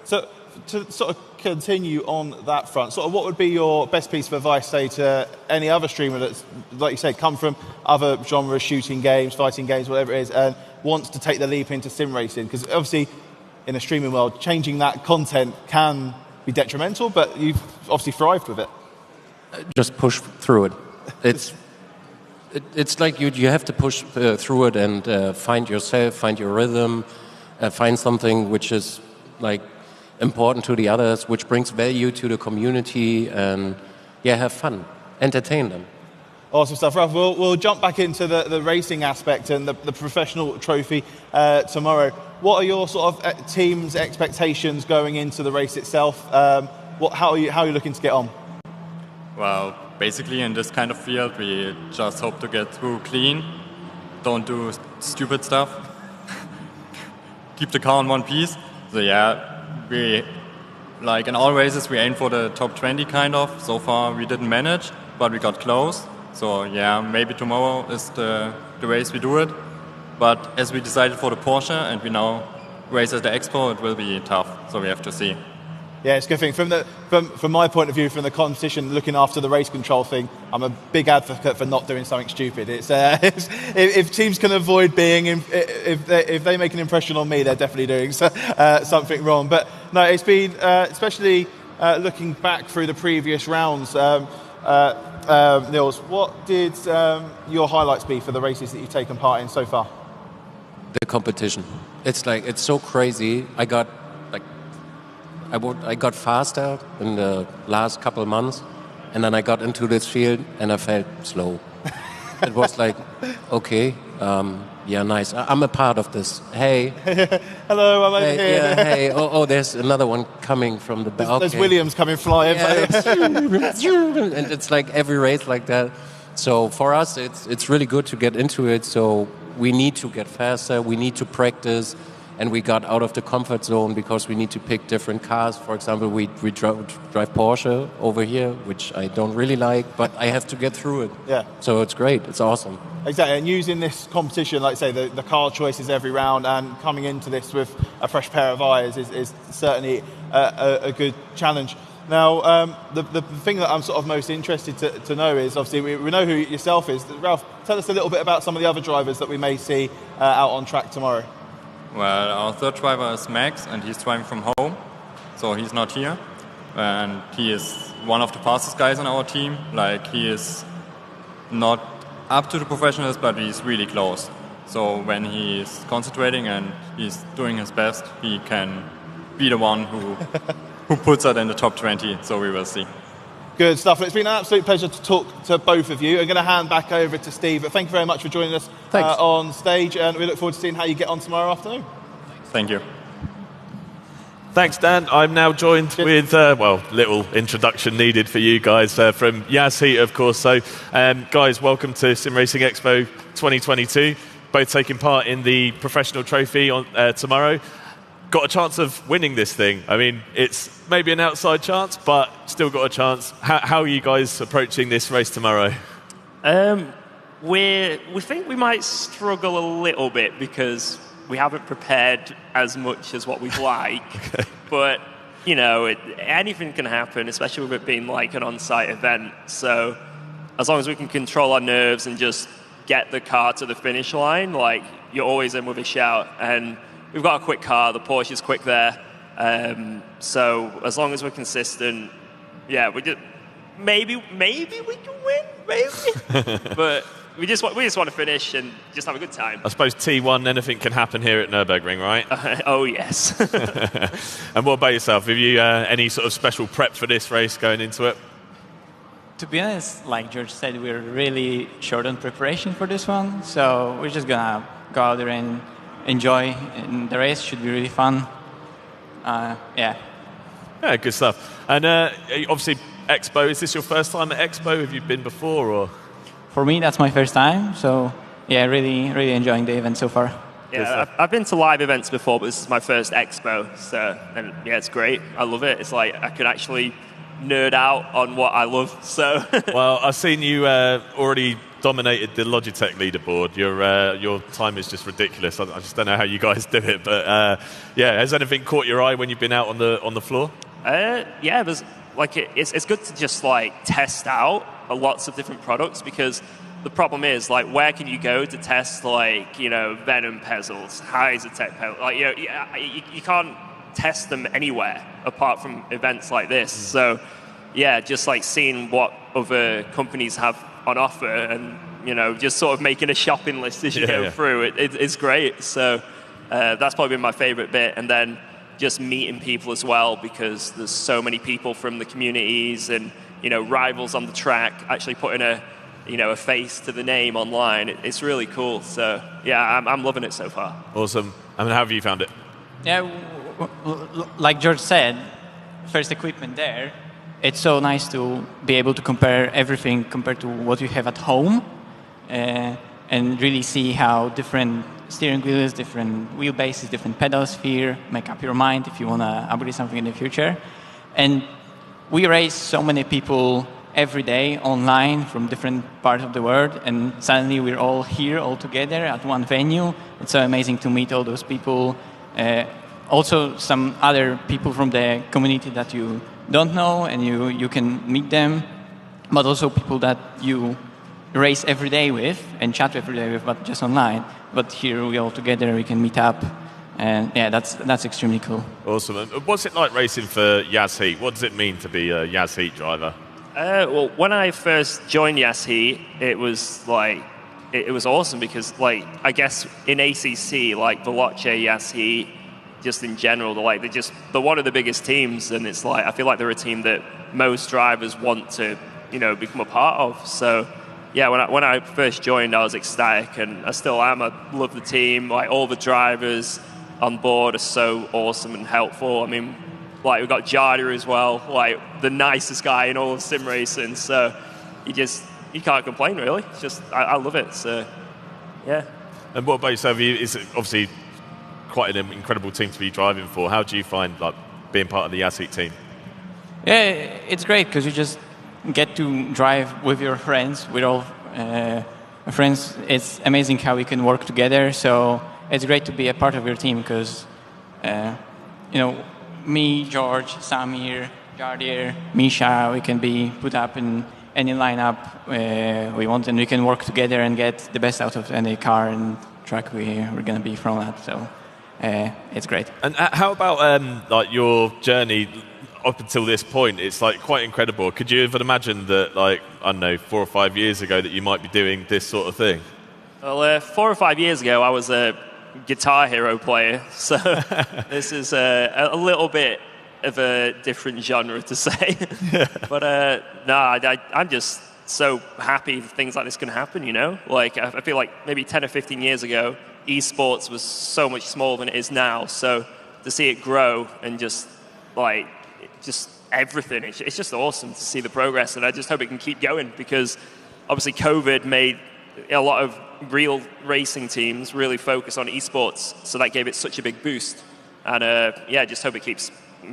So to sort of continue on that front, sort of what would be your best piece of advice, say, to any other streamer that's, like you said, come from other genres, shooting games, fighting games, whatever it is, and wants to take the leap into sim racing? Because obviously in a streaming world, changing that content can be detrimental, but you've obviously thrived with it. Just push through it. It's like you have to push through it and find yourself, find your rhythm, find something which is like important to the others, which brings value to the community, and have fun, entertain them. Awesome stuff, Ralph. We'll jump back into the racing aspect and the professional trophy tomorrow. What are your sort of team's expectations going into the race itself? How are you looking to get on? Well, basically in this kind of field, we just hope to get through clean, don't do stupid stuff, keep the car in one piece. So we, like in all races, we aim for the top 20 kind of. So far we didn't manage, but we got close. So maybe tomorrow is the race we do it. But as we decided for the Porsche and we now race at the Expo, it will be tough. So we have to see. Yeah, it's a good thing. From my point of view, from the competition, looking after the race control thing, I'm a big advocate for not doing something stupid. If teams can avoid being, if they make an impression on me, they're definitely doing something wrong. But no, it's been, especially looking back through the previous rounds, Nils, what did your highlights be for the races that you've taken part in so far? The competition. It's so crazy. I got faster in the last couple of months, and then I got into this field and I felt slow. It was like, okay, yeah, nice. I'm a part of this. Hey. Hello, I'm over here. Yeah, hey. Oh, there's another one coming from the back. There's Williams coming flying. Yeah, and it's like every race like that. So for us, it's really good to get into it. So we need to get faster. We need to practice. And we got out of the comfort zone because we need to pick different cars. For example, we drive Porsche over here, which I don't really like, but I have to get through it. Yeah. So it's great. It's awesome. Exactly. And using this competition, like say, the car choices every round and coming into this with a fresh pair of eyes is certainly a good challenge. Now, the thing that I'm sort of most interested to know is, obviously, we know who yourself is. Ralph, tell us a little bit about some of the other drivers that we may see out on track tomorrow. Well, our third driver is Max, and he's driving from home, so he's not here. And he is one of the fastest guys on our team. Like, he is not up to the professionals, but he's really close. So when he is concentrating and he's doing his best, he can be the one who puts it in the top 20, so we will see. Good stuff. It's been an absolute pleasure to talk to both of you. I'm going to hand back over to Steve. But thank you very much for joining us on stage, and we look forward to seeing how you get on tomorrow afternoon. Thank you. Thanks, Dan. I'm now joined with, little introduction needed for you guys from Yassi, of course. So, guys, welcome to SimRacing Expo 2022. Both taking part in the professional trophy on tomorrow. Got a chance of winning this thing. I mean, it's maybe an outside chance, but still got a chance. How are you guys approaching this race tomorrow? We think we might struggle a little bit because we haven't prepared as much as what we'd like. Okay. But, you know, anything can happen, especially with it being like an on-site event. So as long as we can control our nerves and just get the car to the finish line, like, you're always in with a shout. And we've got a quick car. The Porsche is quick there. So as long as we're consistent, yeah, maybe we can win, maybe. But we just want to finish and just have a good time. I suppose T1, anything can happen here at Nürburgring, right? Oh, yes. And what about yourself? Have you any sort of special prep for this race going into it? To be honest, like George said, we're really short on preparation for this one. So we're just going to go out there and enjoy, and the race should be really fun. Yeah, good stuff. And obviously, Expo, is this your first time at Expo? Have you been before? Or? For me, that's my first time. So, yeah, really enjoying the event so far. Yeah, I've been to live events before, but this is my first Expo. So, and yeah, it's great. I love it. It's like I can actually nerd out on what I love. So, well, I've seen you already dominated the Logitech leaderboard. Your time is just ridiculous. I just don't know how you guys do it, but yeah, has anything caught your eye when you've been out on the floor? Yeah, there's like it's good to just like test out lots of different products, because the problem is, like, where can you go to test, like, you know, Venom pedals, Isotech pedals? Like, you know, you can't test them anywhere apart from events like this. So yeah, just like seeing what other companies have on offer, and, you know, just sort of making a shopping list as you go through it's great. So that's probably been my favorite bit. And then just meeting people as well, because there's so many people from the communities and, you know, rivals on the track, actually putting a face to the name online. It's really cool. So yeah, I'm loving it so far. Awesome. I mean, how have you found it? Yeah, like George said, first equipment there. It's so nice to be able to compare everything compared to what you have at home, and really see how different steering wheels, different wheelbases, different pedals feel, make up your mind if you want to upgrade something in the future. And we race so many people every day online from different parts of the world, and suddenly we're all here, all together at one venue. It's so amazing to meet all those people also some other people from the community that you don't know, and you can meet them, but also people that you race every day with and chat every day with, but just online. But here we all together, we can meet up, and yeah, that's extremely cool. Awesome. And what's it like racing for Yassi? What does it mean to be a Yassi driver? Well, when I first joined Yassi, it was like it was awesome because, like, I guess in ACC, like Veloce, Yassi, just in general, they're one of the biggest teams, and it's like I feel like they're a team that most drivers want to, become a part of. So, yeah, when I first joined, I was ecstatic, and I still am. I love the team. Like, all the drivers on board are so awesome and helpful. I mean, like, we've got Jardia as well, like the nicest guy in all of sim racing. So you can't complain, really. It's just I love it. So, yeah. And what about yourself? It's obviously quite an incredible team to be driving for. How do you find being part of the Yassi team? Yeah, it's great because you just get to drive with your friends. We're all friends. It's amazing how we can work together. So it's great to be a part of your team because, me, George, Samir, Jardir, Misha, we can be put up in any lineup we want, and we can work together and get the best out of any car and track we're going to be from that. So it's great. And how about your journey up until this point? It's quite incredible. Could you even imagine that, I don't know, 4 or 5 years ago that you might be doing this sort of thing? Well, 4 or 5 years ago, I was a Guitar Hero player, so this is a little bit of a different genre to say. But I'm just so happy things like this can happen, Like, I feel like maybe 10 or 15 years ago, esports was so much smaller than it is now. So to see it grow and just everything, it's just awesome to see the progress. And I just hope it can keep going because obviously COVID made a lot of real racing teams really focus on esports. So that gave it such a big boost. And just hope it keeps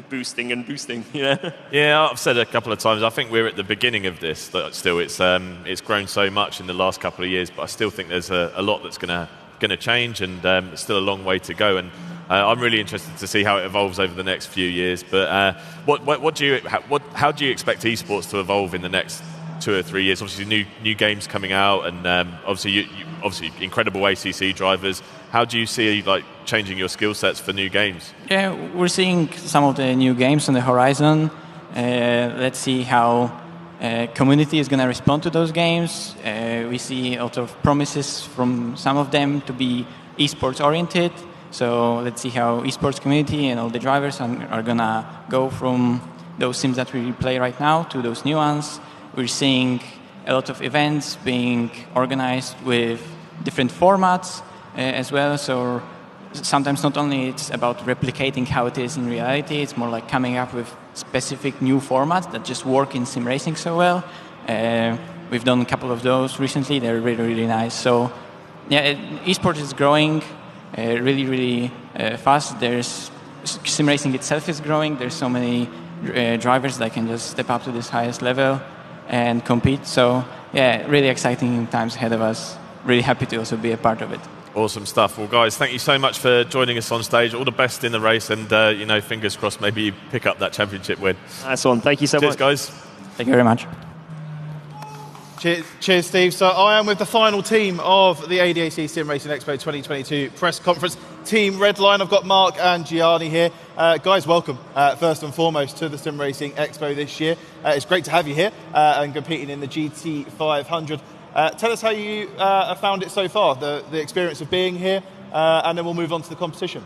boosting and boosting. Yeah, I've said a couple of times, I think we're at the beginning of this. Still, it's grown so much in the last couple of years, but I still think there's a lot that's going to change, and it's still a long way to go. And I'm really interested to see how it evolves over the next few years. But how do you expect esports to evolve in the next 2 or 3 years? Obviously, new games coming out, and obviously incredible ACC drivers. How do you see changing your skill sets for new games? Yeah, we're seeing some of the new games on the horizon. Let's see how community is going to respond to those games. We see a lot of promises from some of them to be esports oriented. So let's see how esports community and all the drivers are going to go from those sims that we play right now to those new ones. We're seeing a lot of events being organized with different formats as well. So sometimes not only it's about replicating how it is in reality, it's more like coming up with specific new formats that just work in sim racing so well. We've done a couple of those recently. They're really, really nice. So yeah, esports is growing really, really fast. Sim racing itself is growing. There's so many drivers that can just step up to this highest level and compete. So yeah, really exciting times ahead of us. Really happy to also be a part of it. Awesome stuff. Well, guys, thank you so much for joining us on stage. All the best in the race, and fingers crossed, maybe you pick up that championship win. Nice one. Thank you so much. Cheers, guys. Thank you very much. Cheers, Steve. So I am with the final team of the ADAC SimRacing Expo 2022 press conference. Team Redline. I've got Mark and Gianni here. Guys, welcome, first and foremost, to the SimRacing Expo this year. It's great to have you here and competing in the GT500. Tell us how you have found it so far, the experience of being here, and then we'll move on to the competition.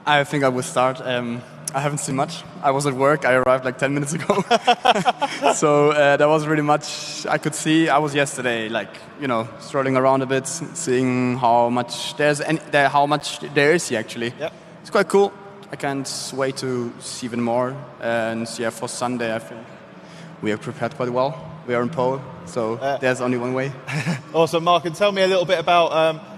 I think I will start. I haven't seen much. I was at work. I arrived like 10 minutes ago. So there was really much I could see. I was yesterday, strolling around a bit, seeing how much there is here actually. Yep. It's quite cool. I can't wait to see even more. And yeah, for Sunday, I think we are prepared quite well. We are in pole, so there's only one way. Awesome, Mark. And tell me a little bit about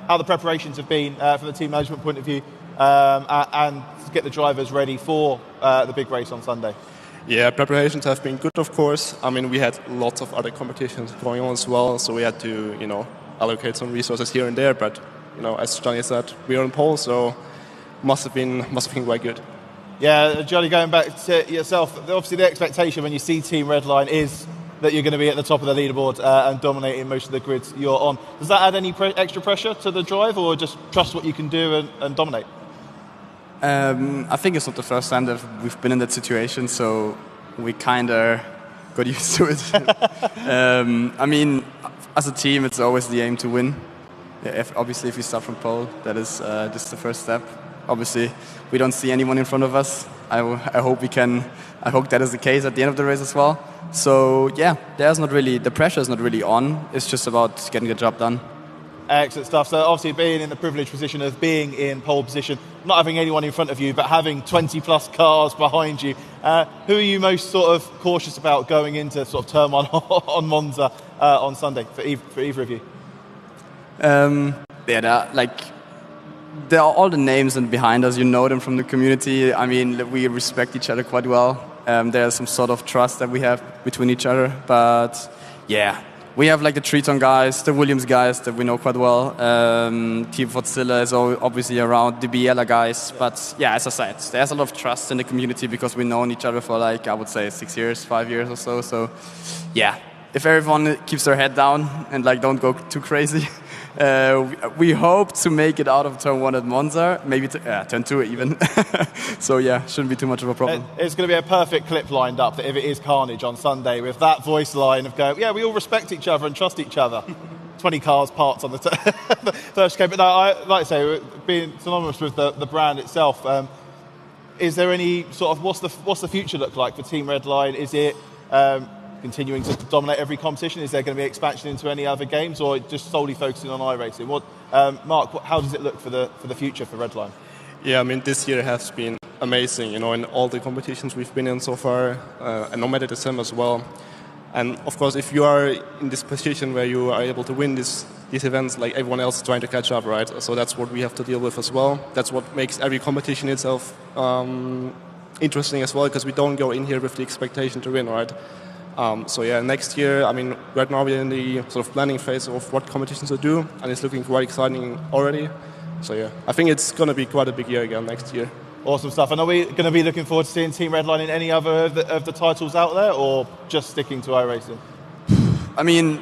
how the preparations have been from the team management point of view, and to get the drivers ready for the big race on Sunday. Yeah, preparations have been good, of course. I mean, we had lots of other competitions going on as well, so we had to, allocate some resources here and there. But, as Johnny said, we are on pole, so must have been quite good. Yeah, Johnny, going back to yourself, obviously the expectation when you see Team Redline is that you're going to be at the top of the leaderboard and dominating most of the grids you're on. Does that add any extra pressure to the drive, or just trust what you can do and dominate? I think it's not the first time that we've been in that situation, so we kind of got used to it. I mean, as a team, it's always the aim to win. Yeah, obviously, if we start from pole, that is just the first step. Obviously, we don't see anyone in front of us. I hope we can. I hope that is the case at the end of the race as well. So yeah, the pressure is not really on. It's just about getting the job done. Excellent stuff. So obviously being in the privileged position of being in pole position, not having anyone in front of you, but having 20 plus cars behind you, who are you most sort of cautious about going into sort of turn one on Monza on Sunday for either of you? There are all the names and behind us. You know them from the community. I mean, we respect each other quite well. There's some sort of trust that we have between each other. But yeah, we have like the Triton guys, the Williams guys that we know quite well. Team Fordzilla is obviously around, the Biella guys. But yeah, as I said, there's a lot of trust in the community because we've known each other for like, I would say 6 years, 5 years or so. So yeah, if everyone keeps their head down and like don't go too crazy, we hope to make it out of turn 1 at Monza, maybe turn 2 even. So yeah, shouldn't be too much of a problem. It's going to be a perfect clip lined up that if it is carnage on Sunday with that voice line of going, yeah, we all respect each other and trust each other. 20 cars parked on the first game. But no, like I say, being synonymous with the brand itself, is there any sort of, what's the future look like for Team Redline? Is it continuing to dominate every competition? Is there going to be expansion into any other games, or just solely focusing on iRacing? Mark, how does it look for the future for Redline? Yeah, I mean, this year has been amazing, you know, in all the competitions we've been in so far, and no matter the sim as well. And of course, if you are in this position where you are able to win these events, like everyone else is trying to catch up, right? So that's what we have to deal with as well. That's what makes every competition itself interesting as well, because we don't go in here with the expectation to win, right? So yeah, next year, I mean, right now we're in the sort of planning phase of what competitions to do, and it's looking quite exciting already. So yeah, I think it's going to be quite a big year again next year. Awesome stuff. And are we going to be looking forward to seeing Team Redline in any other of the titles out there, or just sticking to iRacing? I mean,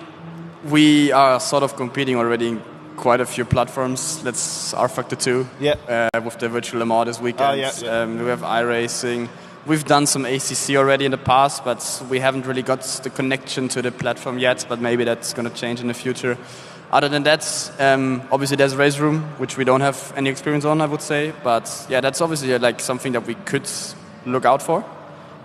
we are sort of competing already in quite a few platforms. That's R-Factor 2, with the Virtual Le Mans this weekend. We have iRacing. We've done some ACC already in the past, but we haven't really got the connection to the platform yet, but maybe that's going to change in the future. Other than that, obviously there's RaceRoom, which we don't have any experience on, I would say. But yeah, that's obviously like something that we could look out for.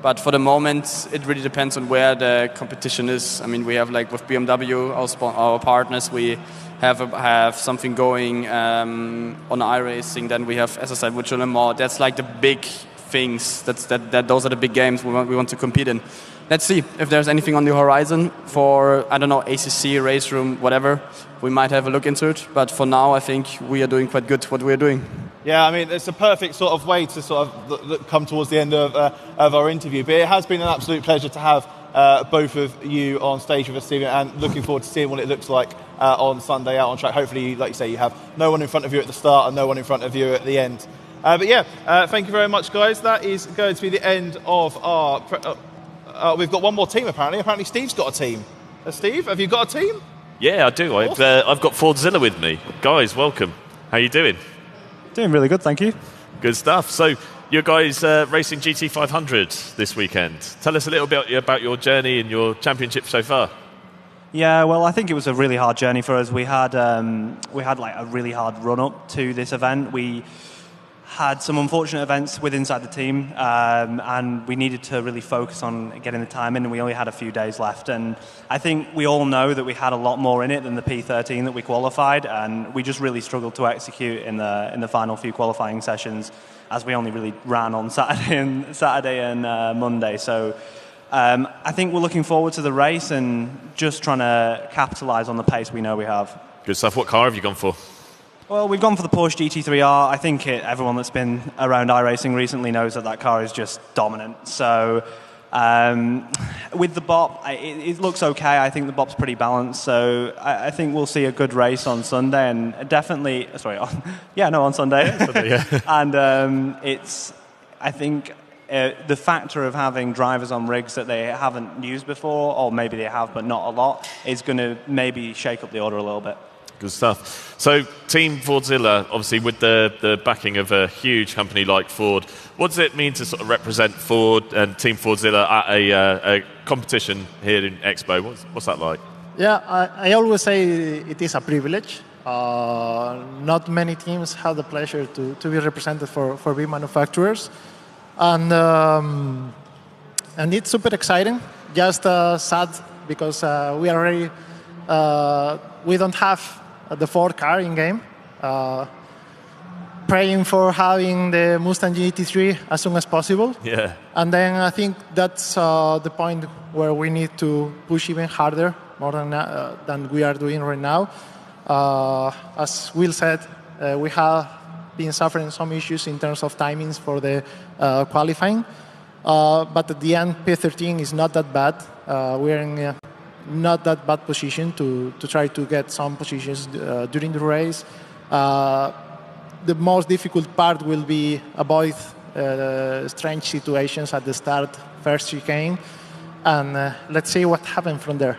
But for the moment, it really depends on where the competition is. I mean, we have like with BMW, our partners, we have something going on iRacing. Then we have, as I said, Virtual Le Mans. That's like the big things. Those are the big games we want to compete in. Let's see if there's anything on the horizon for, I don't know, ACC, RaceRoom, whatever. We might have a look into it. But for now, I think we are doing quite good what we're doing. Yeah, I mean, it's a perfect sort of way to sort of come towards the end of our interview. But it has been an absolute pleasure to have both of you on stage with us, Stephen, and looking forward to seeing what it looks like on Sunday out on track. Hopefully, like you say, you have no one in front of you at the start and no one in front of you at the end. But yeah, thank you very much, guys. That is going to be the end of our... we've got one more team, apparently. Apparently, Steve's got a team. Steve, have you got a team? Yeah, I do. Awesome. I've got Fordzilla with me. Guys, welcome. How you doing? Doing really good, thank you. Good stuff. So, you guys racing GT500 this weekend. Tell us a little bit about your journey and your championship so far. Yeah, well, I think it was a really hard journey for us. We had like a really hard run up to this event. We had some unfortunate events inside the team, and we needed to really focus on getting the time in, and we only had a few days left. And I think we all know that we had a lot more in it than the P13 that we qualified, and we just really struggled to execute in the final few qualifying sessions, as we only really ran on Saturday and Monday. So I think we're looking forward to the race and just trying to capitalise on the pace we know we have. Good stuff. What car have you gone for? Well, we've gone for the Porsche GT3R. I think everyone that's been around iRacing recently knows that car is just dominant. So With the BOP, it looks okay. I think the BOP's pretty balanced, so I think we'll see a good race on Sunday, and definitely, on Sunday. Yeah, Sunday, yeah. And I think the factor of having drivers on rigs that they haven't used before, or maybe they have but not a lot, is going to maybe shake up the order a little bit. Good stuff. So, Team Fordzilla, obviously with the backing of a huge company like Ford, what does it mean to sort of represent Ford and Team Fordzilla at a competition here in Expo? What's that like? Yeah, I always say it is a privilege. Not many teams have the pleasure to be represented for big manufacturers. And it's super exciting, just sad because we already we don't have the Ford car in game. Praying for having the Mustang GT3 as soon as possible. Yeah. And then I think that's the point where we need to push even harder, more than we are doing right now. As Will said, we have been suffering some issues in terms of timings for the qualifying. But at the end, P13 is not that bad. We're in not that bad position to try to get some positions during the race. The most difficult part will be avoid strange situations at the start, first chicane, and let's see what happens from there.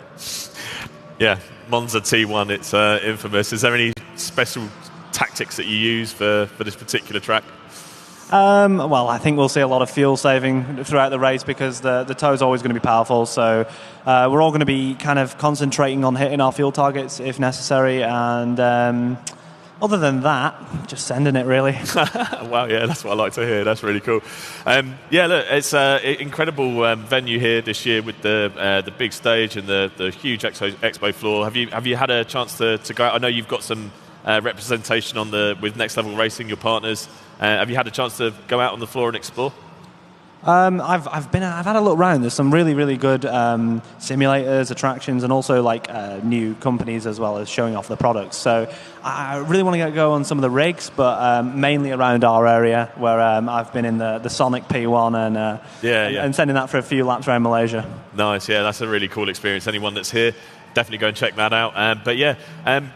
Yeah, Monza T1, it's infamous. Is there any special tactics that you use for this particular track? Well, I think we'll see a lot of fuel saving throughout the race because the tow is always going to be powerful. So we're all going to be kind of concentrating on hitting our fuel targets if necessary. And other than that, just sending it, really. Wow, yeah, that's what I like to hear. That's really cool. Yeah, look, it's an incredible venue here this year with the big stage and the huge expo floor. Have you had a chance to go out? I know you've got some representation on with Next Level Racing, your partners. Have you had a chance to go out on the floor and explore? I've had a look around. There's some really, really good simulators, attractions, and also like new companies as well as showing off the products. So I really want to go on some of the rigs, but mainly around our area where I've been in the Sonic P1 and sending that for a few laps around Malaysia. Nice, yeah, that's a really cool experience. Anyone that's here, definitely go and check that out. But yeah,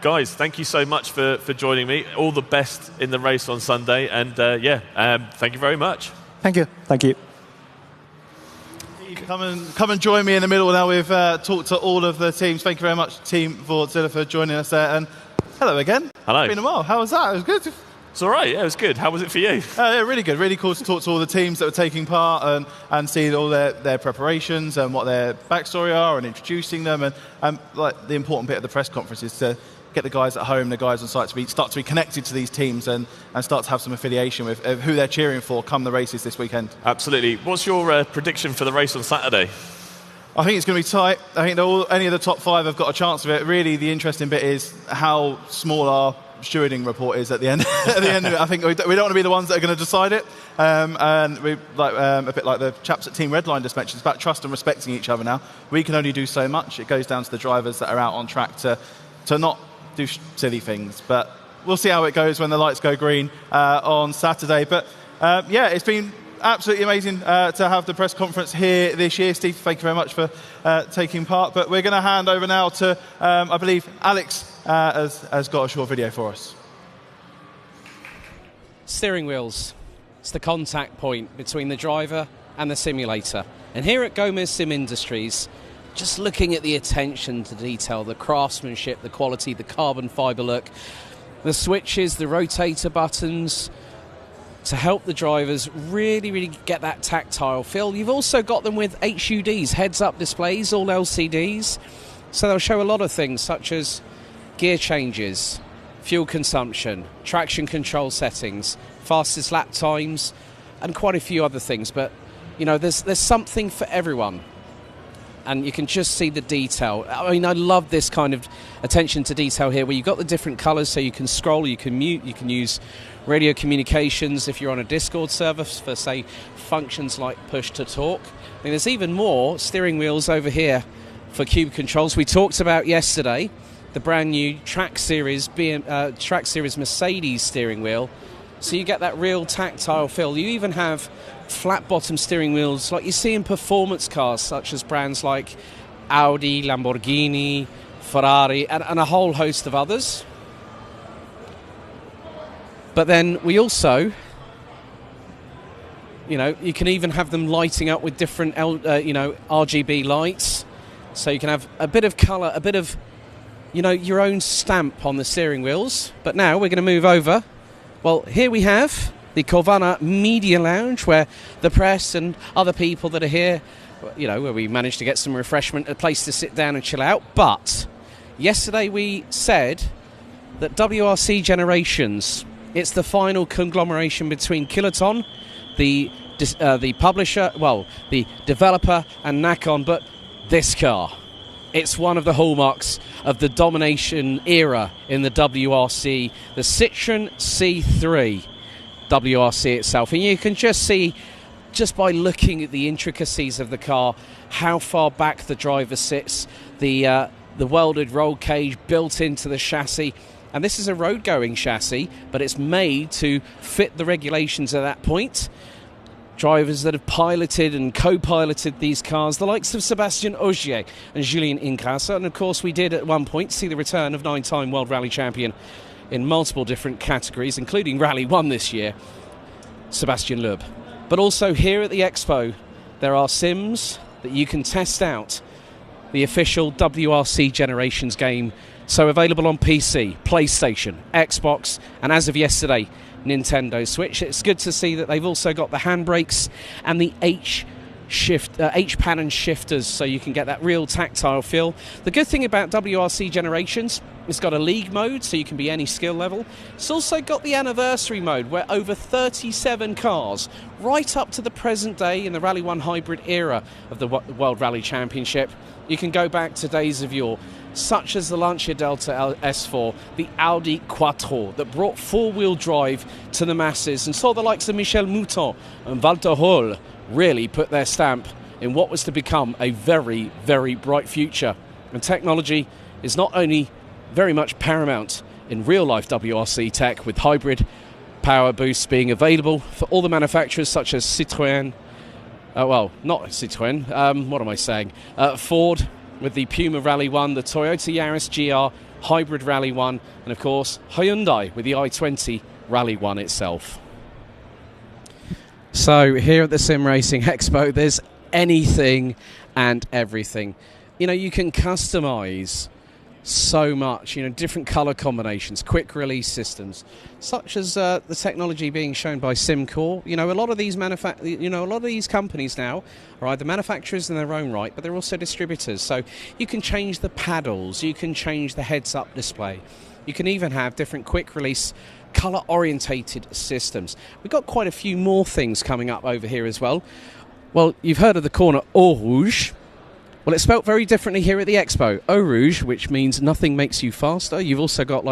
guys, thank you so much for joining me. All the best in the race on Sunday, and thank you very much. Thank you. Thank you. Come and join me in the middle now. We've talked to all of the teams. Thank you very much, Team Fordzilla, for joining us there. And hello again. Hello. It's been a while. How was that? It was good. It's all right. Yeah, it was good. How was it for you? Yeah, really good. Really cool to talk to all the teams that were taking part and see all their preparations and what their backstory are and introducing them. And like the important bit of the press conference is to get the guys at home, the guys on site start to be connected to these teams and start to have some affiliation with who they're cheering for come the races this weekend. Absolutely. What's your prediction for the race on Saturday? I think it's going to be tight. I think any of the top five have got a chance of it. Really, the interesting bit is how small our stewarding report is at the end. At the end of it, I think we don't want to be the ones that are going to decide it. And we a bit like the chaps at Team Redline just mentioned, it's about trust and respecting each other now. We can only do so much. It goes down to the drivers that are out on track to not do silly things. But we'll see how it goes when the lights go green on Saturday. But yeah, it's been absolutely amazing to have the press conference here this year. Steve, thank you very much for taking part. But we're going to hand over now to, I believe, Alex has got a short video for us. Steering wheels. It's the contact point between the driver and the simulator. And here at Gomez Sim Industries, just looking at the attention to detail, the craftsmanship, the quality, the carbon fibre look, the switches, the rotator buttons, to help the drivers really, really get that tactile feel. You've also got them with HUDs, heads-up displays, all LCDs. So they'll show a lot of things such as gear changes, fuel consumption, traction control settings, fastest lap times, and quite a few other things. But, you know, there's something for everyone. And you can just see the detail. I mean, I love this kind of attention to detail here where you've got the different colours so you can scroll, you can mute, you can use radio communications if you're on a Discord server for, say, functions like push to talk. I mean, there's even more steering wheels over here for cube controls. We talked about yesterday the brand new Track Series Mercedes steering wheel. so you get that real tactile feel. You even have flat bottom steering wheels like you see in performance cars such as brands like Audi, Lamborghini, Ferrari, and a whole host of others. But then we also, you can even have them lighting up with different, RGB lights. So you can have a bit of colour, a bit of, your own stamp on the steering wheels. But now we're going to move over. Well, here we have the Corvana Media Lounge, where the press and other people that are here, where we managed to get some refreshment, a place to sit down and chill out. But yesterday we said that WRC Generations, it's the final conglomeration between Kiloton, the publisher, the developer, and Nakon. But this car, it's one of the hallmarks of the domination era in the WRC, the Citroën C3 WRC itself. And you can just see, just by looking at the intricacies of the car, how far back the driver sits, the welded roll cage built into the chassis. And this is a road-going chassis, but it's made to fit the regulations at that point. Drivers that have piloted and co-piloted these cars, the likes of Sébastien Ogier and Julien Ingrassa. And of course we did at one point see the return of 9-time World Rally Champion in multiple different categories, including Rally 1 this year, Sébastien Loeb. But also here at the Expo, there are sims that you can test out, the official WRC Generations game. So available on PC, PlayStation, Xbox, and as of yesterday, Nintendo Switch. It's good to see that they've also got the handbrakes and the H-pattern shifters, so you can get that real tactile feel. The good thing about WRC Generations, it's got a league mode, so you can be any skill level. It's also got the anniversary mode, where over 37 cars, right up to the present day in the Rally 1 hybrid era of the World Rally Championship, you can go back to days of yore, such as the Lancia Delta S4, the Audi Quattro, that brought four-wheel drive to the masses and saw the likes of Michel Mouton and Walter Holl really put their stamp in what was to become a very, very bright future. And technology is not only very much paramount in real-life WRC tech, with hybrid power boosts being available for all the manufacturers such as Citroën, not Citroën, what am I saying? Ford, with the Puma Rally 1, the Toyota Yaris GR Hybrid Rally 1, and of course Hyundai with the i20 Rally 1 itself. So here at the Sim Racing Expo, there's anything and everything. You can customize so much, different color combinations, quick release systems, such as the technology being shown by SimCore. A lot of these a lot of these companies now are either manufacturers in their own right, but they're also distributors. So you can change the paddles, you can change the heads-up display, you can even have different quick release color orientated systems. We've got quite a few more things coming up over here as well. Well, you've heard of the corner Eau Rouge. Well, it's spelt very differently here at the Expo. Eau Rouge, which means nothing makes you faster. You've also got,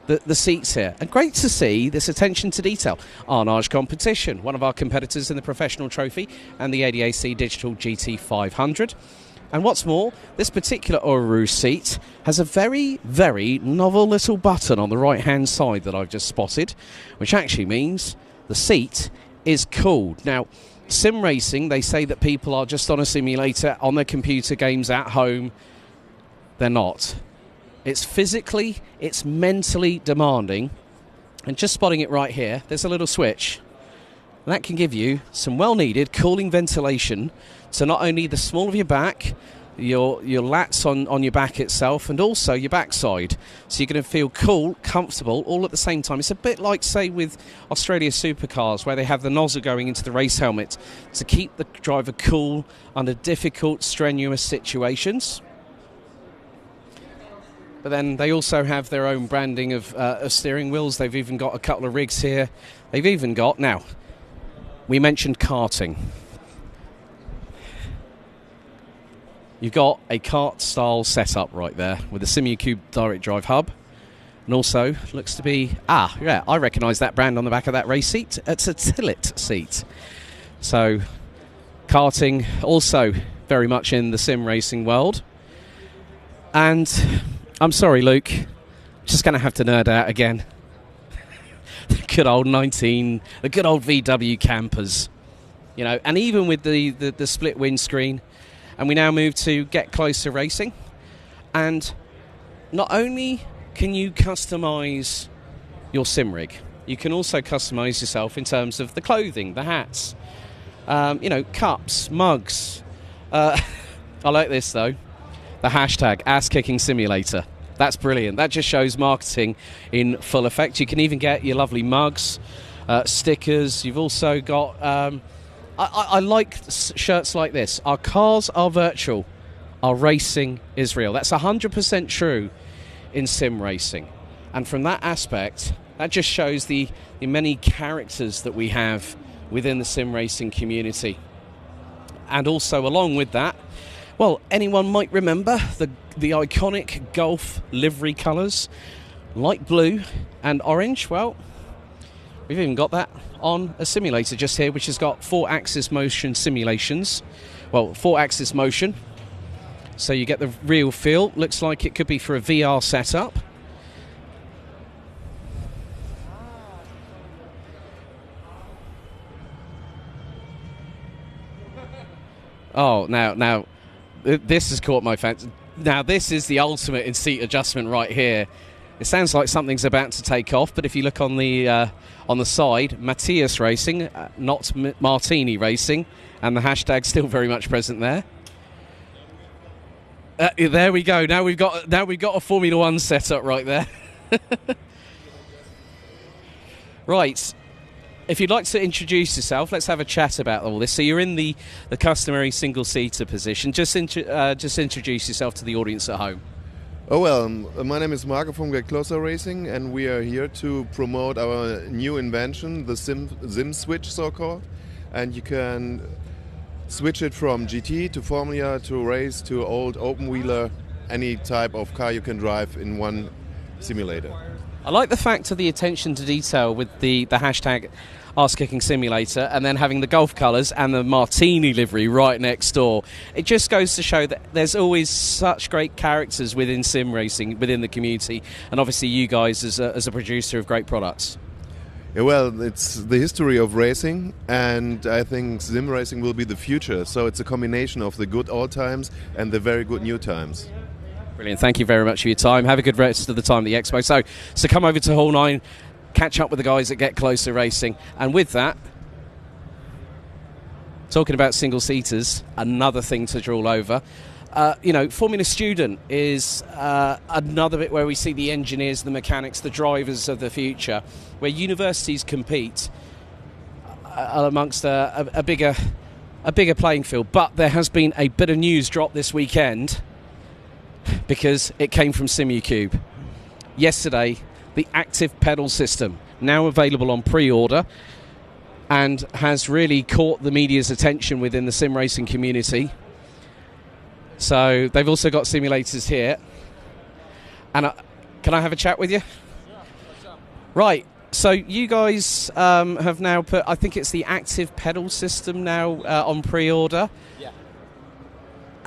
the seats here. And great to see this attention to detail. Arnage Competition, one of our competitors in the Professional Trophy, and the ADAC Digital GT 500. And what's more, this particular Eau Rouge seat has a very, very novel little button on the right-hand side that I've just spotted, which actually means the seat is cooled. Now, sim racing, they say that people are just on a simulator, on their computer games at home. They're not. It's physically, it's mentally demanding. And just spotting it right here, there's a little switch. And that can give you some well-needed cooling ventilation to not only the small of your back, your lats on your back itself, and also your backside. So you're going to feel cool, comfortable, all at the same time. It's a bit like, say, with Australia supercars, where they have the nozzle going into the race helmet to keep the driver cool under difficult, strenuous situations. But then they also have their own branding of steering wheels. They've even got a couple of rigs here. They've even got, now, we mentioned karting. You've got a kart-style setup right there with a SimiCube direct drive hub. And also, looks to be... I recognise that brand on the back of that race seat. It's a Tillit seat. So, karting also very much in the sim racing world. And I'm sorry, Luke. Just going to have to nerd out again. good old the good old VW campers, you know, and even with the split windscreen. And we now move to Get Closer Racing, and not only can you customize your sim rig, you can also customize yourself in terms of the clothing, the hats, you know, cups, mugs. I like this though, the hashtag Ass Kicking Simulator. That's brilliant. That just shows marketing in full effect. You can even get your lovely mugs, stickers. You've also got, I like shirts like this. Our cars are virtual. Our racing is real. That's 100% true in sim racing. And from that aspect, that just shows the many characters that we have within the sim racing community. And also along with that, well, anyone might remember the iconic Golf livery colours, light blue and orange. Well, we've even got that on a simulator just here, which has got 4-axis motion simulations. Well, 4-axis motion. So you get the real feel. Looks like it could be for a VR setup. Oh, now, this has caught my fancy. Now, this is the ultimate in seat adjustment right here. It sounds like something's about to take off, but if you look on the side, Matthias Racing, not Martini Racing, and the hashtag still very much present there. There we go. Now we've got a Formula One setup right there. Right. If you'd like to introduce yourself, let's have a chat about all this. So you're in the customary single-seater position. Just introduce yourself to the audience at home. Oh, well, my name is Marco from Get Closer Racing, and we are here to promote our new invention, the Sim Switch, so-called. And you can switch it from GT to Formula to race to old open-wheeler, any type of car you can drive in one simulator. I like the fact of the attention to detail with the hashtag Ass Kicking Simulator, and then having the Golf colours and the Martini livery right next door. It just goes to show that there's always such great characters within sim racing, within the community, and obviously you guys as a producer of great products. Yeah, well, it's the history of racing, and I think sim racing will be the future. So it's a combination of the good old times and the very good new times. Brilliant. Thank you very much for your time. Have a good rest of the time at the Expo. So come over to Hall 9, catch up with the guys that Get Closer Racing. And with that, talking about single-seaters, another thing to drool over. You know, Formula Student is another bit where we see the engineers, the mechanics, the drivers of the future, where universities compete amongst a bigger playing field. But there has been a bit of news drop this weekend, because it came from SimiCube. Yesterday, the active pedal system, now available on pre-order, and has really caught the media's attention within the sim racing community. So they've also got simulators here. And can I have a chat with you? Right, so you guys have now put, I think it's the active pedal system now on pre-order. Yeah.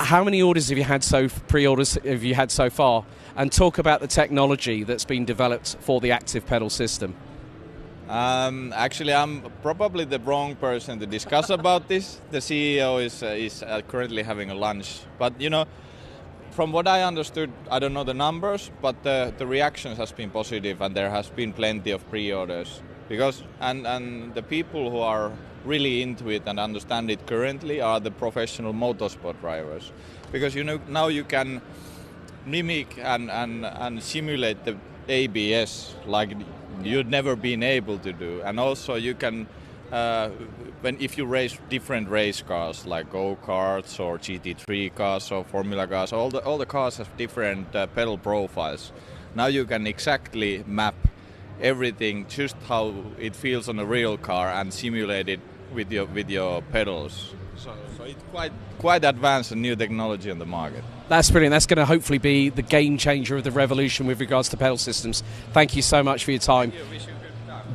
How many orders have you had pre-orders have you had so far? And talk about the technology that's been developed for the active pedal system. Actually, I'm probably the wrong person to discuss about this. The CEO is currently having a lunch. But, you know, from what I understood, I don't know the numbers, but the reactions has been positive, and there has been plenty of pre-orders. Because, and the people who are really into it and understand it currently are the professional motorsport drivers. Because, you know, now you can mimic and simulate the ABS like you'd never been able to do. And also you can, if you race different race cars like go-karts or GT3 cars or Formula cars, all the cars have different pedal profiles. Now you can exactly map everything just how it feels on a real car and simulate it with your pedals. So it's quite advanced and new technology on the market. That's brilliant. That's going to hopefully be the game changer of the revolution with regards to pedal systems. Thank you so much for your time.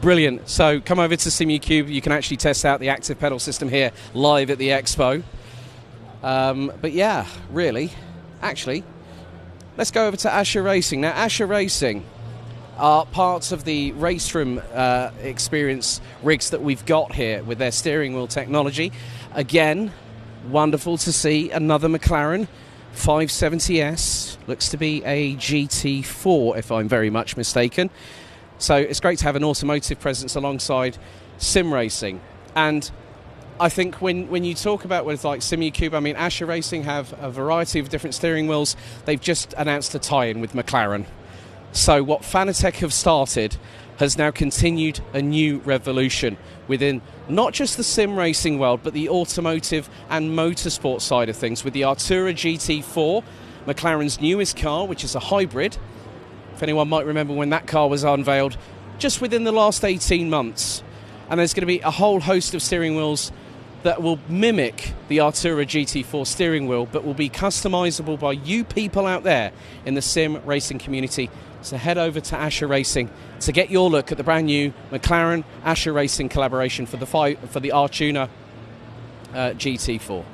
Brilliant. So come over to SimiCube. You can actually test out the active pedal system here live at the Expo. But yeah, really, actually, let's go over to Azure Racing. Now, Azure Racing, are parts of the RaceRoom experience rigs that we've got here with their steering wheel technology. Again, wonderful to see another McLaren 570S. Looks to be a GT4, if I'm very much mistaken. So it's great to have an automotive presence alongside sim racing. And I think when you talk about with like SimiCube, I mean, Azure Racing have a variety of different steering wheels. They've just announced a tie-in with McLaren. So what Fanatec have started has now continued a new revolution within not just the sim racing world, but the automotive and motorsport side of things with the Artura GT4, McLaren's newest car, which is a hybrid. If anyone might remember when that car was unveiled, just within the last 18 months. And there's going to be a whole host of steering wheels that will mimic the Artura GT4 steering wheel, but will be customizable by you people out there in the sim racing community. So head over to Azure Racing to get your look at the brand new McLaren Azure Racing collaboration for the Artura GT4.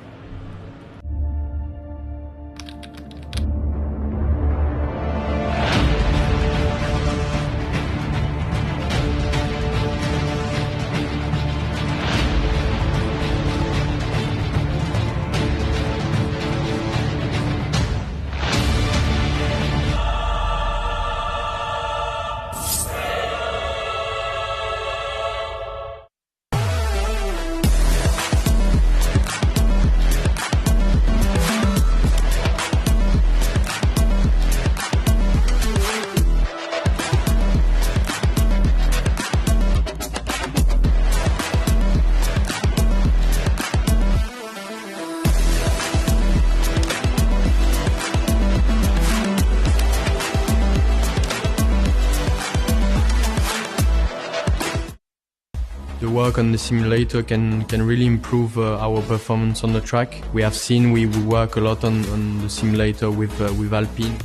The work on the simulator can really improve our performance on the track. We have seen we work a lot on the simulator with Alpine.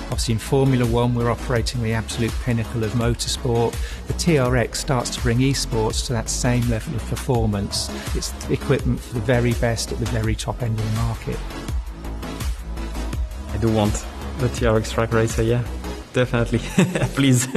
Obviously in Formula One we're operating the absolute pinnacle of motorsport. The TRX starts to bring esports to that same level of performance. It's equipment for the very best at the very top end of the market. I do want the TRX track racer, yeah, definitely. Please.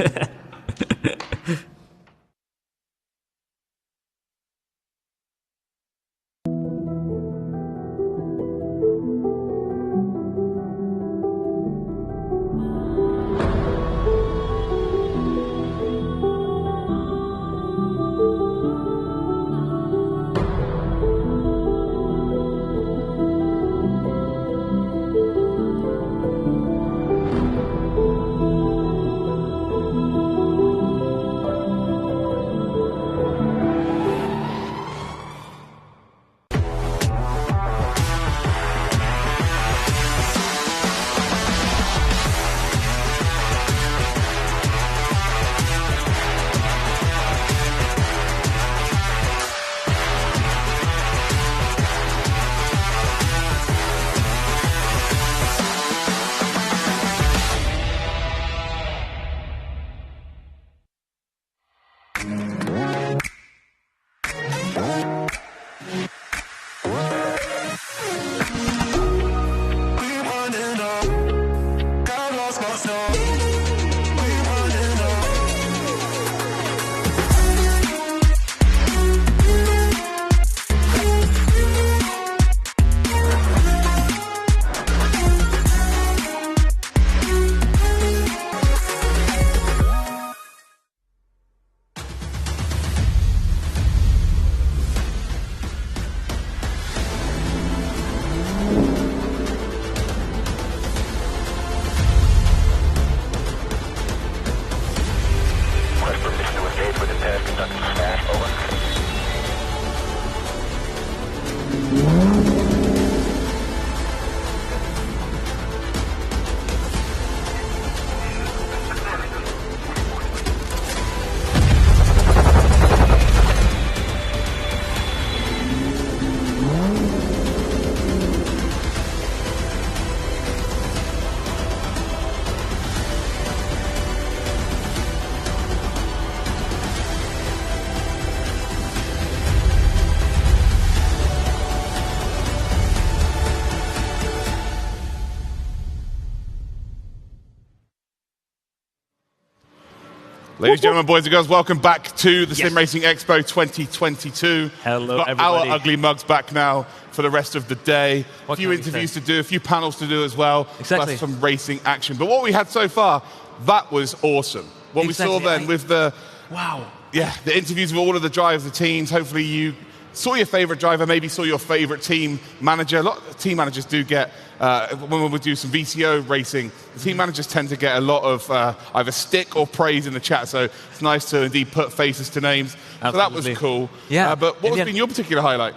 Ladies and gentlemen, boys and girls, welcome back to the SimRacing Expo 2022. Hello, Got everybody. our ugly mugs back now for the rest of the day. A few interviews to do, a few panels to do as well. Exactly. Plus some racing action. But what we had so far, that was awesome. What we saw then with the... Wow. Yeah, the interviews with all of the drivers, the teams. Hopefully you saw your favorite driver, maybe saw your favorite team manager. A lot of team managers do get, when we do some VCO racing, the team managers tend to get a lot of either stick or praise in the chat. So it's nice to indeed put faces to names. Absolutely. So that was cool. Yeah. But what has been your particular highlight?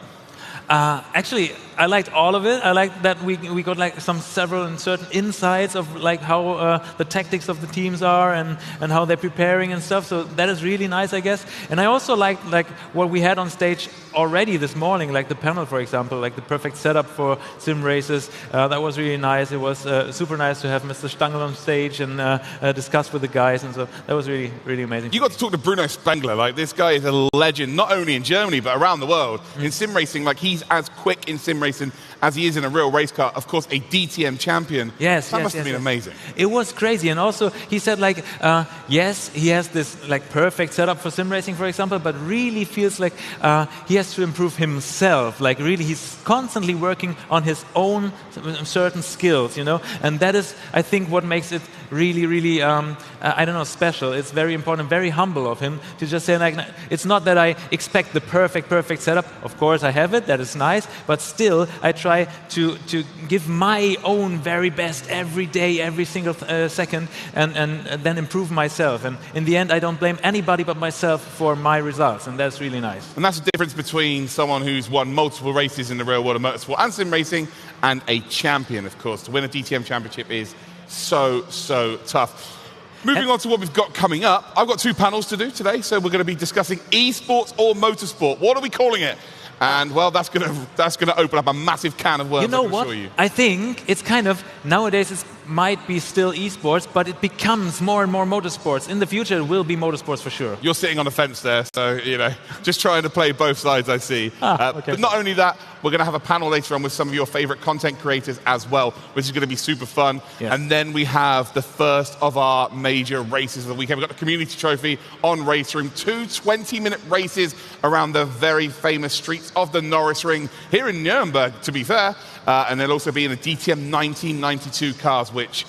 Actually, I liked all of it. I liked that we got like several and certain insights of like how the tactics of the teams are and how they're preparing and stuff. So that is really nice, I guess. And I also liked like what we had on stage already this morning, like the panel, for example, like the perfect setup for sim races. That was really nice. It was super nice to have Mr. Stangl on stage and discuss with the guys, and so that was really, really amazing. You got to talk to Bruno Spengler. Like, this guy is a legend, not only in Germany but around the world in sim racing. Like, he's as quick in sim racing as he is in a real race car. Of course, a DTM champion. Yes, that must have been amazing. It was crazy, and also he said like, yes, he has this like perfect setup for sim racing, for example, but really feels like he has to improve himself. Like, really, he's constantly working on his own certain skills, you know, and that is, I think, what makes it really, really, I don't know, special. It's very important, very humble of him to just say like, it's not that I expect the perfect setup. Of course, I have it. That is nice, but still, I try to give my own very best every day, every single second, and then improve myself. And in the end, I don't blame anybody but myself for my results, and that's really nice. And that's the difference between someone who's won multiple races in the real world of motorsport and sim racing and a champion, of course. To win a DTM championship is so tough. Moving on to what we've got coming up, I've got 2 panels to do today, so we're going to be discussing esports or motorsport. What are we calling it? And, well, that's going to open up a massive can of worms, you know I can what? assure you. I think it's kind of, nowadays it might be still esports, but it becomes more and more motorsports. In the future, it will be motorsports for sure. You're sitting on the fence there, so, you know, just trying to play both sides, I see. Okay. But not only that, we're going to have a panel later on with some of your favorite content creators as well, which is going to be super fun. Yes. And then we have the first of our major races of the weekend. We've got the community trophy on RaceRoom, 2 20-minute races around the very famous streets of the Norris Ring here in Nuremberg, to be fair. And they'll also be in the DTM 1992 cars, which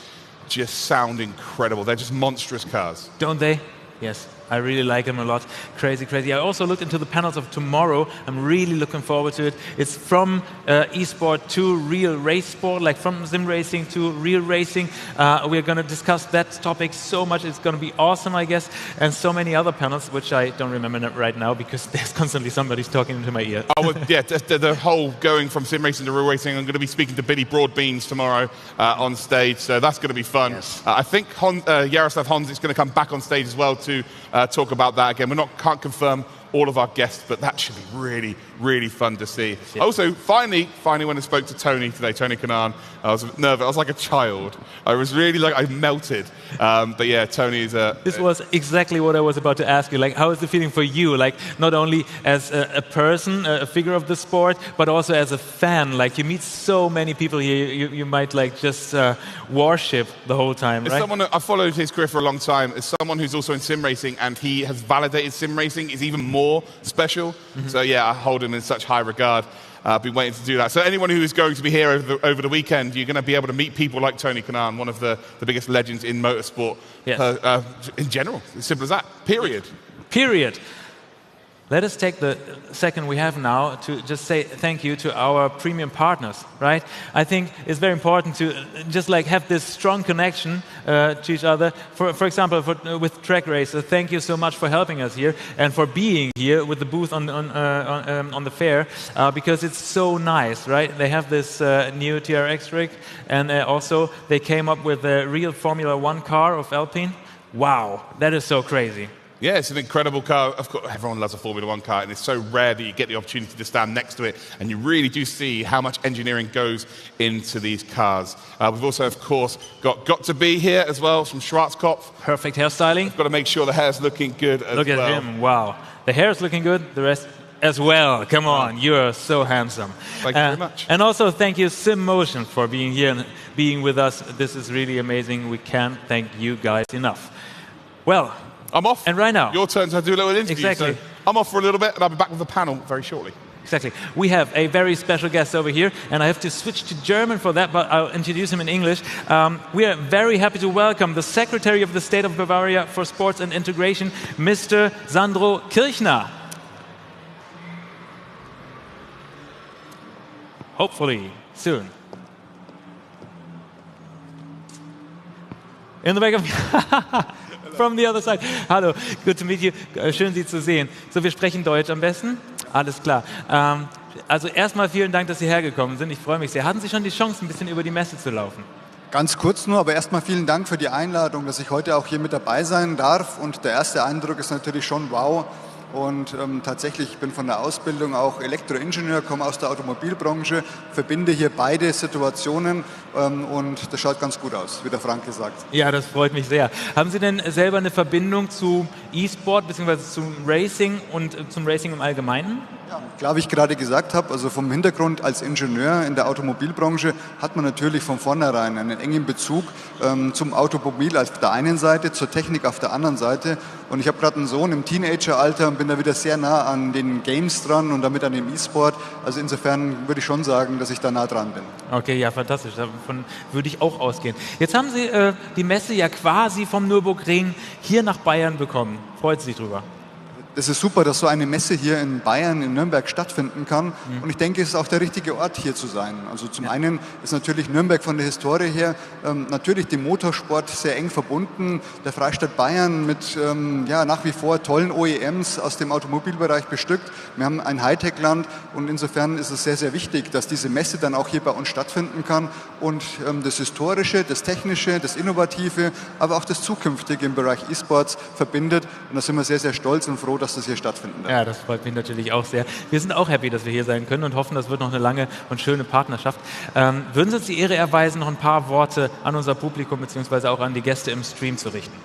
just sound incredible. They're just monstrous cars. Don't they? Yes. I really like them a lot. Crazy, crazy. I also looked into the panels of tomorrow. I'm really looking forward to it. It's from Esport to real race sport, like from sim racing to real racing. We're going to discuss that topic so much. It's going to be awesome, I guess. And so many other panels, which I don't remember right now because there's constantly somebody talking into my ear. Oh, well, yeah, the whole going from sim racing to real racing. I'm going to be speaking to Billy Broadbeans tomorrow on stage, so that's going to be fun. Yes. I think Jaroslav Honz is going to come back on stage as well to talk about that again. Can't confirm all of our guests, but that should be really, really fun to see. Yeah. Also, finally, when I spoke to Tony today, Tony Kanaan, I was nervous. I was like a child. I was really like, I melted. But yeah, Tony is a... This was exactly what I was about to ask you. Like, how is the feeling for you? Like, not only as a person, a figure of the sport, but also as a fan. Like, you meet so many people here, you might like just worship the whole time, right? I followed his career for a long time. As someone who's also in sim racing, and he has validated sim racing is even more special. Mm-hmm. So yeah, I hold him in such high regard. I've been waiting to do that. So anyone who is going to be here over the weekend, you're going to be able to meet people like Tony Kanaan, one of the biggest legends in motorsport. Yes. In general. As simple as that. Period. Let us take the second we have now to just say thank you to our premium partners, right? I think it's very important to just like have this strong connection to each other. For example, with Track Racer, thank you so much for helping us here and for being here with the booth on the fair because it's so nice, right? They have this new TRX rig, and also they came up with a real Formula 1 car of Alpine. Wow, that is so crazy. Yeah, it's an incredible car. Of course, everyone loves a Formula 1 car, and it's so rare that you get the opportunity to stand next to it, and you really do see how much engineering goes into these cars. We've also, of course, got to be here as well from Schwarzkopf. Perfect hairstyling. We've got to make sure the hair's looking good as well. Look at him, wow. The hair's looking good, the rest as well. Come on, you're so handsome. Thank you very much. And also thank you, SimMotion, for being here and being with us. This is really amazing. We can't thank you guys enough. Well, I'm off. And right now. Your turn to do a little interview. Exactly. So I'm off for a little bit, and I'll be back with the panel very shortly. Exactly. We have a very special guest over here, and I have to switch to German for that, but I'll introduce him in English. We are very happy to welcome the Secretary of the State of Bavaria for Sports and Integration, Mr. Sandro Kirchner. Hopefully, soon. In the back of from the other side. Hallo, good to meet you. Schön, Sie zu sehen. So, wir sprechen Deutsch am besten? Alles klar. Also erstmal vielen Dank, dass Sie hergekommen sind. Ich freue mich sehr. Hatten Sie schon die Chance, ein bisschen über die Messe zu laufen? Ganz kurz nur, aber erstmal vielen Dank für die Einladung, dass ich heute auch hier mit dabei sein darf. Und der erste Eindruck ist natürlich schon wow. Und tatsächlich, ich bin von der Ausbildung auch Elektroingenieur, komme aus der Automobilbranche, verbinde hier beide Situationen und das schaut ganz gut aus, wie der Frank gesagt. Ja, das freut mich sehr. Haben Sie denn selber eine Verbindung zu E-Sport bzw. zum Racing und zum Racing im Allgemeinen? Ja, klar, wie ich gerade gesagt habe, also vom Hintergrund als Ingenieur in der Automobilbranche hat man natürlich von vornherein einen engen Bezug zum Automobil auf der einen Seite, zur Technik auf der anderen Seite. Und ich habe gerade einen Sohn im Teenageralter und bin da wieder sehr nah an den Games dran und damit an dem E-Sport. Also insofern würde ich schon sagen, dass ich da nah dran bin. Okay, ja, fantastisch. Davon würde ich auch ausgehen. Jetzt haben Sie die Messe ja quasi vom Nürburgring hier nach Bayern bekommen. Freut Sie sich drüber? Es ist super, dass so eine Messe hier in Bayern, in Nürnberg stattfinden kann. Und ich denke, es ist auch der richtige Ort, hier zu sein. Also zum einen ist natürlich Nürnberg von der Historie her natürlich dem Motorsport sehr eng verbunden. Der Freistaat Bayern mit nach wie vor tollen OEMs aus dem Automobilbereich bestückt. Wir haben ein Hightech-Land und insofern ist es sehr, sehr wichtig, dass diese Messe dann auch hier bei uns stattfinden kann und das Historische, das Technische, das Innovative, aber auch das Zukünftige im Bereich E-Sports verbindet. Und da sind wir sehr, sehr stolz und froh, dass das hier stattfinden darf. Ja, das freut mich natürlich auch sehr. Wir sind auch happy, dass wir hier sein können und hoffen, das wird noch eine lange und schöne Partnerschaft. Würden Sie uns die Ehre erweisen, noch ein paar Worte an unser Publikum bzw. auch an die Gäste im Stream zu richten?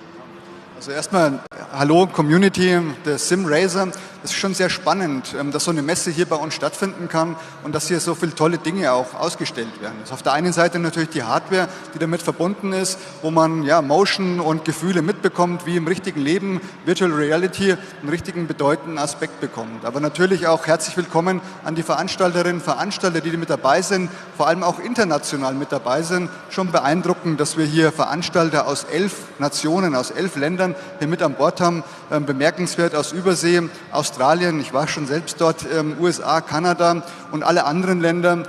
Also erstmal, hallo Community der SimRacer. Es ist schon sehr spannend, dass so eine Messe hier bei uns stattfinden kann und dass hier so viele tolle Dinge auch ausgestellt werden. Also auf der einen Seite natürlich die Hardware, die damit verbunden ist, wo man Motion und Gefühle mitbekommt, wie im richtigen Leben Virtual Reality einen richtigen bedeutenden Aspekt bekommt. Aber natürlich auch herzlich willkommen an die Veranstalterinnen und Veranstalter, die mit dabei sind, vor allem auch international mit dabei sind. Schon beeindruckend, dass wir hier Veranstalter aus 11 Nationen, aus 11 Ländern hier mit an Bord haben. Bemerkenswert aus Übersee, Australien, ich war schon selbst dort, USA, Kanada und alle anderen Länder.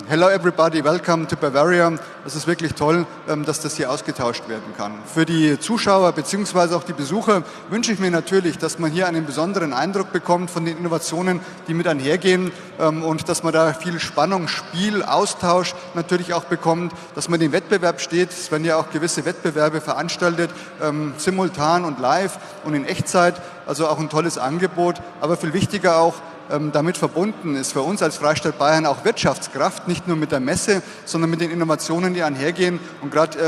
Hello everybody, welcome to Bavaria. Es ist wirklich toll, dass das hier ausgetauscht werden kann. Für die Zuschauer bzw. auch die Besucher wünsche ich mir natürlich, dass man hier einen besonderen Eindruck bekommt von den Innovationen, die mit einhergehen und dass man da viel Spannung, Spiel, Austausch natürlich auch bekommt, dass man den Wettbewerb steht. Es werden ja auch gewisse Wettbewerbe veranstaltet, simultan und live und in Echtzeit, also auch ein tolles Angebot, aber viel wichtiger auch, damit verbunden ist für uns als Freistaat Bayern auch Wirtschaftskraft, nicht nur mit der Messe, sondern mit den Innovationen, die einhergehen. Und gerade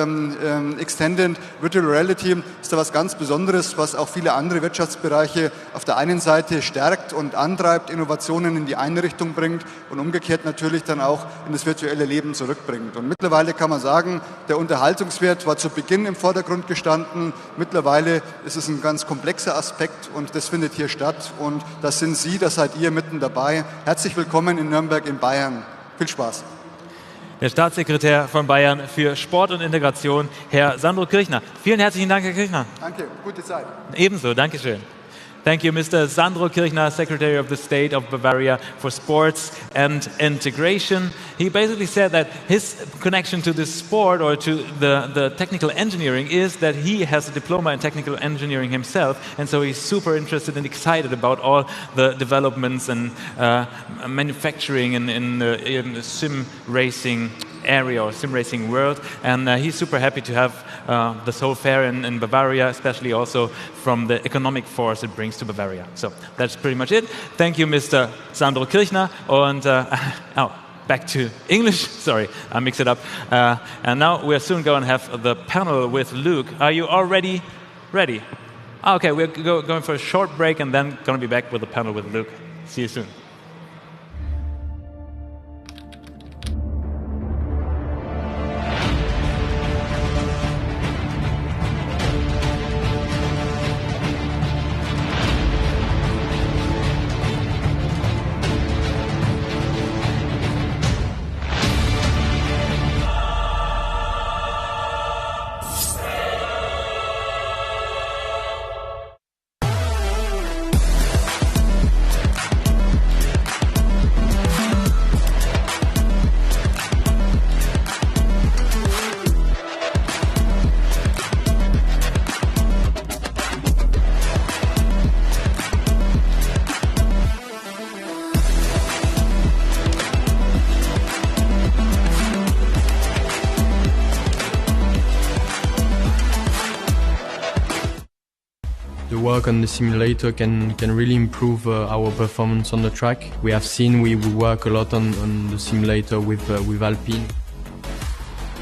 Extended Virtual Reality ist da was ganz Besonderes, was auch viele andere Wirtschaftsbereiche auf der einen Seite stärkt und antreibt, Innovationen in die eine Richtung bringt und umgekehrt natürlich dann auch in das virtuelle Leben zurückbringt. Und mittlerweile kann man sagen, der Unterhaltungswert war zu Beginn im Vordergrund gestanden. Mittlerweile ist es ein ganz komplexer Aspekt und das findet hier statt. Und das sind Sie, das seid ihr mitten dabei. Herzlich willkommen in Nürnberg in Bayern. Viel Spaß. Der Staatssekretär von Bayern für Sport und Integration, Herr Sandro Kirchner. Vielen herzlichen Dank, Herr Kirchner. Danke, gute Zeit. Ebenso, Dankeschön. Thank you, Mr. Sandro Kirchner, Secretary of the State of Bavaria for Sports and Integration. He basically said that his connection to this sport or to the technical engineering is that he has a diploma in technical engineering himself, and so he's super interested and excited about all the developments and manufacturing in the sim racing area or sim racing world, and he's super happy to have this whole fair in Bavaria, especially also from the economic force it brings to Bavaria. So that's pretty much it. Thank you, Mr. Sandro Kirchner. And back to English. Sorry, I mixed it up. And now we're soon going to have the panel with Luke. Are you already ready? Okay, we're going for a short break and then going to be back with the panel with Luke. See you soon. work on the simulator can really improve our performance on the track. We have seen we work a lot on the simulator with Alpine.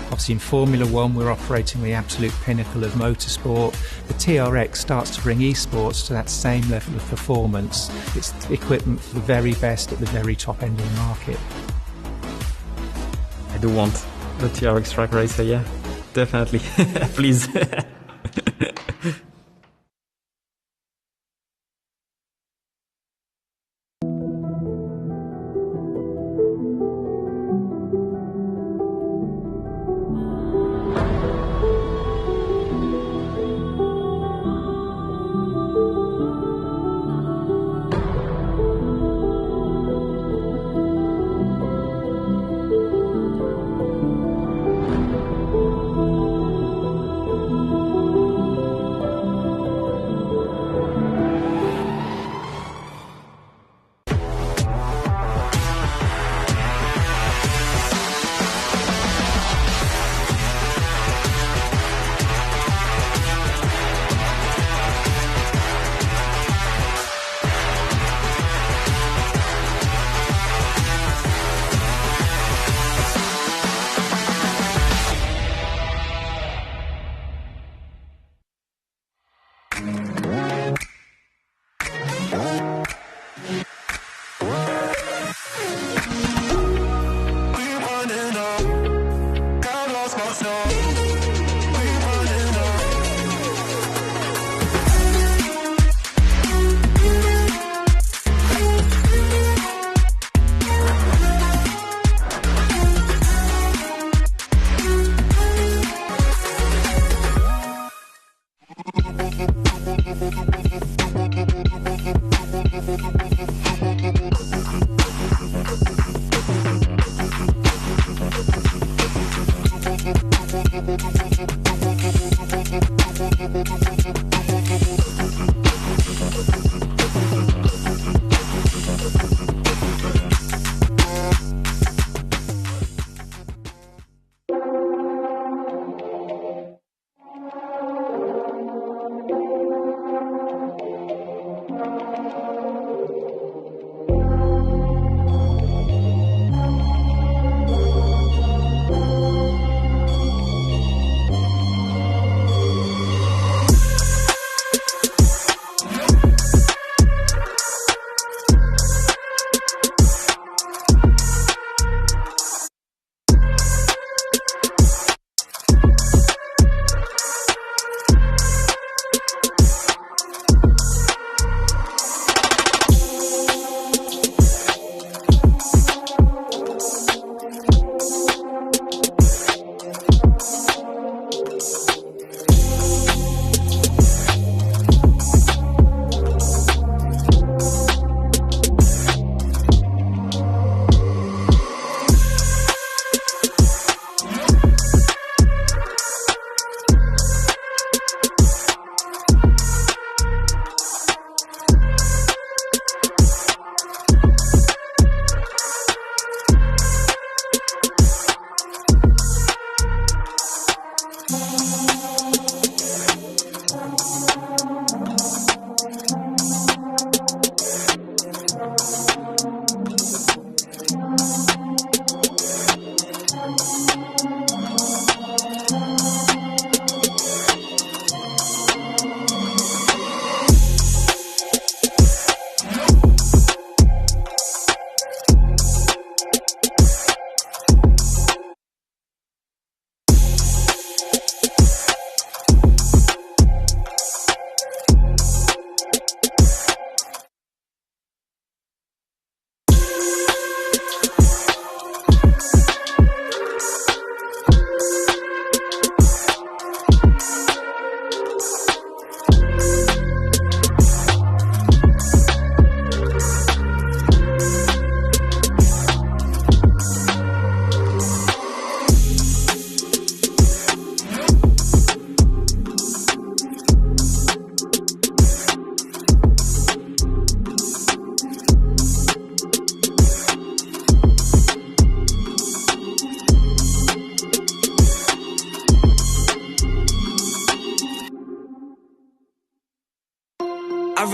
Obviously in Formula One we're operating the absolute pinnacle of motorsport. The TRX starts to bring esports to that same level of performance. It's equipment for the very best at the very top end of the market. I do want the TRX track racer, yeah, definitely. Please.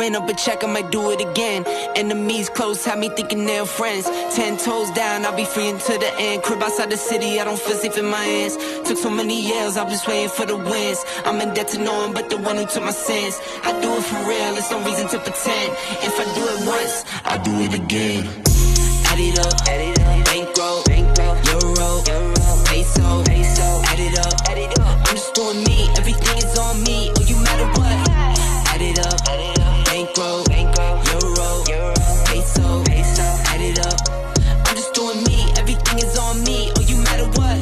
ran up a check, I might do it again. Enemies close, had me thinking they're friends. 10 toes down, I'll be free until the end. Crib outside the city, I don't feel safe in my hands. Took so many years, I'm just waiting for the wins. I'm in debt to no one but the one who took my sins. I do it for real, there's no reason to pretend. If I do it once, I'll do it again. Add it up, bankroll, euro, peso, add it up. I'm just doing me, everything is on me. Oh, you matter what? Add it up, bankroll, euro, peso, add it up. I'm just doing me, everything is on me. Oh, you matter what?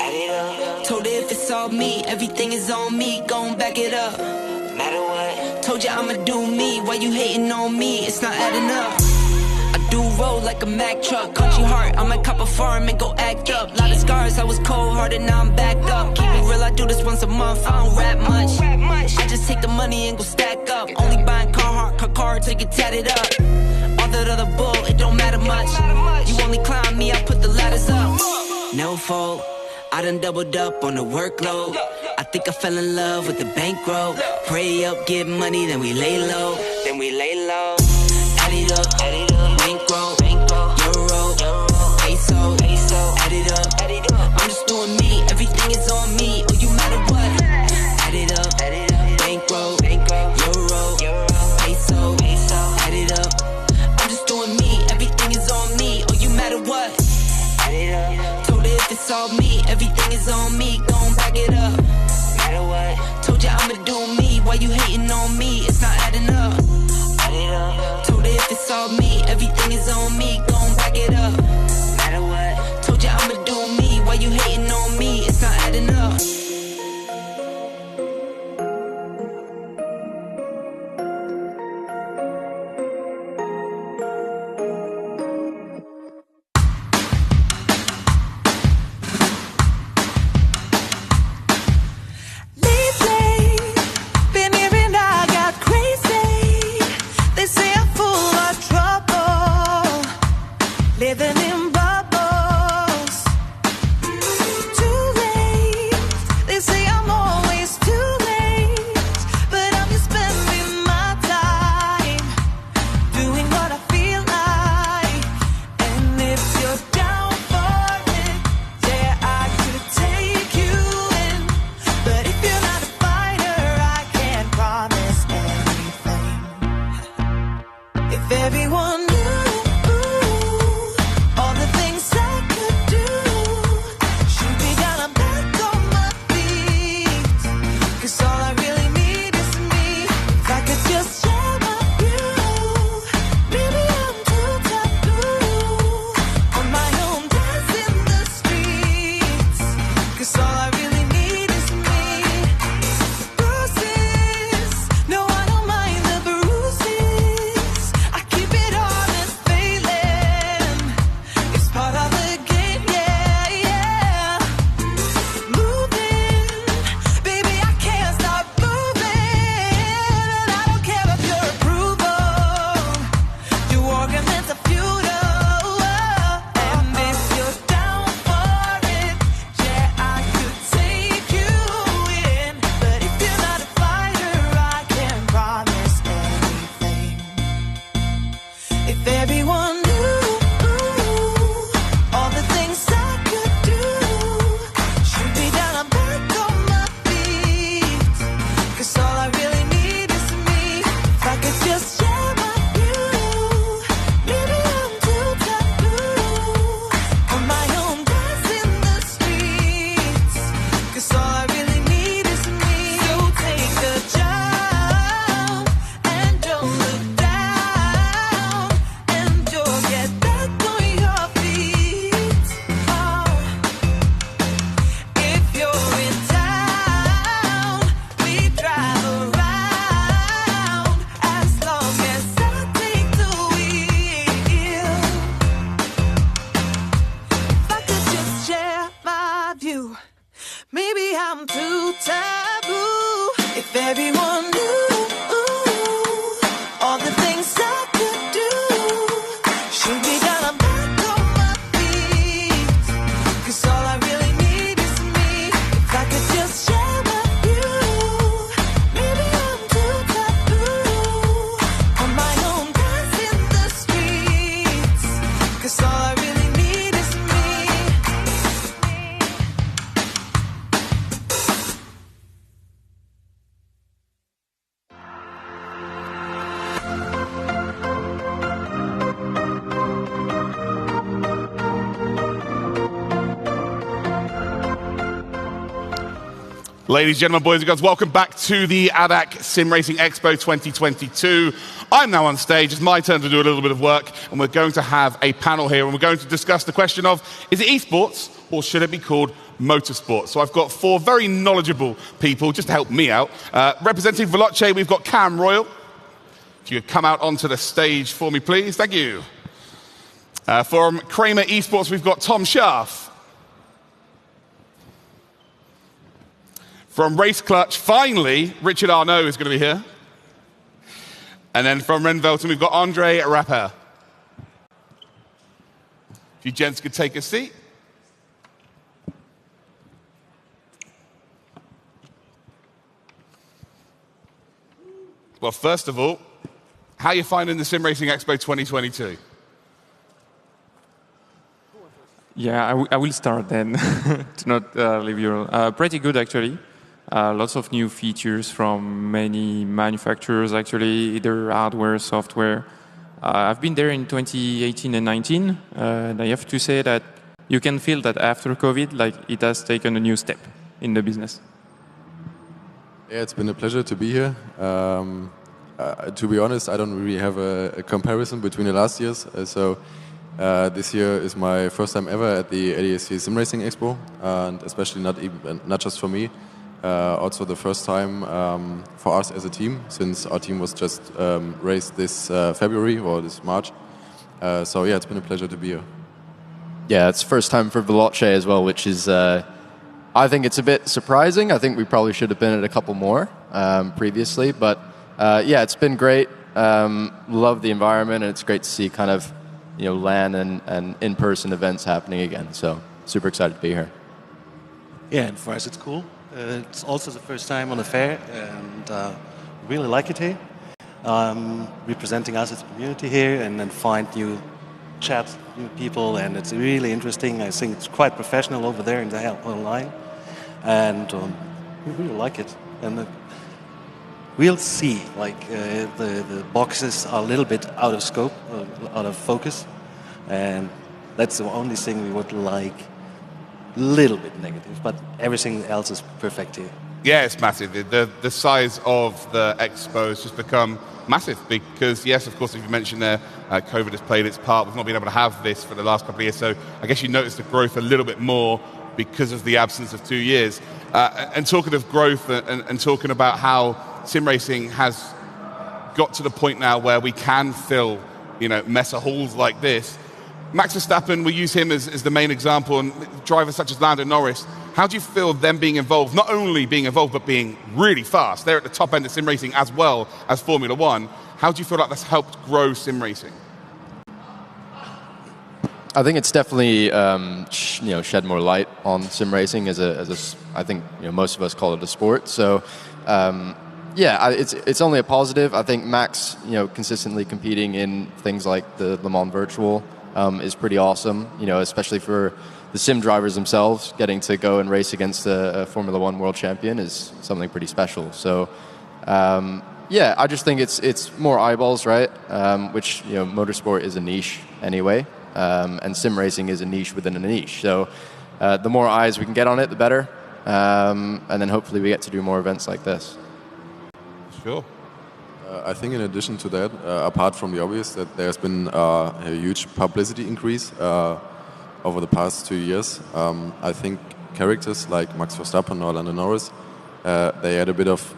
Add it up. Told her if it's all me, everything is on me. Gon' back it up. Matter what? Told you I'ma do me. Why you hating on me? It's not adding up. I do roll like a Mack truck. Country heart, I might cop a farm and go act up. Lot of scars, I was cold-hearted, now I'm backed up. Keep it real, I do this once a month, I don't rap much. I just take the money and go stack up. Only buying car till you get tatted up. All that other bull, it don't matter much. You only climb me, I put the ladders up. No fault, I done doubled up on the workload. I think I fell in love with the bankroll. Pray up, get money, then we lay low. Add it up, bankroll, euro, peso, add it up. I'm just doing me, everything is on me. Oh, you matter what? Add it up, bankroll, euro, peso, add it up. I'm just doing me, everything is on me. Oh, you matter what? Add it up. Told her if it's all me, everything is on me. Gon' back it up. Matter what? Told you I'ma do me. Why you hating on me? It's not adding up. Told her if it's all me, everything is on me. Gon' back it up. Matter what? Told you I'ma do me. Why you hating on me? It's not adding up. Living in bubbles. Too late. They say I'm always too late, but I'm just spending my time doing what I feel like. And if you're down for it, yeah, I could take you in. But if you're not a fighter, I can't promise anything. If everyone Ladies, gentlemen, boys and girls, welcome back to the ADAC SimRacing Expo 2022. I'm now on stage. It's my turn to do a little bit of work, and we're going to have a panel here, and we're going to discuss the question of, is it esports or should it be called motorsport? So I've got four very knowledgeable people just to help me out. Representing Veloce, we've got Cam Royal. If you could come out onto the stage for me, please. Thank you. From Kramer Esports, we've got Tom Schaff. From Race Clutch, finally, Richard Arnaud is going to be here. And then from Renvelton, we've got Andre Rapper. If you gents could take a seat. Well, first of all, how are you finding the SimRacing Expo 2022? Yeah, I will start then, to not leave you. Pretty good, actually. Lots of new features from many manufacturers, actually, either hardware, software. I've been there in 2018 and 19, and I have to say that you can feel that after COVID, like, it has taken a new step in the business. Yeah, it's been a pleasure to be here. To be honest, I don't really have a comparison between the last years. This year is my first time ever at the ADAC SimRacing Expo, and especially not just for me, also the first time for us as a team, since our team was just raced this February or this March. So yeah, it's been a pleasure to be here. Yeah, it's first time for Veloce as well, which is, I think it's a bit surprising. I think we probably should have been at a couple more previously, but yeah, it's been great. Love the environment, and it's great to see kind of, you know, LAN and in-person events happening again. So super excited to be here. Yeah, and for us it's cool. It's also the first time on the fair, and really like it here. Representing us as a community here, and then find new chats, new people, and it's really interesting. I think it's quite professional over there in the online, and we really like it. And we'll see, like the boxes are a little bit out of scope, out of focus, and that's the only thing we would like. Little bit negative, but everything else is perfect here. Yeah, it's massive. The size of the expo has just become massive because, yes, of course, as you mentioned there, COVID has played its part. We've not been able to have this for the last couple of years, so I guess you notice the growth a little bit more because of the absence of 2 years. And talking of growth and talking about how sim racing has got to the point now where we can fill, you know, mesa halls like this. Max Verstappen, we use him as the main example, and drivers such as Lando Norris. How do you feel them being involved, not only being involved, but being really fast? They're at the top end of sim racing as well as Formula One. How do you feel like that's helped grow sim racing? I think it's definitely shed more light on sim racing as a I think, you know, most of us call it a sport. So yeah, it's only a positive. I think Max, you know, consistently competing in things like the Le Mans Virtual is pretty awesome, you know, especially for the sim drivers themselves. Getting to go and race against a Formula One world champion is something pretty special. So, yeah, I just think it's more eyeballs, right? Which, you know, motorsport is a niche anyway, and sim racing is a niche within a niche. So, the more eyes we can get on it, the better, and then hopefully we get to do more events like this. Sure. I think in addition to that, apart from the obvious, that there's been a huge publicity increase over the past 2 years. I think characters like Max Verstappen or Lando Norris, they add a bit of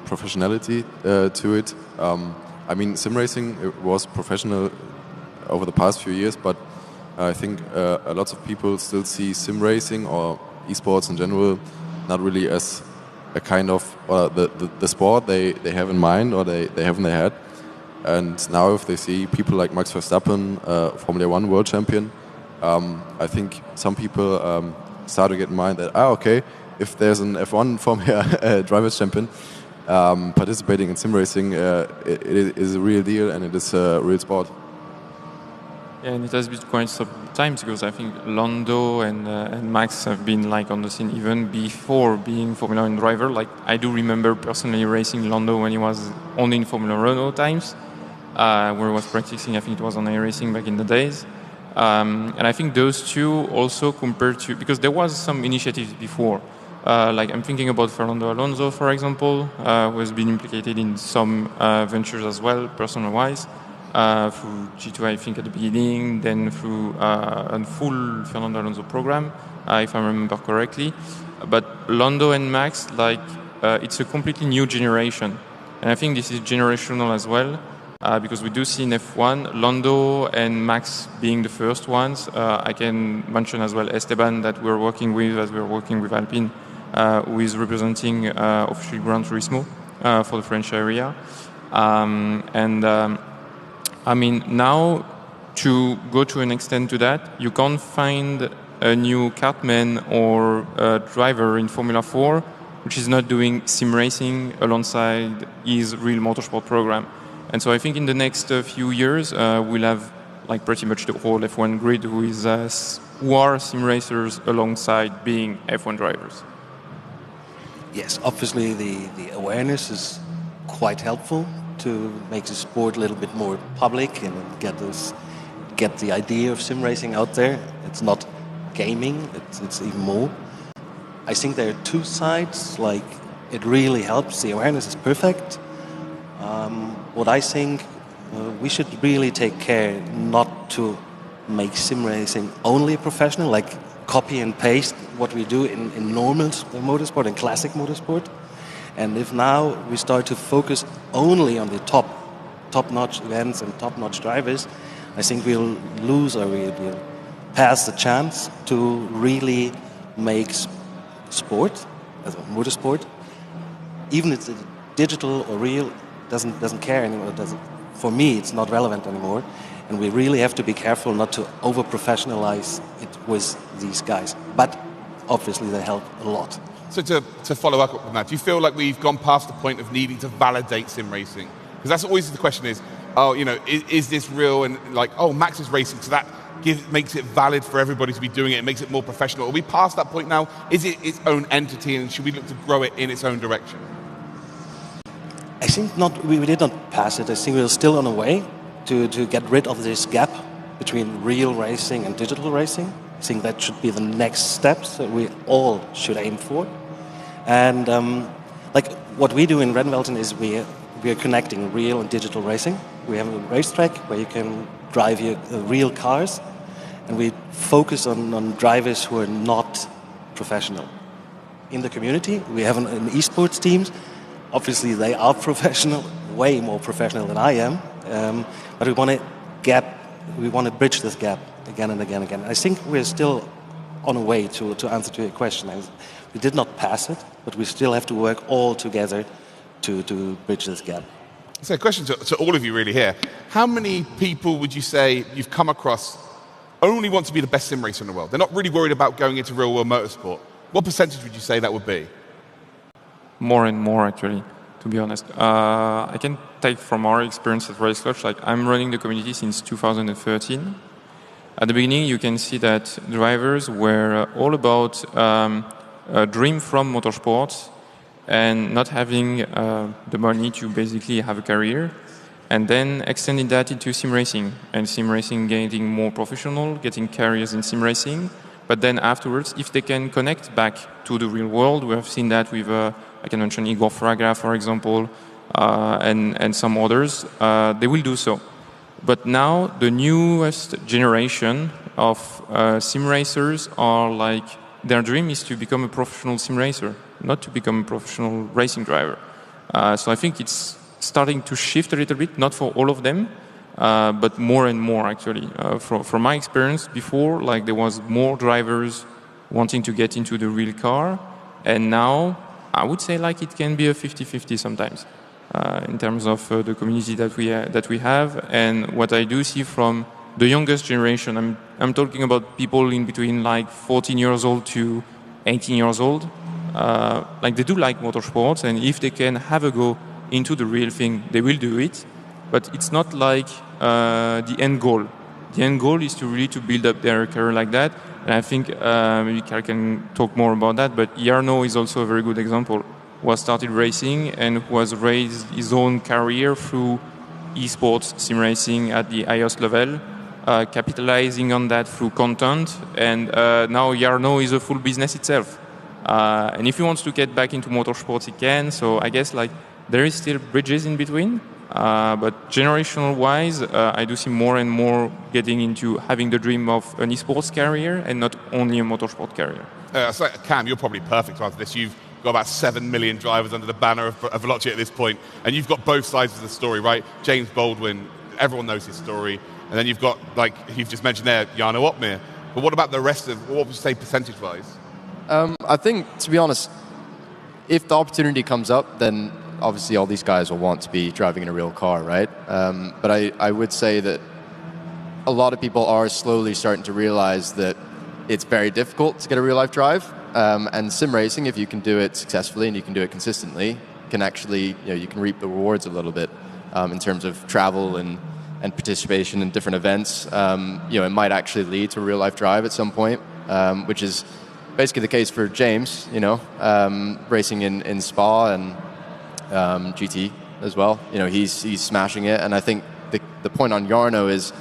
professionality to it. I mean, sim racing was professional over the past few years, but I think lots of people still see sim racing or esports in general not really as a kind of the sport they have in mind or they have in their head. And now if they see people like Max Verstappen, Formula One world champion, I think some people start to get in mind that, okay, if there's an F1 Formula drivers champion participating in sim racing, it is a real deal and it is a real sport. Yeah, and it has been quite some times because I think Lando and Max have been like on the scene even before being Formula One driver. Like I do remember personally racing Lando when he was only in Formula Renault times, where he was practicing. I think it was on iRacing back in the days. And I think those two also compared to, because there was some initiatives before Like I'm thinking about Fernando Alonso, for example, who has been implicated in some ventures as well, personal-wise, through G2, I think, at the beginning, then through a full Fernando Alonso program, if I remember correctly. But Lando and Max, like, it's a completely new generation. And I think this is generational as well, because we do see in F1, Lando and Max being the first ones. I can mention as well Esteban that we're working with, as we're working with Alpine, who is representing officially Gran Turismo for the French area. I mean, now to go to an extent to that, you can't find a new kartman or a driver in Formula 4 which is not doing sim racing alongside his real motorsport program. And so I think in the next few years, we'll have like pretty much the whole F1 grid who are sim racers alongside being F1 drivers. Yes, obviously the awareness is quite helpful to make the sport a little bit more public and get the idea of sim racing out there. It's not gaming, it's even more. I think there are two sides, like it really helps, the awareness is perfect. What I think we should really take care not to make sim racing only professional, like copy and paste what we do in normal motorsport and classic motorsport. And if now we start to focus only on the top-notch events and top-notch drivers, I think we'll lose or we'll pass the chance to really make sport, as a motorsport, even if it's digital or real, doesn't care anymore. For me, it's not relevant anymore. And we really have to be careful not to over-professionalize it with these guys. But obviously they help a lot. So to follow up on that, do you feel like we've gone past the point of needing to validate sim racing? Because that's always the question is, is this real? And like, Max is racing, so that makes it valid for everybody to be doing it. It makes it more professional. Are we past that point now? Is it its own entity, and should we look to grow it in its own direction? I think not. We did not pass it. I think we're still on a way to get rid of this gap between real racing and digital racing. I think that should be the next steps that we all should aim for. And like what we do in Renvelton is we are connecting real and digital racing. We have a racetrack where you can drive your real cars, and we focus on drivers who are not professional. In the community, we have an esports teams. Obviously, they are professional, way more professional than I am. But we want to bridge this gap again and again and again. I think we're still on a way to answer to your question. We did not pass it, but we still have to work all together to bridge this gap. So a question to all of you really here. How many people would you say you've come across only want to be the best sim racer in the world? They're not really worried about going into real world motorsport. What percentage would you say that would be? More and more, actually, to be honest. I can take from our experience at Race Coach, like I'm running the community since 2013. At the beginning, you can see that drivers were all about a dream from motorsports and not having the money to basically have a career, and then extending that into sim racing, and sim racing getting more professional, getting careers in sim racing. But then afterwards, if they can connect back to the real world, we have seen that with, I can mention Igor Fraga, for example, and some others, they will do so. But now the newest generation of sim racers are like, their dream is to become a professional sim racer, not to become a professional racing driver. So I think it's starting to shift a little bit, not for all of them, but more and more actually. From my experience before, like there was more drivers wanting to get into the real car, and now I would say like it can be a 50-50 sometimes in terms of the community that we have. And what I do see from the youngest generation, I'm talking about people in between like 14 years old to 18 years old. Like they do like motorsports, and if they can have a go into the real thing, they will do it. But it's not like the end goal. The end goal is to really to build up their career like that. And I think maybe Karl can talk more about that. But Jarno is also a very good example. Who has started racing and who has raised his own career through esports sim racing at the highest level, capitalizing on that through content. And now Jarno is a full business itself. And if he wants to get back into motorsports, he can. So I guess like there is still bridges in between. But generational-wise, I do see more and more getting into having the dream of an esports career and not only a motorsport career. So Cam, you're probably perfect to answer this. You've got about 7 million drivers under the banner of Veloce at this point, and you've got both sides of the story, right? James Baldwin, everyone knows his story, and then you've got, like you've just mentioned there, Jarno Opmeer. But what about the rest of, what would you say percentage-wise? I think, to be honest, if the opportunity comes up, then obviously all these guys will want to be driving in a real car, right? But I would say that a lot of people are slowly starting to realize that it's very difficult to get a real-life drive. And sim racing, if you can do it successfully and you can do it consistently, can actually, you can reap the rewards a little bit in terms of travel and participation in different events. It might actually lead to a real-life drive at some point, which is basically the case for James, racing in Spa and GT as well. He's smashing it, and I think the point on Jarno is,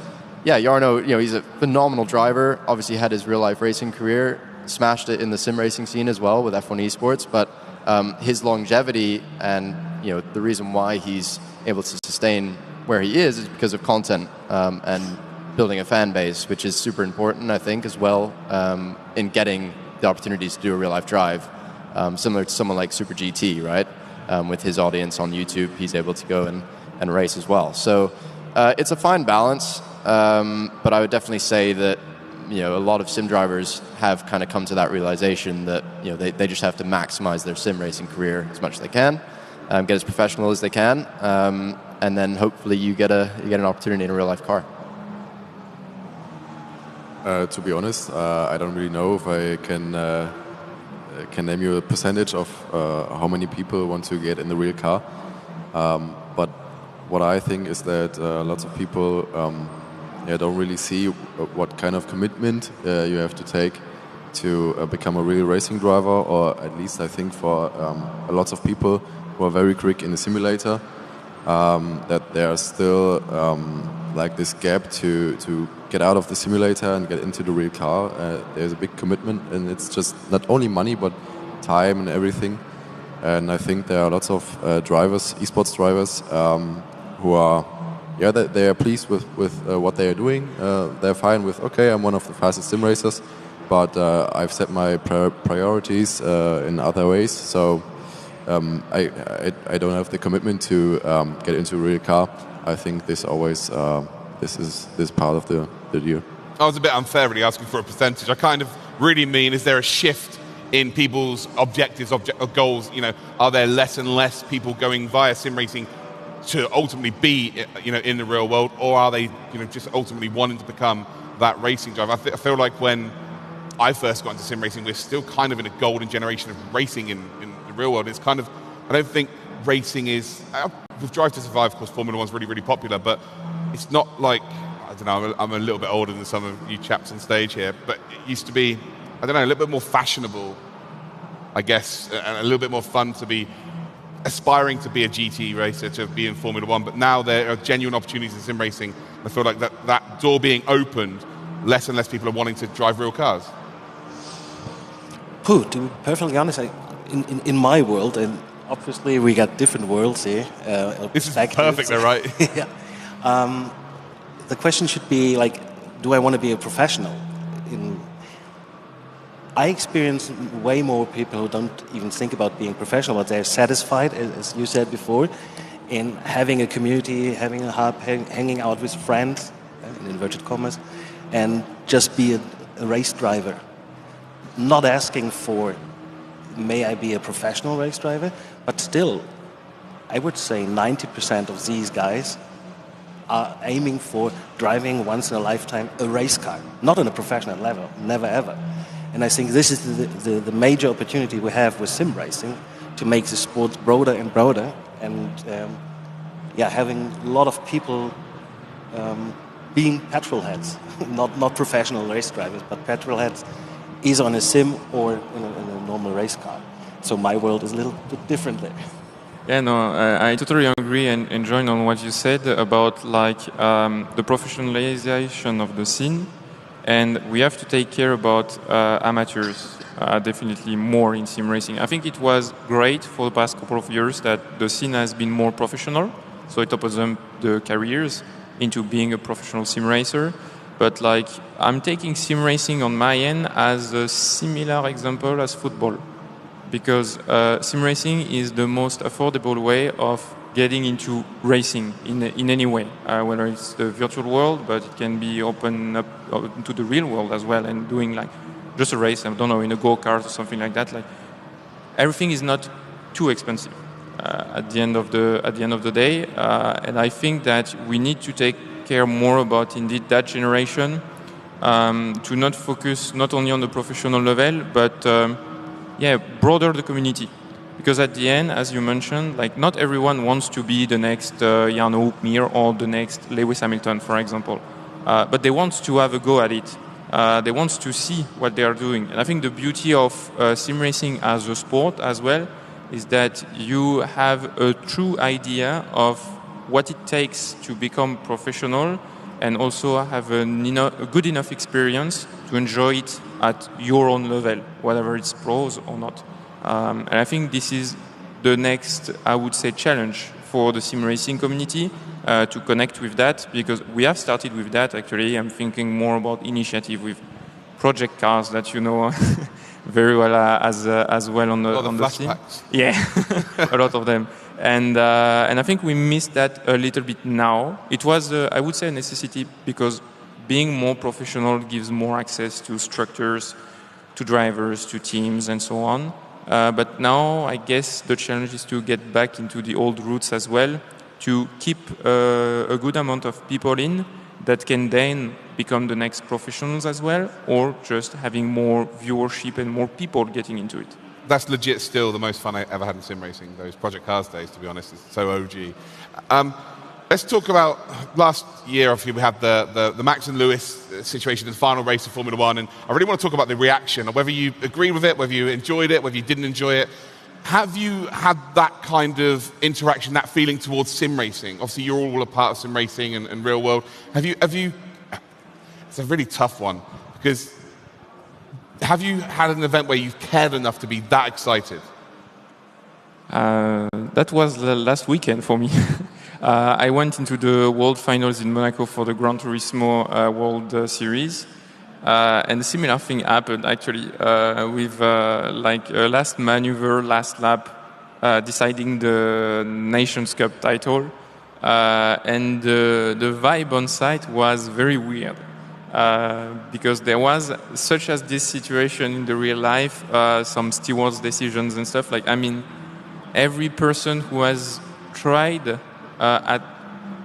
Jarno, he's a phenomenal driver. Obviously had his real-life racing career, smashed it in the sim racing scene as well with F1 Esports, but his longevity and the reason why he's able to sustain where he is because of content and building a fan base, which is super important, I think, as well, in getting the opportunities to do a real-life drive, similar to someone like Super GT, right? With his audience on YouTube, he's able to go and race as well. So it's a fine balance, but I would definitely say that a lot of sim drivers have kind of come to that realization that they just have to maximize their sim racing career as much as they can, get as professional as they can, and then hopefully you get an opportunity in a real life car. To be honest, I don't really know if I can name you a percentage of how many people want to get in the real car. But what I think is that lots of people don't really see what kind of commitment you have to take to become a real racing driver, or at least I think for lots of people who are very quick in the simulator, that there's still like this gap to get out of the simulator and get into the real car. There's a big commitment, and it's just not only money but time and everything. And I think there are lots of drivers, esports drivers, who are they are pleased with what they are doing. They're fine with, okay, I'm one of the fastest sim racers, but I've set my priorities in other ways. So I don't have the commitment to get into a real car. I think this always this is part of the deal. I was a bit unfair really asking for a percentage. I kind of really mean, is there a shift in people's objectives, goals? Are there less and less people going via sim racing to ultimately be in the real world, or are they just ultimately wanting to become that racing driver? I feel like when I first got into sim racing, we're still kind of in a golden generation of racing in the real world. It's kind of, I don't think racing is, with Drive to Survive, of course, Formula 1's really, really popular, but it's not like, I don't know, I'm a little bit older than some of you chaps on stage here, but it used to be, I don't know, a little bit more fashionable, I guess, and a little bit more fun to be aspiring to be a GT racer, to be in Formula 1, but now there are genuine opportunities in sim racing. I feel like that door being opened, less and less people are wanting to drive real cars. To be perfectly honest, in my world, and obviously we got different worlds here. This is perfect though, right? Yeah. The question should be like, do I want to be a professional? I experience way more people who don't even think about being professional, but they're satisfied, as you said before, in having a community, having a hub, hanging out with friends, in inverted commas, and just be a race driver. Not asking for, may I be a professional race driver, but still, I would say 90% of these guys are aiming for driving once in a lifetime a race car, not on a professional level, never ever. And I think this is the major opportunity we have with sim racing to make the sport broader and broader, and having a lot of people being petrol heads, not professional race drivers, but petrol heads, either on a sim or in a normal race car. So my world is a little bit different there. Yeah, no, I totally agree and join on what you said about like the professionalization of the scene. and we have to take care about amateurs definitely more in sim racing. I think it was great for the past couple of years that the scene has been more professional, so it opens up the careers into being a professional sim racer. But like, I'm taking sim racing on my end as a similar example as football, because sim racing is the most affordable way of getting into racing in any way, whether it's the virtual world, but it can be open up to the real world as well, and doing like just a race, I don't know, in a go-kart or something like that. Like, everything is not too expensive at the end of the day, and I think that we need to take care more about indeed that generation, to not focus not only on the professional level, but broader the community. Because at the end, as you mentioned, like, not everyone wants to be the next Jan Mir or the next Lewis Hamilton, for example. But they want to have a go at it. They want to see what they are doing. And I think the beauty of sim racing as a sport as well is that you have a true idea of what it takes to become professional, and also have a good enough experience to enjoy it at your own level, whether it's pros or not. And I think this is the next, I would say, challenge for the sim racing community, to connect with that, because we have started with that actually. I'm thinking more about initiative with project cars that you know very well as well on the scene. Yeah, a lot of them. And I think we missed that a little bit now. It was, I would say, a necessity, because being more professional gives more access to structures, to drivers, to teams, and so on. But now, I guess the challenge is to get back into the old roots as well, to keep a good amount of people in that can then become the next professionals as well, or just having more viewership and more people getting into it. That's legit still the most fun I ever had in sim racing, those Project Cars days, to be honest. It's so OG. Let's talk about last year. Obviously, we had the Max and Lewis situation in the final race of Formula One, and I really want to talk about the reaction, whether you agreed with it, whether you enjoyed it, whether you didn't enjoy it. Have you had that kind of interaction, that feeling towards sim racing? Obviously, you're all a part of sim racing and real world. Have you? It's a really tough one, because have you had an event where you've cared enough to be that excited? That was the last weekend for me. I went into the World Finals in Monaco for the Gran Turismo World Series. And a similar thing happened actually with like a last maneuver, last lap, deciding the Nations Cup title. And the vibe on site was very weird. Because there was, such as this situation in the real life, some stewards' decisions and stuff. Like, I mean, every person who has tried at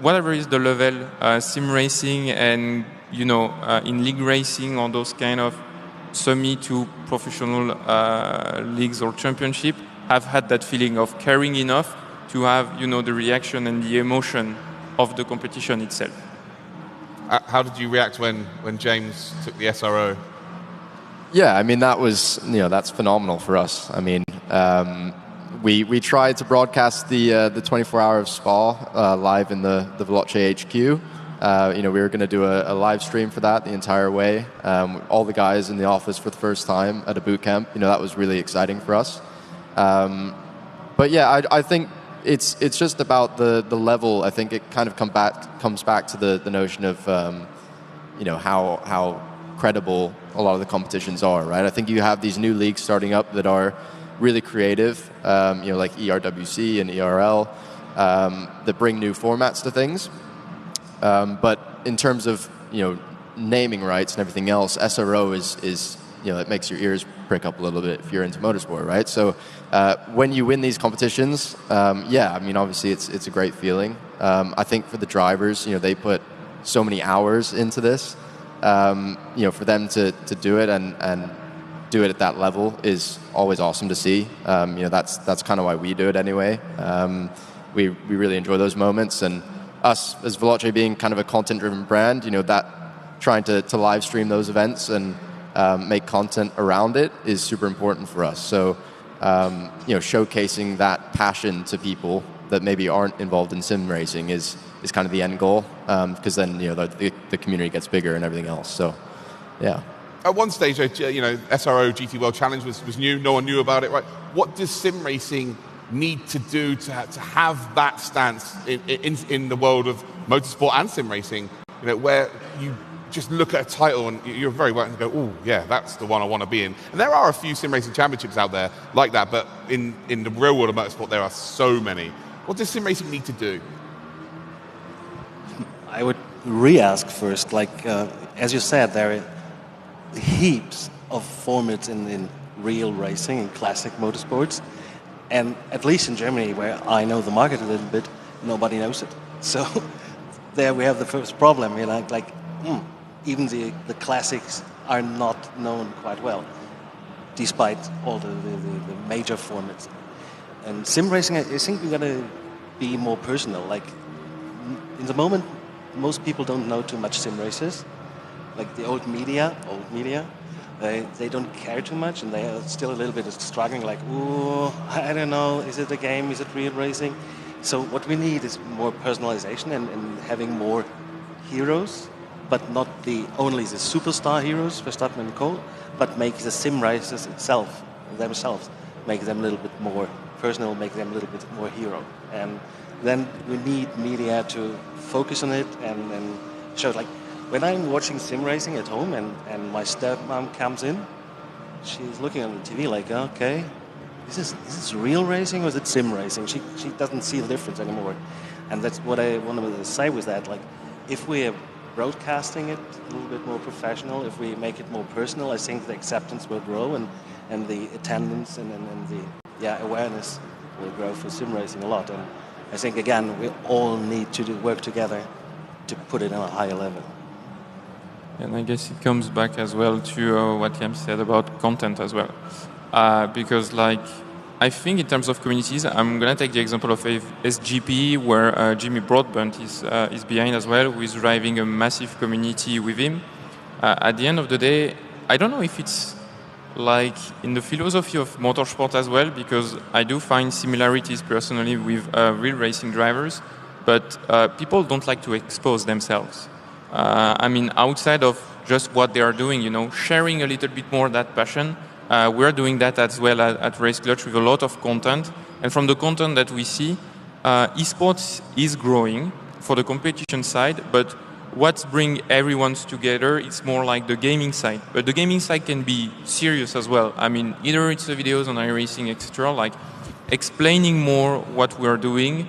whatever is the level, sim racing and, you know, in league racing or those kind of semi to professional leagues or championship, have had that feeling of caring enough to have, you know, the reaction and the emotion of the competition itself. How did you react when James took the SRO? Yeah, I mean, that was, you know, that's phenomenal for us. I mean, we tried to broadcast the 24 Hour of Spa live in the Veloce HQ. You know, we were going to do a live stream for that the entire way. All the guys in the office for the first time at a boot camp. You know, that was really exciting for us. But yeah, I think it's just about the level. I think it kind of comes back to the notion of you know, how credible a lot of the competitions are, right? I think you have these new leagues starting up that are really creative, you know, like ERWC and ERL, that bring new formats to things. But in terms of, you know, naming rights and everything else, SRO is you know, it makes your ears prick up a little bit if you're into motorsport, right? So when you win these competitions, yeah, I mean, obviously it's a great feeling. I think for the drivers, you know, they put so many hours into this. You know, for them to do it and do it at that level is always awesome to see. You know, that's kind of why we do it anyway. We really enjoy those moments, and us as Veloce being kind of a content-driven brand, you know, that trying to live stream those events and make content around it is super important for us. So, you know, showcasing that passion to people that maybe aren't involved in sim racing is kind of the end goal, because then, you know, the community gets bigger and everything else. So, Yeah. At one stage, SRO GT World Challenge was new. No one knew about it, right? What does sim racing need to do to have that stance in the world of motorsport and sim racing? Where you just look at a title and you're very well and go, oh yeah, that's the one I want to be in. And there are a few sim racing championships out there like that, but in the real world of motorsport, there are so many. What does sim racing need to do? I would re-ask first, as you said, there are heaps of formats in real racing, in classic motorsports, and at least in Germany, where I know the market a little bit, nobody knows it. So there we have the first problem. Even the classics are not known quite well, despite all the major formats. And sim racing, I think we're gonna be more personal. In the moment, most people don't know too much sim races. Like the old media, they don't care too much, and they are still a little bit struggling. Ooh, I don't know, is it a game? Is it real racing? So what we need is more personalization and having more heroes, but not only the superstar heroes, Verstappen and Cole, but make the sim racers themselves, make them a little bit more personal, make them a little bit more hero. And then we need media to focus on it and show it. When I'm watching sim racing at home and my stepmom comes in, she's looking on the TV okay, is this real racing or is it sim racing? She doesn't see the difference anymore. And that's what I wanted to say with that. If we are broadcasting it a little bit more professional, if we make it more personal, I think the acceptance will grow and the attendance and the awareness will grow for sim racing a lot. And I think, again, we all need to work together to put it on a higher level. And I guess it comes back as well to what Liam said about content as well. Because I think in terms of communities, I'm going to take the example of SGP, where Jimmy Broadbent is behind as well, who is driving a massive community with him. At the end of the day, I don't know if it's in the philosophy of motorsport as well, because I do find similarities personally with real racing drivers, but people don't like to expose themselves. Outside of just what they are doing, sharing a little bit more that passion. We're doing that as well at Race Clutch with a lot of content. And from the content that we see, esports is growing for the competition side, but what's bring everyone together is more like the gaming side. But the gaming side can be serious as well. Either it's the videos on iRacing, etc., explaining more what we're doing,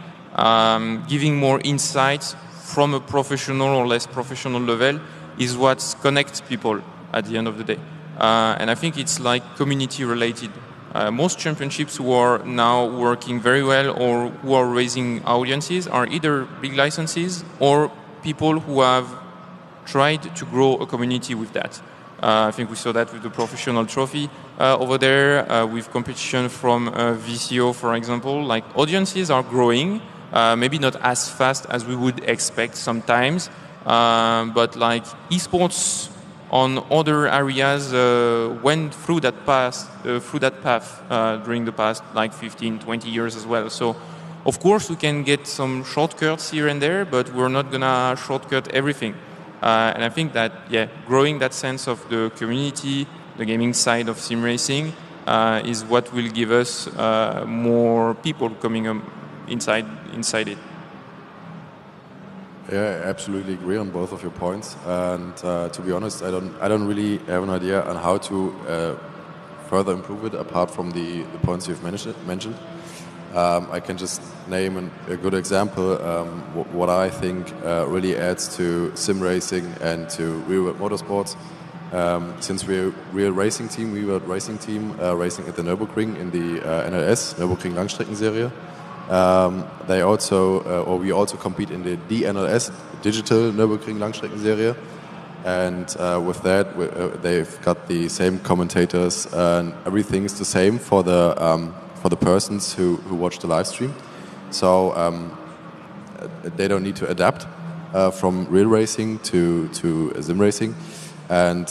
giving more insights from a professional or less professional level is what connects people at the end of the day. And I think it's community related. Most championships who are now working very well or who are raising audiences are either big licenses or people who have tried to grow a community with that. I think we saw that with the professional trophy over there, with competition from VCO, for example. Audiences are growing, maybe not as fast as we would expect sometimes, but esports on other areas went through that path during the past 15, 20 years as well. So, of course, we can get some shortcuts here and there, but we're not gonna shortcut everything. And I think that, growing that sense of the community, the gaming side of sim racing, is what will give us more people coming inside it. Yeah, I absolutely agree on both of your points. And to be honest, I don't really have an idea on how to further improve it apart from the points you've mentioned. I can just name a good example. What I think really adds to sim racing and to real-world motorsports. Since we're a real racing team, racing at the Nürburgring in the NLS, Nürburgring Langstreckenserie. We also compete in the DNLS, Digital Nürburgring Langstreckenserie, and with that they've got the same commentators and everything is the same for the persons who watch the live stream. So they don't need to adapt from real racing to sim racing, and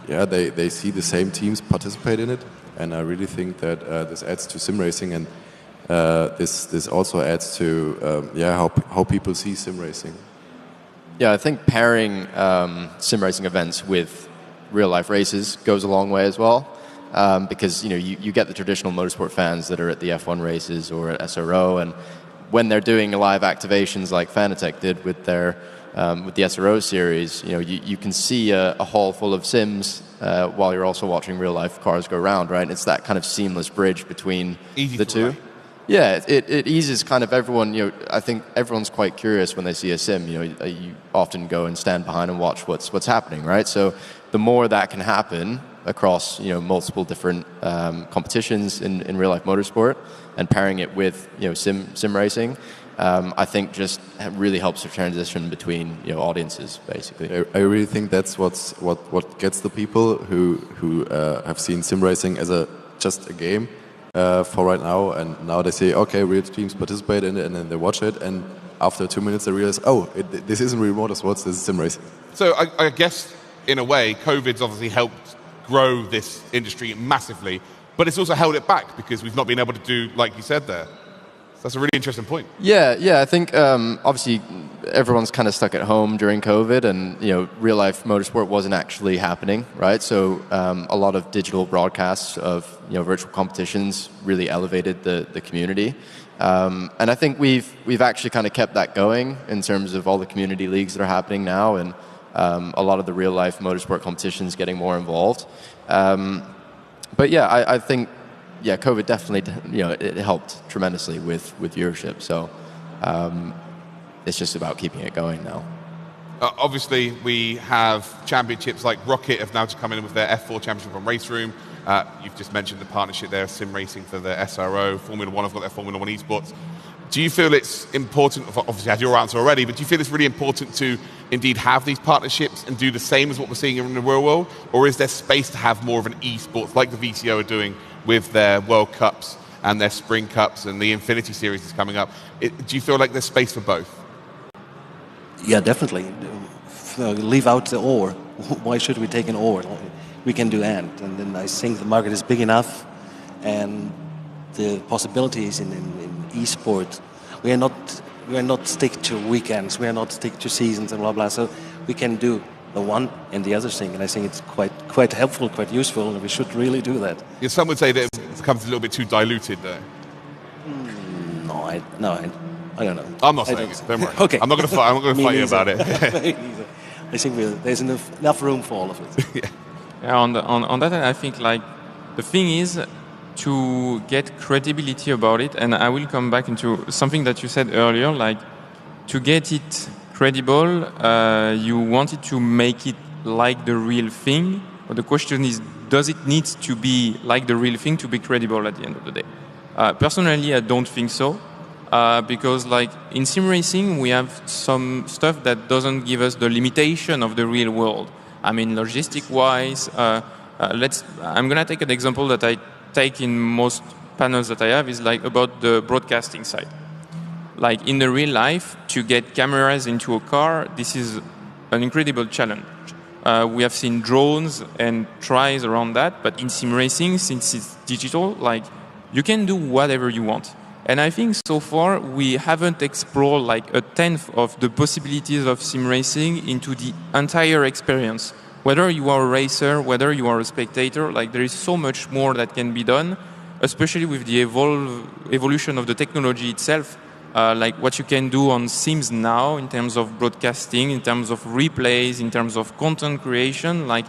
they see the same teams participate in it, and I really think that this adds to sim racing, and this also adds to how people see sim racing. Yeah, I think pairing sim racing events with real life races goes a long way as well. Because you get the traditional motorsport fans that are at the F1 races or at SRO, and when they're doing live activations like Fanatec did with their with the SRO series, you can see a hall full of sims while you're also watching real life cars go around, right? It's that kind of seamless bridge between the two. Right. Yeah, it eases kind of everyone. I think everyone's quite curious when they see a sim. You often go and stand behind and watch what's happening, right? So the more that can happen across multiple different competitions in real life motorsport, and pairing it with sim racing, I think just really helps the transition between audiences, basically. I really think that's what gets the people who have seen sim racing as just a game for right now, and now they say, okay, real teams participate in it, and then they watch it, and after 2 minutes they realize, this isn't real motorsports, this is sim racing. So I guess in a way, COVID's obviously helped grow this industry massively, but it's also held it back because we've not been able to do, like you said there. That's a really interesting point. Yeah. I think obviously everyone's kind of stuck at home during COVID, and real life motorsport wasn't actually happening, right? So a lot of digital broadcasts of virtual competitions really elevated the community, and I think we've actually kind of kept that going in terms of all the community leagues that are happening now, and a lot of the real life motorsport competitions getting more involved. But yeah, I think. Yeah, COVID definitely, it helped tremendously with viewership. So it's just about keeping it going now. Obviously, we have championships like Rocket have now just come in with their F4 championship on RaceRoom. You've just mentioned the partnership there, Sim Racing for the SRO. Formula One have got their Formula One Esports. Do you feel it's important, obviously I had your answer already, but do you feel it's really important to indeed have these partnerships and do the same as what we're seeing in the real world? Or is there space to have more of an esports like the VCO are doing with their World Cups and their Spring Cups and the Infinity Series is coming up? Do you feel like there's space for both? Yeah, definitely. Leave out the or. Why should we take an or? We can do and then I think the market is big enough, and the possibilities in esport. We are not stick to weekends. We are not stick to seasons and blah blah. So we can do the one and the other thing, and I think it's quite helpful, quite useful, and we should really do that. Yeah, some would say that it becomes a little bit too diluted, though. No, I don't know. I'm not saying it. Don't worry. Okay. I'm not going to fight. I'm not going to fight you about it. I think there's enough room for all of it. Yeah, on that, I think like the thing is to get credibility about it, and I will come back into something that you said earlier, like to get it credible, you wanted to make it like the real thing, but the question is, does it need to be like the real thing to be credible at the end of the day? Personally, I don't think so, because like in sim racing, we have some stuff that doesn't give us the limitation of the real world. I mean, logistic-wise, I'm gonna take an example that I take in most panels that I have is like about the broadcasting side. Like in the real life, to get cameras into a car, this is an incredible challenge. We have seen drones and tries around that, but in sim racing, since it's digital, like you can do whatever you want. And I think so far we haven't explored like a tenth of the possibilities of sim racing into the entire experience. Whether you are a racer, whether you are a spectator, like there is so much more that can be done, especially with the evolution of the technology itself. Like what you can do on Sims now in terms of broadcasting, in terms of replays, in terms of content creation. Like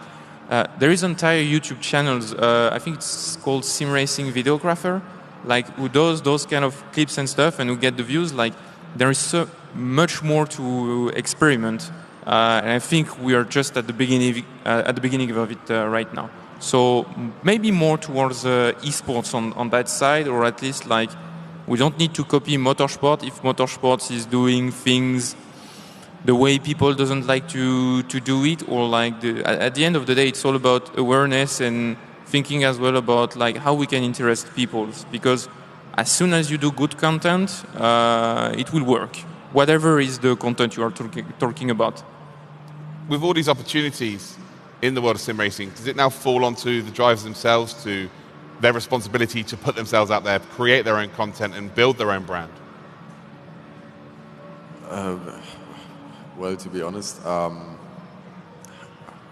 there is entire YouTube channels. I think it's called Sim Racing Videographer. Like who does those kind of clips and stuff, and who get the views. Like there is so much more to experiment, and I think we are just at the beginning of it right now. So maybe more towards esports on that side, or at least like. We don't need to copy Motorsport if Motorsport is doing things the way people doesn't like to do it, or like at the end of the day, it's all about awareness and thinking as well about like how we can interest people. Because as soon as you do good content, it will work. Whatever is the content you are talking about. With all these opportunities in the world of sim racing, does it now fall onto the drivers themselves to their responsibility to put themselves out there, create their own content and build their own brand? Well, to be honest,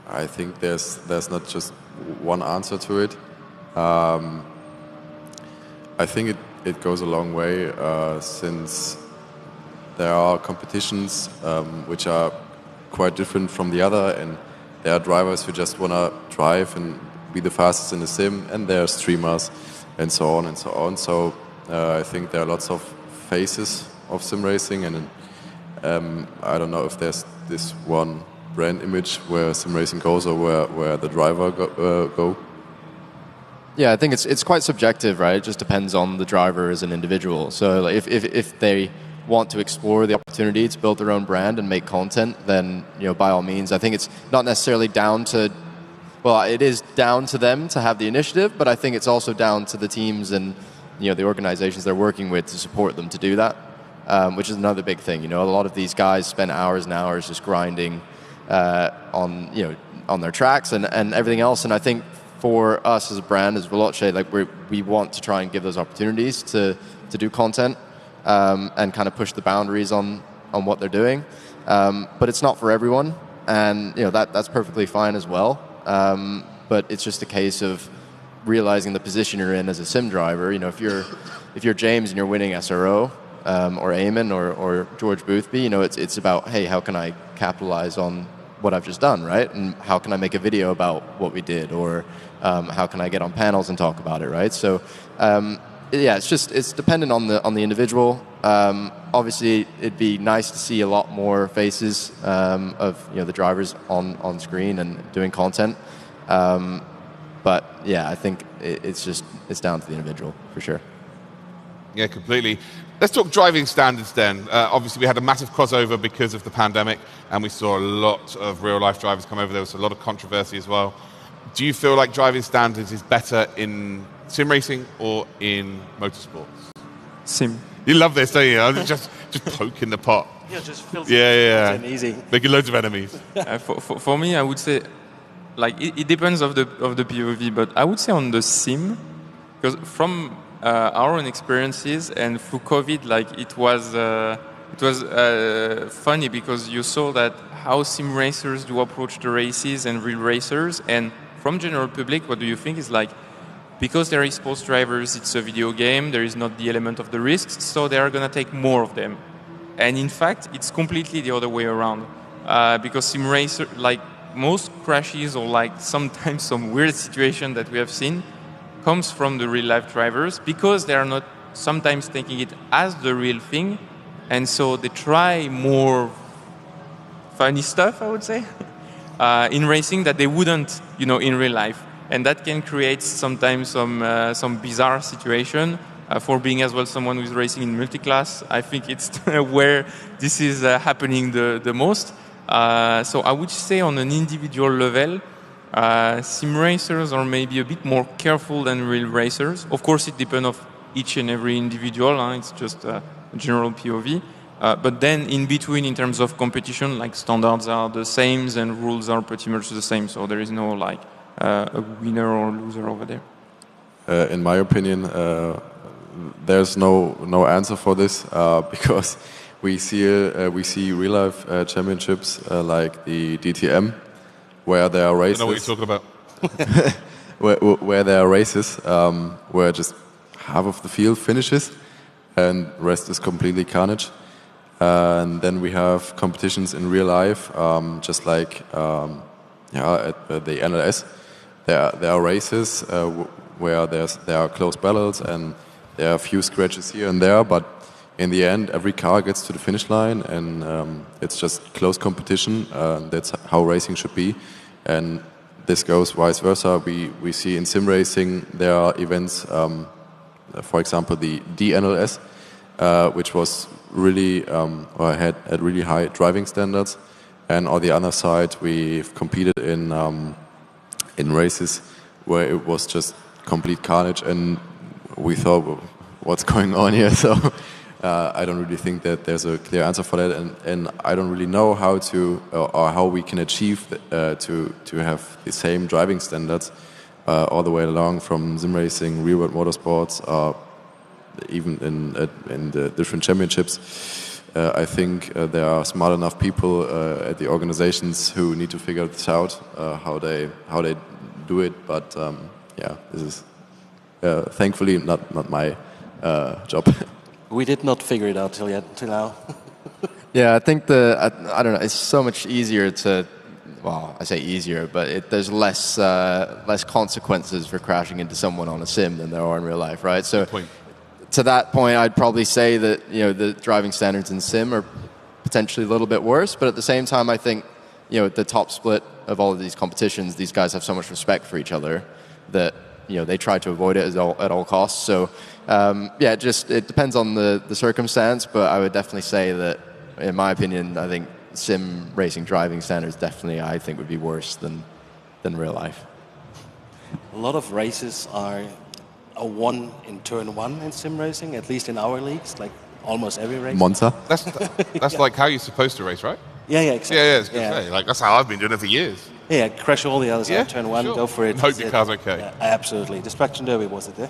I think there's not just one answer to it. I think it goes a long way since there are competitions which are quite different from the other, and there are drivers who just want to drive and be the fastest in the sim, and there are streamers and so on and so on. So I think there are lots of phases of sim racing, and I don't know if there's this one brand image where sim racing goes or where the driver go. Yeah, I think it's quite subjective, right? It just depends on the driver as an individual. So like, if they want to explore the opportunity to build their own brand and make content, then by all means. I think it's not necessarily down to, well, it is down to them to have the initiative, but I think it's also down to the teams and the organizations they're working with to support them to do that, which is another big thing. A lot of these guys spend hours and hours just grinding on their tracks and everything else, and I think for us as a brand, as Veloce, like we want to try and give those opportunities to do content and kind of push the boundaries on what they're doing. But it's not for everyone, and that's perfectly fine as well. But it's just a case of realizing the position you're in as a sim driver. If you're James and you're winning SRO or Eamon or George Boothby, it's about, hey, how can I capitalize on what I've just done, right? And how can I make a video about what we did, or how can I get on panels and talk about it, right? So it's dependent on the individual. Obviously, it'd be nice to see a lot more faces of the drivers on screen and doing content. But yeah, I think it's down to the individual for sure. Yeah, completely. Let's talk driving standards then. Obviously, we had a massive crossover because of the pandemic, and we saw a lot of real-life drivers come over. There was a lot of controversy as well. Do you feel like driving standards is better in sim racing or in motorsports? Sim. You love this, don't you? I'm just poking the pot. Yeah, just feels easy. Making loads of enemies. For me, I would say, like it depends of the POV, but I would say on the sim, because from our own experiences and through COVID, like it was funny because you saw that how sim racers do approach the races and real racers, and from general public, what do you think is like, because there is sports drivers, it's a video game, there is not the element of the risks, so they are going to take more of them. And in fact, it's completely the other way around. Because sim racer, like most crashes or like sometimes some weird situation that we have seen, comes from the real life drivers because they are not sometimes taking it as the real thing, and so they try more funny stuff, I would say, in racing that they wouldn't, in real life, and that can create sometimes some bizarre situation. For being as well someone who's racing in multi-class, I think it's where this is happening the most. So I would say on an individual level, sim racers are maybe a bit more careful than real racers. Of course, it depends on each and every individual. It's just a general POV. But then in between, in terms of competition, like standards are the same and rules are pretty much the same. So there is no like a winner or loser over there. In my opinion, there's no answer for this because we see real life championships like the DTM, where there are races. I know what you're talking about. where there are races where just half of the field finishes and the rest is completely carnage. And then we have competitions in real life, just like at the NLS. There are races where there are close battles and there are a few scratches here and there, but in the end, every car gets to the finish line, and it's just close competition. That's how racing should be, and this goes vice versa. We see in sim racing there are events, for example, the DNLS, which was really or had really high driving standards, and on the other side, we've competed in races where it was just complete carnage, and we thought, well, what's going on here? So I don't really think that there's a clear answer for that, and I don't really know how to or how we can achieve to have the same driving standards all the way along from sim racing, real world motorsports, even in the different championships. I think there are smart enough people at the organizations who need to figure this out, how they do it. But yeah, this is thankfully not my job. We did not figure it out till now. Yeah, I think I don't know. It's so much easier to. Well, I say easier, but there's less consequences for crashing into someone on a sim than there are in real life, right? So, to that point, I'd probably say that the driving standards in sim are potentially a little bit worse. But at the same time, I think at the top split of all of these competitions, these guys have so much respect for each other that they try to avoid it at all costs. So, yeah, it depends on the circumstance. But I would definitely say that, in my opinion, I think sim racing driving standards definitely, I think, would be worse than real life. A lot of races are a 1 in turn 1 in sim racing, at least in our leagues, like almost every race. Monza. That's like how you're supposed to race, right? Yeah, exactly. Yeah, it's good to say. Like, that's how I've been doing it for years. Yeah, crash all the others out, turn 1, sure. go for it. Hope your car's okay. Yeah, absolutely. Destruction Derby, was it there?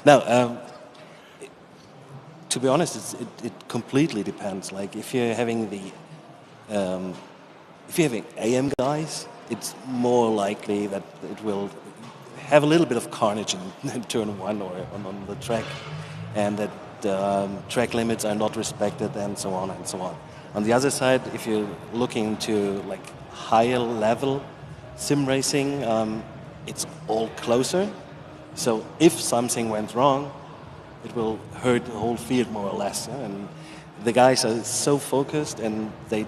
No, to be honest, it completely depends. Like, if you're having AM guys, it's more likely that it will have a little bit of carnage in turn 1 or on the track, and that track limits are not respected, and so on and so on. On the other side, if you're looking to like higher level sim racing, it's all closer. So if something went wrong, it will hurt the whole field more or less. And the guys are so focused, and they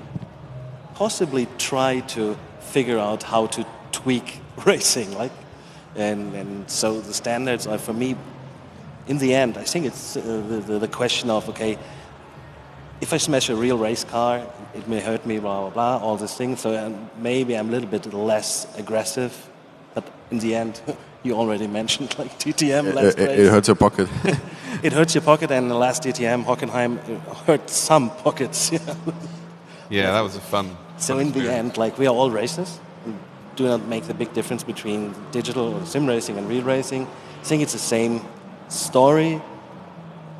possibly try to figure out how to tweak racing, and so the standards are, for me, in the end, I think it's the question of, okay, if I smash a real race car, it may hurt me, blah, blah, blah, all these things. So maybe I'm a little bit less aggressive. But in the end, you already mentioned, like, DTM last race. It hurts your pocket. It hurts your pocket, and the last DTM, Hockenheim, hurt some pockets. Yeah, that was a fun. So in the end, like, we are all racers. Do not make the big difference between digital or sim racing and real racing. I think it's the same story.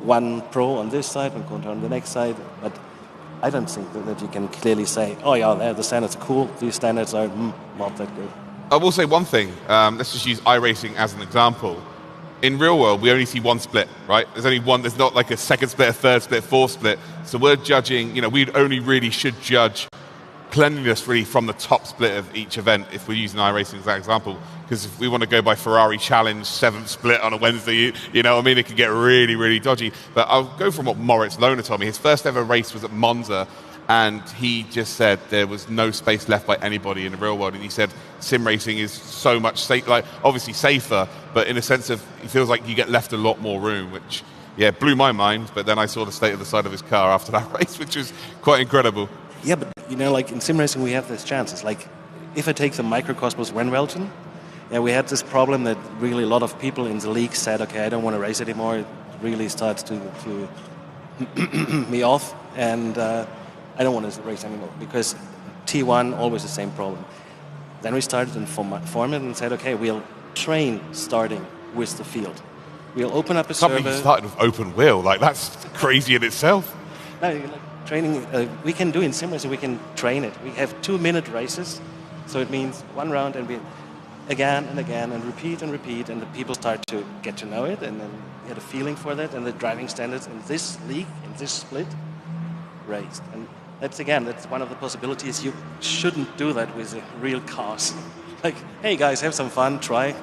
One pro on this side, one contra on the next side. But I don't think that you can clearly say, oh yeah, the standards are cool. These standards are not that good. I will say one thing. Let's just use iRacing as an example. In real world, we only see one split, right? There's only one. There's not like a second split, a third split, fourth split. So we're judging. We only really should judge cleanliness really from the top split of each event if we're using iRacing as that example. Because if we want to go by Ferrari Challenge 7th split on a Wednesday, you know what I mean? It can get really, really dodgy. But I'll go from what Moritz Lohner told me. His first ever race was at Monza, and he just said there was no space left by anybody in the real world. And he said sim racing is so much obviously safer, but in a sense of, it feels like you get left a lot more room, which, yeah, blew my mind. But then I saw the state of the side of his car after that race, which was quite incredible. Yeah, but like in sim racing, we have these chances. Like, if I take the microcosmos Renvelton, we had this problem that really a lot of people in the league said, okay, I don't want to race anymore. It really starts to me off, and I don't want to race anymore, because T1, always the same problem. Then we started in format and said, okay, we'll train starting with the field. We'll open up a server. Something started with open wheel. Like, that's crazy in itself. No, training, we can do in sim racing, we can train it. We have 2-minute races, so it means one round, and we again and again, and repeat, and the people start to get to know it, and then get a feeling for that, and the driving standards in this league, in this split, raised. And that's one of the possibilities. You shouldn't do that with real cars. Like, hey guys, have some fun, try,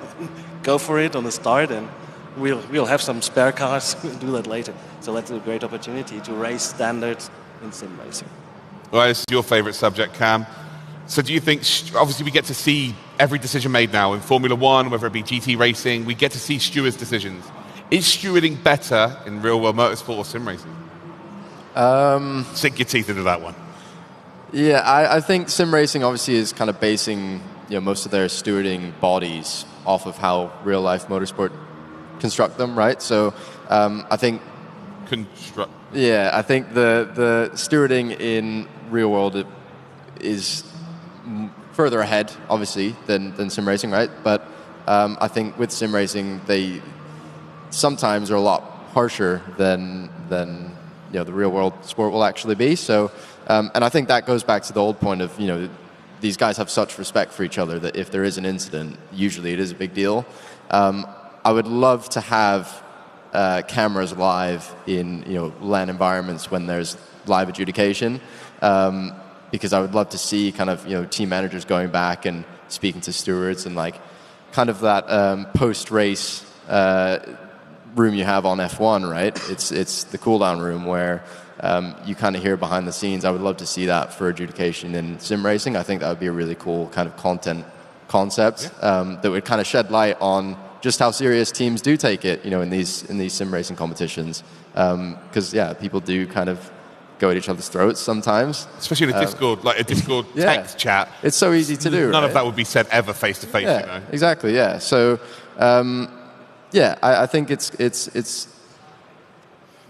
go for it on the start, and we'll have some spare cars, we'll do that later. So that's a great opportunity to raise standards in sim racing. Well, this is your favorite subject, Cam. So do you think, obviously we get to see every decision made now in Formula One, whether it be GT racing, we get to see stewards' decisions. Is stewarding better in real-world motorsport or sim racing? Sink your teeth into that one. Yeah, I think sim racing obviously is kind of basing most of their stewarding bodies off of how real-life motorsport construct them, right? So I think... Yeah, I think the stewarding in real world is further ahead, obviously, than sim racing, right? But I think with sim racing, they sometimes are a lot harsher than the real world sport will actually be. So, and I think that goes back to the old point of, these guys have such respect for each other that if there is an incident, usually it is a big deal. I would love to have cameras live in LAN environments when there's live adjudication, because I would love to see kind of team managers going back and speaking to stewards and like kind of that post-race room you have on F1, right? It's the cool-down room where you kind of hear behind the scenes. I would love to see that for adjudication in sim racing. I think that would be a really cool kind of content concept that would kind of shed light on just how serious teams do take it, in these sim racing competitions. Because people do kind of go at each other's throats sometimes, especially in a Discord, like a Discord text chat. It's so easy to do. None of that would be said ever face to face. Exactly. Yeah. So, I think it's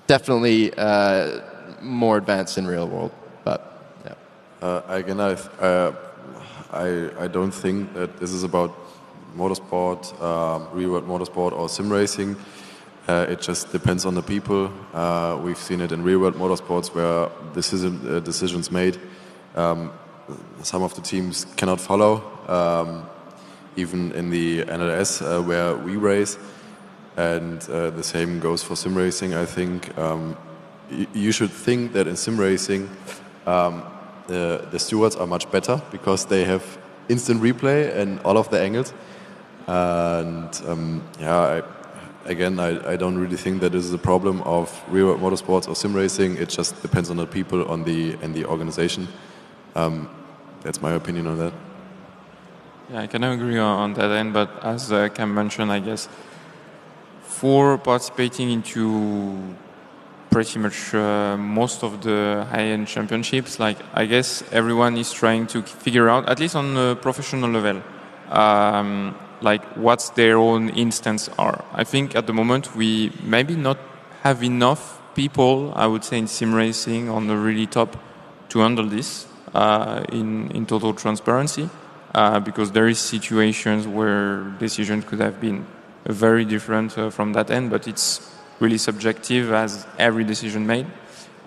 definitely more advanced in real world, but again, I don't think that this is about motorsport, real world motorsport or sim racing. It just depends on the people. We've seen it in real world motorsports where decisions made. Some of the teams cannot follow, even in the NLS where we race. And the same goes for sim racing. I think you should think that in sim racing the stewards are much better because they have instant replay and all of the angles. And I don't really think that this is a problem of real world motorsports or sim racing. It just depends on the people and the organization. That's my opinion on that. Yeah, I can agree on that end, but as Cam mentioned, I guess for participating into pretty much most of the high-end championships, I guess everyone is trying to figure out, at least on a professional level, what's their own instance are. I think at the moment we maybe not have enough people, I would say, in sim racing on the really top to handle this in total transparency, because there is situations where decisions could have been very different from that end, but it's really subjective as every decision made.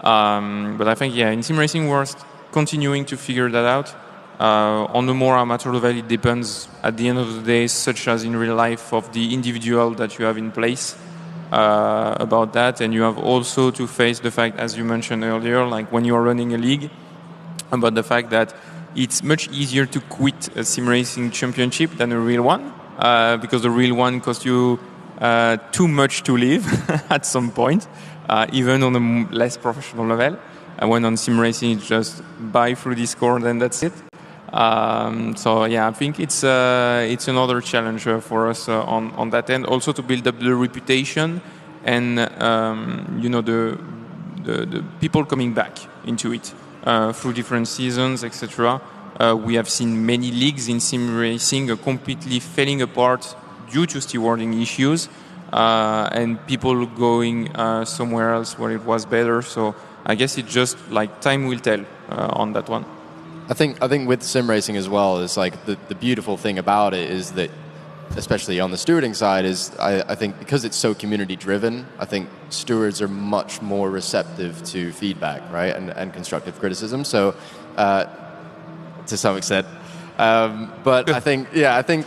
But I think, in sim racing we're continuing to figure that out. On the more amateur level, it depends at the end of the day, such as in real life, of the individual that you have in place about that. And you have also to face the fact, as you mentioned earlier, like when you are running a league, about the fact that it's much easier to quit a sim racing championship than a real one, because the real one costs you too much to live at some point, even on a less professional level. When on sim racing, it's just buy through Discord and that's it. I think it's another challenge for us on that end. Also to build up the reputation and the people coming back into it through different seasons, etc. We have seen many leagues in sim racing completely falling apart due to stewarding issues, and people going somewhere else where it was better. So I guess it's just time will tell on that one. I think with sim racing as well is the beautiful thing about it is that, especially on the stewarding side, is I think because it's so community driven, I think stewards are much more receptive to feedback, right, and constructive criticism. So to some extent, but I think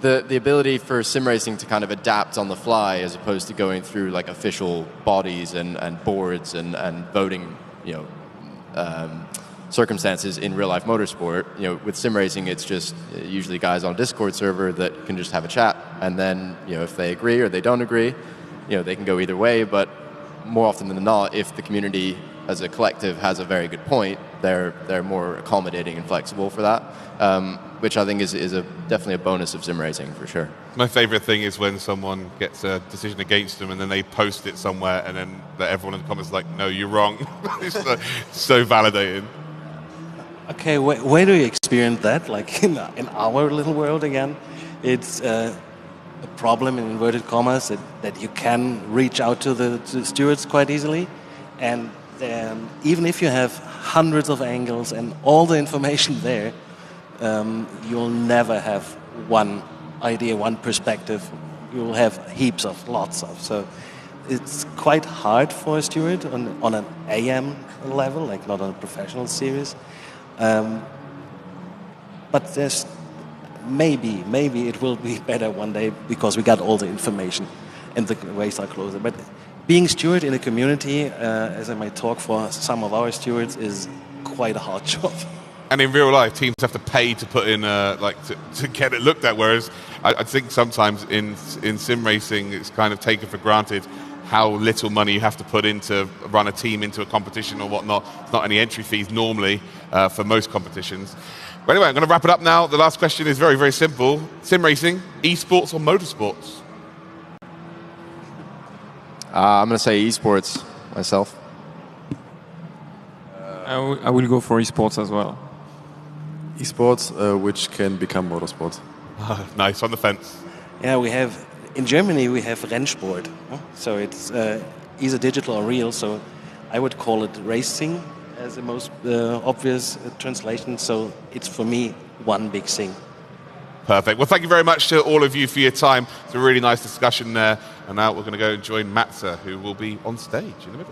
the ability for sim racing to kind of adapt on the fly as opposed to going through official bodies and boards and voting circumstances in real life motorsport. With sim racing, it's just usually guys on a Discord server that can just have a chat, and then if they agree or they don't agree, they can go either way. But more often than not, if the community as a collective has a very good point, they're more accommodating and flexible for that, which I think is definitely a bonus of sim racing for sure. My favourite thing is when someone gets a decision against them and then they post it somewhere, and then everyone in the comments is like, "No, you're wrong." It's so validating. Okay, where do you experience that? In our little world again, it's a problem in inverted commas that you can reach out to the stewards quite easily, and even if you have hundreds of angles and all the information there, you'll never have one idea, one perspective. You'll have lots of. So it's quite hard for a steward on an AM level, like not on a professional series. But there's maybe it will be better one day because we got all the information and the races are closer. But being steward in a community, as I might talk for some of our stewards, is quite a hard job. And in real life, teams have to pay to put in, to get it looked at. Whereas I think sometimes in sim racing, it's kind of taken for granted how little money you have to put in to run a team into a competition or whatnot. It's not any entry fees normally for most competitions. But anyway, I'm going to wrap it up now. The last question is very, very simple. Sim racing, esports or motorsports? I'm going to say esports myself. I will go for esports as well. Esports, which can become motorsport. Nice, on the fence. Yeah, in Germany we have Rennsport. So it's either digital or real. So I would call it racing as the most obvious translation. So it's for me one big thing. Perfect. Well, thank you very much to all of you for your time. It's a really nice discussion there. And now we're going to go and join Matze, who will be on stage in a minute.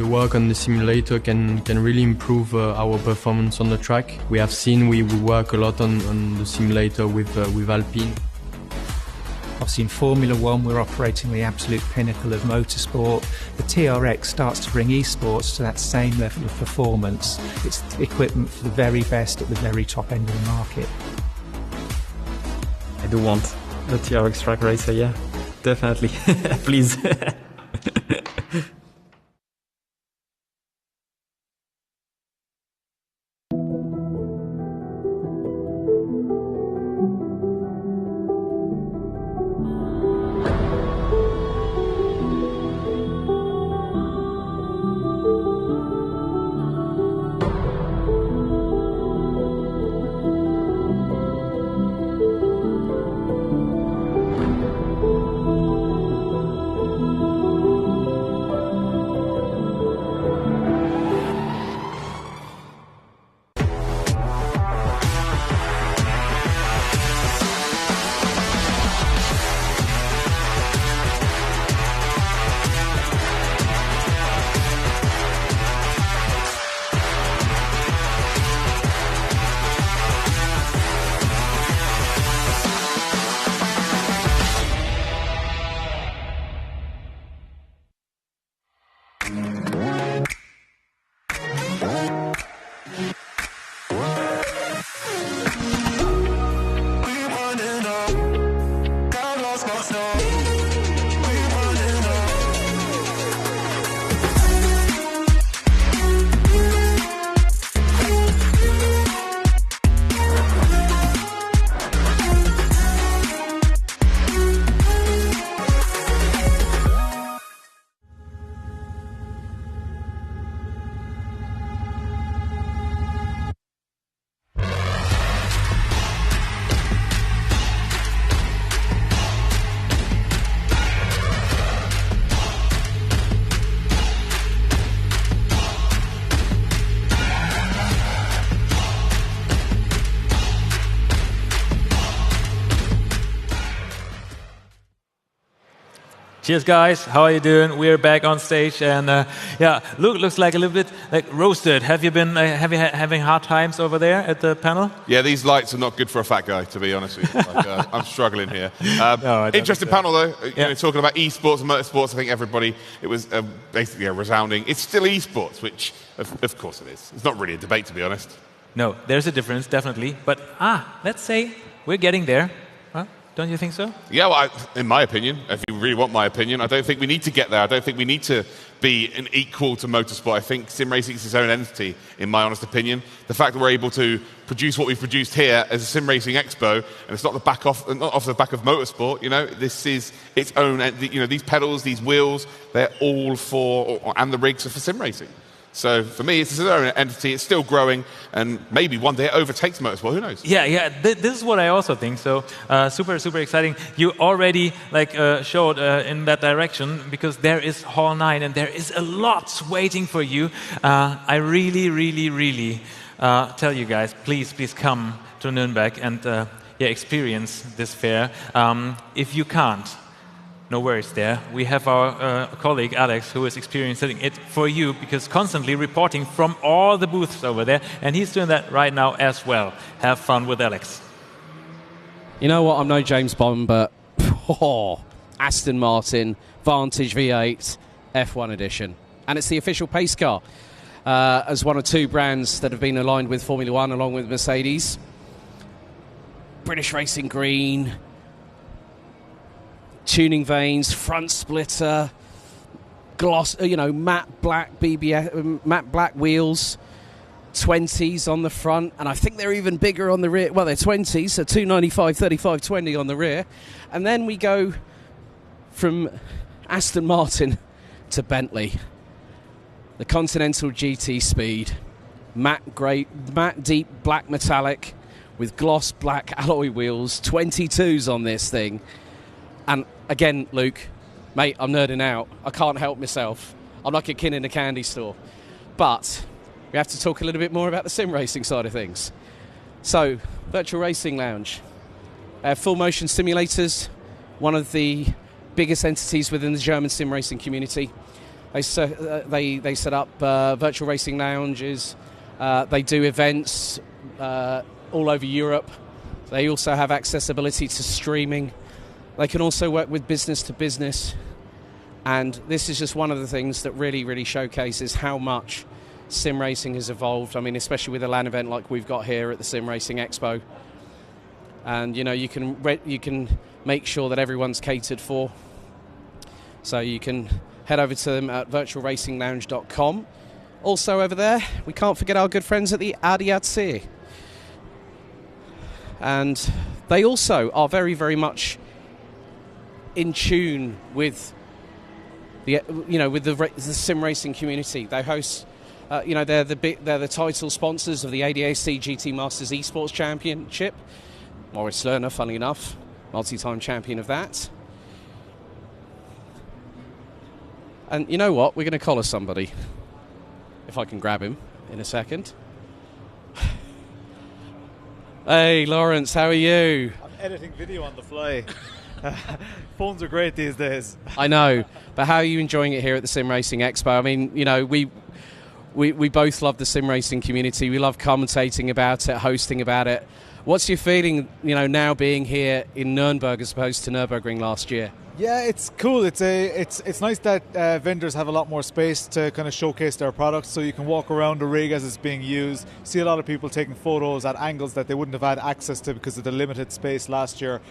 Work on the simulator can really improve our performance on the track. We have seen we work a lot on the simulator with Alpine. Obviously in Formula One we're operating the absolute pinnacle of motorsport. The TRX starts to bring esports to that same level of performance. It's equipment for the very best at the very top end of the market. I do want a TRX track racer, yeah, definitely. Please. Cheers, guys. How are you doing? We're back on stage, and yeah, looks like a little bit like roasted. Have you been having hard times over there at the panel? Yeah, these lights are not good for a fat guy, to be honest with you. Like, I'm struggling here. No, Interesting panel, though. You know, talking about esports and motorsports, I think everybody, it was basically a resounding, it's still esports, which of course it is. It's not really a debate, to be honest. No, there's a difference, definitely. But let's say we're getting there. Huh? Don't you think so? Yeah, well, in my opinion, if you really want my opinion, I don't think we need to get there. I don't think we need to be an equal to motorsport. I think sim racing is its own entity, in my honest opinion. The fact that we're able to produce what we've produced here as a sim racing expo, and it's not not off the back of motorsport. You know, this is its own. You know, these pedals, these wheels, they're all for, and the rigs are for sim racing. So for me, it's its own entity. It's still growing, and maybe one day it overtakes motorsport. Who knows? Yeah. This is what I also think. So super exciting. You already showed in that direction, because there is Hall 9, and there is a lot waiting for you. I really tell you guys, please come to Nürnberg and experience this fair. If you can't, no worries there. We have our colleague Alex, who is experiencing it for you, because constantly reporting from all the booths over there, and he's doing that right now as well. Have fun with Alex. You know what? I'm no James Bond, but Aston Martin Vantage V8 F1 edition, and it's the official pace car as one of two brands that have been aligned with Formula One, along with Mercedes. British Racing Green. Tuning vanes, front splitter, gloss, matte black matte black wheels, 20s on the front, and I think they're even bigger on the rear. Well, they're 20s, so 295, 35, 20 on the rear, and then we go from Aston Martin to Bentley, the Continental GT Speed, matte deep black metallic with gloss black alloy wheels, 22s on this thing. And again, Luke, mate, I'm nerding out. I can't help myself. I'm like a kid in a candy store. But we have to talk a little bit more about the sim racing side of things. So, Virtual Racing Lounge. Full motion simulators, one of the biggest entities within the German sim racing community. They set up Virtual Racing Lounges. They do events all over Europe. They also have accessibility to streaming. They can also work with business to business, and this is just one of the things that really showcases how much sim racing has evolved. I mean, especially with a LAN event like we've got here at the Sim Racing Expo. And you can make sure that everyone's catered for. So you can head over to them at virtualracinglounge.com. Also over there, we can't forget our good friends at the ADAC. And they also are very much in tune with the sim racing community. They host, they're the title sponsors of the ADAC GT Masters Esports Championship. Morris Lerner, funnily enough, multi-time champion of that. And you know what? We're going to collar somebody, if I can grab him in a second. Hey, Lawrence, how are you? I'm editing video on the fly. Phones are great these days. I know, but how are you enjoying it here at the Sim Racing Expo? I mean, we both love the sim racing community. We love commentating about it, hosting about it. What's your feeling, now being here in Nürnberg as opposed to Nürburgring last year? Yeah, it's cool. It's nice that vendors have a lot more space to kind of showcase their products, so you can walk around the rig as it's being used. See a lot of people taking photos at angles that they wouldn't have had access to because of the limited space last year.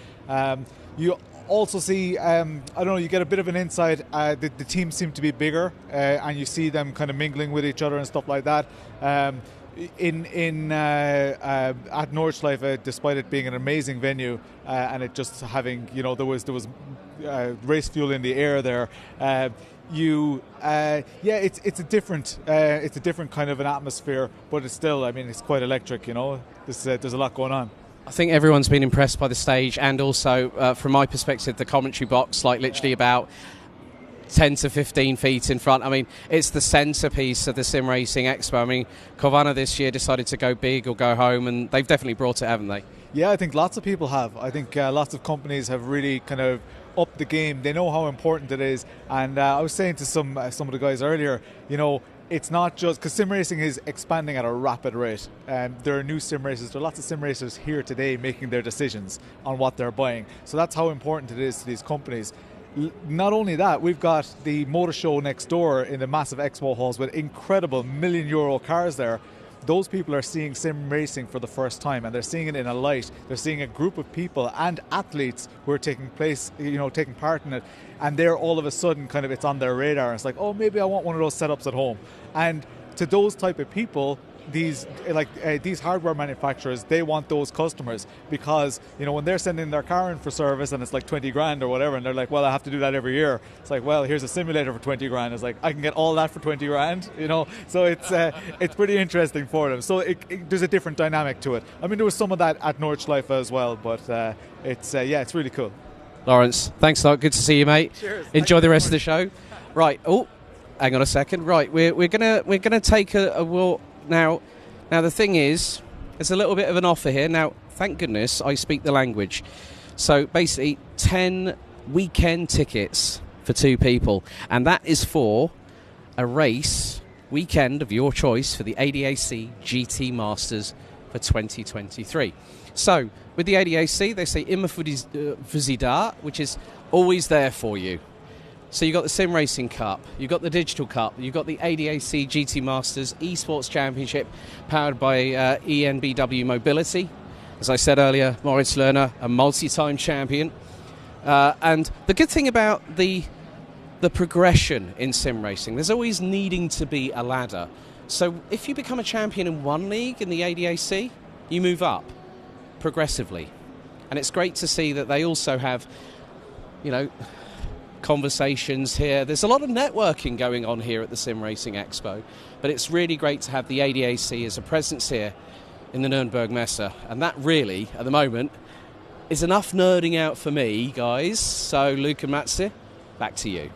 You also see, you get a bit of an insight. The teams seem to be bigger, and you see them kind of mingling with each other and stuff like that. At Nordschleife, despite it being an amazing venue and it just having, there was race fuel in the air there. It's a different kind of an atmosphere, but it's still, it's quite electric. There's a lot going on. I think everyone's been impressed by the stage, and also from my perspective, the commentary box, like literally about 10 to 15 feet in front. I mean, it's the centerpiece of the Sim Racing Expo. I mean, Corvana this year decided to go big or go home, and they've definitely brought it, haven't they? Yeah, I think lots of people have. I think lots of companies have really kind of up the game. They know how important it is. And I was saying to some of the guys earlier, it's not just because sim racing is expanding at a rapid rate. There are new sim racers. There are lots of sim racers here today making their decisions on what they're buying. So that's how important it is to these companies. Not only that, we've got the motor show next door in the massive expo halls with incredible €1 million cars there. Those people are seeing sim racing for the first time, and they're seeing it in a light. They're seeing a group of people and athletes who are taking part in it, and they're all of a sudden it's on their radar. It's like, oh, maybe I want one of those setups at home. And to those type of people, these hardware manufacturers, they want those customers, because when they're sending their car in for service and it's like 20 grand or whatever, and they're like, well, I have to do that every year. It's like, well, here's a simulator for 20 grand. It's like, I can get all that for 20 grand, So it's pretty interesting for them. So there's a different dynamic to it. I mean, there was some of that at Nordschleife as well, but it's really cool. Lawrence, thanks a lot. Good to see you, mate. Cheers. Enjoy the rest of the show. Right. Oh, hang on a second. Right, we're gonna take a walk. Now the thing is, there's a little bit of an offer here. Now, thank goodness I speak the language. So basically, 10 weekend tickets for 2 people, and that is for a race weekend of your choice for the ADAC GT Masters for 2023. So with the ADAC, they say immer für Sie da, which is always there for you. So you've got the Sim Racing Cup, you've got the Digital Cup, you've got the ADAC GT Masters Esports Championship powered by ENBW Mobility. As I said earlier, Moritz Lerner, a multi-time champion. And the good thing about the progression in sim racing, there's always needing to be a ladder. So if you become a champion in one league in the ADAC, you move up progressively. And it's great to see that they also have, conversations here. There's a lot of networking going on here at the Sim Racing Expo, but it's really great to have the ADAC as a presence here in the Nürnberg Messe, and that really, at the moment, is enough nerding out for me, guys. So, Luke and Matze, back to you.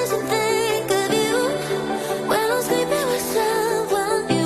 doesn't think of you when I'm sleeping with someone new.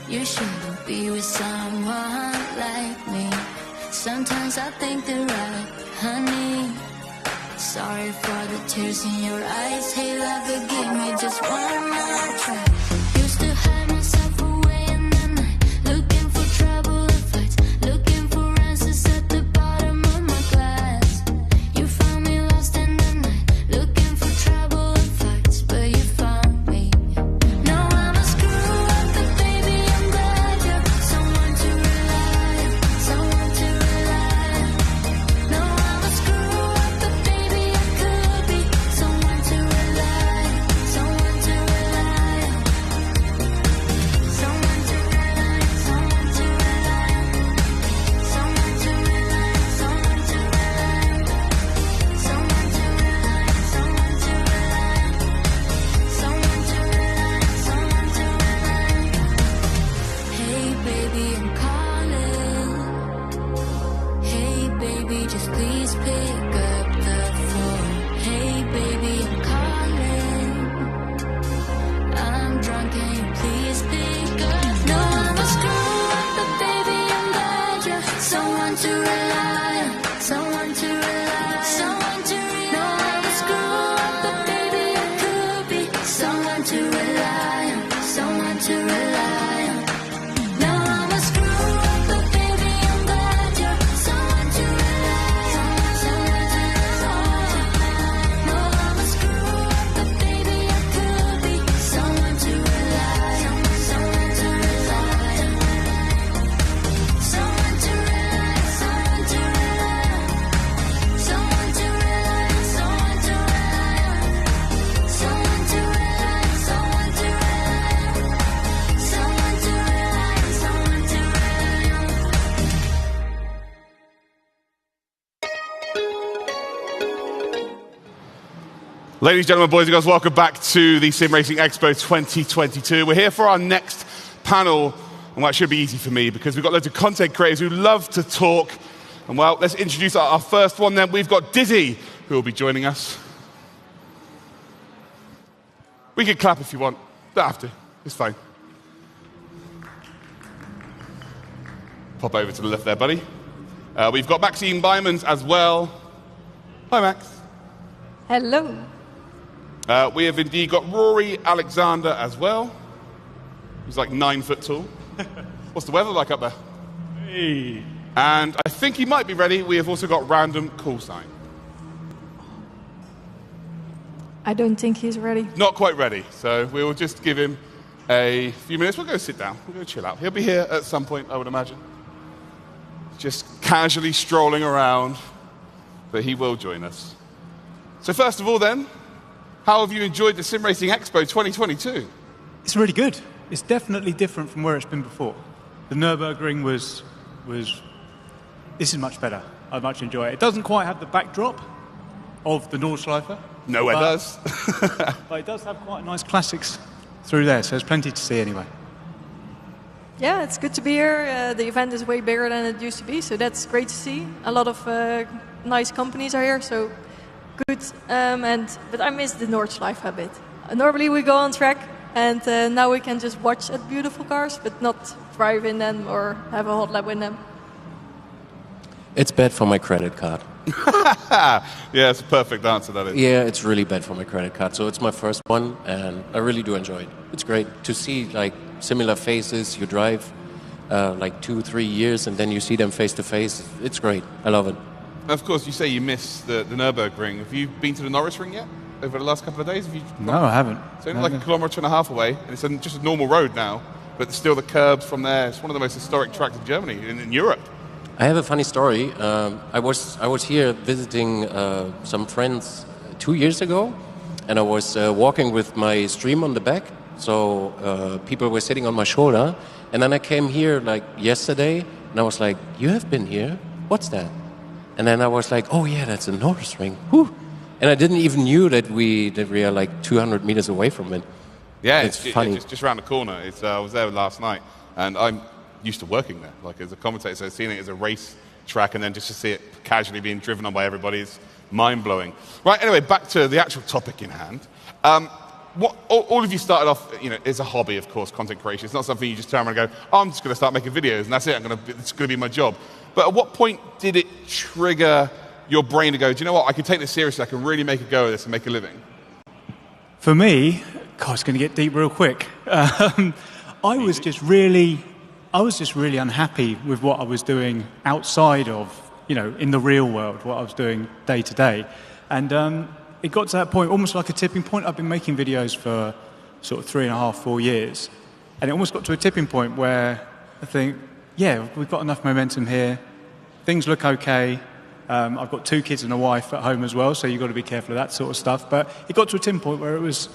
You shouldn't be with someone like me. Sometimes I think they're right, honey. Sorry for the tears in your eyes. Hey, love, forgive me just one more try. Used to hide myself away in the night, looking for trouble and fights, looking for answers at the bottom of my glass. You found me lost in the night, looking for trouble and fights, but you found me. No, I'm a screw up, but baby, I'm glad you're someone to rely on, someone to rely on. No, I'm a screw up, but baby, I could be someone to rely on, someone to rely on. Someone to rely on, someone to rely on. Someone to rely on, someone to rely on. Someone to rely on, someone to rely on. Someone to rely on, someone to rely on. Hey baby, I'm calling. Hey baby, just please pick up the phone. Hey baby, I'm calling. I'm drunk, can you please pick up? No, I'm a screw up, but baby, I'm glad you're someone to rely on, someone to rely on, someone to rely on. No, I'm a screw up, but baby, I could be someone to rely on, someone to rely on. No, I'm a screw up, but baby, I'm glad you're someone to rely on, someone to rely on. No, I'm a screw up, but baby, I could be someone to rely on, someone to rely on. Someone to rely on, someone to rely on. Someone to rely on, someone to rely on. Someone to rely on, someone to rely on. Someone to rely on, someone to rely on. Ladies, gentlemen, boys and girls, welcome back to the Sim Racing Expo 2022. We're here for our next panel, and that should be easy for me because we've got loads of content creators who love to talk. And well, let's introduce our first one then. We've got Dizzy, who will be joining us. We can clap if you want. Don't have to. It's fine. Pop over to the left there, buddy. We've got Maxime Bymans as well. Hi, Max. Hello. We have indeed got Rory Alexander as well. He's like 9 foot tall. What's the weather like up there? Hey. And I think he might be ready. We have also got Random Call Sign. I don't think he's ready. Not quite ready, so we will just give him a few minutes. We'll go sit down. We'll go chill out. He'll be here at some point, I would imagine. Just casually strolling around, but he will join us. So first of all then, how have you enjoyed the Sim Racing Expo 2022? It's really good. It's definitely different from where it's been before. The Nürburgring was this is much better. I much enjoy it. It doesn't quite have the backdrop of the Nordschleife. No, it does. But it does have quite nice classics through there, so there's plenty to see anyway. Yeah, it's good to be here. The event is way bigger than it used to be, so that's great to see. A lot of nice companies are here, so good. But I miss the Nordschleife a bit. Normally we go on track, and now we can just watch at beautiful cars, but not drive in them or have a hot lap with them. It's bad for my credit card. Yeah, it's a perfect answer, that is. Yeah, it's really bad for my credit card. So it's my first one, and I really do enjoy it. It's great to see like similar faces. You drive like 2-3 years, and then you see them face to face. It's great. I love it. Of course, you say you miss the Nürburgring. Have you been to the Norris Ring yet? Over the last couple of days? No, I haven't. It's only like 1.5 kilometres away, and it's just a normal road now, but still the curbs from there. It's one of the most historic tracks in Germany, in Europe. I have a funny story. I was here visiting some friends 2 years ago, and I was walking with my stream on the back, so people were sitting on my shoulder, and then I came here like yesterday, and I was like, "You have been here? What's that?" And then I was like, "Oh yeah, that's a Norris Ring." Whew. And I didn't even knew that we are like 200 meters away from it. Yeah, it's funny. It's just around the corner. I was there last night, and I'm used to working there, like as a commentator, so seeing it as a race track and then just to see it casually being driven on by everybody is mind-blowing. Right, anyway, back to the actual topic in hand. All of you started off, as a hobby, of course, content creation. It's not something you just turn around and go, "Oh, I'm just going to start making videos, and that's it. It's going to be my job." But at what point did it trigger your brain to go, "Do you know what? I can take this seriously. I can really make a go of this and make a living"? For me, God, it's going to get deep real quick. I was just really unhappy with what I was doing outside of, in the real world, what I was doing day to day. And it got to that point, almost like a tipping point. I've been making videos for sort of 3.5, 4 years. And it almost got to a tipping point where I think, yeah, we've got enough momentum here. Things look okay. I've got 2 kids and a wife at home as well, so you've got to be careful of that sort of stuff. But it got to a tipping point where it was,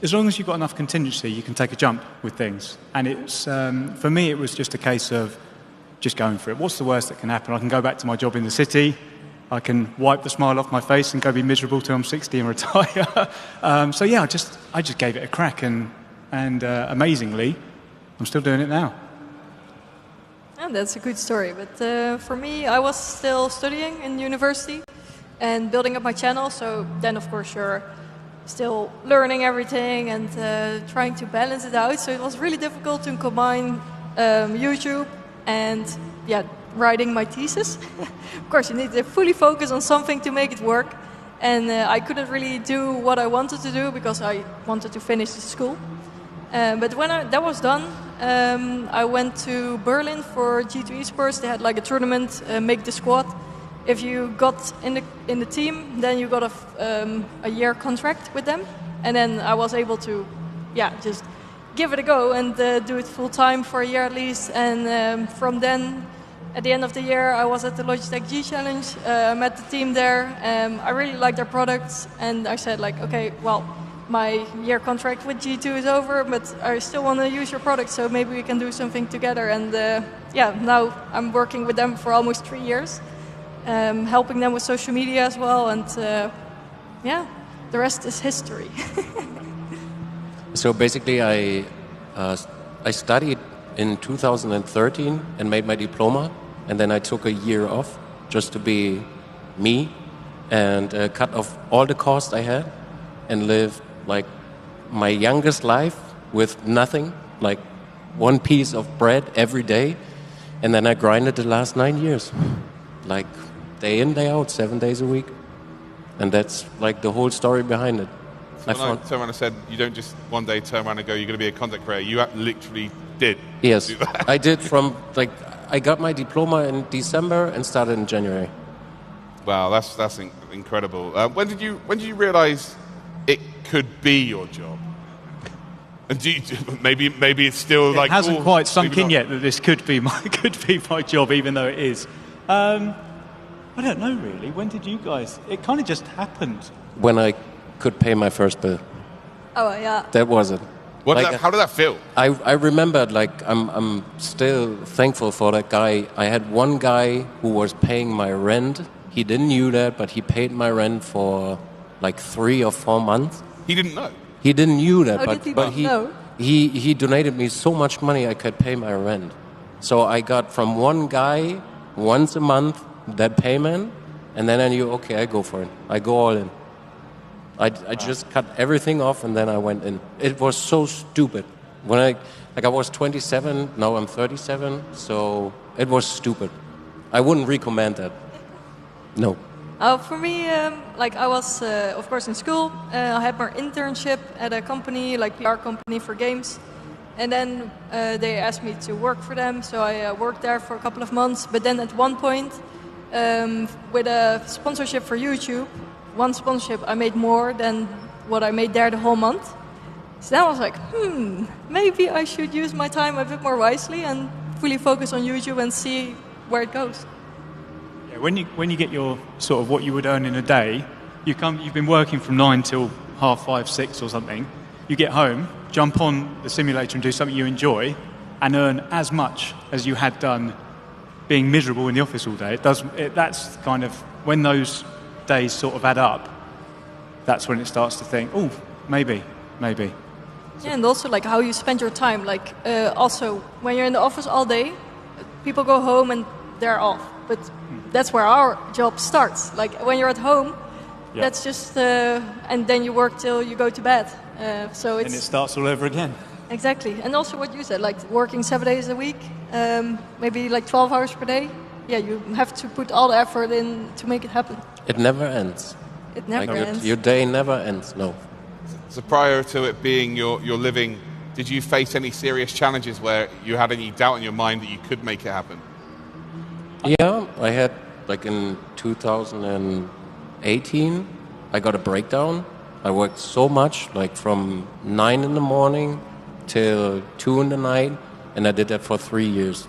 as long as you've got enough contingency, you can take a jump with things. And it's for me, it was just a case of just going for it. What's the worst that can happen? I can go back to my job in the city. I can wipe the smile off my face and go be miserable till I'm 60 and retire. So yeah, I just gave it a crack, and amazingly, I'm still doing it now. And that's a good story. But for me, I was still studying in university and building up my channel. So then, of course, you're still learning everything and trying to balance it out. So it was really difficult to combine YouTube and writing my thesis. Of course, you need to fully focus on something to make it work. And I couldn't really do what I wanted to do because I wanted to finish the school. But when that was done, I went to Berlin for G2 Esports. They had like a tournament, make the squad. If you got in the team, then you got a year contract with them, and then I was able to, just give it a go and do it full time for a year at least. And from then, at the end of the year, I was at the Logitech G challenge. I met the team there. I really liked their products, and I said like, okay, well, my year contract with G2 is over, but I still want to use your product, so maybe we can do something together. And now I'm working with them for almost 3 years. Helping them with social media as well, and the rest is history. So basically, I studied in 2013 and made my diploma, and then I took a year off just to be me and cut off all the costs I had and live like my youngest life with nothing, like 1 piece of bread every day, and then I grinded the last 9 years, like day in, day out, 7 days a week. And that's like the whole story behind it. So when I turned around and said, you don't just one day turn around and go, you're going to be a content creator, you literally did. Yes, do that. I did I got my diploma in December and started in January. Wow, that's incredible. When did you realize it could be your job? And maybe it's still it hasn't quite sunk in yet that this could be my job, even though it is. I don't know really. When did you guys? It kind of just happened. When I could pay my first bill. Oh yeah. That was it. How did that feel? I remembered, I'm still thankful for that guy. I had one guy who was paying my rent. He didn't know that, but he paid my rent for like 3 or 4 months. He didn't know? He didn't know that, How did he not know? He donated me so much money I could pay my rent. So I got from one guy once a month that payment, And then I knew, okay, I go for it. I go all in. I just cut everything off and then I went in. It was so stupid. When I was 27, now I'm 37, so it was stupid. I wouldn't recommend that. No. For me, I was, of course, in school. I had my internship at a company, like PR company for games. And then they asked me to work for them, so I worked there for a couple of months. But then at one point, with a sponsorship for YouTube, one sponsorship, I made more than what I made there the whole month. So then I was like, maybe I should use my time a bit more wisely and fully focus on YouTube and see where it goes. Yeah, when you get your sort of what you would earn in a day, you've been working from 9 till 5:30, 6 or something. You get home, jump on the simulator and do something you enjoy, and earn as much as you had done being miserable in the office all day. That's kind of when those days sort of add up. That's when it starts to think, oh, maybe. Yeah, and also like how you spend your time. Like also when you're in the office all day, people go home and they're off. But that's where our job starts. Like when you're at home, that's just and then you work till you go to bed. So it's, and it starts all over again. Exactly, and also what you said, like working 7 days a week, maybe like 12 hours per day. Yeah, you have to put all the effort in to make it happen. It never ends. It never ends. Your day never ends, no. So prior to it being your living, did you face any serious challenges where you had any doubt in your mind that you could make it happen? Yeah, I had, like in 2018, I got a breakdown. I worked so much, like from 9 in the morning till 2 in the night, and I did that for 3 years,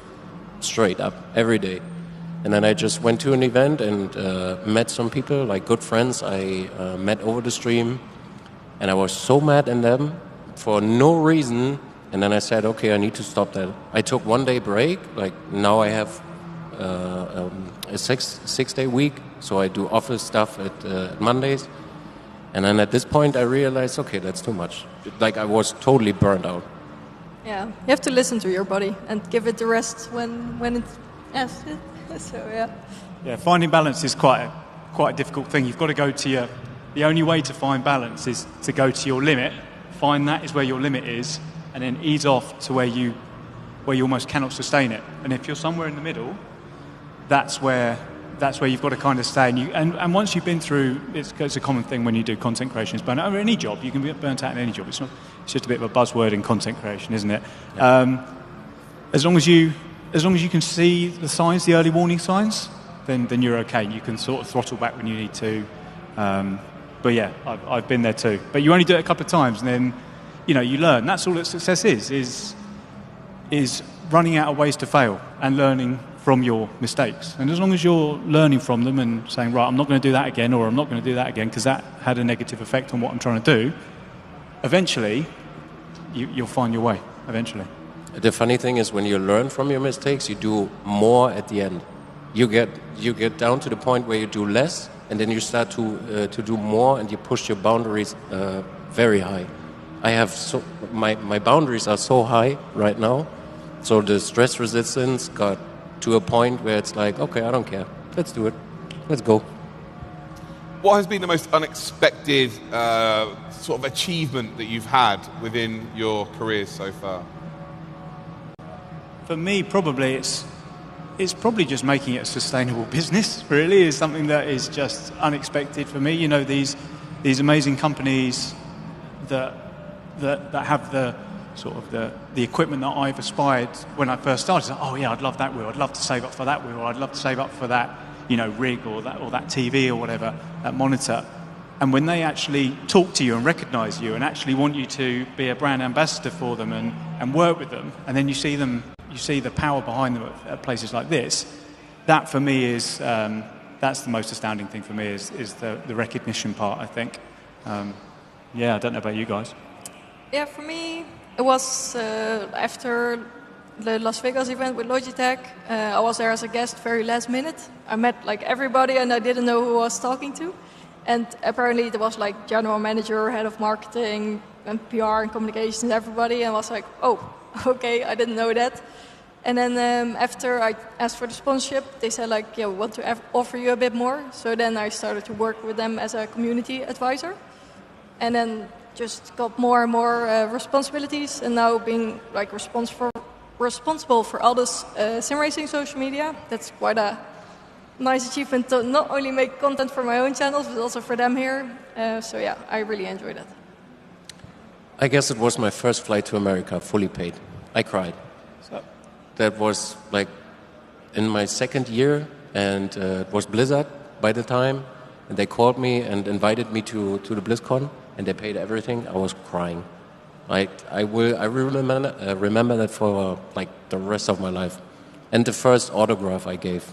straight up, every day. And then I just went to an event and met some people, like good friends I met over the stream, and I was so mad at them for no reason, and then I said, okay, I need to stop that. I took 1 day break, like now I have a six-day week, so I do office stuff at Mondays. And then at this point I realized, okay, that's too much. Like I was totally burned out. Yeah, you have to listen to your body and give it the rest when it's so yeah. Yeah, finding balance is quite a difficult thing. You've got to go to the only way to find balance is to go to your limit, find that is where your limit is, and then ease off to where you almost cannot sustain it. And if you're somewhere in the middle, that's where you've got to kind of stay. And once you've been through, it's a common thing when you do content creation, is burnt out. Or any job, you can be burnt out in any job. It's just a bit of a buzzword in content creation, isn't it? Yeah. As long as you can see the signs, the early warning signs, then you're okay. You can sort of throttle back when you need to. But yeah, I've been there too. But you only do it a couple of times, and then you learn. That's all that success is running out of ways to fail and learning from your mistakes. And as long as you're learning from them and saying, right, I'm not going to do that again, or I'm not going to do that again because that had a negative effect on what I'm trying to do, eventually you'll find your way, eventually. The funny thing is when you learn from your mistakes, you do more at the end. You get down to the point where you do less, and then you start to do more, and you push your boundaries very high. My boundaries are so high right now, so the stress resistance got to a point where it's like, okay, I don't care. Let's do it. Let's go. What has been the most unexpected sort of achievement that you've had within your careers so far? For me, probably it's probably just making it a sustainable business. Really, is something that is just unexpected for me. These amazing companies that have the sort of the equipment that I've aspired when I first started. Oh yeah, I'd love that wheel. I'd love to save up for that wheel. Or I'd love to save up for that, rig or that TV or whatever, that monitor. And when they actually talk to you and recognise you and actually want you to be a brand ambassador for them and work with them, and then you see the power behind them at places like this, that for me is that's the most astounding thing for me is the recognition part, I think. Yeah, I don't know about you guys. Yeah, for me, it was after the Las Vegas event with Logitech. I was there as a guest very last minute. I met like everybody and I didn't know who I was talking to. And apparently there was like general manager, head of marketing and PR and communications, everybody. And I was like, oh, okay, I didn't know that. And then after I asked for the sponsorship, they said like, yeah, we want to offer you a bit more. So then I started to work with them as a community advisor. And then just got more and more responsibilities, and now being like responsible for all this sim racing social media. That's quite a nice achievement to not only make content for my own channels, but also for them here. So yeah, I really enjoyed it. I guess it was my first flight to America, fully paid. I cried. That was like in my second year, and it was Blizzard by the time, and they called me and invited me to the BlizzCon, and they paid everything. I was crying. I remember that for like the rest of my life. And the first autograph I gave.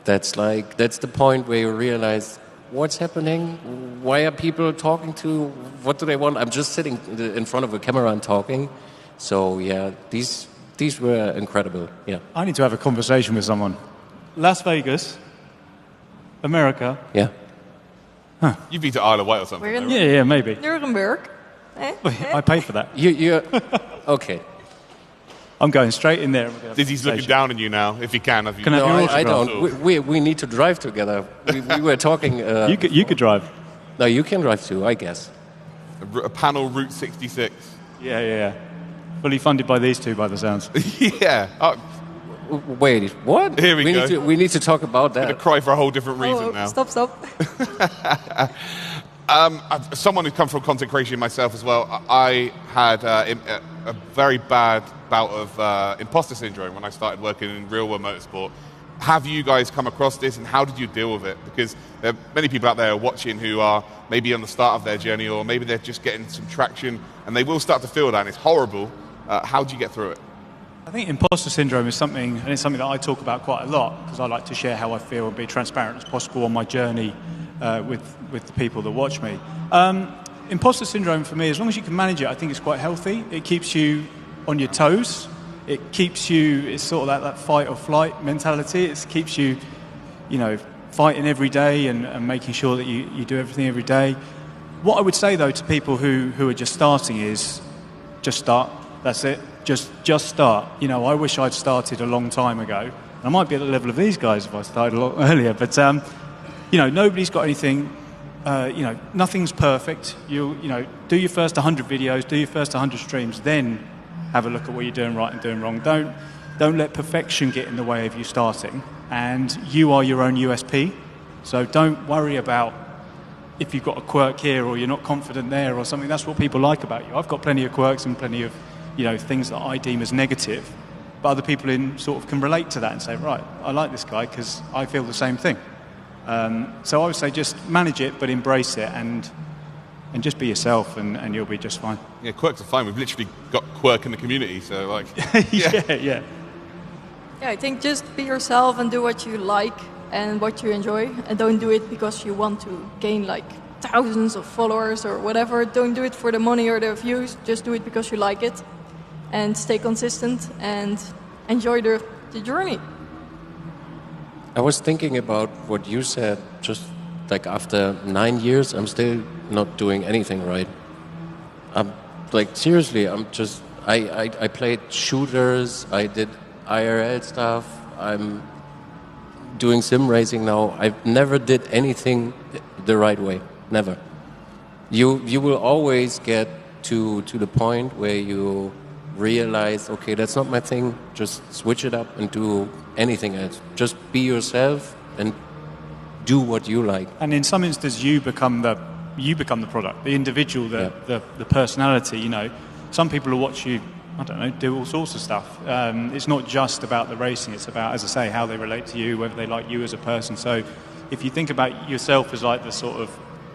That's the point where you realize what's happening. Why are people talking to? What do they want? I'm just sitting in front of a camera and talking. So yeah, these were incredible. Yeah. I need to have a conversation with someone. Las Vegas, America. Yeah. Huh. You've been to Isle of Wight or something. We're in Yeah, maybe. Nuremberg. I paid for that. You okay. I'm going straight in there. Dizzy's looking down on you now, if he can. Have you? Can I have your I autograph? don't. We need to drive together. We were talking. You could drive. No, you can drive too, I guess. A panel Route 66. Yeah. Fully funded by these two, by the sounds. Yeah. Wait, what? Here we go. We need to talk about that. I'm going to cry for a whole different reason now. Stop. Someone who's come from content creation myself as well, I had a very bad bout of imposter syndrome when I started working in real-world motorsport. Have you guys come across this, and how did you deal with it? Because there are many people out there watching who are maybe on the start of their journey, or maybe they're just getting some traction, and they will start to feel that, and it's horrible. How do you get through it? I think imposter syndrome is something, and it's something that I talk about quite a lot, because I like to share how I feel and be transparent as possible on my journey with the people that watch me. Imposter syndrome for me, as long as you can manage it, I think it's quite healthy. It keeps you on your toes. It keeps you, it's sort of that fight or flight mentality. It keeps you, fighting every day and making sure that you do everything every day. What I would say, though, to people who are just starting is just start. That's it. Just start. I wish I'd started a long time ago. I might be at the level of these guys if I started a lot earlier, but nobody's got anything. Nothing's perfect. Do your first 100 videos, do your first 100 streams, then have a look at what you're doing right and doing wrong. Don't let perfection get in the way of you starting. And you are your own USP. So don't worry about if you've got a quirk here or you're not confident there or something. That's what people like about you. I've got plenty of quirks and plenty of things that I deem as negative, but other people can relate to that and say, right, I like this guy because I feel the same thing. So I would say just manage it, but embrace it and just be yourself, and you'll be just fine. Yeah, quirks are fine. We've literally got quirk in the community, so yeah. Yeah, I think just be yourself and do what you like and what you enjoy, and don't do it because you want to gain like thousands of followers or whatever. Don't do it for the money or the views. Just do it because you like it, and stay consistent and enjoy the journey. I was thinking about what you said. Just like after 9 years, I'm still not doing anything right. Seriously, I played shooters, I did IRL stuff, I'm doing sim racing now. I never did anything the right way, never. You will always get to the point where you realize, okay, that's not my thing, just switch it up and do anything else. Just be yourself and do what you like. And in some instances, you become the product, the individual, the personality. Some people will watch you, I don't know, do all sorts of stuff. It's not just about the racing. It's about, as I say, how they relate to you, whether they like you as a person. So if you think about yourself as like the sort of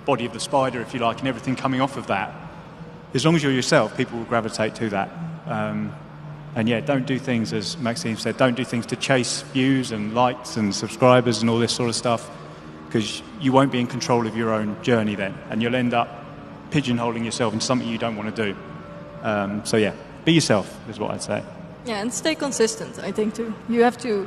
body of the spider, if you like, and everything coming off of that, as long as you're yourself, people will gravitate to that. And yeah, don't do things, as Maxime said, don't do things to chase views and likes and subscribers and all this sort of stuff, because you won't be in control of your own journey then, and you'll end up pigeonholing yourself into something you don't want to do. So yeah, be yourself is what I'd say. Yeah, and stay consistent, I think, too. You have to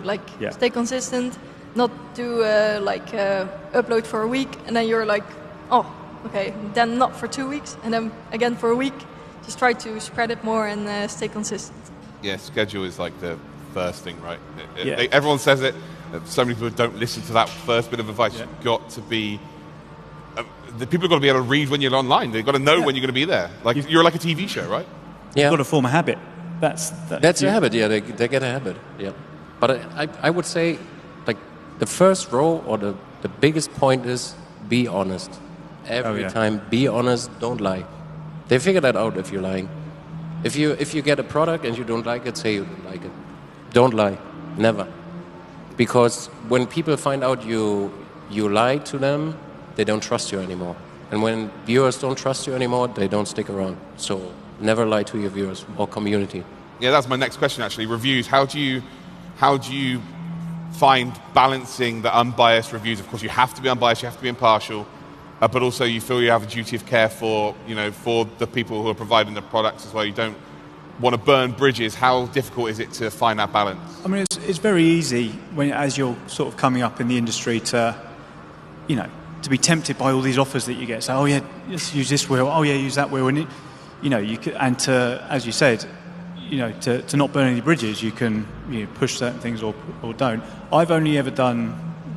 stay consistent, not do upload for a week and then you're like, oh, okay, then not for 2 weeks and then again for a week. Just try to spread it more and stay consistent. Yeah, schedule is like the first thing, right? Yeah. Everyone says it. So many people don't listen to that first bit of advice. You've got to be... the people have got to be able to read when you're online. They've got to know when you're going to be there. Like you're like a TV show, right? Yeah. You've got to form a habit. That's a habit, yeah. They get a habit, yeah. But I would say, like, the first row or the biggest point is be honest. Every time, be honest, don't lie. They figure that out if you're lying. If you get a product and you don't like it, say you don't like it. Don't lie. Never. Because when people find out you lie to them, they don't trust you anymore. And when viewers don't trust you anymore, they don't stick around. So never lie to your viewers or community. Yeah, that's my next question, actually. Reviews. How do you find balancing the unbiased reviews? Of course, you have to be unbiased, you have to be impartial, but also you feel you have a duty of care for the people who are providing the products as well. You don't want to burn bridges. How difficult is it to find that balance? I mean, it's very easy as you're sort of coming up in the industry to be tempted by all these offers that you get. So, oh yeah, just use this wheel. Oh yeah, use that wheel. And you could, and to, as you said, to not burn any bridges, you can push certain things or don't. I've only ever done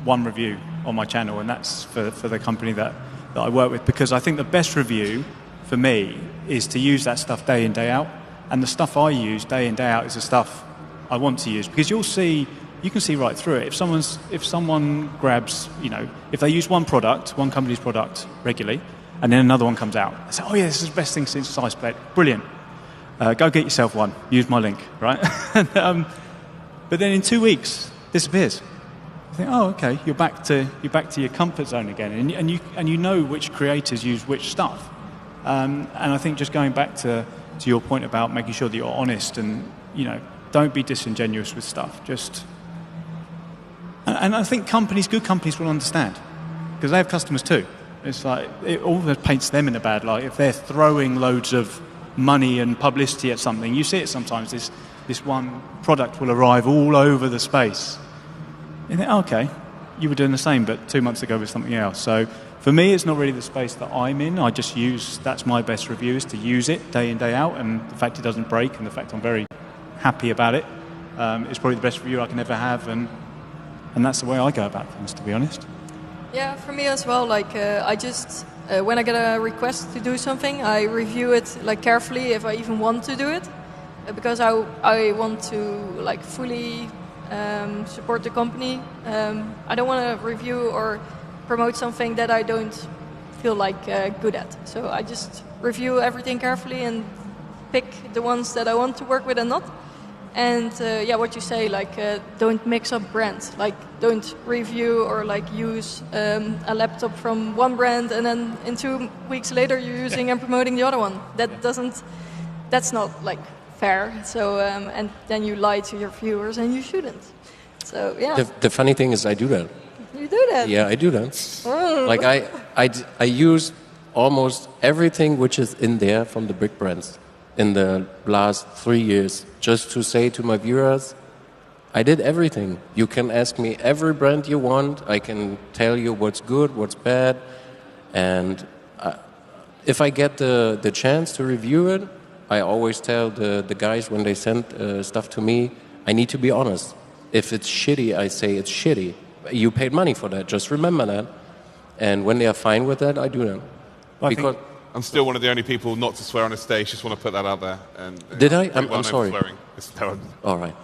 one review on my channel, and that's for the company that I work with, because I think the best review for me is to use that stuff day in, day out. And the stuff I use day in, day out is the stuff I want to use, because you can see right through it. If someone grabs, if they use one company's product regularly, and then another one comes out, I say, oh yeah, this is the best thing since sliced bread. Brilliant. Go get yourself one. Use my link, right? But then in 2 weeks, disappears. I think, oh, okay, you're back to your comfort zone again, and you know which creators use which stuff. And I think just going back to your point about making sure that you're honest and don't be disingenuous with stuff. And I think good companies will understand, because they have customers too. It's like it almost paints them in a bad light if they're throwing loads of money and publicity at something. You see it sometimes. This one product will arrive all over the space. You think, okay, you were doing the same, but 2 months ago with something else. So for me, it's not really the space that I'm in. I just that's my best review, is to use it day in, day out, and the fact it doesn't break, and the fact I'm very happy about it, is probably the best review I can ever have, and that's the way I go about things, to be honest. Yeah, for me as well. Like I just when I get a request to do something, I review it carefully if I even want to do it, because I want to fully support the company. I don't want to review or promote something that I don't feel good at. So I just review everything carefully and pick the ones that I want to work with and not. And what you say, don't mix up brands. Don't review or use a laptop from one brand and then in 2 weeks later you're using and promoting the other one. That's not fair. So and then you lie to your viewers, and you shouldn't. So yeah. The funny thing is, I do that. You do that? Yeah, I do that. I use almost everything which is in there from the big brands in the last 3 years, just to say to my viewers, I did everything. You can ask me every brand you want. I can tell you what's good, what's bad. And if I get the chance to review it, I always tell the guys when they send stuff to me, I need to be honest. If it's shitty, I say it's shitty. You paid money for that, just remember that. And when they are fine with that, I do that. Because I'm still one of the only people not to swear on a stage. Just want to put that out there. And did I? I'm sorry. Swearing. All right.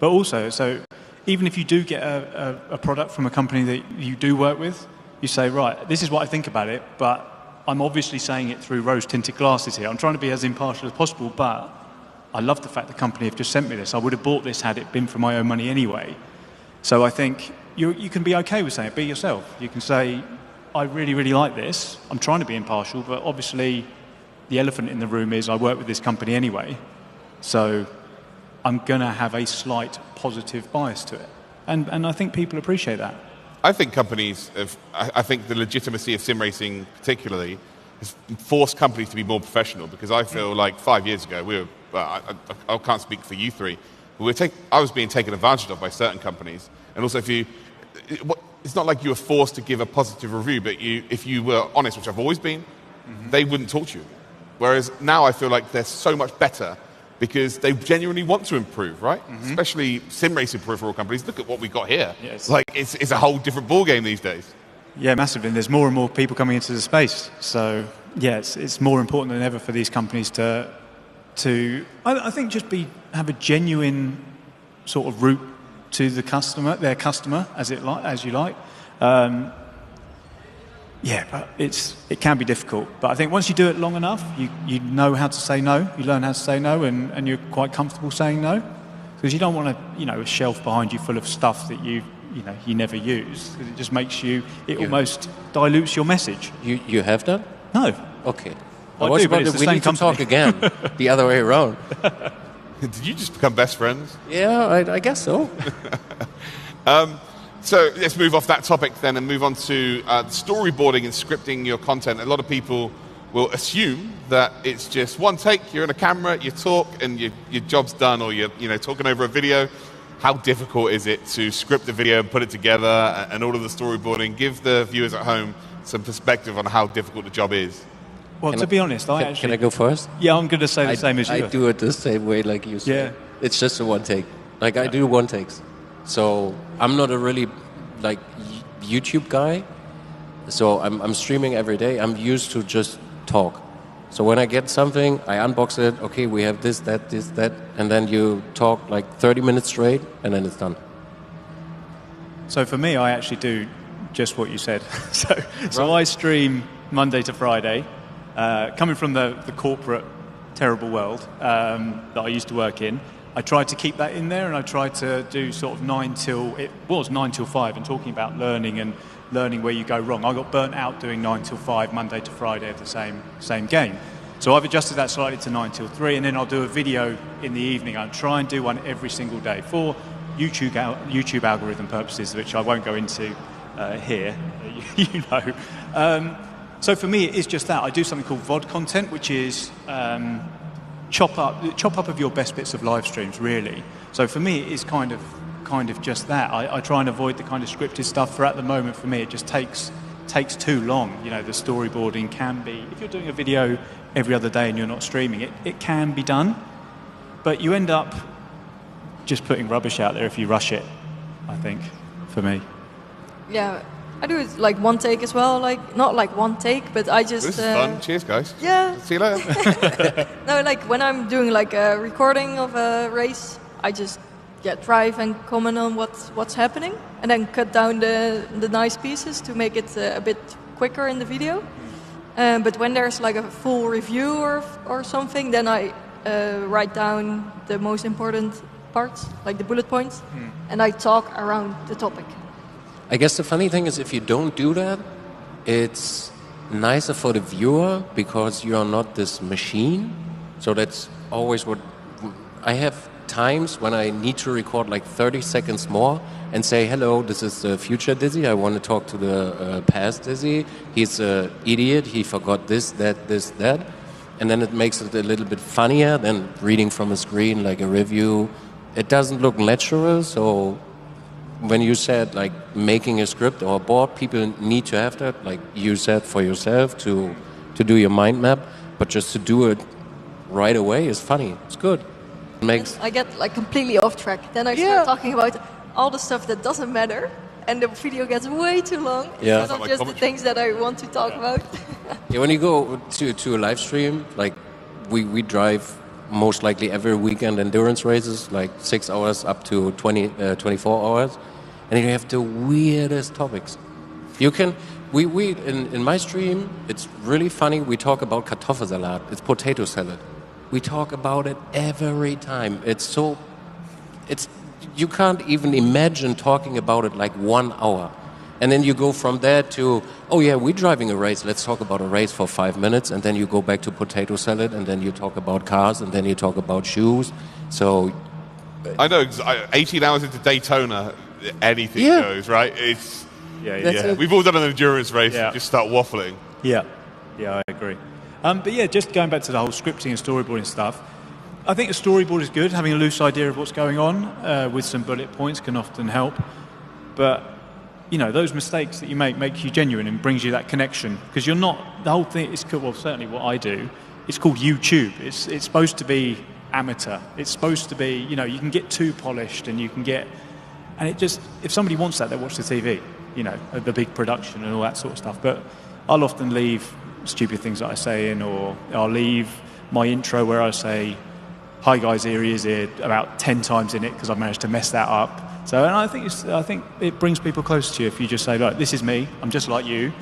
But also, so even if you do get a product from a company that you do work with, you say, right, this is what I think about it, but I'm obviously saying it through rose-tinted glasses here. I'm trying to be as impartial as possible, but I love the fact the company have just sent me this. I would have bought this had it been for my own money anyway. So I think you can be okay with saying it. Be yourself. You can say, I really, really like this. I'm trying to be impartial, but obviously the elephant in the room is I work with this company anyway. So I'm going to have a slight positive bias to it. And I think people appreciate that. I think companies I think the legitimacy of sim racing particularly has forced companies to be more professional, because I feel like 5 years ago we were, I can't speak for you three, but I was being taken advantage of by certain companies. And also it's not like you were forced to give a positive review, but if you were honest, which I've always been, they wouldn't talk to you. Whereas now I feel like they're so much better because they genuinely want to improve, right? Especially sim racing peripheral companies. Look at what we got here. Yes. Like, it's a whole different ballgame these days. Yeah, massively. And there's more and more people coming into the space. So, yeah, it's more important than ever for these companies to I think just have a genuine sort of route to the customer, their customer, as you like. Yeah, but it can be difficult. But I think once you do it long enough, you know how to say no. You learn how to say no, and you're quite comfortable saying no, because you don't want a shelf behind you full of stuff that you never use, because it just makes it almost dilutes your message. You have that? No. Okay. Well, we need to talk again, the other way around. Did you just become best friends? Yeah, I guess so. So let's move off that topic then and move on to storyboarding and scripting your content. A lot of people will assume that it's just one take, you're on a camera, you talk, and your job's done, or you're talking over a video. How difficult is it to script the video and put it together and all of the storyboarding? Give the viewers at home some perspective on how difficult the job is. Well, to be honest, Can I go first? Yeah, I'm going to say the same as you. I do it the same way like you said. Yeah. It's just a one take. Like, I do one takes. So I'm not a really YouTube guy. So I'm streaming every day. I'm used to just talk. So when I get something, I unbox it. Okay, we have this, that, and then you talk like 30 minutes straight, and then it's done. So for me, I actually do just what you said. So I stream Monday to Friday, coming from the corporate terrible world that I used to work in. I tried to keep that in there, and I tried to do sort of 9 till 5, and talking about learning and learning where you go wrong. I got burnt out doing 9 till 5, Monday to Friday of the same game. So I've adjusted that slightly to 9 till 3, and then I'll do a video in the evening. I'll try and do one every single day for YouTube algorithm purposes, which I won't go into here, So for me, it is just that. I do something called VOD content, which is chop up of your best bits of live streams, really. So for me, it is kind of just that. I try and avoid the kind of scripted stuff. For at the moment, for me, it just takes too long. The storyboarding can be, if you're doing a video every other day and you're not streaming it, it can be done, but you end up just putting rubbish out there if you rush it, I think, for me. Yeah, I do it like one take as well. Like, not like one take, but I just... This is fun. Cheers, guys. Yeah. See you later. No, like when I'm doing like a recording of a race, I just drive and comment on what's happening, and then cut down the nice pieces to make it a bit quicker in the video. But when there's like a full review or something, then I write down the most important parts, like the bullet points, and I talk around the topic. I guess the funny thing is, if you don't do that, it's nicer for the viewer because you are not this machine. So that's always what I have times when I need to record like 30 seconds more and say, hello, this is the future Dizzy. I want to talk to the past Dizzy. He's an idiot. He forgot this, that. And then it makes it a little bit funnier than reading from a screen like a review. It doesn't look natural, so when you said like making a script or a board, people need to have that, like you said, for yourself to do your mind map, but just to do it right away is funny. It's good. I get like completely off track. Then I start talking about all the stuff that doesn't matter, and the video gets way too long. Yeah. Instead of just the things that I want to talk about. Yeah, when you go to a live stream, like we drive most likely every weekend endurance races, like 6 hours up to 24 hours, and you have the weirdest topics. You can in my stream, it's really funny. We talk about Kartoffelsalat. It's potato salad. We talk about it every time. You can't even imagine talking about it like 1 hour. And then you go from there to, oh yeah, we're driving a race. Let's talk about a race for 5 minutes. And then you go back to potato salad. And then you talk about cars. And then you talk about shoes. So I know, 18 hours into Daytona, anything goes, right? We've all done an endurance race and just start waffling. Yeah, I agree. But yeah, just going back to the whole scripting and storyboarding stuff, I think a storyboard is good. Having a loose idea of what's going on with some bullet points can often help. But, those mistakes that you make you genuine and brings you that connection. Because you're not, the whole thing is cool, well, certainly what I do, it's called YouTube. It's supposed to be amateur. It's supposed to be, you know, you can get too polished and you can get, and it just, if somebody wants that, they watch the TV, you know, the big production and all that sort of stuff. But I'll often leave stupid things that I say in, or I'll leave my intro where I say, "Hi guys, here he is," here about 10 times in it because I've managed to mess that up. So, and I think it brings people close to you if you just say, "Look, this is me. I'm just like you.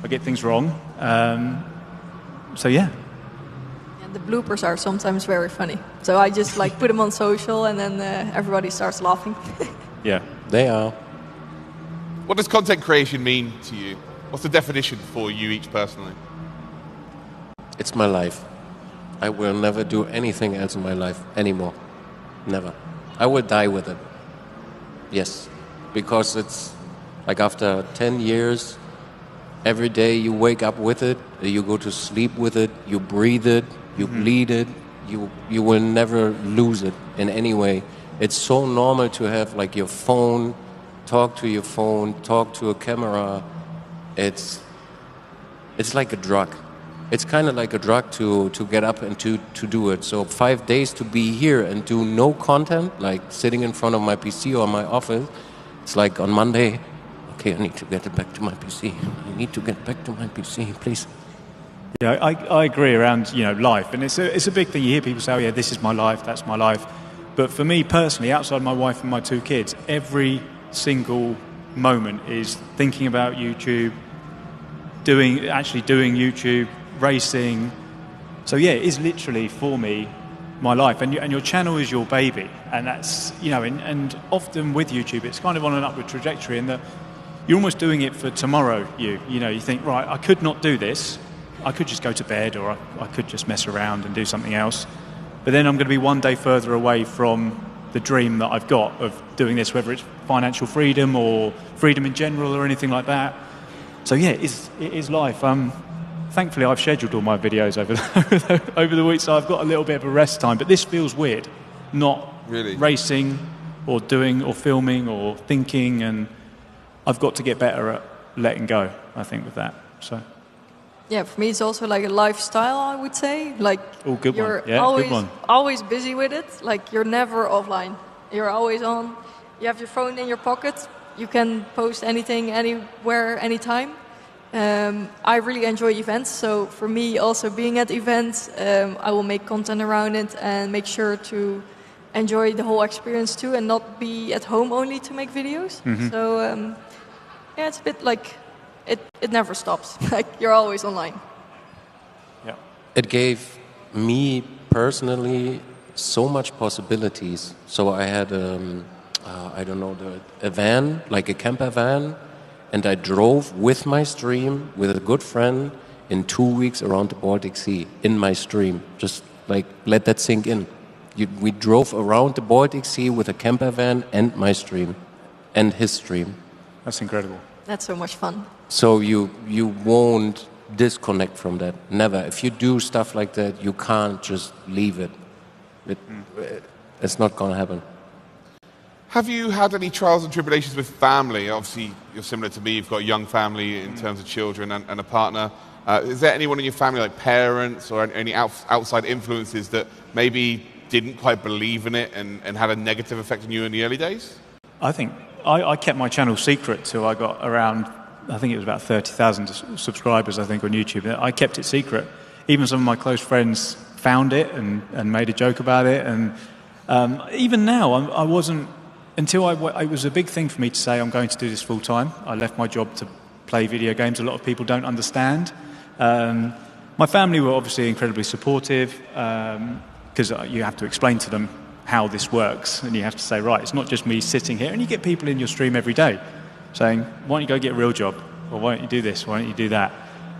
I get things wrong." So yeah. And the bloopers are sometimes very funny. So I just like put them on social, and then everybody starts laughing. Yeah, they are. What does content creation mean to you? What's the definition for you each personally? It's my life. I will never do anything else in my life anymore. Never. I will die with it. Yes. Because it's like after 10 years, every day you wake up with it, you go to sleep with it, you breathe it, you bleed it, you will never lose it in any way. It's so normal to have like your phone, talk to your phone, talk to a camera. It's like a drug. It's kind of like a drug to get up and to do it. So 5 days to be here and do no content, like sitting in front of my PC or my office, it's like on Monday, okay, I need to get back to my PC. I need to get back to my PC, please. Yeah, I agree around, you know, life. And it's a big thing. You hear people say, "Oh yeah, this is my life, that's my life." But for me personally, outside my wife and my 2 kids, every single moment is thinking about YouTube, actually doing YouTube, racing. So yeah, it is literally for me my life, and your channel is your baby, and that's, you know, and often with YouTube it's kind of on an upward trajectory in that you're almost doing it for tomorrow. You know, you think, right, I could not do this, I could just go to bed, or I could just mess around and do something else, but then I'm going to be one day further away from the dream that I've got of doing this, whether it's financial freedom or freedom in general or anything like that. So yeah, it is life. Thankfully, I've scheduled all my videos over the week, so I've got a little bit of a rest time. But this feels weird, not really racing or doing or filming or thinking, and I've got to get better at letting go, I think, with that. So. Yeah, for me it's also like a lifestyle, I would say. Like good you're one. Yeah, always, good one. always busy with it. Like you're never offline. You're always on. You have your phone in your pocket. You can post anything, anywhere, anytime. I really enjoy events, so for me also being at events, I will make content around it and make sure to enjoy the whole experience too, and not be at home only to make videos. Mm-hmm. So yeah, it's a bit like it never stops. Like you're always online. Yeah. It gave me personally so much possibilities. So I had a van, like a camper van, and I drove with my stream with a good friend in 2 weeks around the Baltic Sea in my stream. Just like let that sink in. We drove around the Baltic Sea with a camper van and my stream and his stream. That's incredible. That's so much fun. So you won't disconnect from that. Never. If you do stuff like that, you can't just leave it. It's not going to happen. Have you had any trials and tribulations with family? Obviously, you're similar to me. You've got a young family in terms of children and a partner. Is there anyone in your family, like parents or any outside influences that maybe didn't quite believe in it and had a negative effect on you in the early days? I think I kept my channel secret till I got around, I think it was about 30,000 subscribers, I think, on YouTube. I kept it secret. Even some of my close friends found it and made a joke about it. And even now, I wasn't... Until it was a big thing for me to say I'm going to do this full time. I left my job to play video games. A lot of people don't understand. My family were obviously incredibly supportive because you have to explain to them how this works, and you have to say, right, it's not just me sitting here. And you get people in your stream every day saying, why don't you go get a real job, or why don't you do this, why don't you do that?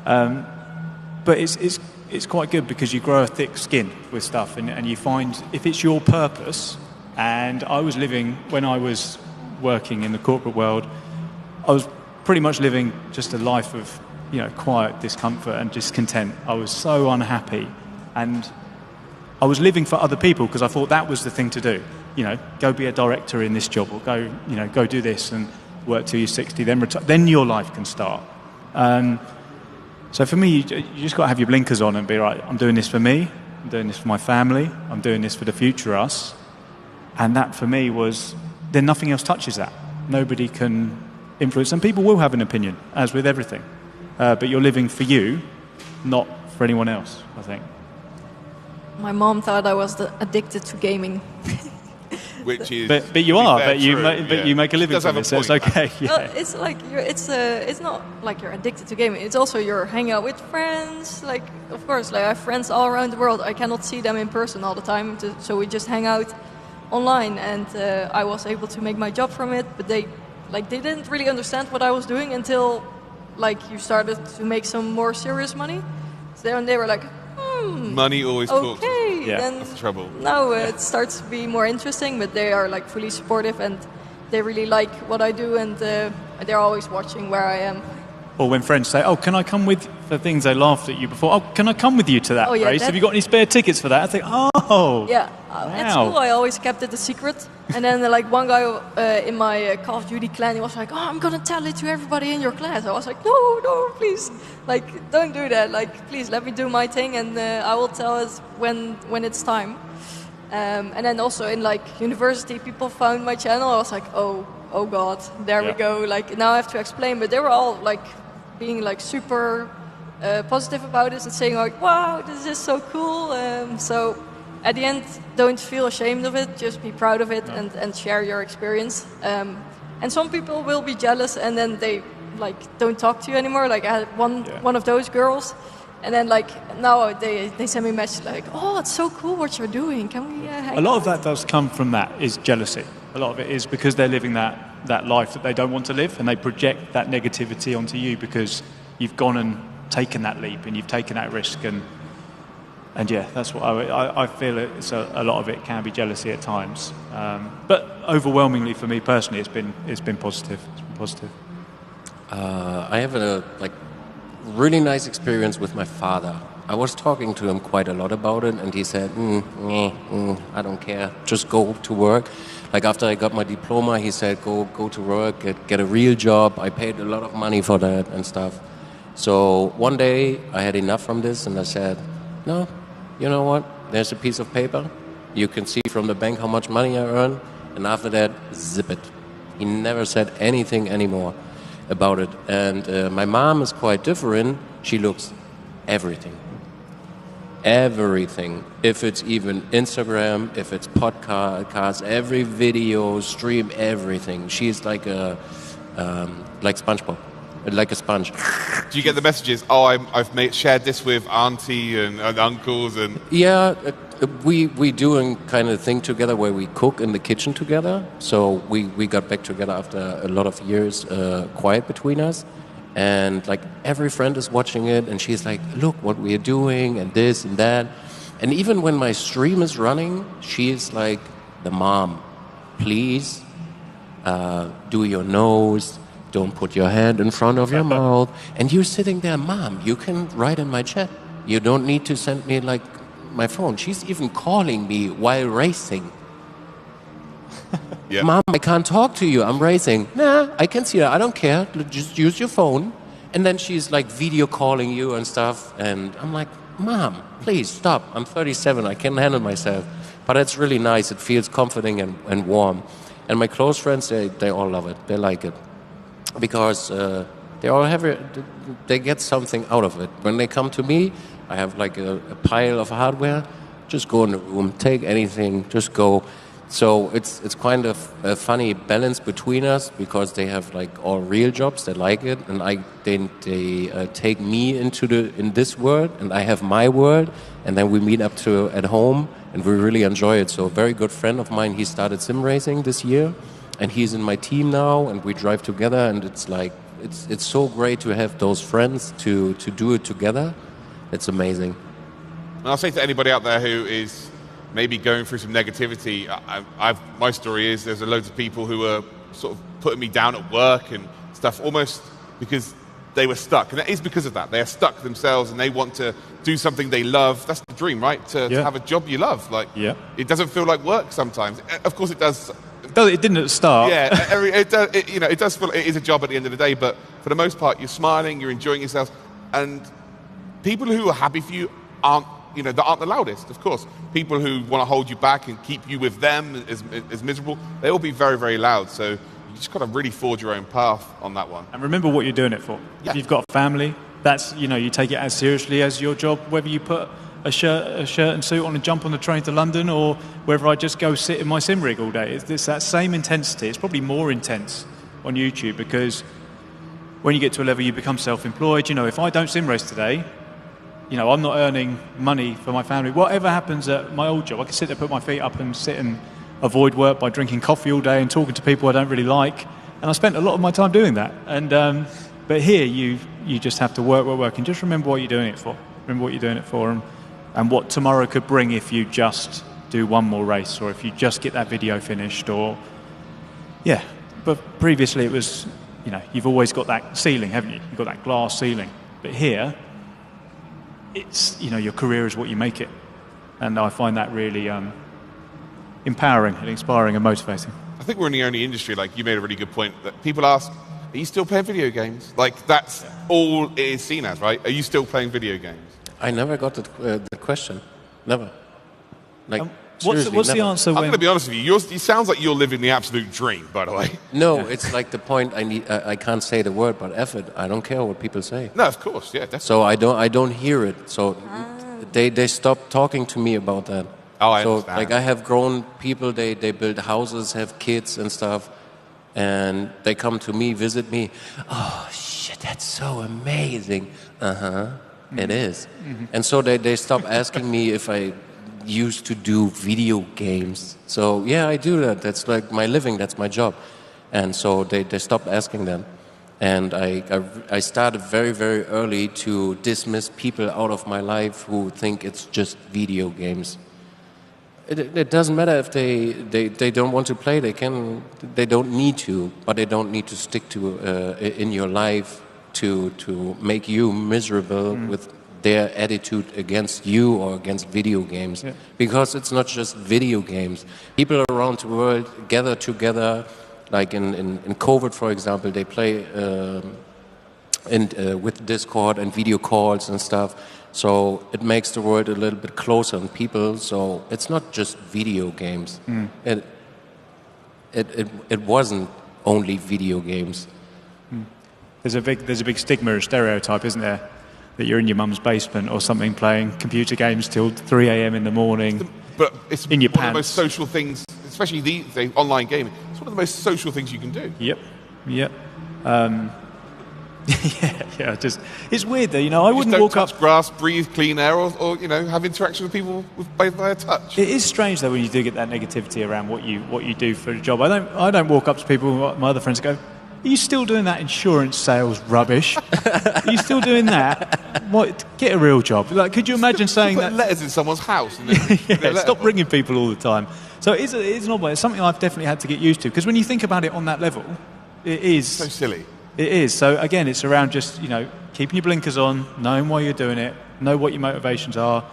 But it's quite good because you grow a thick skin with stuff, and you find if it's your purpose. And I was living, when I was working in the corporate world, I was pretty much living just a life of, you know, quiet discomfort and discontent. I was so unhappy, and I was living for other people because I thought that was the thing to do. You know, go be a director in this job, or go do this and work till you're 60, then retire. Then your life can start. So for me, you just got to have your blinkers on and be right. I'm doing this for me. I'm doing this for my family, I'm doing this for the future us. And that for me was, then nothing else touches that. Nobody can influence. And people will have an opinion, as with everything. But you're living for you, not for anyone else, I think. My mom thought I was addicted to gaming. Which is, but you are. But you make a living from it, so it's okay. Yeah. Well, it's like it's not like you're addicted to gaming. It's also you're hanging out with friends. Like, of course, like I have friends all around the world. I cannot see them in person all the time, so we just hang out online. And I was able to make my job from it. But they didn't really understand what I was doing until like you started to make some more serious money. So they were like, money always talks. Okay, then that's the trouble. Now it starts to be more interesting, but they are like fully supportive and they really like what I do, and they're always watching where I am. Or when friends say, "Oh, can I come with the things they laughed at you before? Oh, can I come with you to that race? Have you got any spare tickets for that?" I think, "Oh, yeah." Wow. At school, I always kept it a secret, and then like one guy in my Call of Duty clan, he was like, "Oh, I'm gonna tell it to everybody in your class." I was like, "No, please, like don't do that. Like, please let me do my thing, and I will tell it when it's time." And then also in like university, people found my channel. I was like, "Oh God, there we go." Like now I have to explain, but they were all like being like super positive about it and saying like, "Wow, this is so cool." So at the end, don't feel ashamed of it. Just be proud of it and share your experience. And some people will be jealous and then they like don't talk to you anymore. Like I had one of those girls, and then like now they send me a message like, "Oh, it's so cool what you're doing. Can we hang A lot out?" of that does come from that, is jealousy. A lot of it is because they're living that life that they don't want to live, and they project that negativity onto you because you've gone and taken that leap and you've taken that risk. And yeah, that's what I feel. It's a lot of it can be jealousy at times, but overwhelmingly for me personally, it's been positive. It's been positive. I have a really nice experience with my father. I was talking to him quite a lot about it, and he said, "I don't care. Just go to work." Like after I got my diploma, he said, "Go to work, get a real job." I paid a lot of money for that and stuff. So one day I had enough from this, and I said, "No, you know what? There's a piece of paper. You can see from the bank how much money I earn." And after that, zip it. He never said anything anymore about it. And my mom is quite different. She looks everything. Everything. If it's even Instagram, if it's podcasts, every video, stream, everything. She's like like SpongeBob. Like a sponge. Do you get the messages? "Oh, I've shared this with auntie and uncles and..." Yeah, we doing kind of thing together where we cook in the kitchen together. So we got back together after a lot of years quiet between us, and like every friend is watching it, and she's like, "Look what we are doing and this and that." And even when my stream is running, she's like, "The mom, please do your nose. Don't put your hand in front of your mouth." And you're sitting there, "Mom, you can write in my chat. You don't need to send me like my phone." She's even calling me while racing. "Mom, I can't talk to you. I'm racing." "Nah, I can see her. I don't care. Just use your phone." And then she's like video calling you and stuff. And I'm like, "Mom, please stop. I'm 37. I can handle myself." But it's really nice. It feels comforting and warm. And my close friends, they all love it. They like it. Because they all they get something out of it. When they come to me, I have like a pile of hardware. Just go in the room, take anything, just go. So it's kind of a funny balance between us because they have like all real jobs, they like it, and they take me in this world, and I have my world, and then we meet up at home, and we really enjoy it. So a very good friend of mine, he started sim racing this year. And he's in my team now, and we drive together, and it's like it's so great to have those friends to do it together. It's amazing. And I'll say to anybody out there who is maybe going through some negativity, my story is there's a loads of people who are sort of putting me down at work and stuff, almost because they were stuck. And it is because of that. They are stuck themselves, and they want to do something they love. That's the dream, right? To have a job you love. Like, it doesn't feel like work sometimes. Of course it does. It didn't at the start. Yeah, it does feel it is a job at the end of the day, but for the most part, you're smiling, you're enjoying yourself, and people who are happy for you aren't that aren't the loudest, of course. People who want to hold you back and keep you with them is miserable. They will be very, very loud. So you just got to really forge your own path on that one. And remember what you're doing it for. Yeah. If you've got a family, that's, you take it as seriously as your job, whether you put a shirt and suit on and jump on the train to London, or whether I just go sit in my sim rig all day. It's that same intensity. It's probably more intense on YouTube, because when you get to a level you become self-employed. If I don't sim race today, I'm not earning money for my family. Whatever happens at my old job, I can sit there, put my feet up and sit and avoid work by drinking coffee all day and talking to people I don't really like. And I spent a lot of my time doing that. And but here you just have to work, and just remember what you're doing it for. Remember what you're doing it for, and what tomorrow could bring if you just do one more race, or if you just get that video finished, or But previously it was, you've always got that ceiling, haven't you? You've got that glass ceiling. But here, it's, your career is what you make it. And I find that really empowering and inspiring and motivating. I think we're in the only industry, like you made a really good point, that people ask, are you still playing video games? Like, that's all it is seen as, right? Are you still playing video games? I never got the question. Never. Like, what's the answer? I'm going to be honest with you. It sounds like you're living the absolute dream, by the way. No, it's like the point. I can't say the word, but F it. I don't care what people say. No, of course, yeah, definitely. So I don't hear it. So they stopped talking to me about that. Oh, I so understand. like I have grown people. They build houses, have kids and stuff, and they come to me, visit me. Oh shit, that's so amazing. It is. Mm-hmm. And so they stop asking me if I used to do video games. So yeah, I do that. That's like my living. That's my job. And so they stopped asking them. And I started very, very early to dismiss people out of my life who think it's just video games. It doesn't matter if they don't want to play. They don't need to, but they don't need to stick to in your life to make you miserable with their attitude against you or against video games. Yeah. Because it's not just video games. People around the world gather together, like in COVID, for example, they play with Discord and video calls and stuff. So it makes the world a little bit closer on people. So it's not just video games. It wasn't only video games. There's a big stigma or stereotype, isn't there, that you're in your mum's basement or something playing computer games till 3 a.m. in the morning. But it's in your one pants. of the most social things, especially these days, online gaming. It's one of the most social things you can do. Yep. Just it's weird though. I wouldn't walk touch up grass, breathe clean air, or have interaction with people by their touch. It is strange though when you do get that negativity around what you do for a job. I don't walk up to people, my other friends, and go, "Are you still doing that insurance sales rubbish? Are you still doing that? What? Get a real job." Like, could you imagine saying put that? Letters in someone's house. And then Stop ringing people all the time. So it's an odd way. It's something I've definitely had to get used to, because when you think about it on that level, it is so silly. It is. So again, it's around just keeping your blinkers on, knowing why you're doing it, know what your motivations are,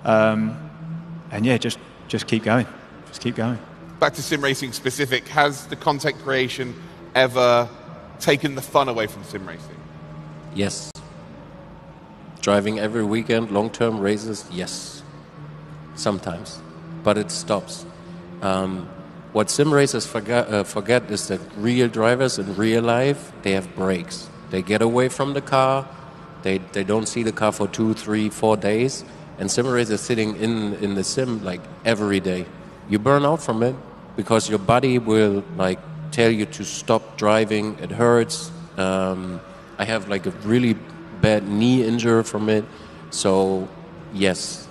and just keep going. Just keep going. Back to sim racing specific, has the content creation ever taken the fun away from sim racing? Yes. Driving every weekend, long-term races, yes. Sometimes. But it stops. What sim racers forget is that real drivers in real life, they have breaks. They get away from the car, they don't see the car for 2, 3, 4 days, and sim racers sitting in the sim like every day. You burn out from it because your body will tell you to stop driving. It hurts. I have a really bad knee injury from it. So yes,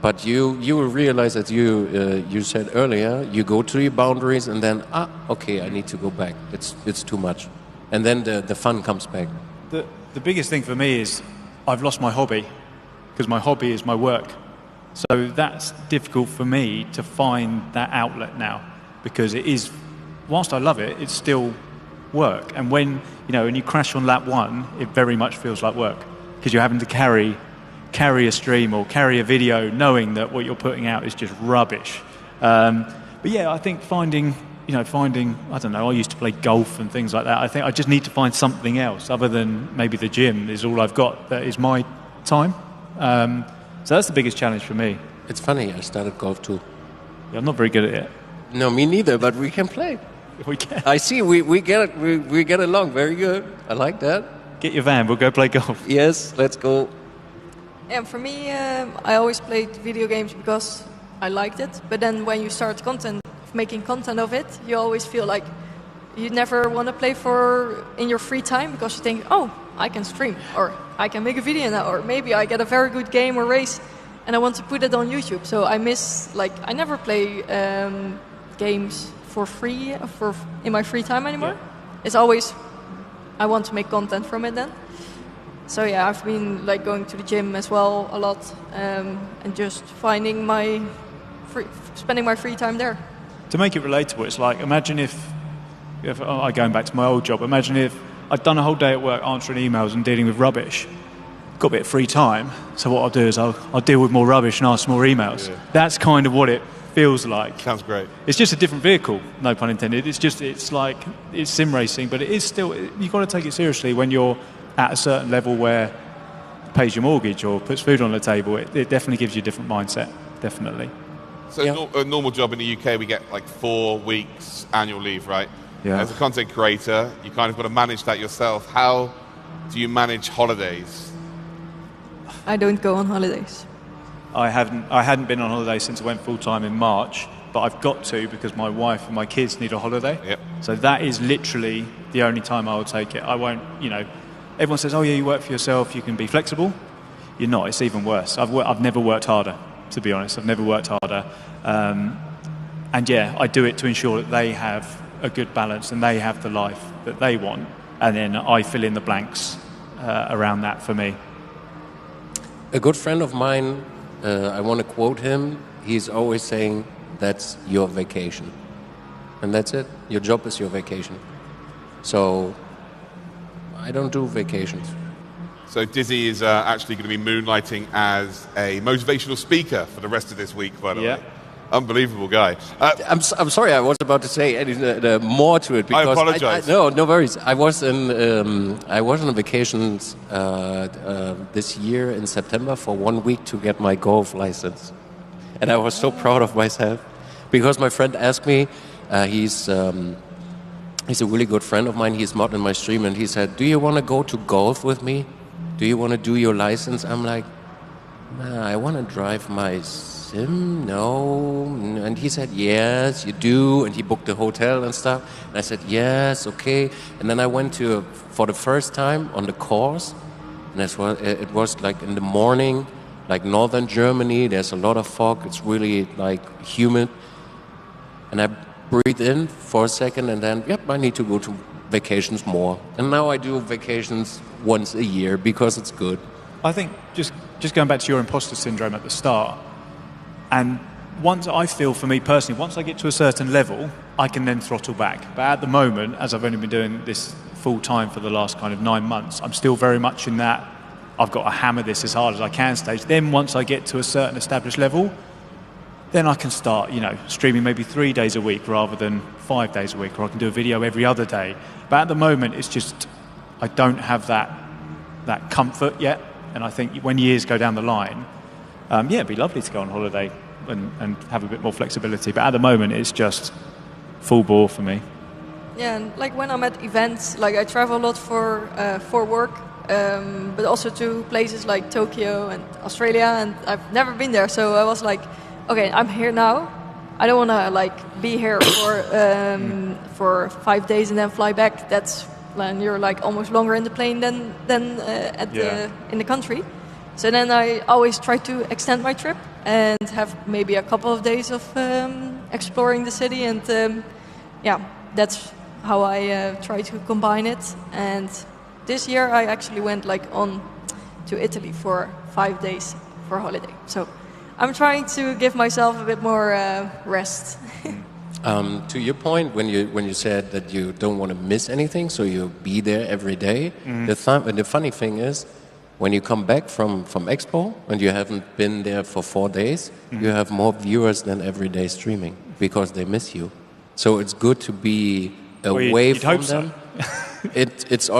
but you will realize that you said earlier, you go to your boundaries and then okay, I need to go back. It's too much, and then the fun comes back. The biggest thing for me is I've lost my hobby, because my hobby is my work. So that's difficult for me to find that outlet now, because it is, whilst I love it, it's still work. And when you crash on lap 1, it very much feels like work, because you're having to carry a stream or carry a video knowing that what you're putting out is just rubbish. But yeah, I think finding, I don't know, I used to play golf and things like that. I think I just need to find something else other than maybe the gym is all I've got that is my time. So that's the biggest challenge for me. It's funny, I started golf too. Yeah, I'm not very good at it. No, me neither, but we can play. We can. I see, we get along very good. I like that. Get your van, we'll go play golf. Yes, let's go. Yeah, for me, I always played video games because I liked it. But then when you start making content of it, you always feel like you never want to play in your free time because you think, oh, I can stream, or I can make a video now, or maybe I get a very good game or race and I want to put it on YouTube. So I I never play games for free in my free time anymore. Yeah. It's always, I want to make content from it then. So yeah, I've been like going to the gym as well a lot, and just spending my free time there. To make it relatable, it's like, imagine if going back to my old job, imagine if I'd done a whole day at work answering emails and dealing with rubbish. Got a bit of free time, so what I'll do is I'll deal with more rubbish and ask more emails. Yeah. That's kind of what it feels like. Sounds great. It's just a different vehicle, no pun intended. It's like sim racing, but it is still, you've got to take it seriously when you're at a certain level where it pays your mortgage or puts food on the table. It definitely gives you a different mindset, definitely. So a normal job in the UK, we get like 4 weeks annual leave, right? Yeah. As a content creator, you kind of got to manage that yourself. How do you manage holidays? I don't go on holidays. I hadn't been on holiday since I went full-time in March, but I've got to because my wife and my kids need a holiday. Yep. So that is literally the only time I will take it. I won't, everyone says, oh yeah, you work for yourself, you can be flexible. You're not, it's even worse. I've never worked harder, to be honest. I've never worked harder. And yeah, I do it to ensure that they have a good balance and they have the life that they want. And then I fill in the blanks around that for me. A good friend of mine, I want to quote him, he's always saying, that's your vacation. And that's it. Your job is your vacation. So I don't do vacations. So Dizzy is actually going to be moonlighting as a motivational speaker for the rest of this week, by the way. Unbelievable guy. I'm sorry, I was about to say more to it. Because I apologize. No worries. I was on vacations this year in September for 1 week to get my golf license. And I was so proud of myself because my friend asked me, he's a really good friend of mine, he's mod in my stream, and he said, do you want to go to golf with me? Do you want to do your license? I'm like, nah, I want to drive my sim, no. And he said, yes, you do. And he booked the hotel and stuff. And I said, yes, okay. And then I went for the first time on the course. And it was like in the morning, like northern Germany, there's a lot of fog. It's really like humid. And I breathed in for a second and then, I need to go to vacations more. And now I do vacations once a year because it's good. I think just going back to your imposter syndrome at the start, and once I feel, for me personally, once I get to a certain level, I can then throttle back. But at the moment, as I've only been doing this full time for the last kind of 9 months, I'm still very much in that I've got to hammer this as hard as I can stage. Then once I get to a certain established level, then I can start, streaming maybe 3 days a week rather than 5 days a week, or I can do a video every other day. But at the moment, it's just, I don't have that comfort yet. And I think when years go down the line, it'd be lovely to go on holiday and have a bit more flexibility. But at the moment, it's just full bore for me. Yeah, and like when I'm at events, like I travel a lot for work, but also to places like Tokyo and Australia, and I've never been there. So I was like, okay, I'm here now. I don't want to like be here for 5 days and then fly back. That's when you're like almost longer in the plane than in the country. So then I always try to extend my trip and have maybe a couple of days of exploring the city, and that's how I try to combine it. And this year I actually went on to Italy for 5 days for holiday. So I'm trying to give myself a bit more rest. To your point, when you said that you don't want to miss anything, so you be there every day. The funny thing is, when you come back from Expo and you haven't been there for 4 days, you have more viewers than everyday streaming because they miss you. So it's good to be away from them. It's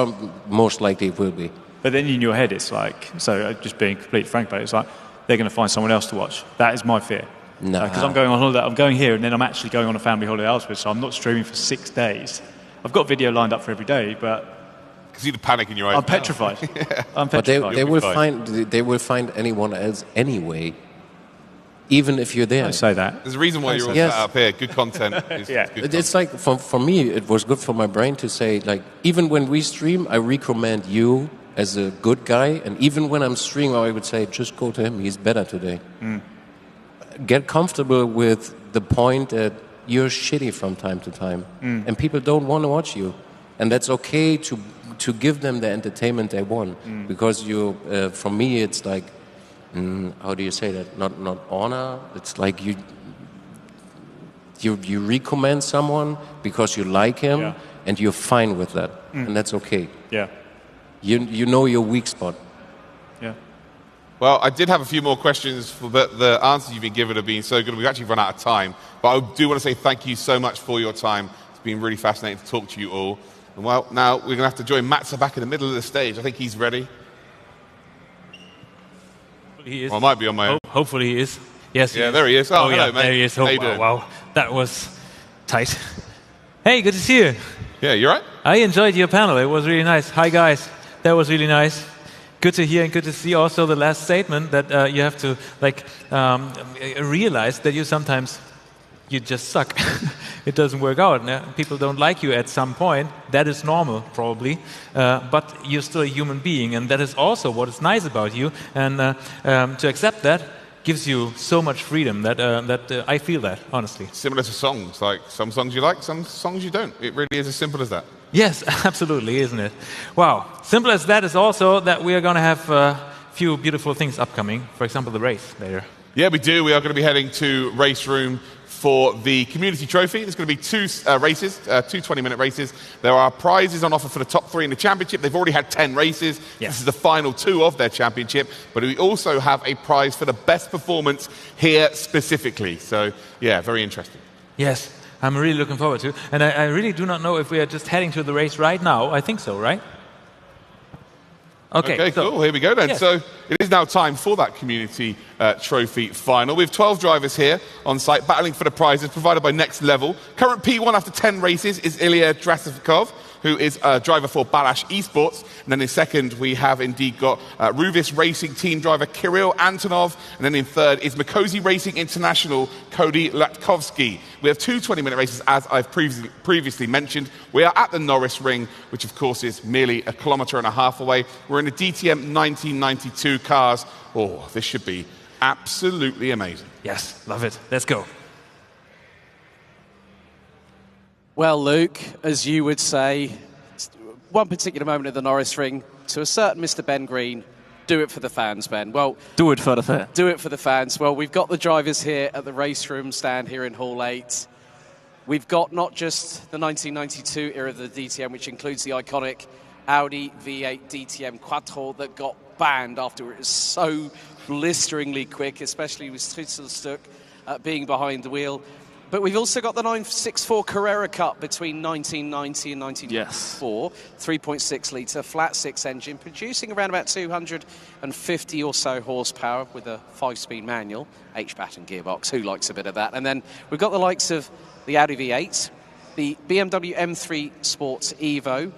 most likely it will be. But then in your head, it's like, so just being completely frank about it, it's like, they're going to find someone else to watch. That is my fear. No. Because I'm going on holiday, I'm going here, and then I'm actually going on a family holiday elsewhere, so I'm not streaming for 6 days. I've got video lined up for every day, but... I can see the panic in your eyes. I'm petrified. I'm But petrified. they will find anyone else anyway, even if you're there. I say that. There's a reason why you're all Yes. set up here. Good content. Is good It's like, for me, it was good for my brain to say, like, even when we stream, I recommend you as a good guy, and even when I'm streaming, I would say, just go to him, he's better today. Get comfortable with the point that you're shitty from time to time, and people don't want to watch you. And that's okay to give them the entertainment they want, because for me, it's like, how do you say that? Not honor. It's like you recommend someone because you like him, and you're fine with that, and that's okay. Yeah. You know your weak spot. Yeah. Well, I did have a few more questions, but the answers you've been given have been so good. We've actually run out of time. But I do want to say thank you so much for your time. It's been really fascinating to talk to you all. And well, now we're going to have to join Matza back in the middle of the stage. I think he's ready. He is. Well, I might be on my own. Hopefully he is. Yes. Yeah, there he is. Oh, hello, yeah, mate. there he is. How Oh, you doing? wow. That was tight. Hey, good to see you. Yeah, you right? I enjoyed your panel. It was really nice. Hi, guys. That was really nice. Good to hear and good to see also the last statement that you have to realize that you just suck. It doesn't work out. People don't like you at some point. That is normal, probably. But you're still a human being, and that is also what is nice about you. And to accept that gives you so much freedom that I feel that, honestly. Similar to songs. Like, some songs you like, some songs you don't. It really is as simple as that. Yes, absolutely, isn't it? Wow. Simple as that is also that we are going to have a few beautiful things upcoming. For example, the race later. Yeah, we do. We are going to be heading to RaceRoom for the community trophy. There's going to be two races, two 20-minute races. There are prizes on offer for the top 3 in the championship. They've already had 10 races. This is the final 2 of their championship. But we also have a prize for the best performance here specifically. So, yeah, very interesting. Yes, I'm really looking forward to. And I really do not know if we are just heading to the race right now. I think so, right? Okay, cool. Here we go then. Yes. So it is now time for that community trophy final. We have 12 drivers here on site battling for the prizes provided by Next Level. Current P1 after 10 races is Ilya Drasifikov, who is a driver for Balast Esports. And then in second, we have indeed got Ruvis Racing team driver Kirill Antonov. And then in third is Mikosi Racing International Cody Latkovsky. We have 2 20-minute races, as I've previously mentioned. We are at the Norris Ring, which of course is merely 1.5 kilometers away. We're in the DTM 1992 cars. Oh, this should be absolutely amazing. Yes, love it. Let's go. Well, Luke, as you would say, one particular moment at the Norris Ring, to a certain Mr. Ben Green, do it for the fans, Ben. Well, do it for the fans. Do it for the fans. Well, we've got the drivers here at the RaceRoom stand here in Hall 8. We've got not just the 1992 era of the DTM, which includes the iconic Audi V8 DTM Quattro that got banned after it was so blisteringly quick, especially with Stritzelstuck being behind the wheel. But we've also got the 964 Carrera Cup between 1990 and 1994, 3.6 litre flat 6 engine, producing around about 250 or so horsepower with a 5-speed manual, H-pattern gearbox. Who likes a bit of that? And then we've got the likes of the Audi V8, the BMW M3 Sports Evo,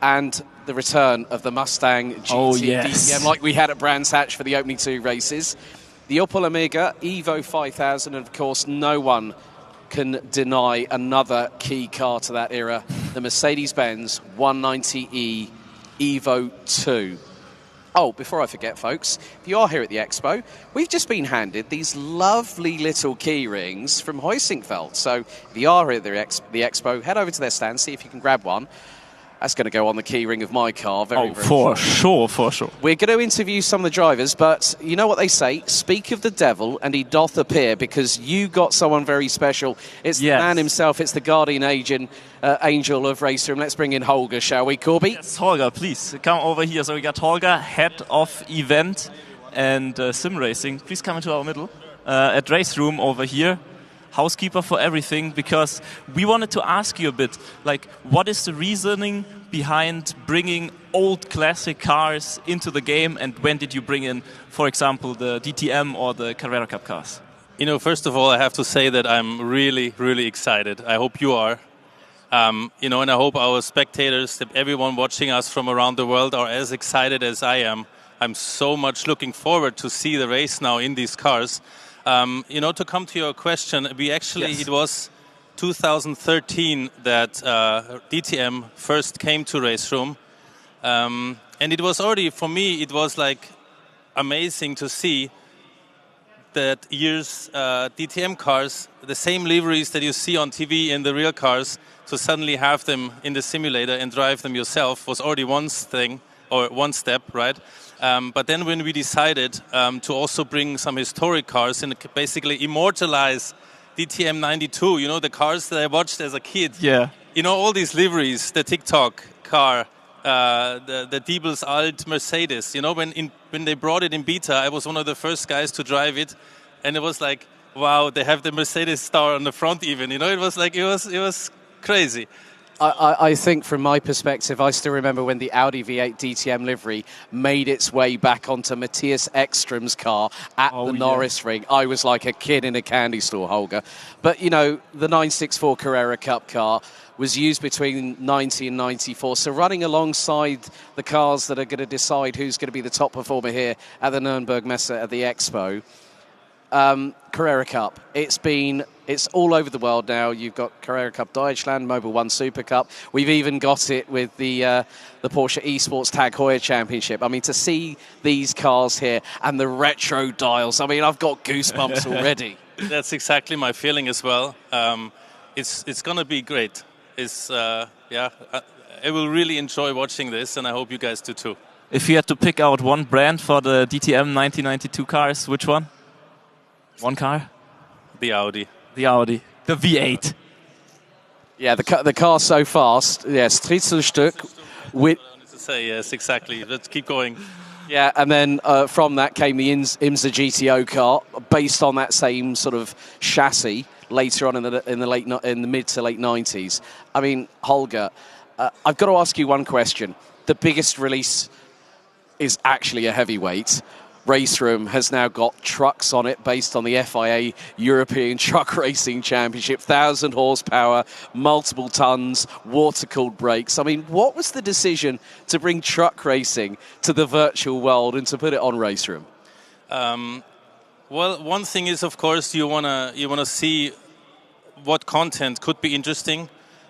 and the return of the Mustang GT DTM, like we had at Brands Hatch for the opening 2 races. The Opel Omega Evo 5000, and of course no one can deny another key car to that era, the Mercedes-Benz 190E Evo 2. Oh, before I forget, folks, if you are here at the Expo, we've just been handed these lovely little key rings from Heusinkveld. So if you are here at the Expo, head over to their stand, see if you can grab one. That's going to go on the key ring of my car. Very for sure. We're going to interview some of the drivers, but you know what they say? Speak of the devil and he doth appear, because you got someone very special. It's the man himself. It's the guardian angel of RaceRoom. Let's bring in Holger, shall we, Corby? Yes, Holger, please come over here. So we got Holger, head of event and sim racing. Please come into our middle at RaceRoom over here. housekeeper for everything, because we wanted to ask you a bit, like, what is the reasoning behind bringing old classic cars into the game, and when did you bring in, for example, the DTM or the Carrera Cup cars? You know, first of all, I have to say that I'm really, really excited. I hope you are. You know, and I hope our spectators, everyone watching us from around the world, are as excited as I am. I'm so much looking forward to see the race now in these cars. You know, to come to your question, we actually, it was 2013 that DTM first came to RaceRoom. And it was already, for me, it was like amazing to see that year's DTM cars, the same liveries that you see on TV in the real cars, to suddenly have them in the simulator and drive them yourself was already one thing, or one step, right? But then when we decided to also bring some historic cars and basically immortalize DTM 92, you know, the cars that I watched as a kid. Yeah. You know, all these liveries, the TikTok car, the Diebels Alt Mercedes. You know, when they brought it in beta, I was one of the first guys to drive it, and it was like, wow, they have the Mercedes star on the front even. You know, it was like, it was crazy. I think from my perspective, I still remember when the Audi V8 DTM livery made its way back onto Matthias Ekstrom's car at the Norris Ring. I was like a kid in a candy store, Holger. But, you know, the 964 Carrera Cup car was used between 90 and 94. So running alongside the cars that are going to decide who's going to be the top performer here at the Nürnberg Messe at the Expo. Carrera Cup. It's all over the world now. You've got Carrera Cup Deutschland, Mobile One Super Cup. We've even got it with the Porsche Esports Tag Heuer Championship. I mean, to see these cars here and the retro dials, I mean, I've got goosebumps already. That's exactly my feeling as well. It's going to be great. I will really enjoy watching this, and I hope you guys do too. If you had to pick out one brand for the DTM 1992 cars, which one? One car? The Audi. The Audi. The V8. Yeah, the car's so fast. Yes, Stritzelstück. With to say yes, exactly. Let's keep going. Yeah, and then from that came the IMSA GTO car, based on that same sort of chassis. Later on in the mid to late 90s. I mean, Holger, I've got to ask you one question. The biggest release is actually a heavyweight. RaceRoom has now got trucks on it based on the FIA European Truck Racing Championship, 1,000 horsepower, multiple tons, water-cooled brakes. I mean, what was the decision to bring truck racing to the virtual world and to put it on RaceRoom? Well, one thing is, of course, you wanna see what content could be interesting.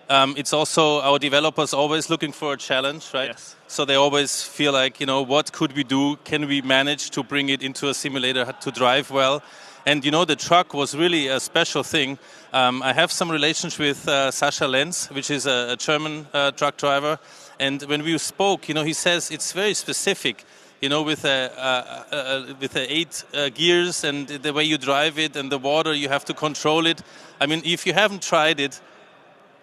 It's also our developers always looking for a challenge, right? Yes. So they always feel like, you know, what could we do? Can we manage to bring it into a simulator to drive well? And, you know, the truck was really a special thing. I have some relations with Sascha Lenz, which is a German truck driver. And when we spoke, you know, he says it's very specific. You know, with the 8 gears and the way you drive it and the water, you have to control it. I mean, if you haven't tried it,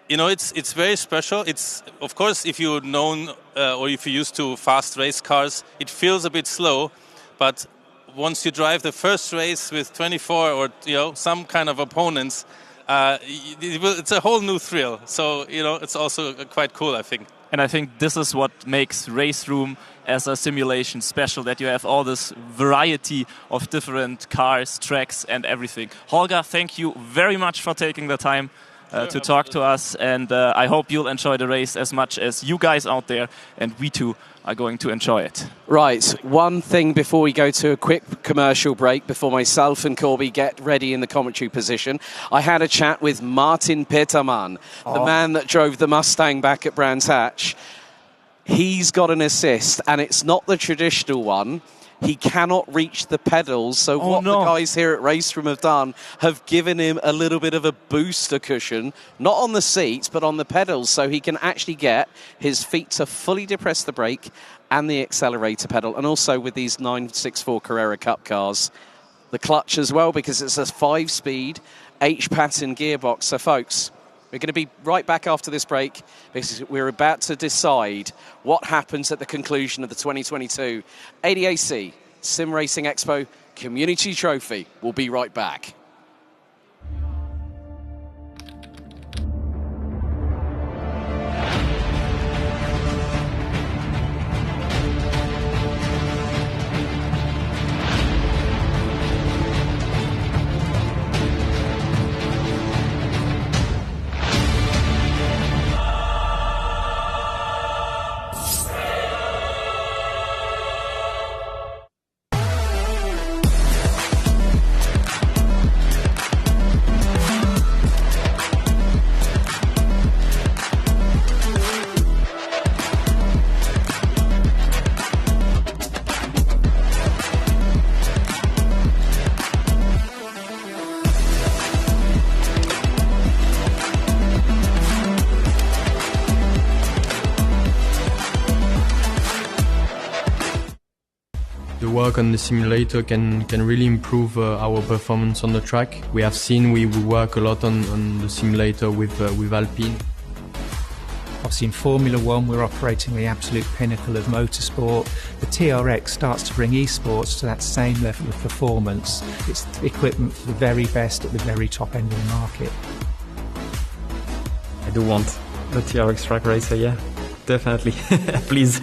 you know, it's very special. It's, of course, if you're known or if you're used to fast race cars, it feels a bit slow. But once you drive the first race with 24 or, you know, some kind of opponents, it's a whole new thrill. So, you know, it's also quite cool, I think. And I think this is what makes RaceRoom as a simulation special, that you have all this variety of different cars, tracks and everything. Holger, thank you very much for taking the time to talk to us, and I hope you'll enjoy the race as much as you guys out there, and we too are going to enjoy it. Right, one thing before we go to a quick commercial break, before myself and Corby get ready in the commentary position, I had a chat with Martin Petermann, the man that drove the Mustang back at Brands Hatch. He's got an assist, and it's not the traditional one. He cannot reach the pedals, so the guys here at RaceRoom have given him a little bit of a booster cushion, not on the seats, but on the pedals, so he can actually get his feet to fully depress the brake and the accelerator pedal, and also with these 964 Carrera Cup cars, the clutch as well, because it's a 5-speed H-pattern gearbox. So, folks, we're going to be right back after this break because we're about to decide what happens at the conclusion of the 2022 ADAC SimRacing Expo Community Trophy. We'll be right back. work on the simulator can really improve our performance on the track. We have seen we work a lot on the simulator with Alpine. Obviously in Formula One we're operating the absolute pinnacle of motorsport. The TRX starts to bring esports to that same level of performance. It's equipment for the very best at the very top end of the market. I do want a TRX track racer, yeah, definitely. Please.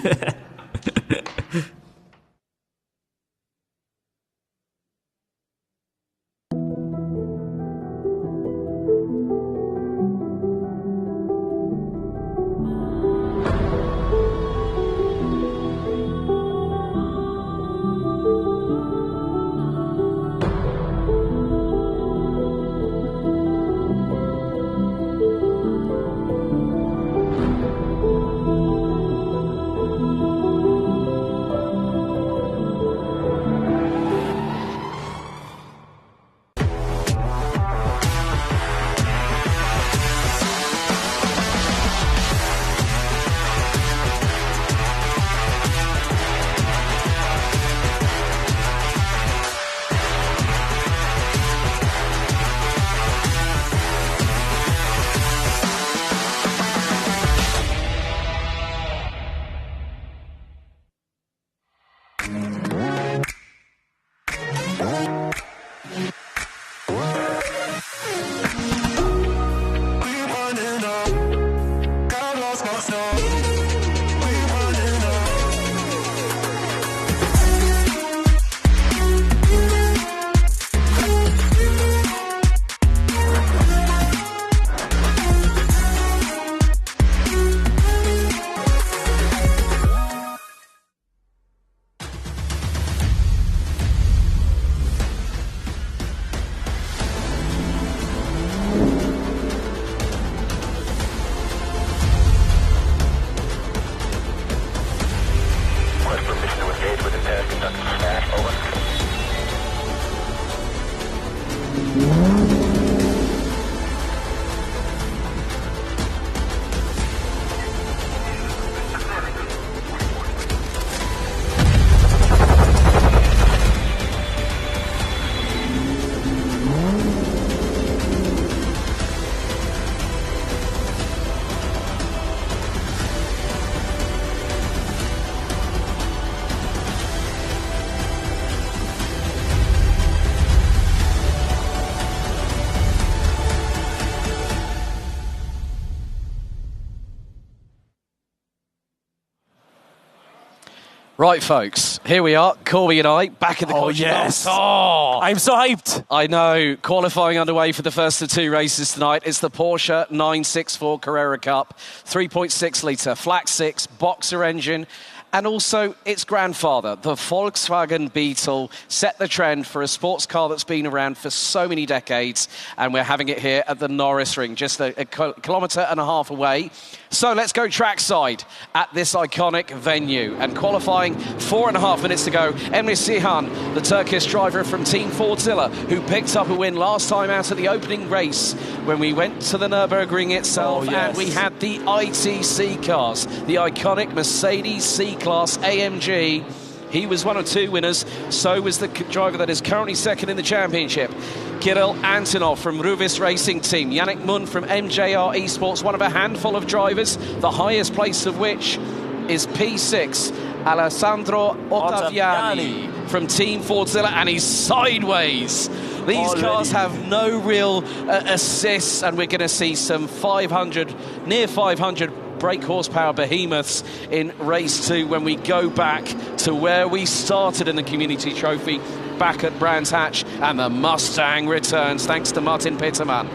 Right, folks, here we are, Corby and I, back in the coaching box. Oh, I'm so hyped. I know, qualifying underway for the first of two races tonight. It's the Porsche 964 Carrera Cup, 3.6 litre, flat 6, boxer engine, and also its grandfather, the Volkswagen Beetle, set the trend for a sports car that's been around for so many decades, and we're having it here at the Norris Ring, just a kilometre and a half away. So let's go trackside at this iconic venue. And qualifying 4.5 minutes to go, Emre Cihan, the Turkish driver from Team Fordzilla, who picked up a win last time out at the opening race when we went to the Nürburgring itself. And we had the ITC cars, the iconic Mercedes C-Class AMG. He was one of two winners. So was the driver that is currently second in the championship, Kirill Antonov from Ruvis Racing Team. Yannick Munn from MJR Esports, one of a handful of drivers, the highest place of which is P6. Alessandro Ottaviani from Team Fordzilla, and he's sideways. These cars have no real assists, and we're going to see some 500, near 500 brake horsepower behemoths in race 2 when we go back to where we started in the Community Trophy, back at Brands Hatch, and the Mustang returns thanks to Martin Pitterman.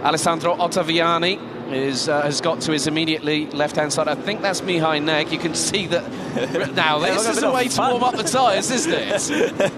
Alessandro Ottaviani has got to his immediately left-hand side. I think that's Mihai Neg. You can see that. Now, this is a way to warm up the tyres, isn't it?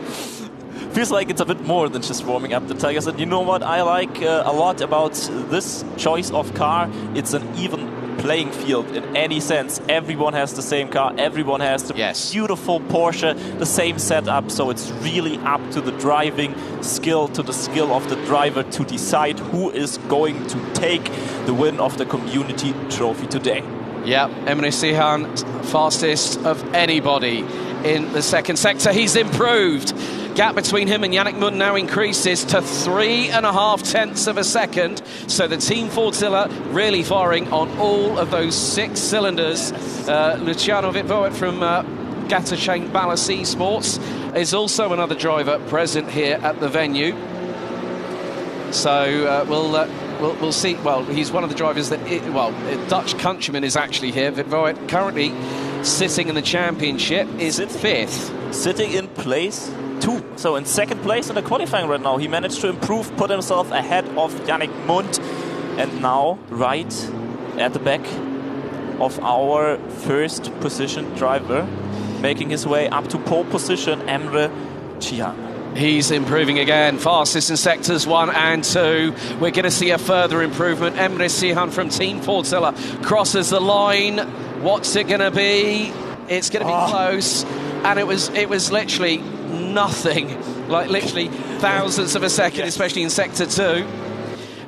Feels like it's a bit more than just warming up the tires. And you know what I like a lot about this choice of car? It's an even playing field in any sense. Everyone has the same car, everyone has the beautiful Porsche, the same setup, so it's really up to the driving skill, to the skill of the driver to decide who is going to take the win of the Community Trophy today. Yeah, Emre Cihan, fastest of anybody in the second sector. He's improved. Gap between him and Yannick Mund now increases to 3.5 tenths of a second. So the team Fordzilla really firing on all of those 6 cylinders. Luciano Vitvoet from Gatterchain Balast Esports is also another driver present here at the venue. So we'll see. Well, he's one of the drivers that, a Dutch countryman is actually here. Vitvoet currently sitting in the championship is 5th. Sitting in place 2. So in 2nd place in the qualifying right now. He managed to improve, put himself ahead of Yannick Mund. And now right at the back of our first position driver, making his way up to pole position, Emre Cihan. He's improving again, fastest in sectors 1 and 2. We're going to see a further improvement. Emre Cihan from Team Fordzilla crosses the line. What's it going to be? It's going to be close. And it was literally nothing, like literally thousandths of a second, especially in sector 2.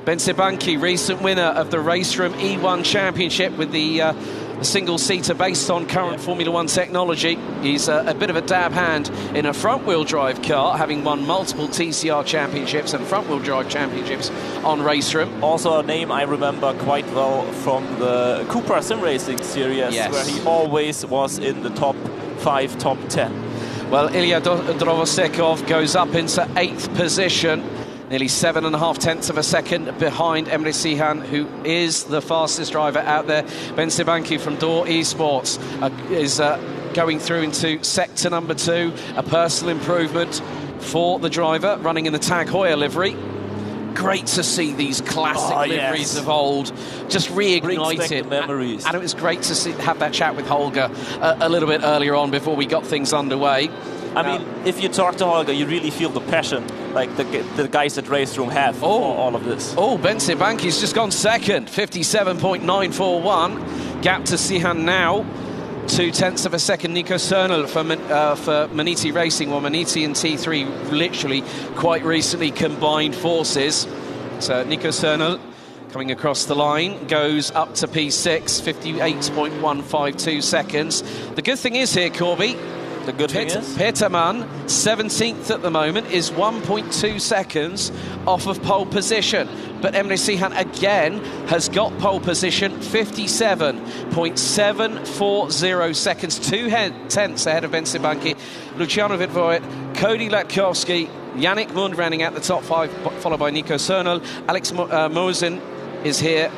Bensebanki, recent winner of the RaceRoom E1 Championship with the single-seater based on current Formula 1 technology. He's a bit of a dab hand in a front-wheel drive car, having won multiple TCR championships and front-wheel drive championships on RaceRoom. Also a name I remember quite well from the Cupra SimRacing series, where he always was in the top 5, top 10. Well, Ilya Drovosekov goes up into 8th position, nearly 7.5 tenths of a second behind Emre Cihan, who is the fastest driver out there. Bensebanki from DTWRE Esports is going through into sector number 2, a personal improvement for the driver, running in the Tag Heuer livery. Great to see these classic liveries of old just reignited. Memories. And it was great to have that chat with Holger a little bit earlier on before we got things underway. I mean, if you talk to Holger, you really feel the passion, like the guys at RaceRoom have for all of this. Bensebanki's just gone second, 57.941. Gap to Cihan now, 2 tenths of a second. Nico Cernel for Maniti Racing. Well, Maniti and T3 literally quite recently combined forces. So Nico Cernel coming across the line, goes up to P6, 58.152 seconds. The good thing is here, Corby, the good thing is Peterman, 17th at the moment, is 1.2 seconds off of pole position. But Emre Cihan again has got pole position, 57.740 seconds, 2 tenths ahead of Bensebanki. Luciano Vitvoet, Cody Latkowski, Yannick Mund rounding out the top 5, followed by Nico Cernel. Alex Mosin is here.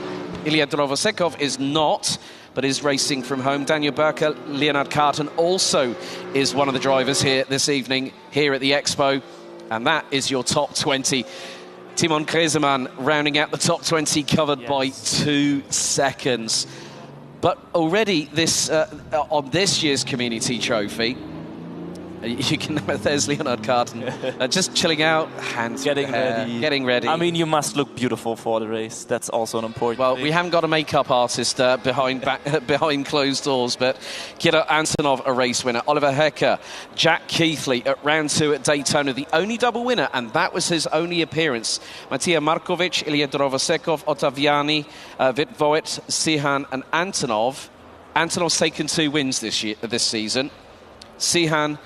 Ilya Drovosekov is not, but is racing from home. Daniel Berker, Leonard Carton also is one of the drivers here this evening, here at the Expo. And that is your top 20. Timon Kreseman rounding out the top 20, covered by 2 seconds. But already this on this year's Community Trophy, you can there's Leonard Carton just chilling out, hands getting ready. I mean, you must look beautiful for the race. That's also an important thing. We haven't got a makeup artist behind closed doors, but Kira Antonov, a race winner. Oliver Hecker, Jack Keithley at round 2 at Daytona, the only double winner, and that was his only appearance. Matija Markovic, Ilya Drovosekov, Ottaviani, Vitvoet, Cihan and Antonov. Antonov's taken 2 wins this season. Cihan,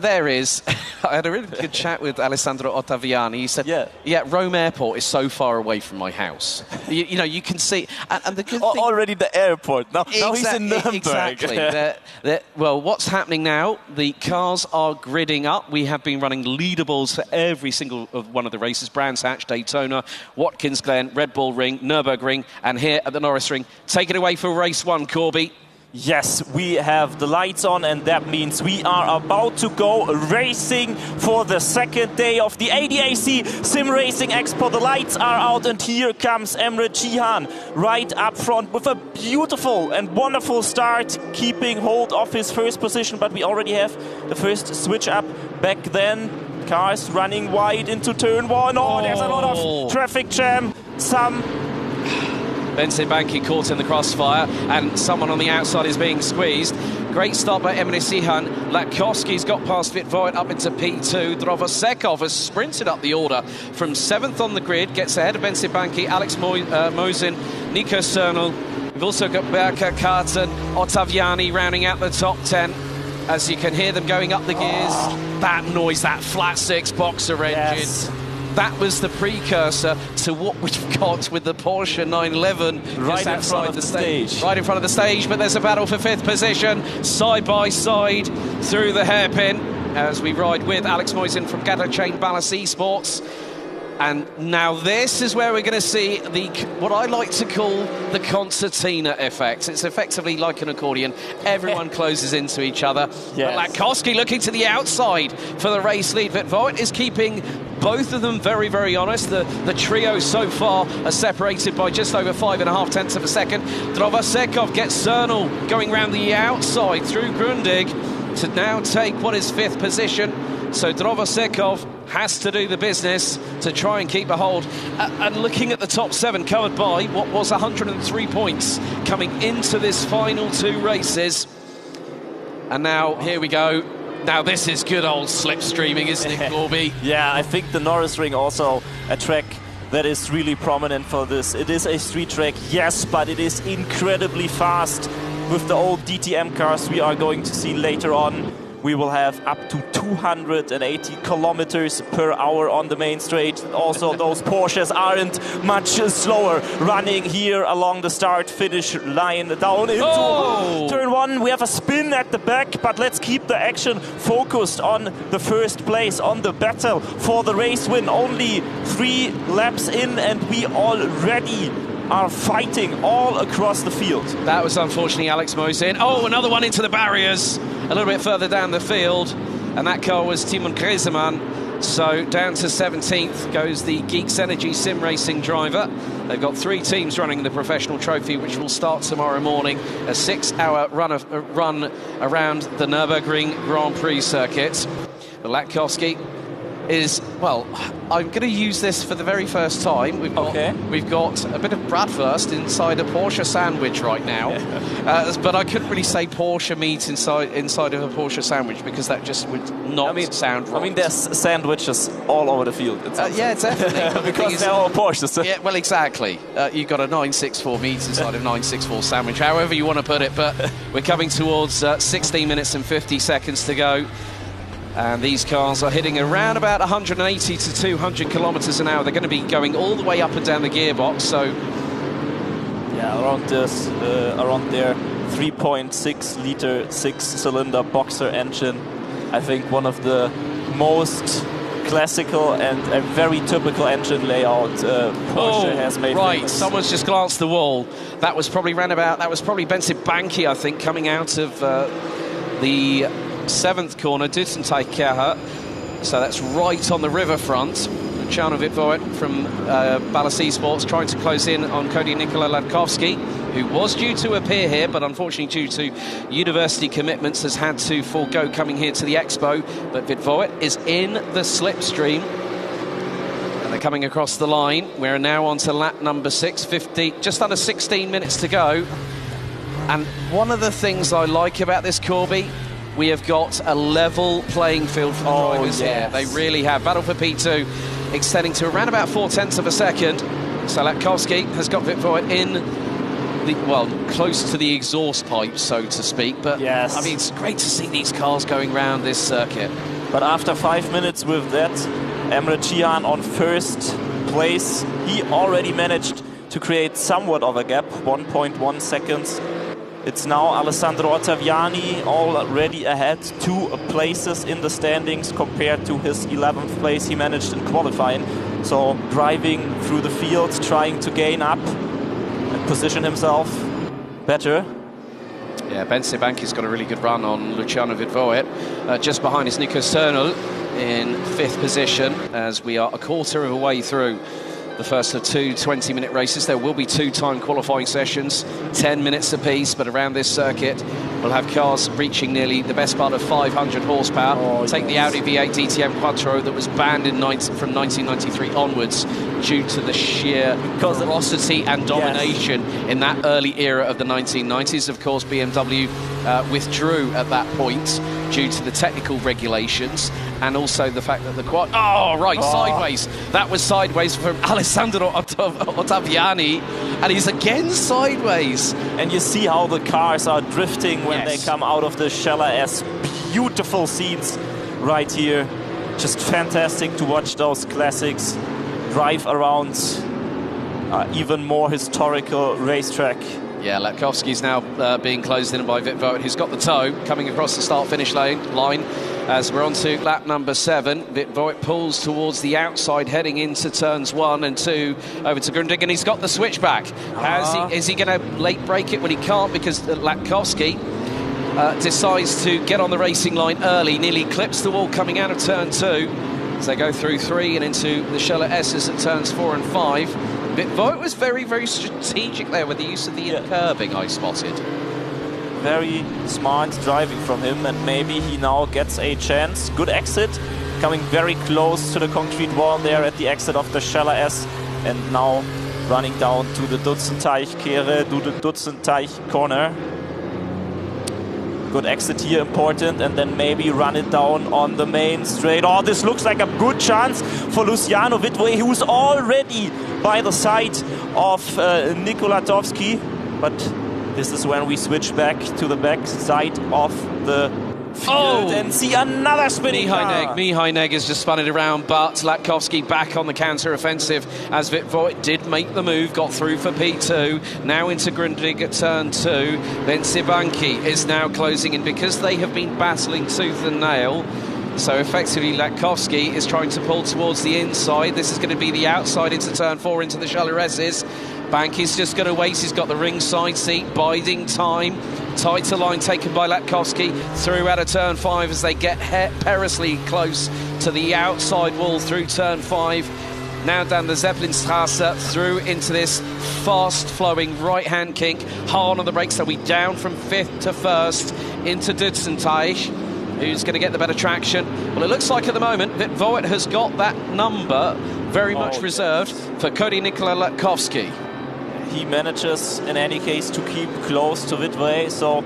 there is. I had a really good chat with Alessandro Ottaviani. He said, yeah, Rome Airport is so far away from my house. you know, you can see. And the good thing, already the airport. Now he's in Nuremberg. Exactly. Well, what's happening now? The cars are gridding up. We have been running leaderboards for every single one of the races. Brands Hatch, Daytona, Watkins Glen, Red Bull Ring, Nürburgring, and here at the Norris Ring. Take it away for race 1, Corby. Yes, we have the lights on, and that means we are about to go racing for the 2nd day of the ADAC SimRacing Expo. The lights are out, and here comes Emre Cihan right up front with a beautiful and wonderful start, keeping hold of his first position. But we already have the first switch up back then. Cars running wide into turn 1. Oh, there's a lot of traffic jam. Bensebanki caught in the crossfire, and someone on the outside is being squeezed. Great start by Emre Cihan. Latkowski's got past Vitvoet up into P2. Drovosekov has sprinted up the order from 7th on the grid, gets ahead of Bensebanki, Alex Mosin, Nico Cernel. We've also got Berker, Carton, Ottaviani rounding out the top 10. as you can hear them going up the gears. That noise, that flat six boxer engine. Yes. That was the precursor to what we've got with the Porsche 911 Right in front of the stage. Right in front of the stage, but there's a battle for 5th position, side by side through the hairpin, as we ride with Alex Moisin from Chain Balast Esports. And now this is where we're going to see what I like to call the concertina effect. It's effectively like an accordion. Everyone closes into each other. Yes. But Latkowski looking to the outside for the race lead. Voigt is keeping both of them very, very honest. The trio so far are separated by just over 5.5 tenths of a second. Drovasekov gets Cernal going round the outside through Grundig to now take what is 5th position. So Drovasekov has to do the business to try and keep a hold. And looking at the top 7 covered by what was 103 points coming into this final 2 races. And now, here we go. Now this is good old slipstreaming, isn't it, Corby? Yeah, I think the Norris Ring also a track that is really prominent for this. It is a street track, yes, but it is incredibly fast. With the old DTM cars we are going to see later on, we will have up to 280 kilometers per hour on the main straight. Also, those Porsches aren't much slower. Running here along the start-finish line down into turn 1. We have a spin at the back, but let's keep the action focused on the first place, on the battle for the race win. Only 3 laps in, and we already are fighting all across the field. That was unfortunately Alex Moisin. Oh, another one into the barriers a little bit further down the field, and that car was Timon Griezmann. So down to 17th goes the Geeks Energy SimRacing driver. They've got 3 teams running the professional trophy, which will start tomorrow morning. A 6-hour run around the Nürburgring Grand Prix circuit. But Latkowski is, well, I'm going to use this for the very first time. We've got a bit of bratwurst inside a Porsche sandwich right now. But I couldn't really say Porsche meat inside of a Porsche sandwich, because that just would not sound right. I mean, there's sandwiches all over the field. Yeah, definitely. Because they're all Porsches. Yeah, well, exactly. You've got a 964 meat inside of a 964 sandwich, however you want to put it. But we're coming towards 16 minutes and 50 seconds to go. And these cars are hitting around about 180 to 200 kilometers an hour. They're going to be going all the way up and down the gearbox. So, yeah, around their 3.6 liter 6-cylinder boxer engine. I think one of the most classical and a very typical engine layout Porsche has made. Right, famous. someone's just glanced the wall. That was probably Bence Banki, I think, coming out of the 7th corner. Didn't take care of her. So that's right on the riverfront. Luciano Voigt from Balast Esports trying to close in on Cody Nikola Latkowski, who was due to appear here, but unfortunately due to university commitments has had to forego coming here to the Expo. But Voigt is in the slipstream. And they're coming across the line. We're now on to lap number 6, just under 16 minutes to go. And one of the things I like about this, Corby, we have got a level playing field for the drivers here. They really have. Battle for P2 extending to around about 4 tenths of a second. So Latkowski has got Voigt in close to the exhaust pipe, so to speak. But yes, I mean, it's great to see these cars going around this circuit. But after 5 minutes with that, Emre Cihan on first place. He already managed to create somewhat of a gap, 1.1 seconds. It's now Alessandro Ottaviani already ahead 2 places in the standings compared to his 11th place he managed in qualifying. So driving through the field, trying to gain up and position himself better. Yeah, Bence Banki's got a really good run on Luciano Voigt. Just behind is Nico Cernal in 5th position, as we are a quarter of a way through the first of 2 20-minute races. There will be 2 time qualifying sessions, 10 minutes apiece, but around this circuit we'll have cars reaching nearly the best part of 500 horsepower. Take the Audi V8 DTM Quattro that was banned from 1993 onwards due to the sheer ferocity and domination in that early era of the 1990s. Of course, BMW withdrew at that point due to the technical regulations, and also the fact that the sideways. That was sideways from Alessandro Ottaviani, and he's again sideways. And you see how the cars are drifting when they come out of the Scheller S beautiful scenes right here. Just fantastic to watch those classics drive around even more historical racetrack. Yeah, Latkovsky's now being closed in by Wittvoet, who's got the tow coming across the start-finish line. As we're on to lap number 7, Wittvoet pulls towards the outside, heading into turns 1 and 2 over to Grundig, and he's got the switchback. Is he going to late break it? Well, he can't, because Latkovsky decides to get on the racing line early, nearly clips the wall coming out of turn 2 as they go through 3 and into the Scheller S's at turns 4 and 5. Wittvoet was very, very strategic there with the use of the curbing, I spotted. Very smart driving from him, and maybe he now gets a chance. Good exit, coming very close to the concrete wall there at the exit of the Scheller S, and now running down to the Dutzenteich-Kehre, to the Dutzenteich corner. Good exit here, important, and then maybe run it down on the main straight. Oh, this looks like a good chance for Luciano Wittvoet, who's already by the side of Nikolatowski. But this is when we switch back to the back side of the field and see another spinning car. Mihai Neg has just spun it around, but Latkovsky back on the counter-offensive as Wittvoet did make the move, got through for P2, now into Grundig at turn 2, then Sibanki is now closing in because they have been battling tooth and nail. So effectively Latkovsky is trying to pull towards the inside. This is going to be the outside into turn 4 into the Scheller S's. Banky's just going to wait. He's got the ringside seat, biding time. Tighter line taken by Latkovsky through out of turn 5 as they get perilously close to the outside wall through turn 5. Now down the Zeppelinstrasse through into this fast-flowing right-hand kink. Hard on the brakes, they'll be down from 5th to 1st into Dutzenteich. Who's going to get the better traction? Well, it looks like at the moment Wittvoet has got that number very much reserved for Cody Nikola Latkovsky. He manages, in any case, to keep close to Wittvoet, so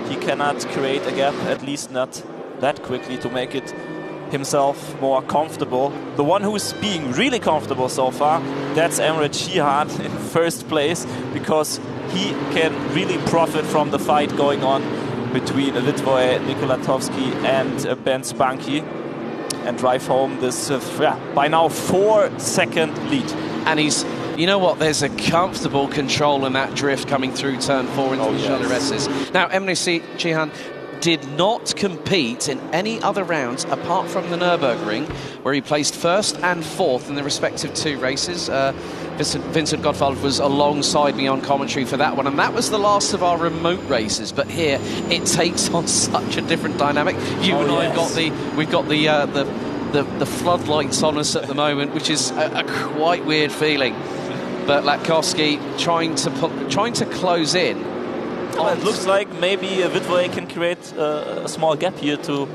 he cannot create a gap, at least not that quickly, to make it himself more comfortable. The one who's being really comfortable so far, that's Emre Cihan in first place, because he can really profit from the fight going on between Wittvoet, Nikolatowski and Ben Spanky, and drive home this by now 4-second lead. And he's, you know what, there's a comfortable control in that drift coming through turn 4 into the Scheller S's. Now, Emre Cihan did not compete in any other rounds apart from the Nürburgring, where he placed 1st and 4th in the respective 2 races. Vincent Gottwald was alongside me on commentary for that one, and that was the last of our remote races. But here, it takes on such a different dynamic. You and I have we've got the floodlights on us at the moment, which is a quite weird feeling. But Latkovsky trying to close in. Well, it looks like maybe Wittvoet can create a small gap here to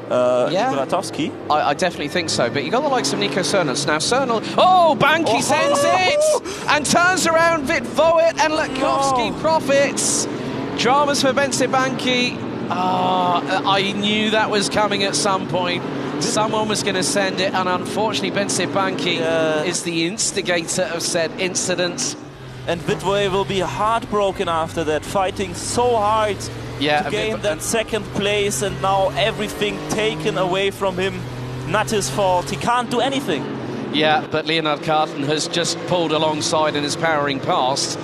Nikolatowski. I definitely think so, but you got the likes of Nico Cernal. Now Cernal, Banky sends it and turns around Wittvoet, and Latkovsky profits. Dramas for Bence Banky. I knew that was coming at some point. Someone was going to send it, and unfortunately Bence Banky is the instigator of said incident. And Wittvoet will be heartbroken after that, fighting so hard to gain that 2nd place, and now everything taken away from him. Not his fault, he can't do anything. Yeah, but Leonard Carton has just pulled alongside and is powering past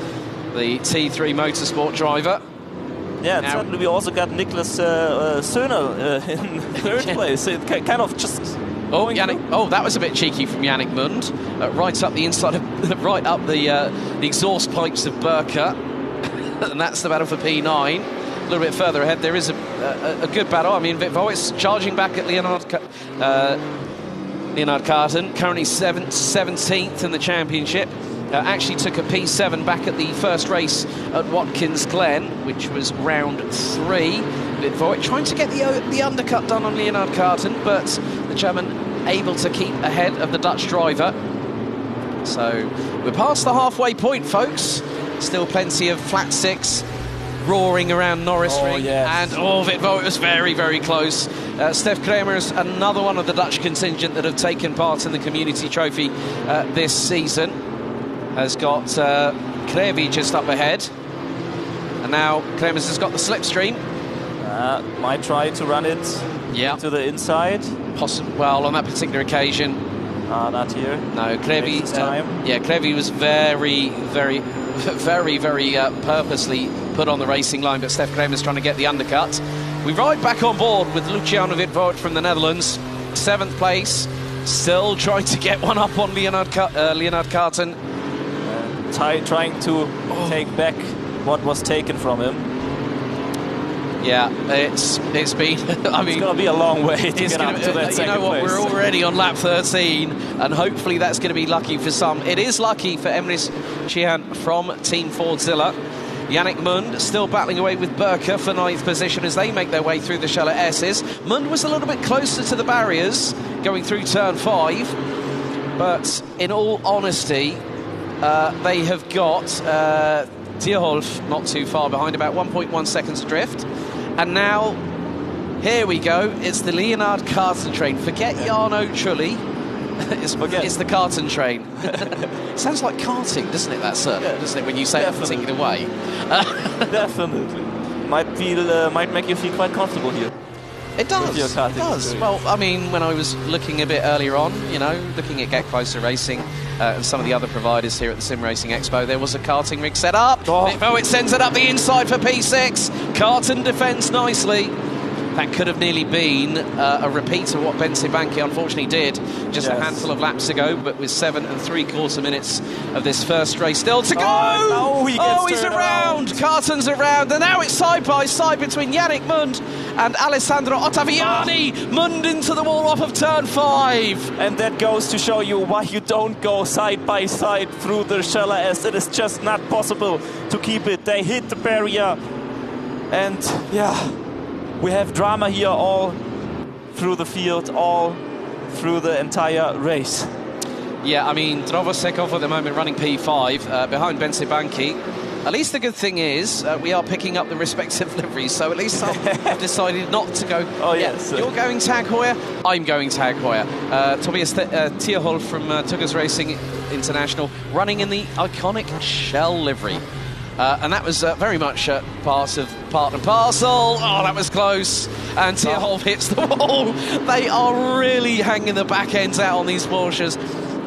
the T3 Motorsport driver. Yeah, and suddenly we also got Niklas Söhnel in 3rd place. It kind of just... that was a bit cheeky from Yannick Mund. Right up the inside of, right up the exhaust pipes of Burka. And that's the battle for P9. A little bit further ahead, there is a good battle. I mean, Wittvoet's charging back at Leonard Carton, currently 17th in the championship. Actually took a P7 back at the first race at Watkins Glen, which was round 3. Wittvoet trying to get the undercut done on Leonard Carton, but the German able to keep ahead of the Dutch driver. So we're past the halfway point, folks. Still plenty of flat 6 roaring around Norris Ring. And Wittvoet was very, very close. Stef Kramer is another one of the Dutch contingent that have taken part in the Community Trophy this season. Has got Krevi just up ahead. And now Kremers has got the slipstream. Might try to run it to the inside. Well, on that particular occasion. Not here. No, Krevi. Krevi was very purposely put on the racing line, but Stef Kramer's trying to get the undercut. We ride back on board with Luciano Wittvoort from the Netherlands, 7th place, still trying to get one up on Leonard Carton. Trying to take back what was taken from him. Yeah, it's been. I mean, it's going to be a long way to get up to that second place. We're already on lap 13, and hopefully that's going to be lucky for some. It is lucky for Emrys Chihan from Team Fordzilla. Yannick Mund still battling away with Burka for 9th position as they make their way through the Scheller S's. Mund was a little bit closer to the barriers going through turn 5, but in all honesty, they have got Tierholf not too far behind, about 1.1 seconds adrift. And now, here we go, it's the Leonard Carton train. Forget Jarno Trulli, it's the Carton train. Sounds like karting, doesn't it, doesn't it, when you say it a particular way? Definitely. Might make you feel quite comfortable here. It does, it does. Well, I mean, when I was looking a bit earlier on, looking at Get Closer Racing and some of the other providers here at the Sim Racing Expo, there was a karting rig set up. It sends it up the inside for P6. Carton defends nicely. That could have nearly been a repeat of what Benzibanki unfortunately did just a handful of laps ago, but with 7 3/4 minutes of this first race still to go! He's around! Carton's around, and now it's side by side between Yannick Mund and Alessandro Ottaviani. Mund into the wall off of turn 5. And that goes to show you why you don't go side by side through the Scheller S. It is just not possible to keep it. They hit the barrier, and we have drama here all through the field, all through the entire race. Yeah, I mean, Drovosekov at the moment running P5 behind Benzibanki. At least the good thing is we are picking up the respective liveries, so at least I've decided not to go. You're going Tag Heuer, I'm going Tag Heuer. Tobias Tierholf from Tuggers Racing International running in the iconic Shell livery. And that was very much part and parcel. Oh, that was close. And Tierholf hits the wall. They are really hanging the back ends out on these Porsches.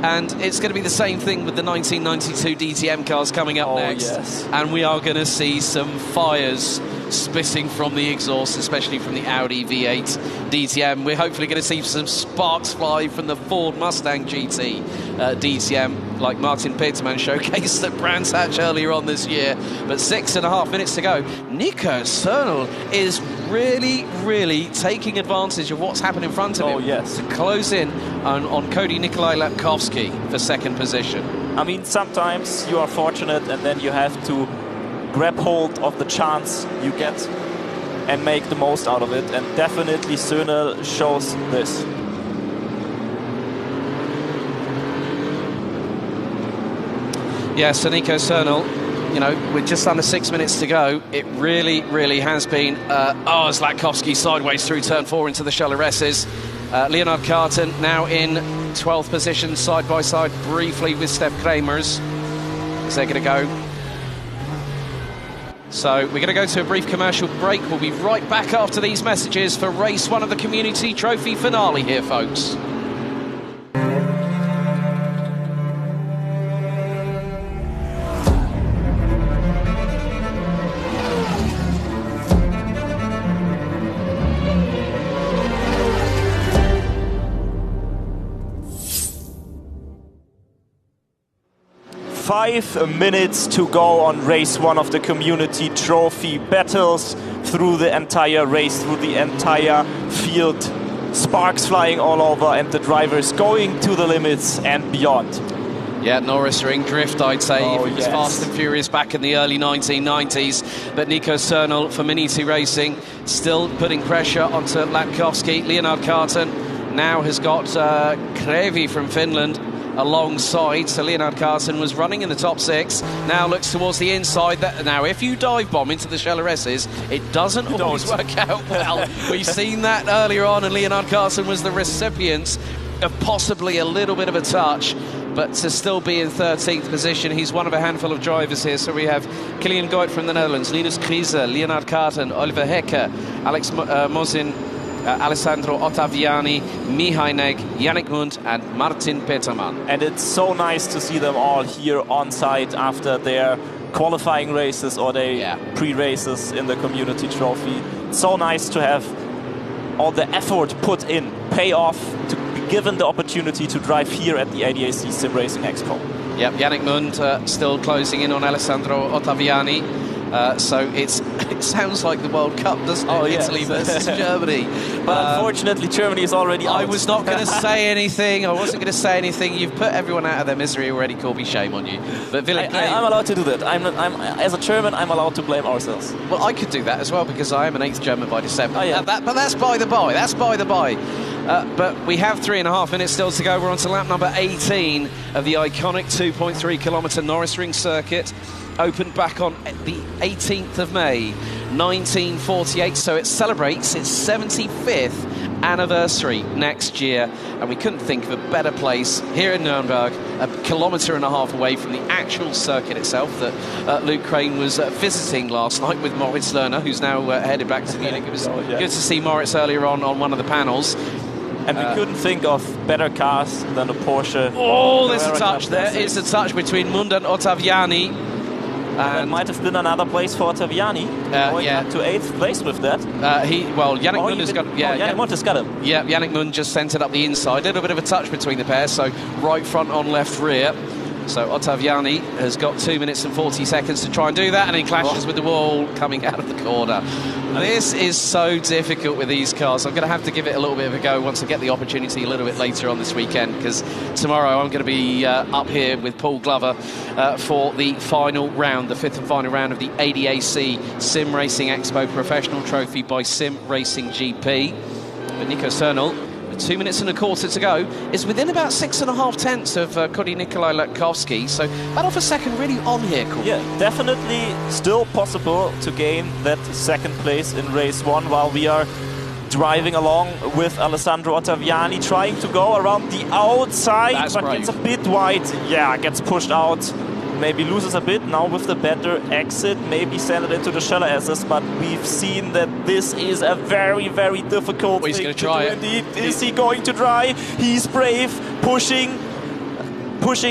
And it's going to be the same thing with the 1992 DTM cars coming up next. Yes. And we are going to see some fires spitting from the exhaust, especially from the Audi V8 DTM. We're hopefully going to see some sparks fly from the Ford Mustang GT DTM, like Martin Peterman showcased at Brands Hatch earlier on this year. But 6.5 minutes to go. Nico Cernal is really taking advantage of what's happened in front of him to close in on Cody Nikolai Latkovsky for 2nd position. I mean, sometimes you are fortunate and then you have to grab hold of the chance you get and make the most out of it, and definitely Cernal shows this. Yeah, so Nico Cernal, with just under 6 minutes to go, it really has been as Latkovsky sideways through turn 4 into the Scheller S's. Leonard Carton now in 12th position, side by side briefly with Stef Kramers as they're going to go. So we're going to go to a brief commercial break. We'll be right back after these messages for race 1 of the Community Trophy finale here, folks. 5 minutes to go on race 1 of the Community Trophy. Battles through the entire race, through the entire field. Sparks flying all over and the drivers going to the limits and beyond. Yeah, Norris Ring drift, I'd say. It was fast and furious back in the early 1990s. But Nico Cernal for Miniti Racing still putting pressure onto Latkovsky. Leonard Carton now has got Krevi from Finland alongside. So Leonard Carton was running in the top 6, now looks towards the inside. Now if you dive bomb into the Scheller S's, it doesn't always work out well. We've seen that earlier on, and Leonard Carton was the recipient of possibly a little bit of a touch. but to still be in 13th position. He's one of a handful of drivers here. So we have Kilian Goit from the Netherlands, Linus Kriese, Leonard Carton, Oliver Hecker, Alex Mosin, Alessandro Ottaviani, Mihai Neg, Yannick Mund and Martin Petermann. And it's so nice to see them all here on site after their qualifying races or their pre-races in the community trophy. It's so nice to have all the effort put in pay off, to be given the opportunity to drive here at the ADAC SimRacing Expo. Yep, Yannick Mund still closing in on Alessandro Ottaviani. So it sounds like the World Cup, doesn't it? Italy versus Germany. But unfortunately, Germany is already out. I was not going to say anything. I wasn't going to say anything. You've put everyone out of their misery already, Corby. Shame on you. But I'm allowed to do that. As a German, I'm allowed to blame ourselves. Well, I could do that as well because I am an 8th German by descent. Oh, yeah. But that's by the by. That's by the by. But we have 3.5 minutes still to go. We're on to lap number 18 of the iconic 2.3-kilometre Norris Ring circuit. Opened back on the 18th of May, 1948. So it celebrates its 75th anniversary next year. And we couldn't think of a better place here in Nürnberg, a kilometre and a half away from the actual circuit itself that Luke Crane was visiting last night with Moritz Lerner, who's now headed back to Munich. It was good to see Moritz earlier on one of the panels. And we couldn't think of better cars than a Porsche. Oh, there's a touch. There is a touch between Mund and Ottaviani. And it might have been another place for Ottaviani. Yeah, to 8th place with that. Yannick Mund has got. Yannick Mund has got him. Yeah, Yannick Mund just sent it up the inside. A little bit of a touch between the pairs. So right front on left rear. So Ottaviani has got 2 minutes and 40 seconds to try and do that, and he clashes with the wall coming out of the corner. This is so difficult with these cars. I'm going to have to give it a little bit of a go once I get the opportunity a little bit later on this weekend, because tomorrow I'm going to be up here with Paul Glover for the final round, the 5th and final round of the ADAC SimRacing Expo Professional Trophy by SimRacing.gp. But Nico Cernal, 2 minutes and a quarter to go, is within about 6.5 tenths of Cody Nikolai Latkovsky. So battle for second really on here, Corey. Yeah, definitely still possible to gain that second place in race 1 while we are driving along with Alessandro Ottaviani, trying to go around the outside. That's but brave. Gets a bit wide. Yeah, gets pushed out. Maybe loses a bit now with the better exit, maybe send it into the shallow S's, but we've seen that this is a very, very difficult he's thing going to to try do it. indeed. Is he going to try? He's brave, pushing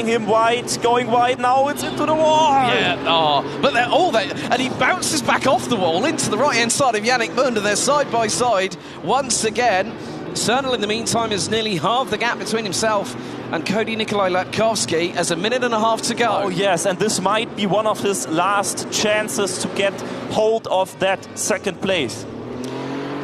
him wide, going wide, now it's into the wall. Yeah, but they're all there, and he bounces back off the wall into the right-hand side of Yannick Mund, and they're side by side once again. Cernal, in the meantime, has nearly halved the gap between himself and Cody Nikolai Latkovsky as a minute and a half to go. Oh yes, and this might be one of his last chances to get hold of that second place.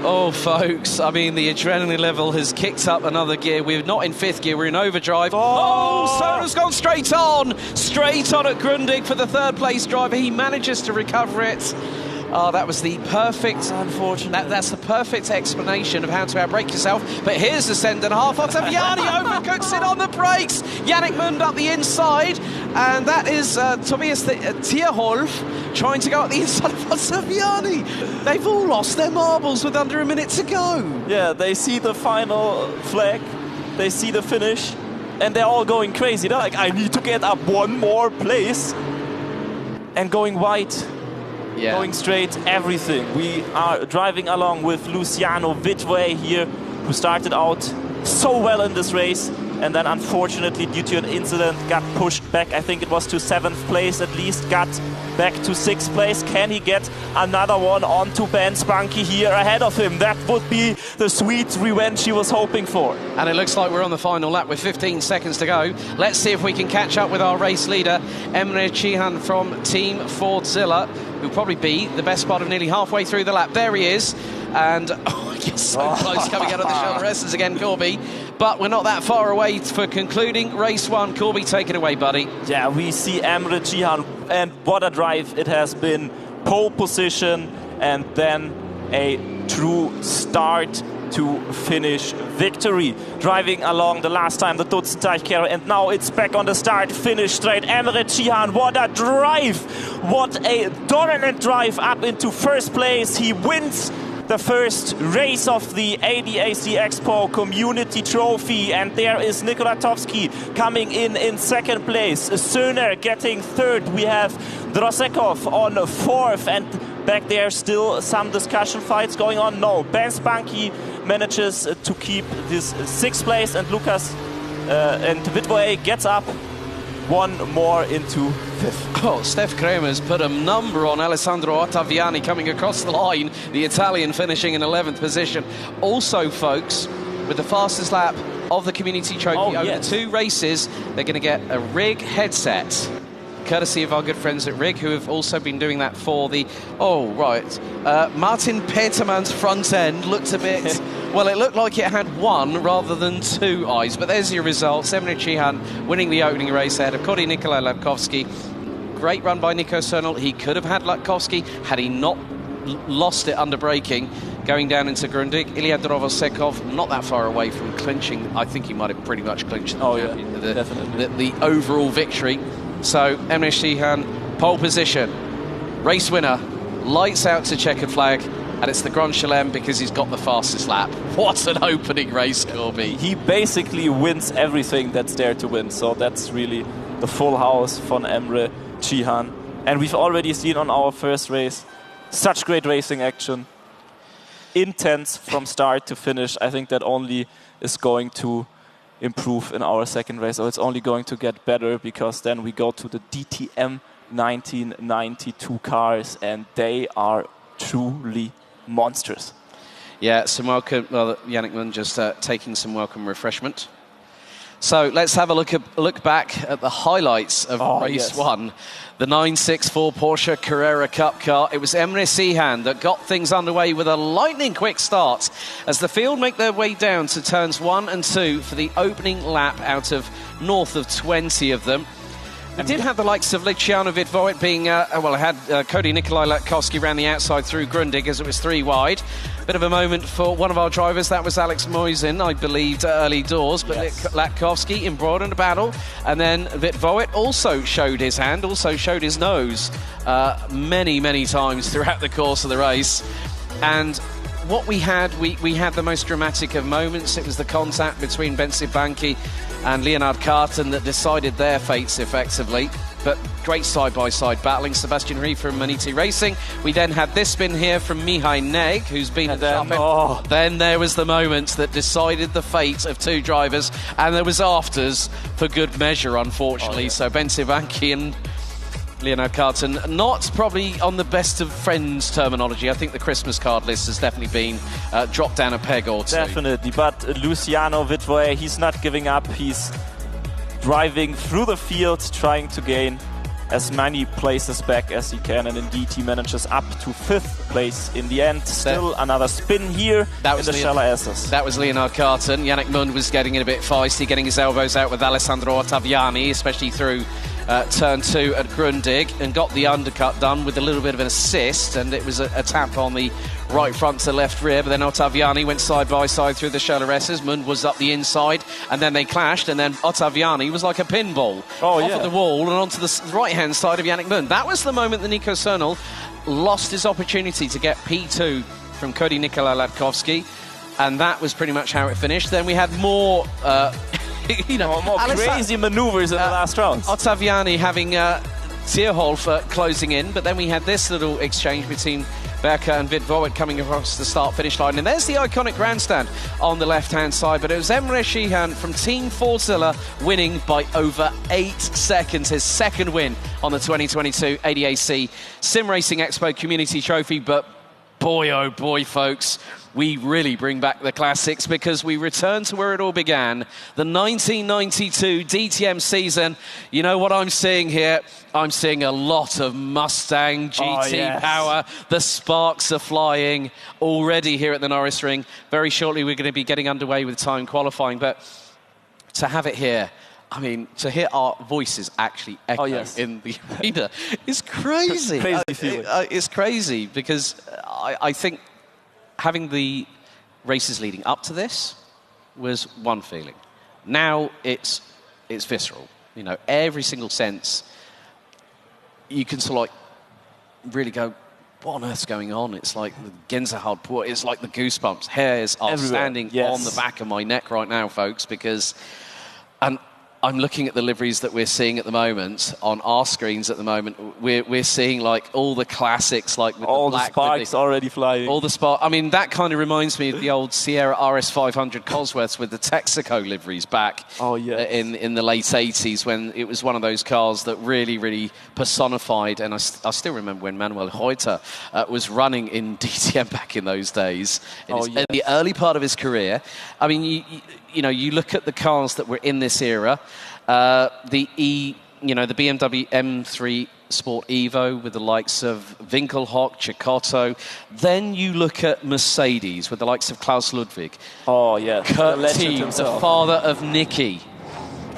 Oh, folks, I mean, the adrenaline level has kicked up another gear. We're not in 5th gear, we're in overdrive. Oh, Cernal's gone straight on at Grundig for the 3rd place driver. He manages to recover it. Oh, that was the perfect... Unfortunate. That's the perfect explanation of how to outbrake yourself. But here's the send and a half. Ottaviani overcooks it on the brakes. Yannick Mund up the inside. And that is Tobias Tierholf trying to go up the inside of Ottaviani. They've all lost their marbles with under a minute to go. Yeah, they see the final flag. They see the finish. And they're all going crazy. They're like, I need to get up one more place. And going wide. Yeah. Going straight, everything. We are driving along with Luciano Vidway here, who started out so well in this race, and then unfortunately, due to an incident, got pushed back. I think it was to 7th place at least, got back to 6th place. Can he get another one onto Ben Spunky here ahead of him? That would be the sweet revenge he was hoping for. And it looks like we're on the final lap with 15 seconds to go. Let's see if we can catch up with our race leader, Emre Cihan from Team Fordzilla, who'll probably be the best part of nearly halfway through the lap. There he is. And he gets so close coming out of the shoulder S's again, Corby. But we're not that far away for concluding race 1. Corby, take it away, buddy. Yeah, we see Emre Cihan, and what a drive it has been. Pole position, and then a true start to finish victory. Driving along the last time, the Dutzendteichkehrer, and now it's back on the start finish straight. Emre Cihan, what a drive! What a dominant drive up into 1st place. He wins the first race of the ADAC Expo Community Trophy, and there is Nikola Tovsky coming in second place, Söner getting third, we have Drosekov on fourth, and back there still some discussion fights going on. No, Ben Spanky manages to keep this sixth place, and Lucas and Wittvoet gets up one more into fifth. Oh, Steph Kramer's put a number on Alessandro Ottaviani coming across the line, the Italian finishing in 11th position. Also, folks, with the fastest lap of the Community Trophy over 2 races, they're going to get a Rig headset, courtesy of our good friends at Rig, who have also been doing that for the... Oh, right. Martin Peterman's front end looked a bit... well, it looked like it had 1 rather than 2 eyes. But there's your results. Emre Cihan winning the opening race ahead of Kori Nikolai Latkovsky. Great run by Nico Cernal. He could have had Latkovsky had he not lost it under braking. Going down into Grundig, Ilya Drovosekov not that far away from clinching. I think he might have pretty much clinched the overall victory. So, Emre Cihan, pole position, race winner, lights out to checkered flag, and it's the Grand Chelem because he's got the fastest lap. What an opening race, Corby. He basically wins everything that's there to win, so that's really the full house von Emre Cihan. And we've already seen on our first race such great racing action. Intense from start to finish. I think that only is going to improve in our second race, or it's only going to get better, because then we go to the DTM 1992 cars, and they are truly monsters. Yeah, some welcome. Well, Yannick Munn just taking some welcome refreshment. So let's have a look back at the highlights of race 1. The 964 Porsche Carrera Cup car. It was Emre Cihan that got things underway with a lightning quick start as the field make their way down to turns 1 and 2 for the opening lap out of north of 20 of them. We did have the likes of Luciano Wittvoet being, I had Kori Nikolai Latkovsky ran the outside through Grundig as it was 3 wide. Bit of a moment for one of our drivers, that was Alex Moisin, I believed, early doors, but Latkovsky embroiled in a battle. And then Wittvoet also showed his hand, also showed his nose many, many times throughout the course of the race. And what we had the most dramatic of moments. It was the contact between Ben Sibanki and Leonard Carton that decided their fates effectively. But great side-by-side battling. Sebastian Rie from Maniti Racing. We then had this spin here from Mihai Neg, who's been at the Then there was the moment that decided the fate of 2 drivers, and there was afters for good measure, unfortunately. So Ben Sibanki and Leonard Carton, not probably on the best of friends terminology. I think the Christmas card list has definitely been dropped down a peg or 2. Definitely, but Luciano Wittvoet, he's not giving up. He's driving through the field, trying to gain as many places back as he can, and indeed he manages up to 5th place in the end. Still another spin here in the Scheller Esses. That was Leonard Carton. Yannick Munn was getting it a bit feisty, getting his elbows out with Alessandro Ottaviani, especially through turn 2 at Grundig, and got the undercut done with a little bit of an assist, and it was a tap on the right front to left rear, but then Ottaviani went side by side through the Scheller Esses. Mund was up the inside, and then they clashed, and then Ottaviani was like a pinball off at the wall and onto the right-hand side of Yannick Mund. That was the moment that Nico Cernal lost his opportunity to get P2 from Kori Nikolai Latkovsky, and that was pretty much how it finished. Then we had more more crazy maneuvers in the last rounds. Ottaviani having Tierholf closing in, but then we had this little exchange between Berka and Wittvoet coming across the start-finish line. And there's the iconic grandstand on the left-hand side, but it was Emre Cihan from Team Fordzilla winning by over 8 seconds, his second win on the 2022 ADAC SimRacing Expo Community Trophy. But boy, oh boy, folks, we really bring back the classics because we return to where it all began, the 1992 DTM season. You know what I'm seeing here? I'm seeing a lot of Mustang GT power. The sparks are flying already here at the Norris Ring. Very shortly, we're going to be getting underway with time qualifying, but to have it here, I mean, to hear our voices actually echo in the arena is crazy. Crazy feeling. It's crazy because I think having the races leading up to this was one feeling. Now it's visceral. You know, every single sense you can sort of like really go, what on earth's going on? It's like the Gänsehaut pur. It's like the goosebumps. Hairs are standing on the back of my neck right now, folks, because I'm looking at the liveries that we're seeing at the moment on our screens at the moment. We're seeing like all the classics, like with all the black, the sparks already flying. All the spark. I mean, that kind of reminds me of the old Sierra RS500 Cosworths with the Texaco liveries back in the late 80s, when it was one of those cars that really personified. And I still remember when Manuel Reuter was running in DTM back in those days, in the early part of his career. I mean, you look at the cars that were in this era, the BMW M3 Sport Evo with the likes of Winkelhock, Cecotto. Then you look at Mercedes with the likes of Klaus Ludwig. Oh, yeah. Kurt Thiem, the father of Nicky.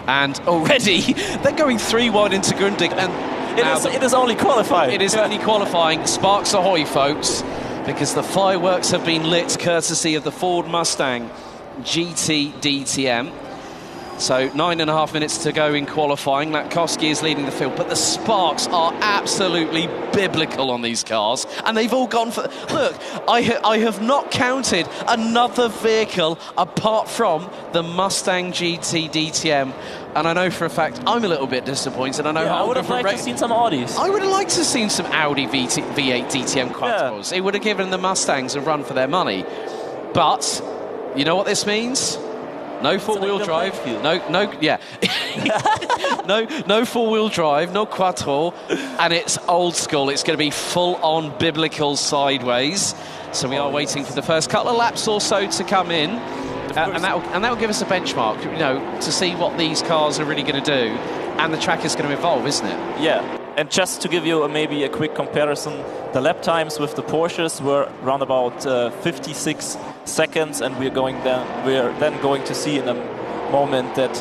And already they're going 3 wide into Grundig. And it is only qualifying. It is only qualifying. Sparks ahoy, folks, because the fireworks have been lit courtesy of the Ford Mustang GT DTM. So 9.5 minutes to go in qualifying. Latkovsky is leading the field, but the sparks are absolutely biblical on these cars, and they've all gone for... Look, I have not counted another vehicle apart from the Mustang GT DTM, and I know for a fact I'm a little bit disappointed. I know I would have liked to have seen some Audis. I would have liked to have seen some Audi V8 DTM Quattros. It would have given the Mustangs a run for their money. But you know what this means? No four-wheel drive. No four-wheel drive. No quattro, and it's old school. It's going to be full-on biblical sideways. So we are waiting for the first couple of laps or so to come in, and that will give us a benchmark, to see what these cars are really going to do. And the track is going to evolve, isn't it? Yeah. And just to give you maybe a quick comparison, the lap times with the Porsches were around about 56 seconds, and we're then going to see in a moment that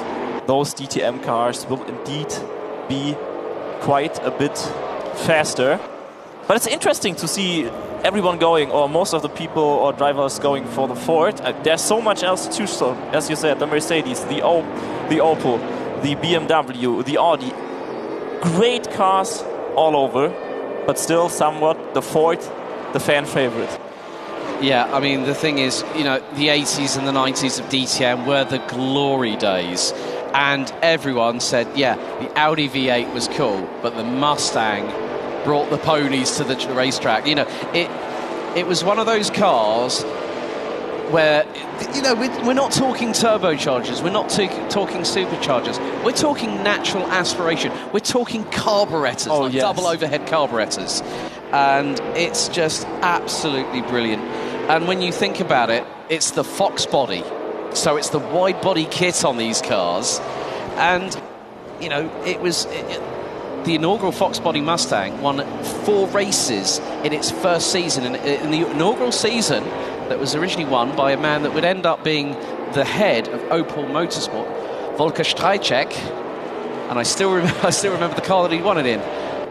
those DTM cars will indeed be quite a bit faster. But it's interesting to see everyone going, or most of the people or drivers going for the Ford. There's so much else to choose from. As you said, the Mercedes, the Opel, the BMW, the Audi. Great cars all over, but still somewhat the Ford, the fan favorite. Yeah, I mean, the thing is, the 80s and the 90s of DTM were the glory days. And everyone said, the Audi V8 was cool, but the Mustang brought the ponies to the racetrack. It was one of those cars where, we're not talking turbochargers, we're not talking superchargers, we're talking natural aspiration, we're talking carburetors, double overhead carburetors, and it's just absolutely brilliant. And when you think about it, it's the Fox body, so it's the wide body kit on these cars, and it was the inaugural Fox body Mustang won 4 races in its first season, and in the inaugural season that was originally won by a man that would end up being the head of Opel Motorsport, Volker Strejček, and I still remember the car that he won it in.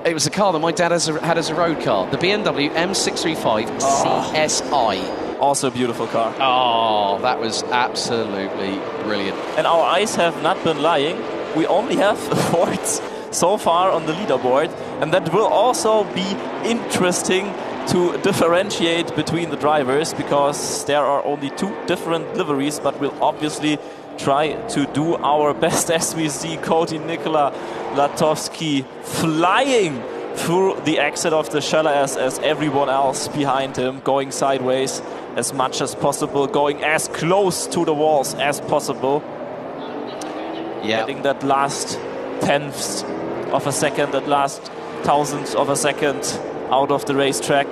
It was a car that my dad had as a road car, the BMW M635 CSI. Also a beautiful car. Oh, that was absolutely brilliant. And our eyes have not been lying. We only have Fords so far on the leaderboard, and that will also be interesting to differentiate between the drivers, because there are only 2 different liveries, but we'll obviously try to do our best as we see Cody Nikola Latkovsky flying through the exit of the Scheller as everyone else behind him, going sideways as much as possible, going as close to the walls as possible. Getting that last tenths of a second, that last thousandths of a second out of the racetrack.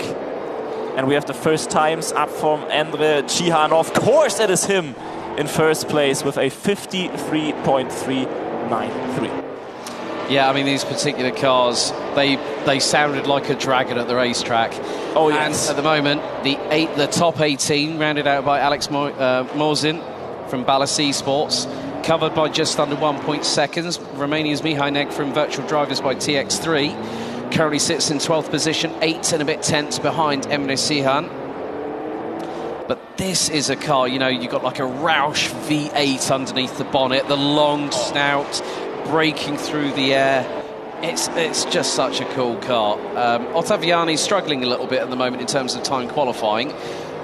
And we have the first times up from Andre Chihan. Of course it is him in first place with a 53.393. Yeah, I mean, these particular cars, they sounded like a dragon at the racetrack. Oh, yes. And at the moment, the top 18, rounded out by Alex Morzin from Balast Esports, covered by just under 1 seconds. Romania's Mihai Neg from Virtual Drivers by TX3 currently sits in 12th position, 8 and a bit tenths behind Emre Sihan. But this is a car, you've got like a Roush V8 underneath the bonnet, the long snout breaking through the air. It's just such a cool car. Ottaviani's struggling a little bit at the moment in terms of time qualifying.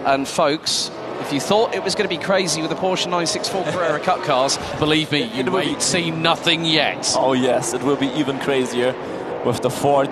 And folks, if you thought it was going to be crazy with the Porsche 964 Carrera Cup cars, believe me, you ain't seen nothing yet. Oh yes, it will be even crazier with the Ford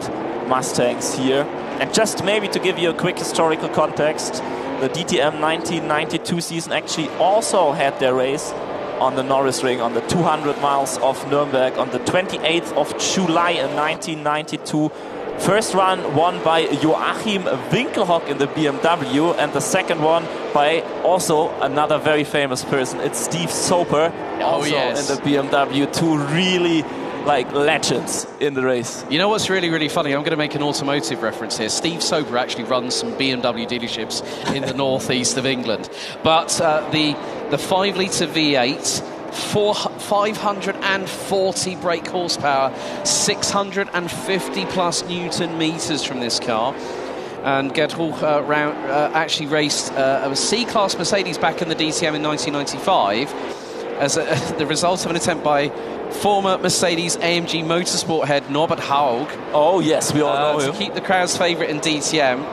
Mustangs here. And just maybe to give you a quick historical context, the DTM 1992 season actually also had their race on the Norris Ring on the 200 miles of Nürnberg on the 28th of July in 1992. First run won by Joachim Winkelhock in the BMW, and the second one by also another very famous person. It's Steve Soper, also in the BMW. Two really like legends in the race. You know what's really, really funny? I'm going to make an automotive reference here. Steve Soper actually runs some BMW dealerships in the northeast of England. But the 5-litre V8, 540 brake horsepower, 650 plus Newton meters from this car. And Gerdhul actually raced a C-Class Mercedes back in the DTM in 1995 as the result of an attempt by former Mercedes AMG Motorsport head Norbert Haug. Oh yes, we all know him. To keep the crowd's favourite in DTM.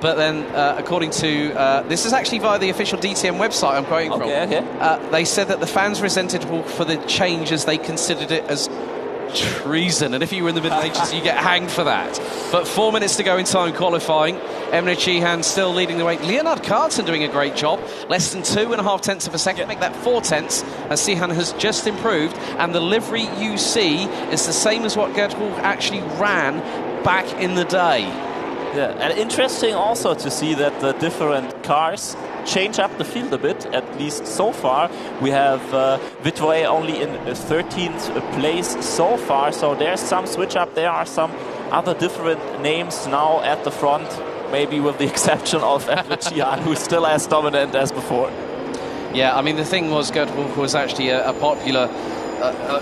But then, according to... this is actually via the official DTM website I'm quoting from. They said that the fans resented for the changes. They considered it as treason. And if you were in the Middle Ages, you get hanged for that. But 4 minutes to go in time qualifying. Emre Cihan still leading the way. Leonard Carton doing a great job. Less than 2.5 tenths of a second. Make that 4 tenths as Cihan has just improved. And the livery you see is the same as what Gerdhul actually ran back in the day. Yeah, and interesting also to see that the different cars change up the field a bit, at least so far. We have DTWRE only in 13th place so far, so there's some switch up. There are some other different names now at the front, maybe with the exception of Emre Cihan, who's still as dominant as before. Yeah, I mean, the thing was, Gerdhul was actually a popular...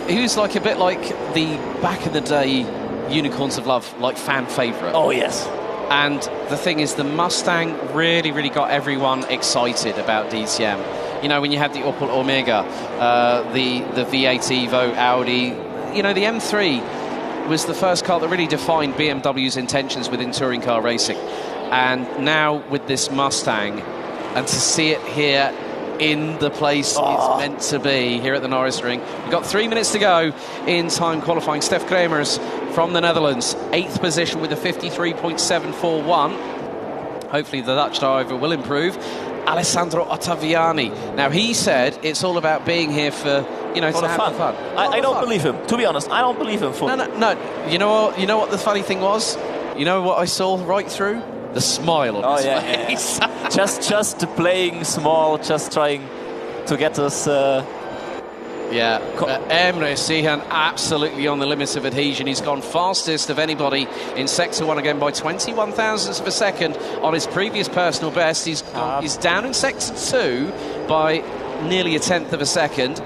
he was like a bit like the back in the day Unicorns of Love, like fan favourite. Oh, yes. And the thing is, the Mustang really, really got everyone excited about DTM. You know, when you had the Opel Omega, the V8 Evo, Audi, you know, the M3 was the first car that really defined BMW's intentions within touring car racing. And now with this Mustang, and to see it here in the place it's meant to be, here at the Norris Ring. We've got 3 minutes to go in time qualifying. Stef Kramers from the Netherlands, 8th position with a 53.741. Hopefully the Dutch driver will improve. Alessandro Ottaviani. Now, he said it's all about being here for, you know, for to the have fun. fun. I don't believe him. To be honest, I don't believe him. No. You know what the funny thing was? You know what I saw right through? The smile on his face. Yeah. just playing small, just trying to get us... Emre Cihan absolutely on the limits of adhesion. He's gone fastest of anybody in Sector 1 again by 21 thousandths of a second on his previous personal best. He's down in Sector 2 by nearly a tenth of a second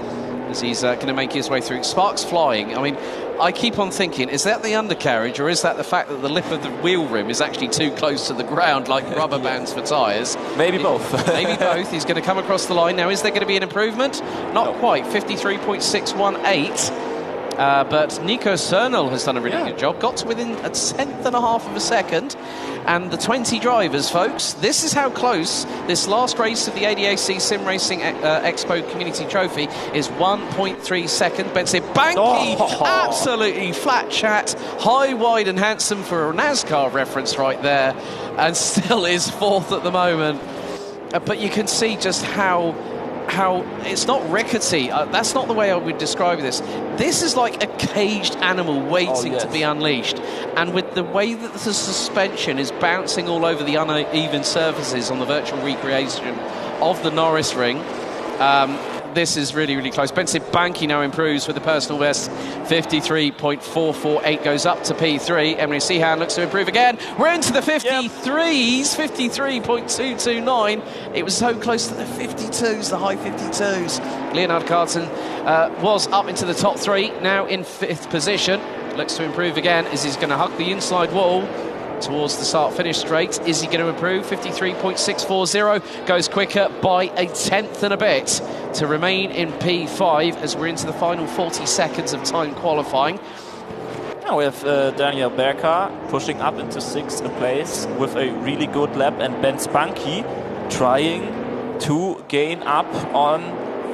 as he's going to make his way through. Sparks flying. I mean, I keep on thinking, is that the undercarriage or is that the fact that the lip of the wheel rim is actually too close to the ground like rubber bands for tyres? Maybe both. Maybe both. He's going to come across the line. Now, is there going to be an improvement? Not quite. 53.618. But Nico Cernal has done a really good job. Got to within a tenth and a half of a second. And the 20 drivers, folks, this is how close this last race of the ADAC SimRacing Expo Community Trophy is. 1.3 seconds. Benzi Banky, absolutely flat chat, high, wide and handsome for a NASCAR reference right there. And still is fourth at the moment. But you can see just how it's not rickety. That's not the way I would describe this. This is like a caged animal waiting to be unleashed. And with the way that the suspension is bouncing all over the uneven surfaces on the virtual recreation of the Norris Ring, this is really, really close. Benzi Banky now improves with the personal best. 53.448 goes up to P3. Emre Cihan looks to improve again. We're into the 53s. 53.229. It was so close to the 52s, the high 52s. Leonard Carton was up into the top 3, now in 5th position. Looks to improve again as he's going to hug the inside wall towards the start-finish straight. Is he going to improve? 53.640 goes quicker by a tenth and a bit to remain in P5 as we're into the final 40 seconds of time qualifying. Now we have Daniel Berka pushing up into 6th place with a really good lap, and Ben Spanky trying to gain up on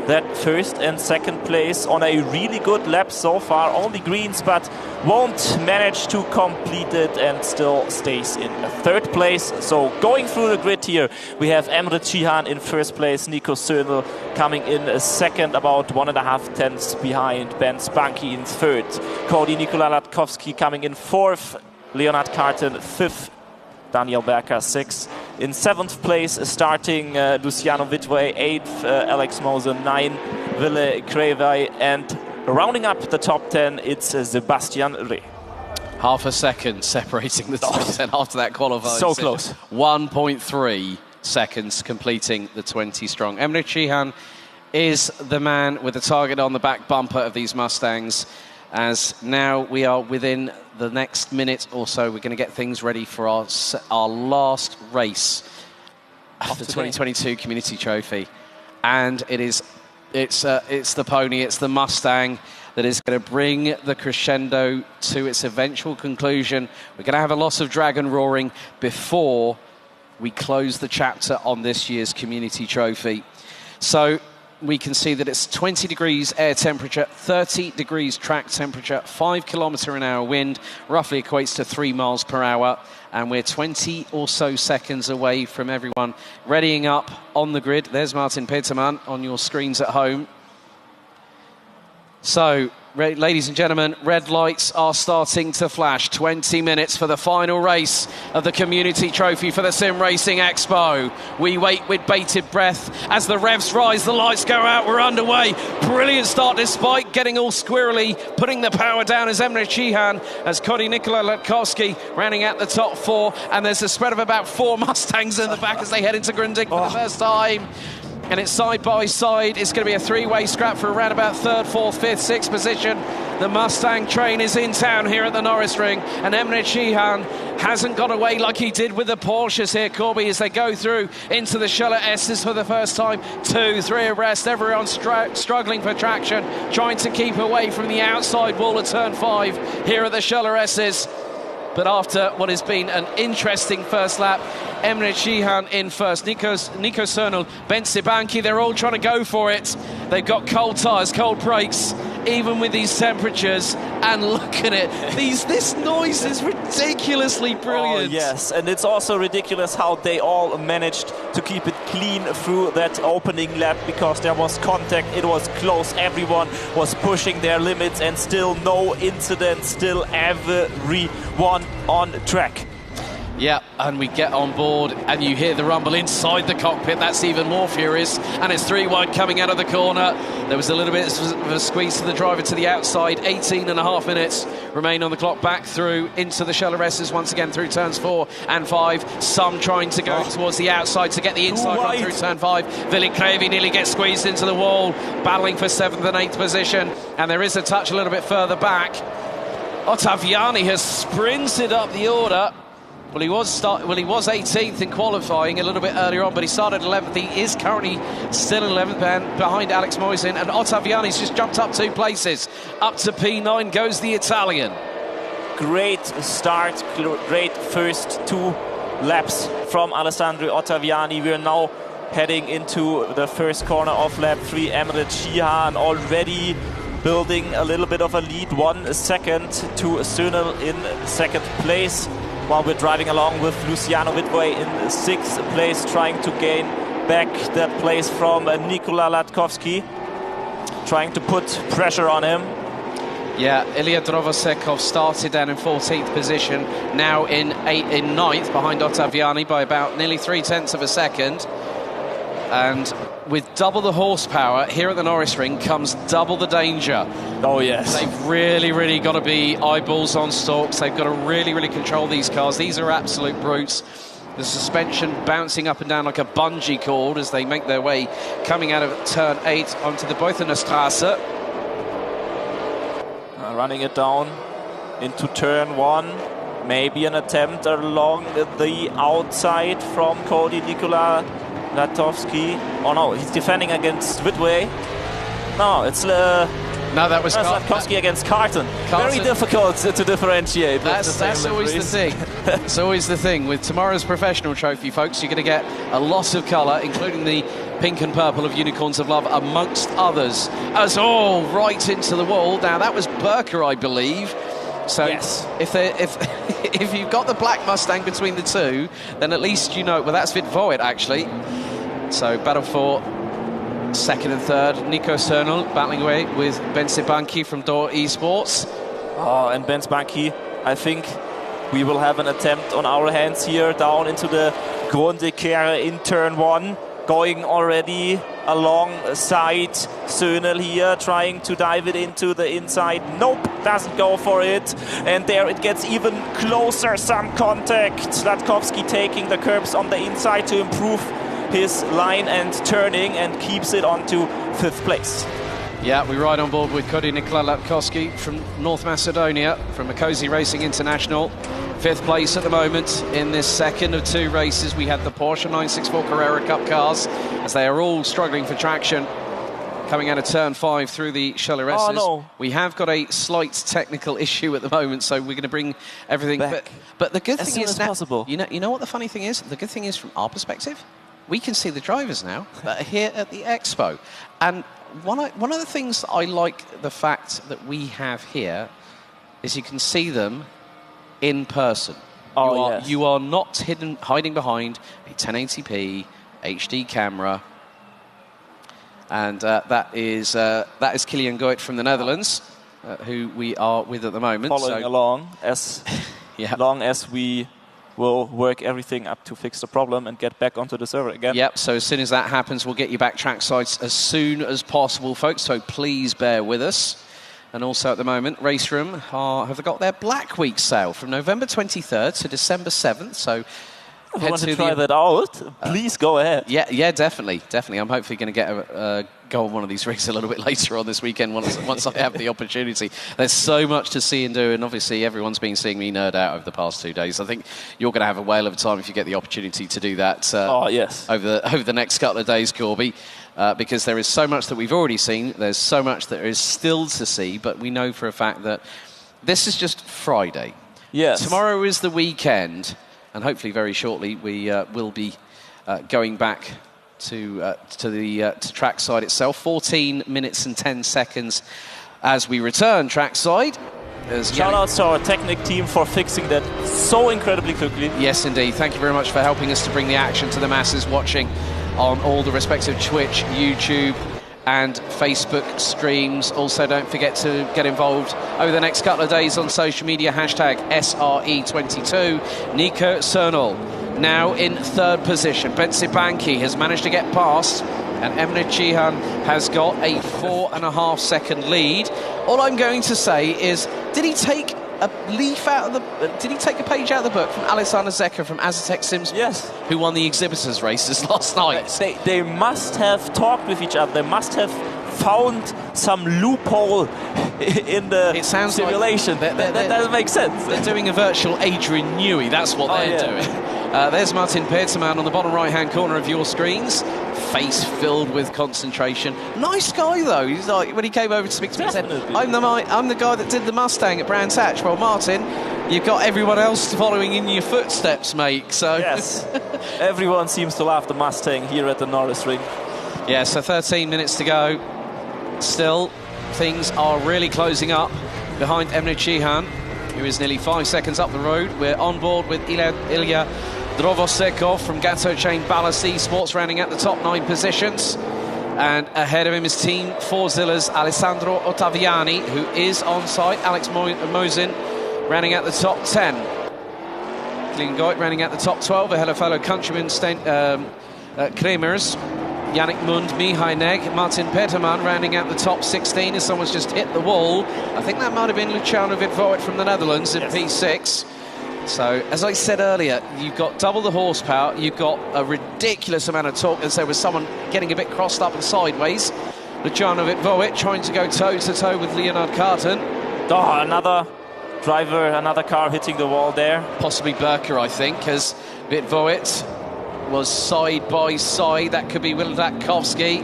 that 1st and 2nd place on a really good lap so far. Only greens, but won't manage to complete it and still stays in 3rd place. So going through the grid here, we have Emre Cihan in 1st place, Nico Söhnl coming in 2nd, about 1.5 tenths behind Ben Spanky in 3rd. Cody Nikola Latkovsky coming in 4th, Leonard Carton 5th, Daniel Berka 6th. In 7th place, starting Luciano Wittwey, 8th, Alex Moser, 9th, Ville Krevai, and rounding up the top 10, it's Sebastian Reh. Half a second separating the top 10 after that qualifying. So close. 1.3 seconds completing the 20 strong. Emre Cihan is the man with the target on the back bumper of these Mustangs, as now we are within the next minute or so. We're going to get things ready for our last race of the 2022 Community Trophy, and it's the pony, it's the Mustang that is going to bring the crescendo to its eventual conclusion. We're going to have a loss of dragon roaring before we close the chapter on this year's Community Trophy. So we can see that it's 20 degrees air temperature, 30 degrees track temperature, 5 km/h wind, roughly equates to 3 miles per hour. And we're 20 or so seconds away from everyone readying up on the grid. There's Martin Peterman on your screens at home. So, ladies and gentlemen, red lights are starting to flash. 20 minutes for the final race of the Community Trophy for the Sim Racing Expo. We wait with bated breath as the revs rise, the lights go out, we're underway. Brilliant start despite getting all squirrely, putting the power down as Emre Cihan, as Cody Nikola Latkovsky rounding out the top 4, and there's a spread of about 4 Mustangs in the back as they head into Grundig for the first time. And it's side by side. It's going to be a 3-way scrap for around about 3rd, 4th, 5th, 6th position. The Mustang train is in town here at the Norris Ring, and Emre Cihan hasn't got away like he did with the Porsches here, Corby, as they go through into the Schuller S's for the first time. 2, 3 abreast, everyone struggling for traction, trying to keep away from the outside wall of turn 5 here at the Schuller S's. But after what has been an interesting first lap, Emre Cihan in first, Nico Söhnl, Ben Spanky, they're all trying to go for it. They've got cold tyres, cold brakes, even with these temperatures. And look at it, this noise is ridiculously brilliant. Oh, yes, and it's also ridiculous how they all managed to keep it clean through that opening lap, because there was contact, it was close, everyone was pushing their limits, and still no incident, still everyone on track. Yeah, and we get on board and you hear the rumble inside the cockpit. That's even more furious. And it's 3 wide coming out of the corner. There was a little bit of a squeeze to the driver to the outside. 18.5 minutes remain on the clock, back through into the Schuller S's once again through turns 4 and 5. Some trying to go towards the outside to get the inside run through turn 5. Ville Krevi nearly gets squeezed into the wall, battling for 7th and 8th position. And there is a touch a little bit further back. Ottaviani has sprinted up the order. Well, he was 18th in qualifying a little bit earlier on, but he started 11th. He is currently still in 11th behind Alex Moisin, and Ottaviani's just jumped up 2 places. Up to P9 goes the Italian. Great start, great first 2 laps from Alessandro Ottaviani. We're now heading into the first corner of lap 3. Emre Cihan already building a little bit of a lead, 1 second to Söhnl in 2nd place. While we're driving along with Luciano Wittwey in 6th place, trying to gain back that place from Nikola Latkovsky, trying to put pressure on him. Yeah, Ilya Drovosekov started down in 14th position, now in 9th behind Ottaviani by about nearly 0.3 of a second. And with double the horsepower here at the Norris Ring comes double the danger. Oh, yes. They've really got to be eyeballs on stalks. They've got to really control these cars. These are absolute brutes. The suspension bouncing up and down like a bungee cord as they make their way coming out of turn 8 onto the Boithenstrasse. Running it down into turn 1. Maybe an attempt along the outside from Cody Nikola Latkovsky. Oh no, he's defending against Wittwey. No, it's no, No, that was Slatkovsky against Carton. Very difficult to differentiate. That's always the thing. It's always the thing. With tomorrow's professional trophy, folks, you're going to get a lot of colour, including the pink and purple of Unicorns of Love, amongst others. As all right into the wall. Now, that was Berker, I believe. So yes. if you've got the black Mustang between the two, then at least you know. Well, that's Vid Voigt, actually. So battle for second and third. Nico Cernal battling away with Ben Sibanki from DTWRE Esports. Oh, and Ben Sibanki, I think we will have an attempt on our hands here, down into the Grande Kehre in turn 1. Going already alongside Cernal here, trying to dive it into the inside. Nope, doesn't go for it. And there it gets even closer, some contact. Slatkovsky taking the curbs on the inside to improve his line and turning, and keeps it onto 5th place. Yeah, we ride on board with Kody Nikola Latkovsky from North Macedonia, from Makosi Racing International. 5th place at the moment in this second of 2 races. We had the Porsche 964 Carrera Cup cars, as they are all struggling for traction coming out of turn 5 through the Schilleresses. Oh, no. We have got a slight technical issue at the moment, so we're going to bring everything back. But the good thing is now, possible. You know what the funny thing is? The good thing is, from our perspective, we can see the drivers now that are here at the Expo. And one of the things that I like the fact that we have here is you can see them in person. You are not hiding behind a 1080p HD camera. And that is Kilian Goit from the Netherlands, who we are with at the moment. Following along as long as we will work everything up to fix the problem and get back onto the server again. Yep, so as soon as that happens, we'll get you back trackside as soon as possible, folks, so please bear with us. And also at the moment, RaceRoom have got their Black Week sale from November 23rd to December 7th, so if you want to try that out, please go ahead. Yeah, definitely. I'm hopefully going to get go on one of these rigs a little bit later on this weekend once I have the opportunity. There's so much to see and do, and obviously everyone's been seeing me nerd out over the past 2 days. I think you're going to have a whale of a time if you get the opportunity to do that over the next couple of days, Corby. Because there is so much that we've already seen, there's so much that is still to see, but we know for a fact that this is just Friday. Yes. Tomorrow is the weekend, and hopefully very shortly we will be going back to trackside itself. 14 minutes and 10 seconds as we return trackside. Shout out to our Technic team for fixing that so incredibly quickly. Yes, indeed. Thank you very much for helping us to bring the action to the masses watching on all the respective Twitch, YouTube and Facebook streams. Also, don't forget to get involved over the next couple of days on social media, hashtag SRE22. Nico Cernal now in 3rd position. Ben Sibanki has managed to get past, and Emre Cihan has got a 4.5 second lead. All I'm going to say is, did he take a page out of the book from Alexander Zecker from Azure Sims? Yes. Who won the exhibitors races last night? They must have talked with each other. They must have found some loophole in the simulation. That doesn't make sense. They're doing a virtual Adrian Newey. That's what they're doing. There's Martin Peterman on the bottom right-hand corner of your screens. Face filled with concentration. Nice guy, though. He's like, when he came over to speak to me, he said, I'm the guy that did the Mustang at Brands Hatch. Well, Martin, you've got everyone else following in your footsteps, mate. So yes, everyone seems to love the Mustang here at the Norris Ring. Yeah, so 13 minutes to go. Still, things are really closing up behind Emre Cihan, who is nearly 5 seconds up the road. We're on board with Ilya Drovosekov from Gato Chain Balast Esports, rounding out the top 9 positions. And ahead of him is Team Fordzilla's Alessandro Ottaviani, who is on site. Alex Mosin rounding out the top 10. Kilian Goit rounding out the top 12. Ahead of fellow countrymen Kramer's Yannick Mund, Mihai Neg, Martin Peterman rounding out the top 16 as someone's just hit the wall. I think that might have been Luciano Vidvoet from the Netherlands in P6. So, as I said earlier, you've got double the horsepower, you've got a ridiculous amount of torque, as there was someone getting a bit crossed up and sideways. Luciano Vidvoet trying to go toe-to-toe with Leonard Carton. Oh, another driver, another car hitting the wall there. Possibly Berker, I think, as Vidvoet was side by side. That could be Will Latkovsky.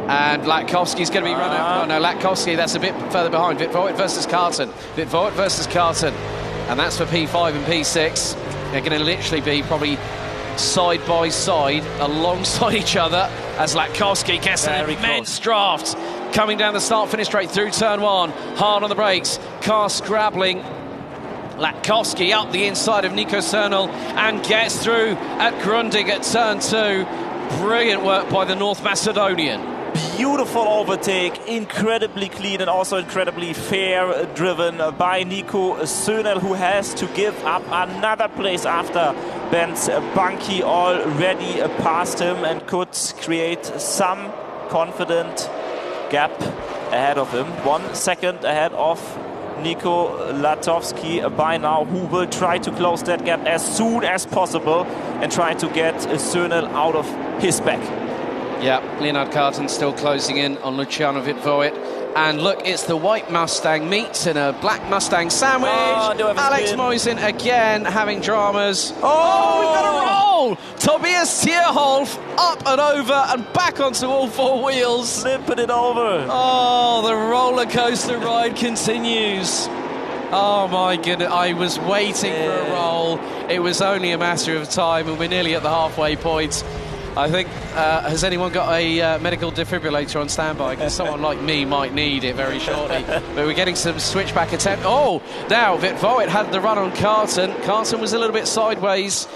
And Latkovsky's going to be run out. Oh, no, Latkovsky, that's a bit further behind. Vitvoet versus Carton. Vitvoet versus Carton. And that's for P5 and P6. They're going to literally be probably side by side alongside each other as Latkovsky gets an immense draft coming down the start-finish straight through turn 1. Hard on the brakes. Car scrabbling. Latkovsky up the inside of Nico Cernal and gets through at Grundig at turn 2. Brilliant work by the North Macedonian. Beautiful overtake, incredibly clean and also incredibly fair, driven by Nico Cernal, who has to give up another place after Benz Bunky already passed him and could create some confident gap ahead of him. 1 second ahead of Nico Latkovsky by now, who will try to close that gap as soon as possible and try to get Cernal out of his back. Yeah, Leonard Carton still closing in on Luciano Vitvoet. And look, it's the white Mustang meets in a black Mustang sandwich. Alex Moisen again having dramas. Oh, we've got a roll! Tobias Tierholf up and over and back onto all 4 wheels. Slipping it over. Oh, the roller coaster ride continues. Oh my goodness, I was waiting for a roll. It was only a matter of time and we're nearly at the halfway point. I think, has anyone got a medical defibrillator on standby? Because someone like me might need it very shortly. But we're getting some switchback attempt. Oh, now Vitvoet had the run on Carton. Carton was a little bit sideways,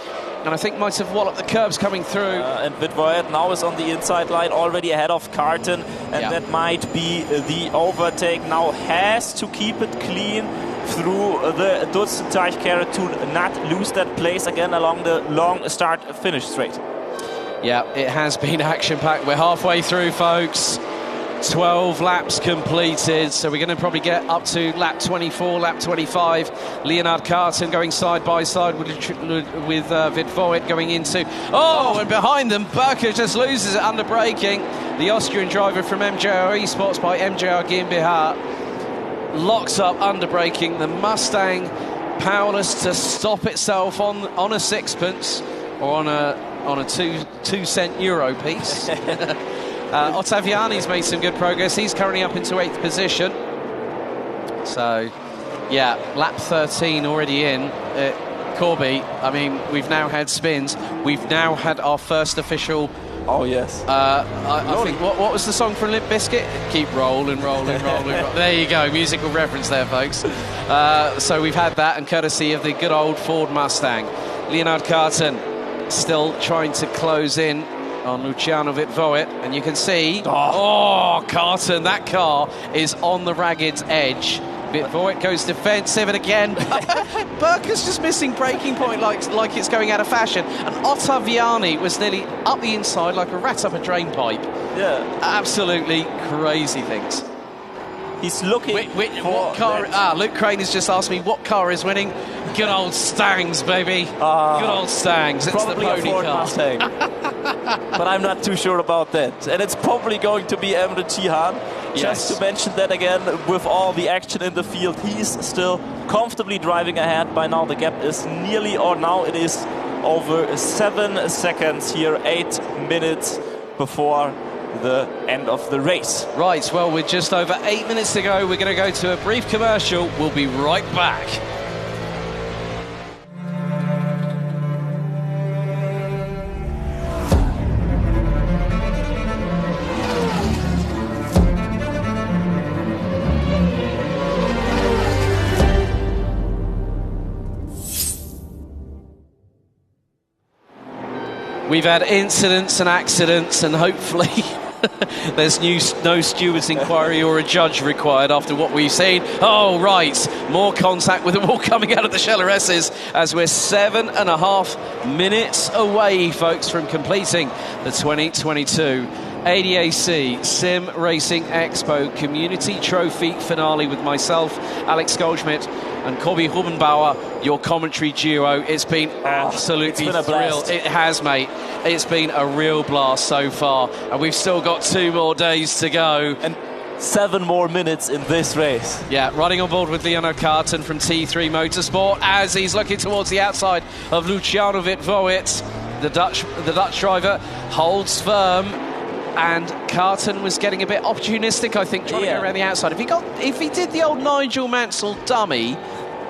and I think might have walloped the curbs coming through. And Vitvoet now is on the inside line, already ahead of Carton, and that might be the overtake. Now has to keep it clean through the Dutzend-Teichkehre to not lose that place again along the long start-finish straight. Yeah, it has been action-packed. We're halfway through, folks. 12 laps completed, so we're going to probably get up to lap 24, lap 25. Leonard Carton going side by side with Vitvoet going into... Oh, and behind them, Burker just loses it under braking. The Austrian driver from MJR Esports by MJR GmbH locks up under braking. The Mustang powerless to stop itself on a sixpence or on a 2 cent euro piece. Ottaviani's made some good progress. He's currently up into 8th position. So, yeah, lap 13 already in. Corby, I mean, we've now had spins. We've now had our first official... Oh, yes. I think, what was the song from Limp Bizkit? Keep rolling, rolling, rolling, rolling. There you go, musical reference there, folks. So we've had that, and courtesy of the good old Ford Mustang. Leonard Carton still trying to close in on Luciano Vitvoet, and you can see, Carton, that car is on the ragged's edge. Vitvoet goes defensive, and again, Burker's just missing braking point like it's going out of fashion, and Ottaviani was nearly up the inside like a rat up a drain pipe. Yeah. Absolutely crazy things. He's looking what car? Luke Crane has just asked me what car is winning. Good old Stangs, baby. Good old Stangs. It's probably the pony a Ford car. Mustang. But I'm not too sure about that. And it's probably going to be Emre Cihan. Just to mention that again, with all the action in the field, he's still comfortably driving ahead. By now the gap is nearly, or now it is over 7 seconds here, 8 minutes before the end of the race. Right, well, with just over 8 minutes to go, we're going to go to a brief commercial. We'll be right back. We've had incidents and accidents, and hopefully there's no stewards inquiry or a judge required after what we've seen. Oh, right, more contact with them all coming out of the Scheller S's as we're 7.5 minutes away, folks, from completing the 2022 ADAC SimRacing Expo Community Trophy finale with myself, Alex Goldschmidt, and Corby Hubenbauer, your commentary duo. It's been absolutely thrilled. It has, mate. It's been a real blast so far, and we've still got 2 more days to go. And 7 more minutes in this race. Yeah, running on board with Leonard Carton from T3 Motorsport as he's looking towards the outside of Luciano Vitvoet. The Dutch driver holds firm. And Carton was getting a bit opportunistic, I think, trying to go around the outside. If he did the old Nigel Mansell dummy,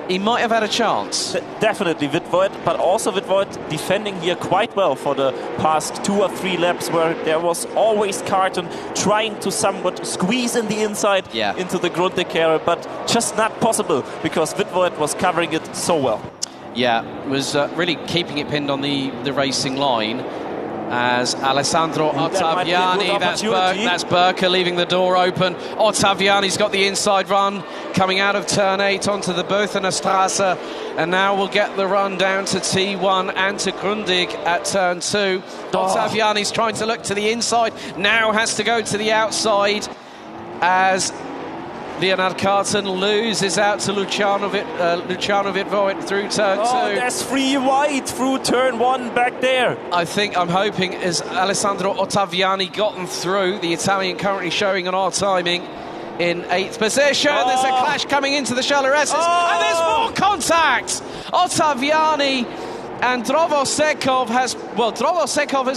he might have had a chance. Definitely Wittvoet, but also Wittvoet defending here quite well for the past 2 or 3 laps, where there was always Carton trying to somewhat squeeze in the inside into the Grundig area, but just not possible because Wittvoet was covering it so well. Yeah, was really keeping it pinned on the racing line. As Alessandro Ottaviani, that's Burke leaving the door open. Ottaviani's got the inside run coming out of turn 8 onto the Bothener Strasse, and now we'll get the run down to T1 and to Grundig at turn 2. Ottaviani's trying to look to the inside, now has to go to the outside as Leonard Carton loses out to Luciano Wittvoet through turn 2. Oh, there's 3 wide through turn 1 back there. I'm hoping as Alessandro Ottaviani gotten through, the Italian currently showing on our timing in 8th position. There's a clash coming into the Chalaresses, and there's more contact. Ottaviani and Drovosekov has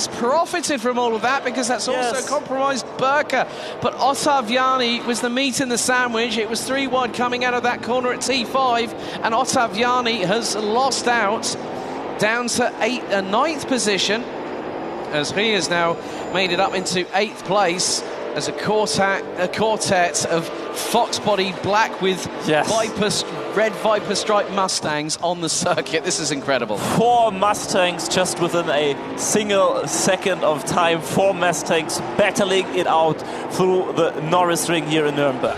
profited from all of that because that's also compromised Burke. But Ottaviani was the meat in the sandwich. It was 3 wide coming out of that corner at T5, and Ottaviani has lost out down to 9th position as he has now made it up into 8th place as a quartet of fox body black with red Viper stripe Mustangs on the circuit. This is incredible. 4 Mustangs just within a single second of time. 4 Mustangs battling it out through the Norris Ring here in Nuremberg.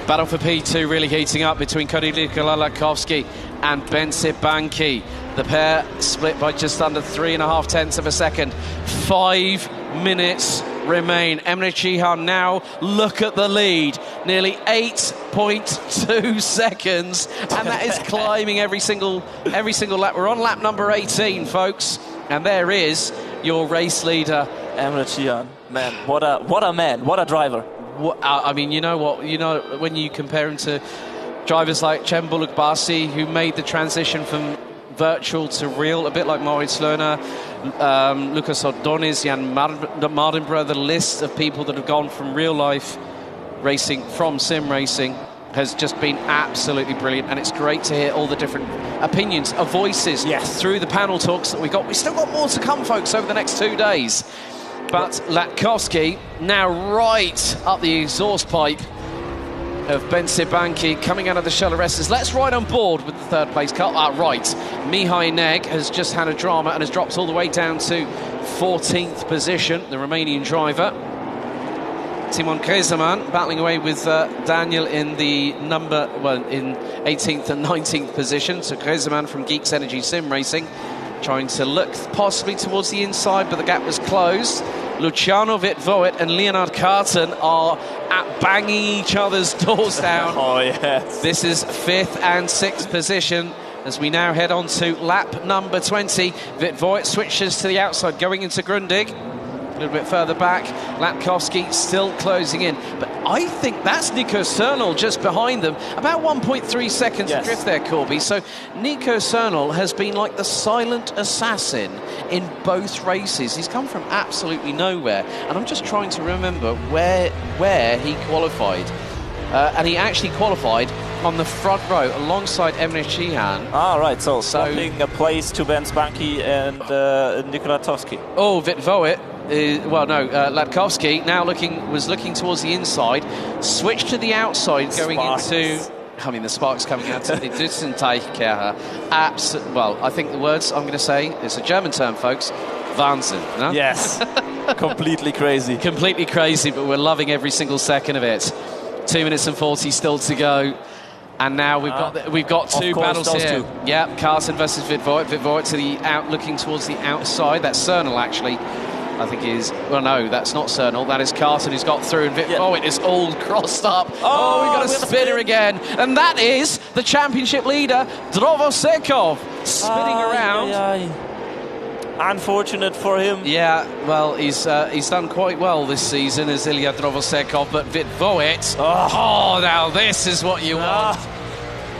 Battle for P2 really heating up between Nikola Latkovsky and Bence Banki. The pair split by just under 3.5 tenths of a second. 5 minutes remain. Emre Cihan now look at the lead. Nearly 8.2 seconds, and that is climbing every single lap. We're on lap number 18, folks, and there is your race leader, Emre Cihan. Man, what a man, what a driver. I mean, you know what? You know, when you compare him to drivers like Cem Buluk-Basi, who made the transition from virtual to real, a bit like Moritz Lerner, Lucas Ordonis, Jan Mardenborough, the list of people that have gone from real life racing from sim racing has just been absolutely brilliant, and it's great to hear all the different opinions of voices through the panel talks that we got. We've still got more to come, folks, over the next 2 days. But Latkovsky now right up the exhaust pipe of Bence Banki coming out of the Chalaresses. Let's ride on board with the 3rd place car. Right, Mihai Neg has just had a drama and has dropped all the way down to 14th position, the Romanian driver. Timon Krezeman battling away with Daniel in the in 18th and 19th position. So Krezeman from Geeks Energy Sim Racing trying to look possibly towards the inside, but the gap was closed. Luciano Wittvoet and Leonard Carton are banging each other's doors down. This is 5th and 6th position as we now head on to lap number 20. Wittvoet switches to the outside, going into Grundig. A little bit further back, Latkovsky still closing in. But I think that's Nico Cernal just behind them. About 1.3 seconds adrift there, Corby. So Nico Cernal has been like the silent assassin in both races. He's come from absolutely nowhere. And I'm just trying to remember where he qualified. And he actually qualified on the front row alongside Emre Cihan. Right, so swapping a place to Bence Banki and Nikola Latkovsky. Oh, Wittvoet. Latkovsky now was looking towards the inside, switched to the outside, going into. I mean, the sparks coming out to the Düsseldorf. Well, I think the words I'm going to say, it's a German term, folks. Wahnsinn. No? Yes. Completely crazy. Completely crazy, but we're loving every single second of it. 2 minutes and 40 still to go. And now we've got 2 battles here. Yeah, Carton versus Wittvoet. Wittvoet to the looking towards the outside. That's Cernal, actually. I think is, well, no, that's not Cernal. That is Carton who's got through, and Wittvoet is all crossed up. We've got a spinner again. And that is the championship leader, Drovosekov, spinning around. Unfortunate for him. Yeah, well, he's done quite well this season as Ilya Drovosekov, but Wittvoet, now this is what you want.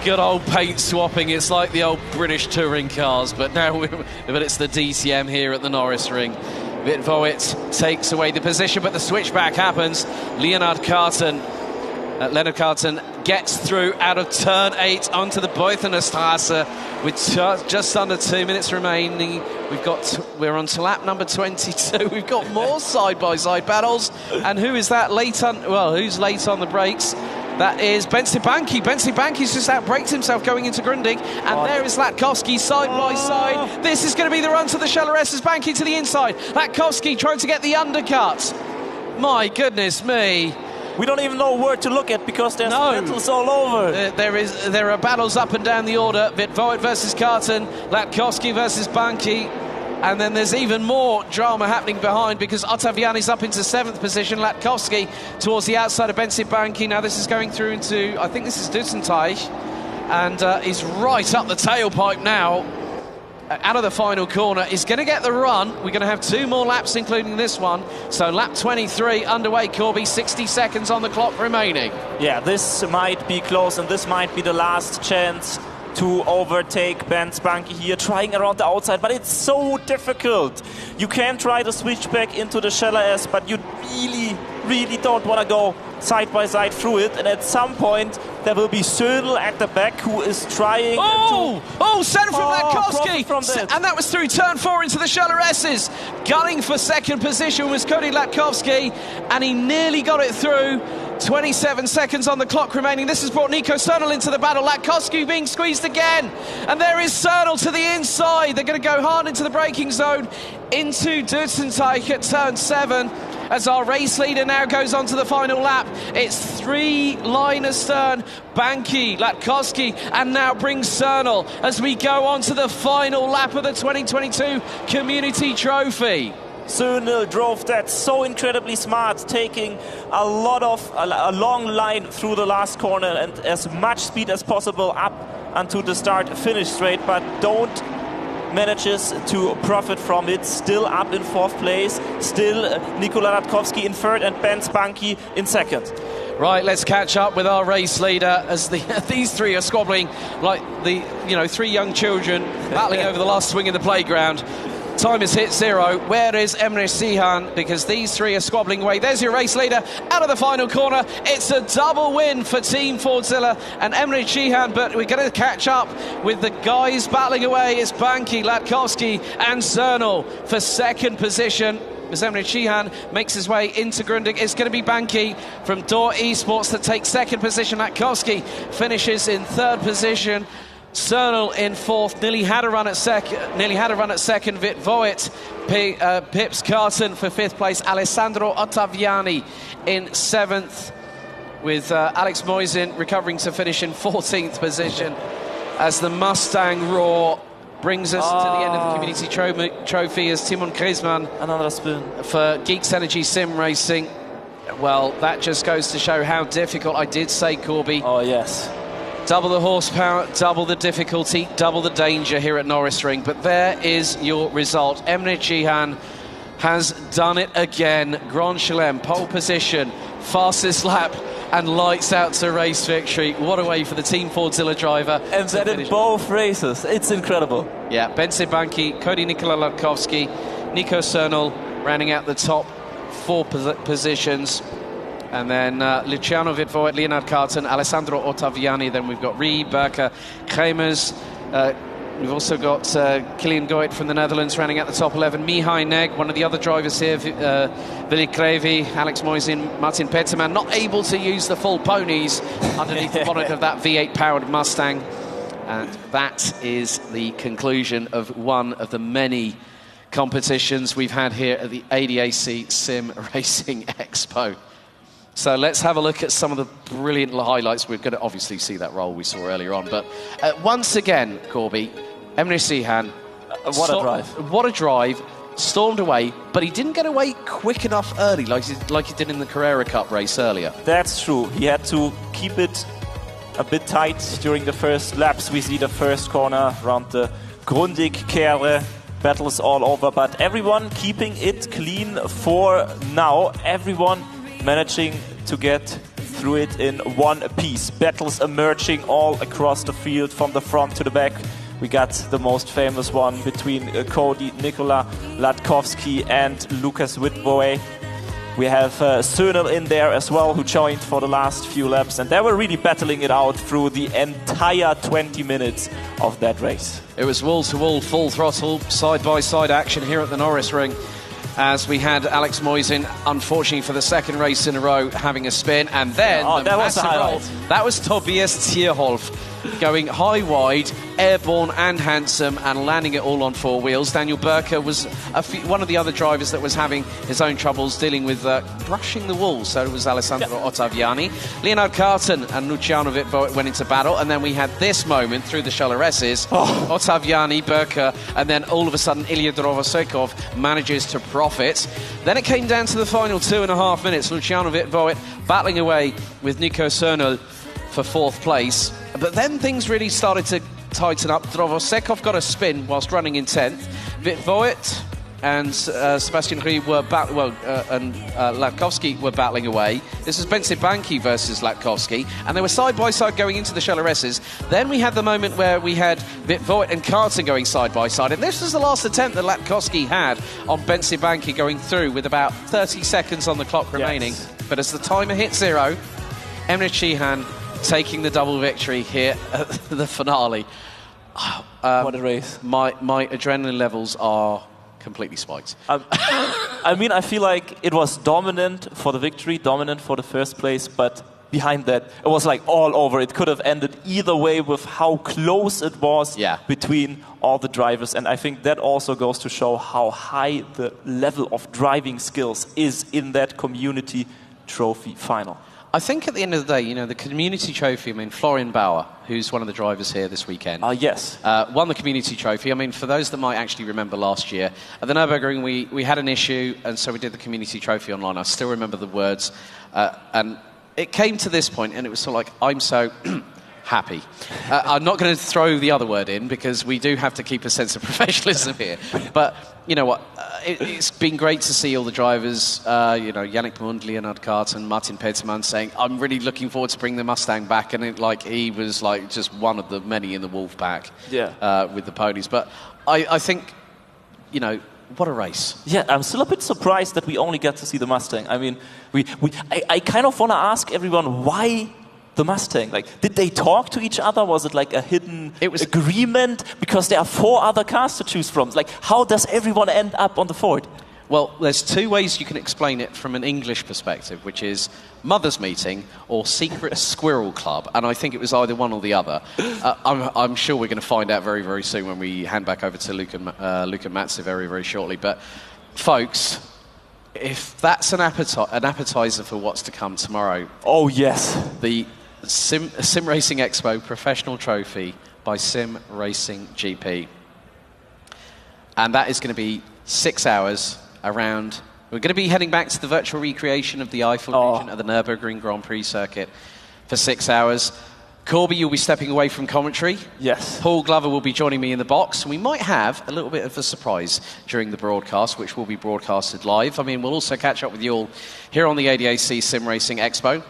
Good old paint swapping. It's like the old British touring cars, but now but it's the DTM here at the Norris Ring. Witt takes away the position, but the switchback happens. Leonard Carton gets through out of turn 8 onto the Beuthenstrasse with just under 2 minutes remaining. We're on to lap number 22. We've got more side-by-side battles. And who is that who's late on the brakes? That is Bensi Banki. Bensi Banki's just outbraked himself going into Grundig. And there is Latkovsky side by side. This is going to be the run to the Schelleresses. Banki to the inside. Latkovsky trying to get the undercut. My goodness me. We don't even know where to look at because there's battles all over. There are battles up and down the order. Witt versus Carton, Latkovsky versus Banki. And then there's even more drama happening behind because Ottaviani's up into 7th position. Latkovsky towards the outside of Bensi Banki. Now this is going through into, I think this is Dusenteich. And he's right up the tailpipe now. Out of the final corner, is going to get the run. We're going to have 2 more laps, including this one. So lap 23 underway, Corby, 60 seconds on the clock remaining. Yeah, this might be close, and this might be the last chance to overtake Bensi Banki here, trying around the outside, but it's so difficult. You can try to switch back into the Scheller S, but you really don't want to go side by side through it, and at some point there will be Södel at the back who is trying sent from Latkovsky, and that was through turn 4 into the Scheller S's. Gunning for 2nd position was Cody Latkovsky, and he nearly got it through. 27 seconds on the clock remaining. This has brought Nico Sernal into the battle. Latkovsky being squeezed again. And there is Sernal to the inside. They're going to go hard into the braking zone, into Dusenteich at turn 7. As our race leader now goes on to the final lap. It's 3 line astern, Banki, Latkovsky, and now brings Sernal as we go on to the final lap of the 2022 Community Trophy. Sernal drove that so incredibly smart, taking a long line through the last corner and as much speed as possible up onto the start-finish straight, but don't manages to profit from it. Still up in 4th place, still Nikola Latkovsky in 3rd and Bensi Banki in 2nd. Right, let's catch up with our race leader as these 3 are squabbling like 3 young children battling over the last swing in the playground. Time has hit 0. Where is Emre Sihan? Because these 3 are squabbling away. There's your race leader out of the final corner. It's a double win for Team Fordzilla and Emre Sihan, but we're going to catch up with the guys battling away. It's Banki, Latkovsky and Sernal for 2nd position. As Emre Sihan makes his way into Grundig, it's going to be Banki from DTWRE Esports that takes 2nd position. Latkovsky finishes in 3rd position. Sernal in 4th, nearly had a run at 2nd. Witt pips Carton for 5th place. Alessandro Ottaviani in 7th, with Alex Moisin recovering to finish in 14th position as the Mustang Roar brings us to the end of the Community Trophy as Timon Griezmann another spin for Geeks Energy Sim Racing. Well, that just goes to show how difficult, I did say, Corby. Oh, yes. Double the horsepower, double the difficulty, double the danger here at Norris Ring. But there is your result. Emre Cihan has done it again. Grand Chelem, pole position, fastest lap, and lights out to race victory. What a way for the Team Fordzilla driver. And that in both races. It's incredible. Yeah, Bensi Banki, Cody Nikola Latkovsky, Nico Sernal rounding out the top 4 positions. And then Luciano Witt, Leonard Carton, Alessandro Ottaviani. Then we've got Rie, Berker, Kremers. We've also got Kilian Goit from the Netherlands rounding out the top 11. Mihai Neg, one of the other drivers here. Willy Krevi, Alex Moisin, Martin Peterman. Not able to use the full ponies underneath the bonnet of that V8-powered Mustang. And that is the conclusion of one of the many competitions we've had here at the ADAC SimRacing Expo. So let's have a look at some of the brilliant highlights. We're going to obviously see that roll we saw earlier on. But once again, Corby, Emre Cihan. What a drive. What a drive. Stormed away, but he didn't get away quick enough early like he did in the Carrera Cup race earlier. That's true. He had to keep it a bit tight during the first laps. We see the first corner around the Grundig-Kehre. Battles all over, but everyone keeping it clean for now. Everyone managing to get through it in one piece. Battles emerging all across the field from the front to the back. We got the most famous one between Cody, Nikola Latkovsky and Lucas Witboe. We have Sönel in there as well, who joined for the last few laps, and they were really battling it out through the entire 20 minutes of that race. It was wall-to-wall, full throttle, side-by-side action here at the Norris Ring, as we had Alex Moisin, unfortunately for the second race in a row, having a spin, and then that was the highlight. That was Tobias Tierholf going high-wide, airborne and handsome, and landing it all on four wheels. Daniel Burke was one of the other drivers that was having his own troubles dealing with brushing the wall, so it was Alessandro Ottaviani. Leonard Carton and Luciano Vitvoet went into battle, and then we had this moment through the Chalaresses. Ottaviani, Burke, and then all of a sudden Ilya Drovosekov manages to profit. Then it came down to the final 2.5 minutes. Luciano Vitvoet battling away with Nico Sönel for fourth place. But then things really started to tighten up. Drovosekov got a spin whilst running in 10th. Vitvoet and Sebastian Rie were Latkovsky were battling away. This was Benzibanki versus Latkovsky, and they were side by side going into the Chalaresses. Then we had the moment where we had Vitvoet and Carton going side by side, and this was the last attempt that Latkovsky had on Benzibanki going through with about 30 seconds on the clock remaining. But as the timer hit 0, Emre Cihan taking the double victory here at the finale. What a race. My adrenaline levels are completely spiked. I mean, I feel like it was dominant for the victory, dominant for the first place, but behind that, it was like all over. It could have ended either way with how close it was between all the drivers. And I think that also goes to show how high the level of driving skills is in that community trophy final. I think at the end of the day, you know, the community trophy, I mean, Florian Bauer, who's one of the drivers here this weekend. Yes. Won the community trophy. I mean, for those that might actually remember last year, at the Nürburgring, we had an issue, and so we did the community trophy online. I still remember the words. And it came to this point, and it was sort of like, I'm so happy. I'm not going to throw the other word in, because we do have to keep a sense of professionalism here. But you know what? It's been great to see all the drivers, you know, Yannick Mund, Leonard Carton, Martin Petermann saying, I'm really looking forward to bringing the Mustang back. And he was like just one of the many in the Wolf pack with the ponies. But I think, you know, what a race. Yeah, I'm still a bit surprised that we only get to see the Mustang. I mean, I kind of want to ask everyone, why the Mustang? Like, did they talk to each other? Was it like a hidden agreement? Because there are 4 other cars to choose from. Like, how does everyone end up on the Ford? Well, there's 2 ways you can explain it from an English perspective, which is mothers' meeting or secret squirrel club. And I think it was either one or the other. I'm sure we're going to find out very, very soon when we hand back over to Luca Mazzi very, very shortly. But, folks, if that's an appetizer for what's to come tomorrow. Oh, yes. The SimRacing Expo Professional Trophy by SimRacing.gp. And that is going to be 6 hours around. We're going to be heading back to the virtual recreation of the Eiffel region at the Nürburgring Grand Prix circuit for 6 hours. Corby, you'll be stepping away from commentary. Yes. Paul Glover will be joining me in the box. We might have a little bit of a surprise during the broadcast, which will be broadcasted live. I mean, we'll also catch up with you all here on the ADAC SimRacing Expo.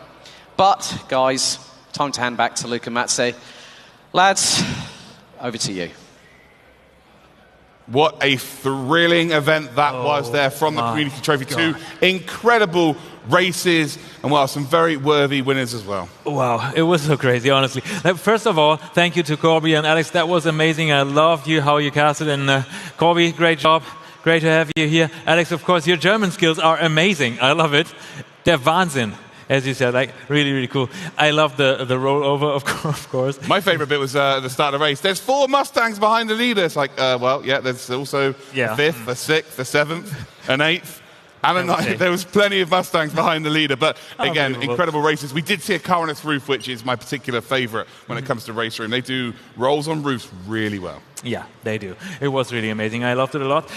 But, guys, time to hand back to Luca Mazzi. Lads, over to you. What a thrilling event that was there from the Community Trophy. 2 incredible races, and well, some very worthy winners as well. Wow, it was so crazy, honestly. First of all, thank you to Corby and Alex. That was amazing. I loved how you casted. And Corby, great job. Great to have you here. Alex, of course, your German skills are amazing. I love it. Der Wahnsinn. As you said, like, really, really cool. I love the rollover, of course. My favourite bit was the start of the race. There's 4 Mustangs behind the leader. It's like, well, yeah, there's also a 5th, a 6th, a 7th, an 8th. And a 9th. There was plenty of Mustangs behind the leader. But again, incredible races. We did see a car on its roof, which is my particular favourite when it comes to RaceRoom. They do rolls on roofs really well. Yeah, they do. It was really amazing. I loved it a lot.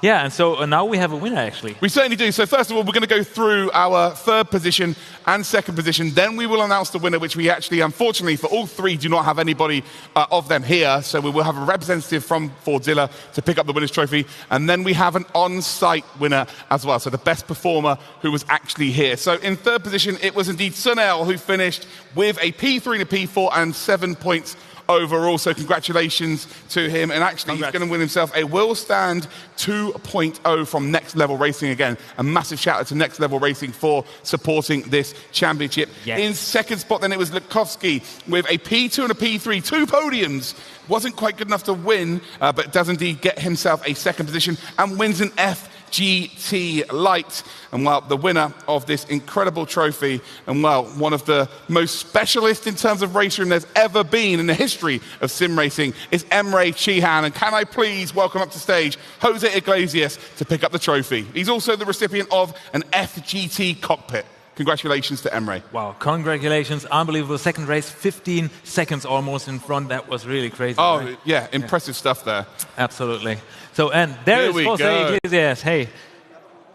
Yeah, and so now we have a winner, actually. We certainly do. So first of all, we're going to go through our 3rd position and 2nd position. Then we will announce the winner, which we actually, unfortunately, for all 3, do not have anybody of them here. So we will have a representative from Fordzilla to pick up the winner's trophy. And then we have an on-site winner as well. So the best performer who was actually here. So in 3rd position, it was indeed Sönel who finished with a P3 and a P4 and 7 points overall. So congratulations to him. And actually, he's going to win himself a Will Stand 2.0 from Next Level Racing again. A massive shout out to Next Level Racing for supporting this championship. Yes. In second spot, then it was Lukowski with a P2 and a P3, 2 podiums. Wasn't quite good enough to win, but does indeed get himself a second position and wins an FGT Light. And well, the winner of this incredible trophy, and well, one of the most specialist in terms of RaceRoom there's ever been in the history of sim racing is Emre Chihan. And can I please welcome up to stage Jose Iglesias to pick up the trophy. He's also the recipient of an FGT cockpit. Congratulations to Emre. Wow, congratulations. Unbelievable. Second race, 15 seconds almost in front. That was really crazy. Oh, right? yeah, impressive stuff there. Absolutely. So, and there is Jose Iglesias. Hey.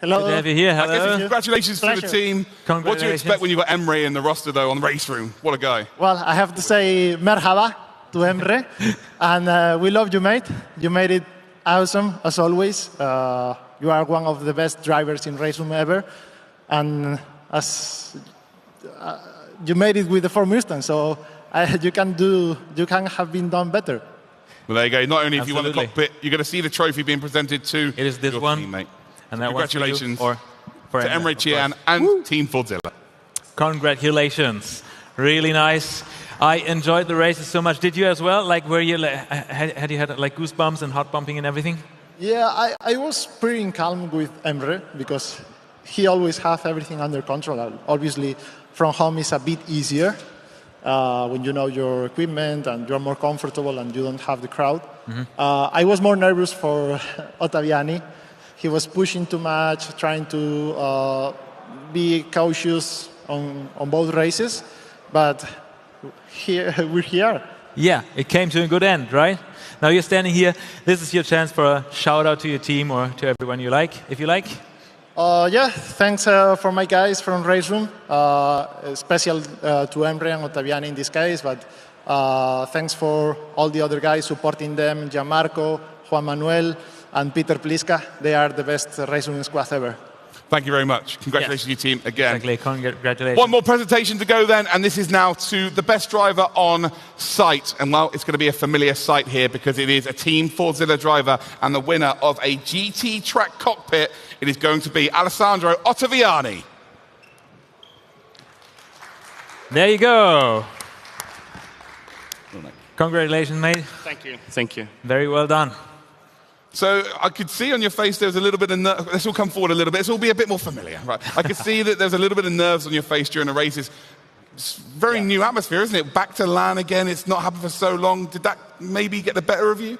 Hello. Good to have you here. Hello. Congratulations to the team. What do you expect when you got Emre in the roster, though, on the RaceRoom? What a guy. Well, I have to say merhaba to Emre. And we love you, mate. You made it awesome, as always. You are one of the best drivers in RaceRoom ever. And as you made it with the 4 Mustang, so you can have been done better. Well, there you go. Not only if you won the cockpit, you're going to see the trophy being presented to it is this your one, teammate. And that congratulations for Emre Chihan and Team Fordzilla. Congratulations. Really nice. I enjoyed the races so much. Did you as well? Like, were you had you had like goosebumps and heart pumping and everything? Yeah, I was pretty calm with Emre because he always have everything under control. Obviously, from home is a bit easier when you know your equipment and you're more comfortable and you don't have the crowd. Mm-hmm. I was more nervous for Ottaviani. He was pushing too much, trying to be cautious on both races, but we're here. Yeah, it came to a good end, right? Now you're standing here. This is your chance for a shout out to your team or to everyone you like, if you like. Yeah, thanks for my guys from RaceRoom. Special to Emre and Ottaviani in this case, but thanks for all the other guys supporting them, Gianmarco, Juan Manuel, and Peter Pliska. They are the best RaceRoom squad ever. Thank you very much. Congratulations to your team again. Exactly. Congratulations. One more presentation to go then, and this is now to the best driver on site. And well, it's going to be a familiar sight here because it is a Team Fordzilla driver and the winner of a GT track cockpit. It is going to be Alessandro Ottaviani. There you go. Congratulations, mate. Thank you. Thank you. Very well done. So I could see on your face there was a little bit of nerves. Let's all come forward a little bit. This will be a bit more familiar. Right? I could see that there's a little bit of nerves on your face during the races. It's very new atmosphere, isn't it? Back to LAN again. It's not happened for so long. Did that maybe get the better of you?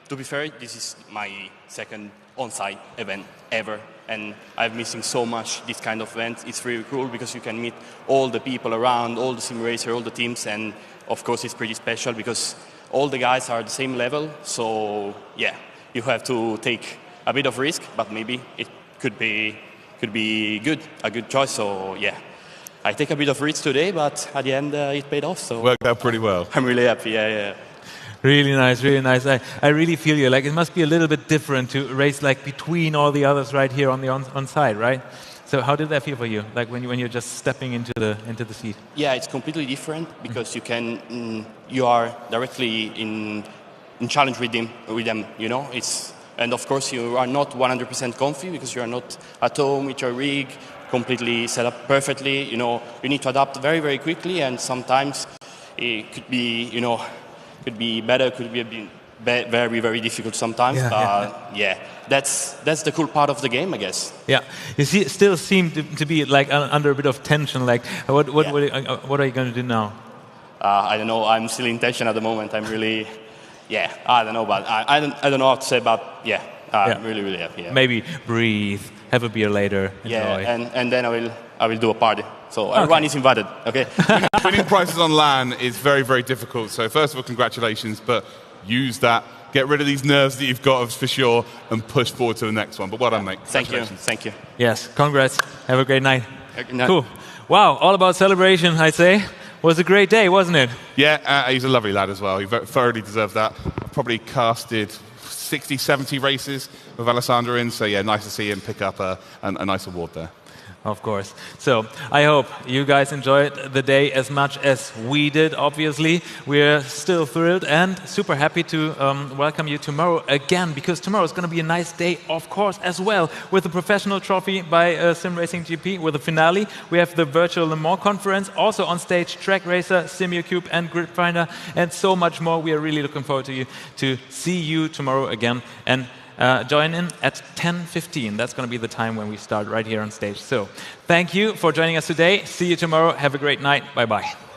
To be fair, this is my second on-site event ever. And I'm missing so much this kind of event. It's really cool because you can meet all the people around, all the sim racers, all the teams. And of course, it's pretty special because all the guys are at the same level. So, yeah. You have to take a bit of risk, but maybe it could be good, a good choice. So yeah, I take a bit of risk today, but at the end it paid off. So worked out pretty well. I'm really happy. Yeah. Really nice, really nice. I really feel you. Like it must be a little bit different to race like between all the others right here on the on side, right? So how did that feel for you? Like when you're just stepping into the seat? Yeah, it's completely different because you are directly in challenge with them, you know. And of course you are not 100% comfy because you are not at home with your rig completely set up perfectly. You know, you need to adapt very, very quickly, and sometimes it could be, could be better, could be a bit very, very difficult sometimes. Yeah, that's the cool part of the game, I guess. Yeah, you still seem to be like under a bit of tension. Like, what are you going to do now? I don't know. I'm still in tension at the moment. I'm really. Yeah, I don't know, but I don't know what to say about. Yeah, I'm really, really happy. Yeah. Maybe breathe, have a beer later. Enjoy. Yeah, and then I will do a party. So everyone is invited. Okay. Winning prizes on LAN is very, very difficult. So first of all, congratulations, but use that. Get rid of these nerves that you've got for sure, and push forward to the next one. But well done, mate. Thank you. Yes, congrats. Have a great night. Cool. Wow, all about celebration, I'd say. Was a great day, wasn't it? Yeah, he's a lovely lad as well. He thoroughly deserves that. I've probably casted 60, 70 races with Alessandro in, so yeah, nice to see him pick up a nice award there. Of course. So I hope you guys enjoyed the day as much as we did, obviously. We're still thrilled and super happy to welcome you tomorrow again, because tomorrow is going to be a nice day, of course, as well, with the professional trophy by SimRacing.gp, with the finale. We have the virtual Le Mans conference, also on stage, Track Racer, SimiCube and Grid Finder, and so much more. We are really looking forward to see you tomorrow again. And join in at 10:15. That's going to be the time when we start right here on stage. So thank you for joining us today. See you tomorrow. Have a great night. Bye-bye.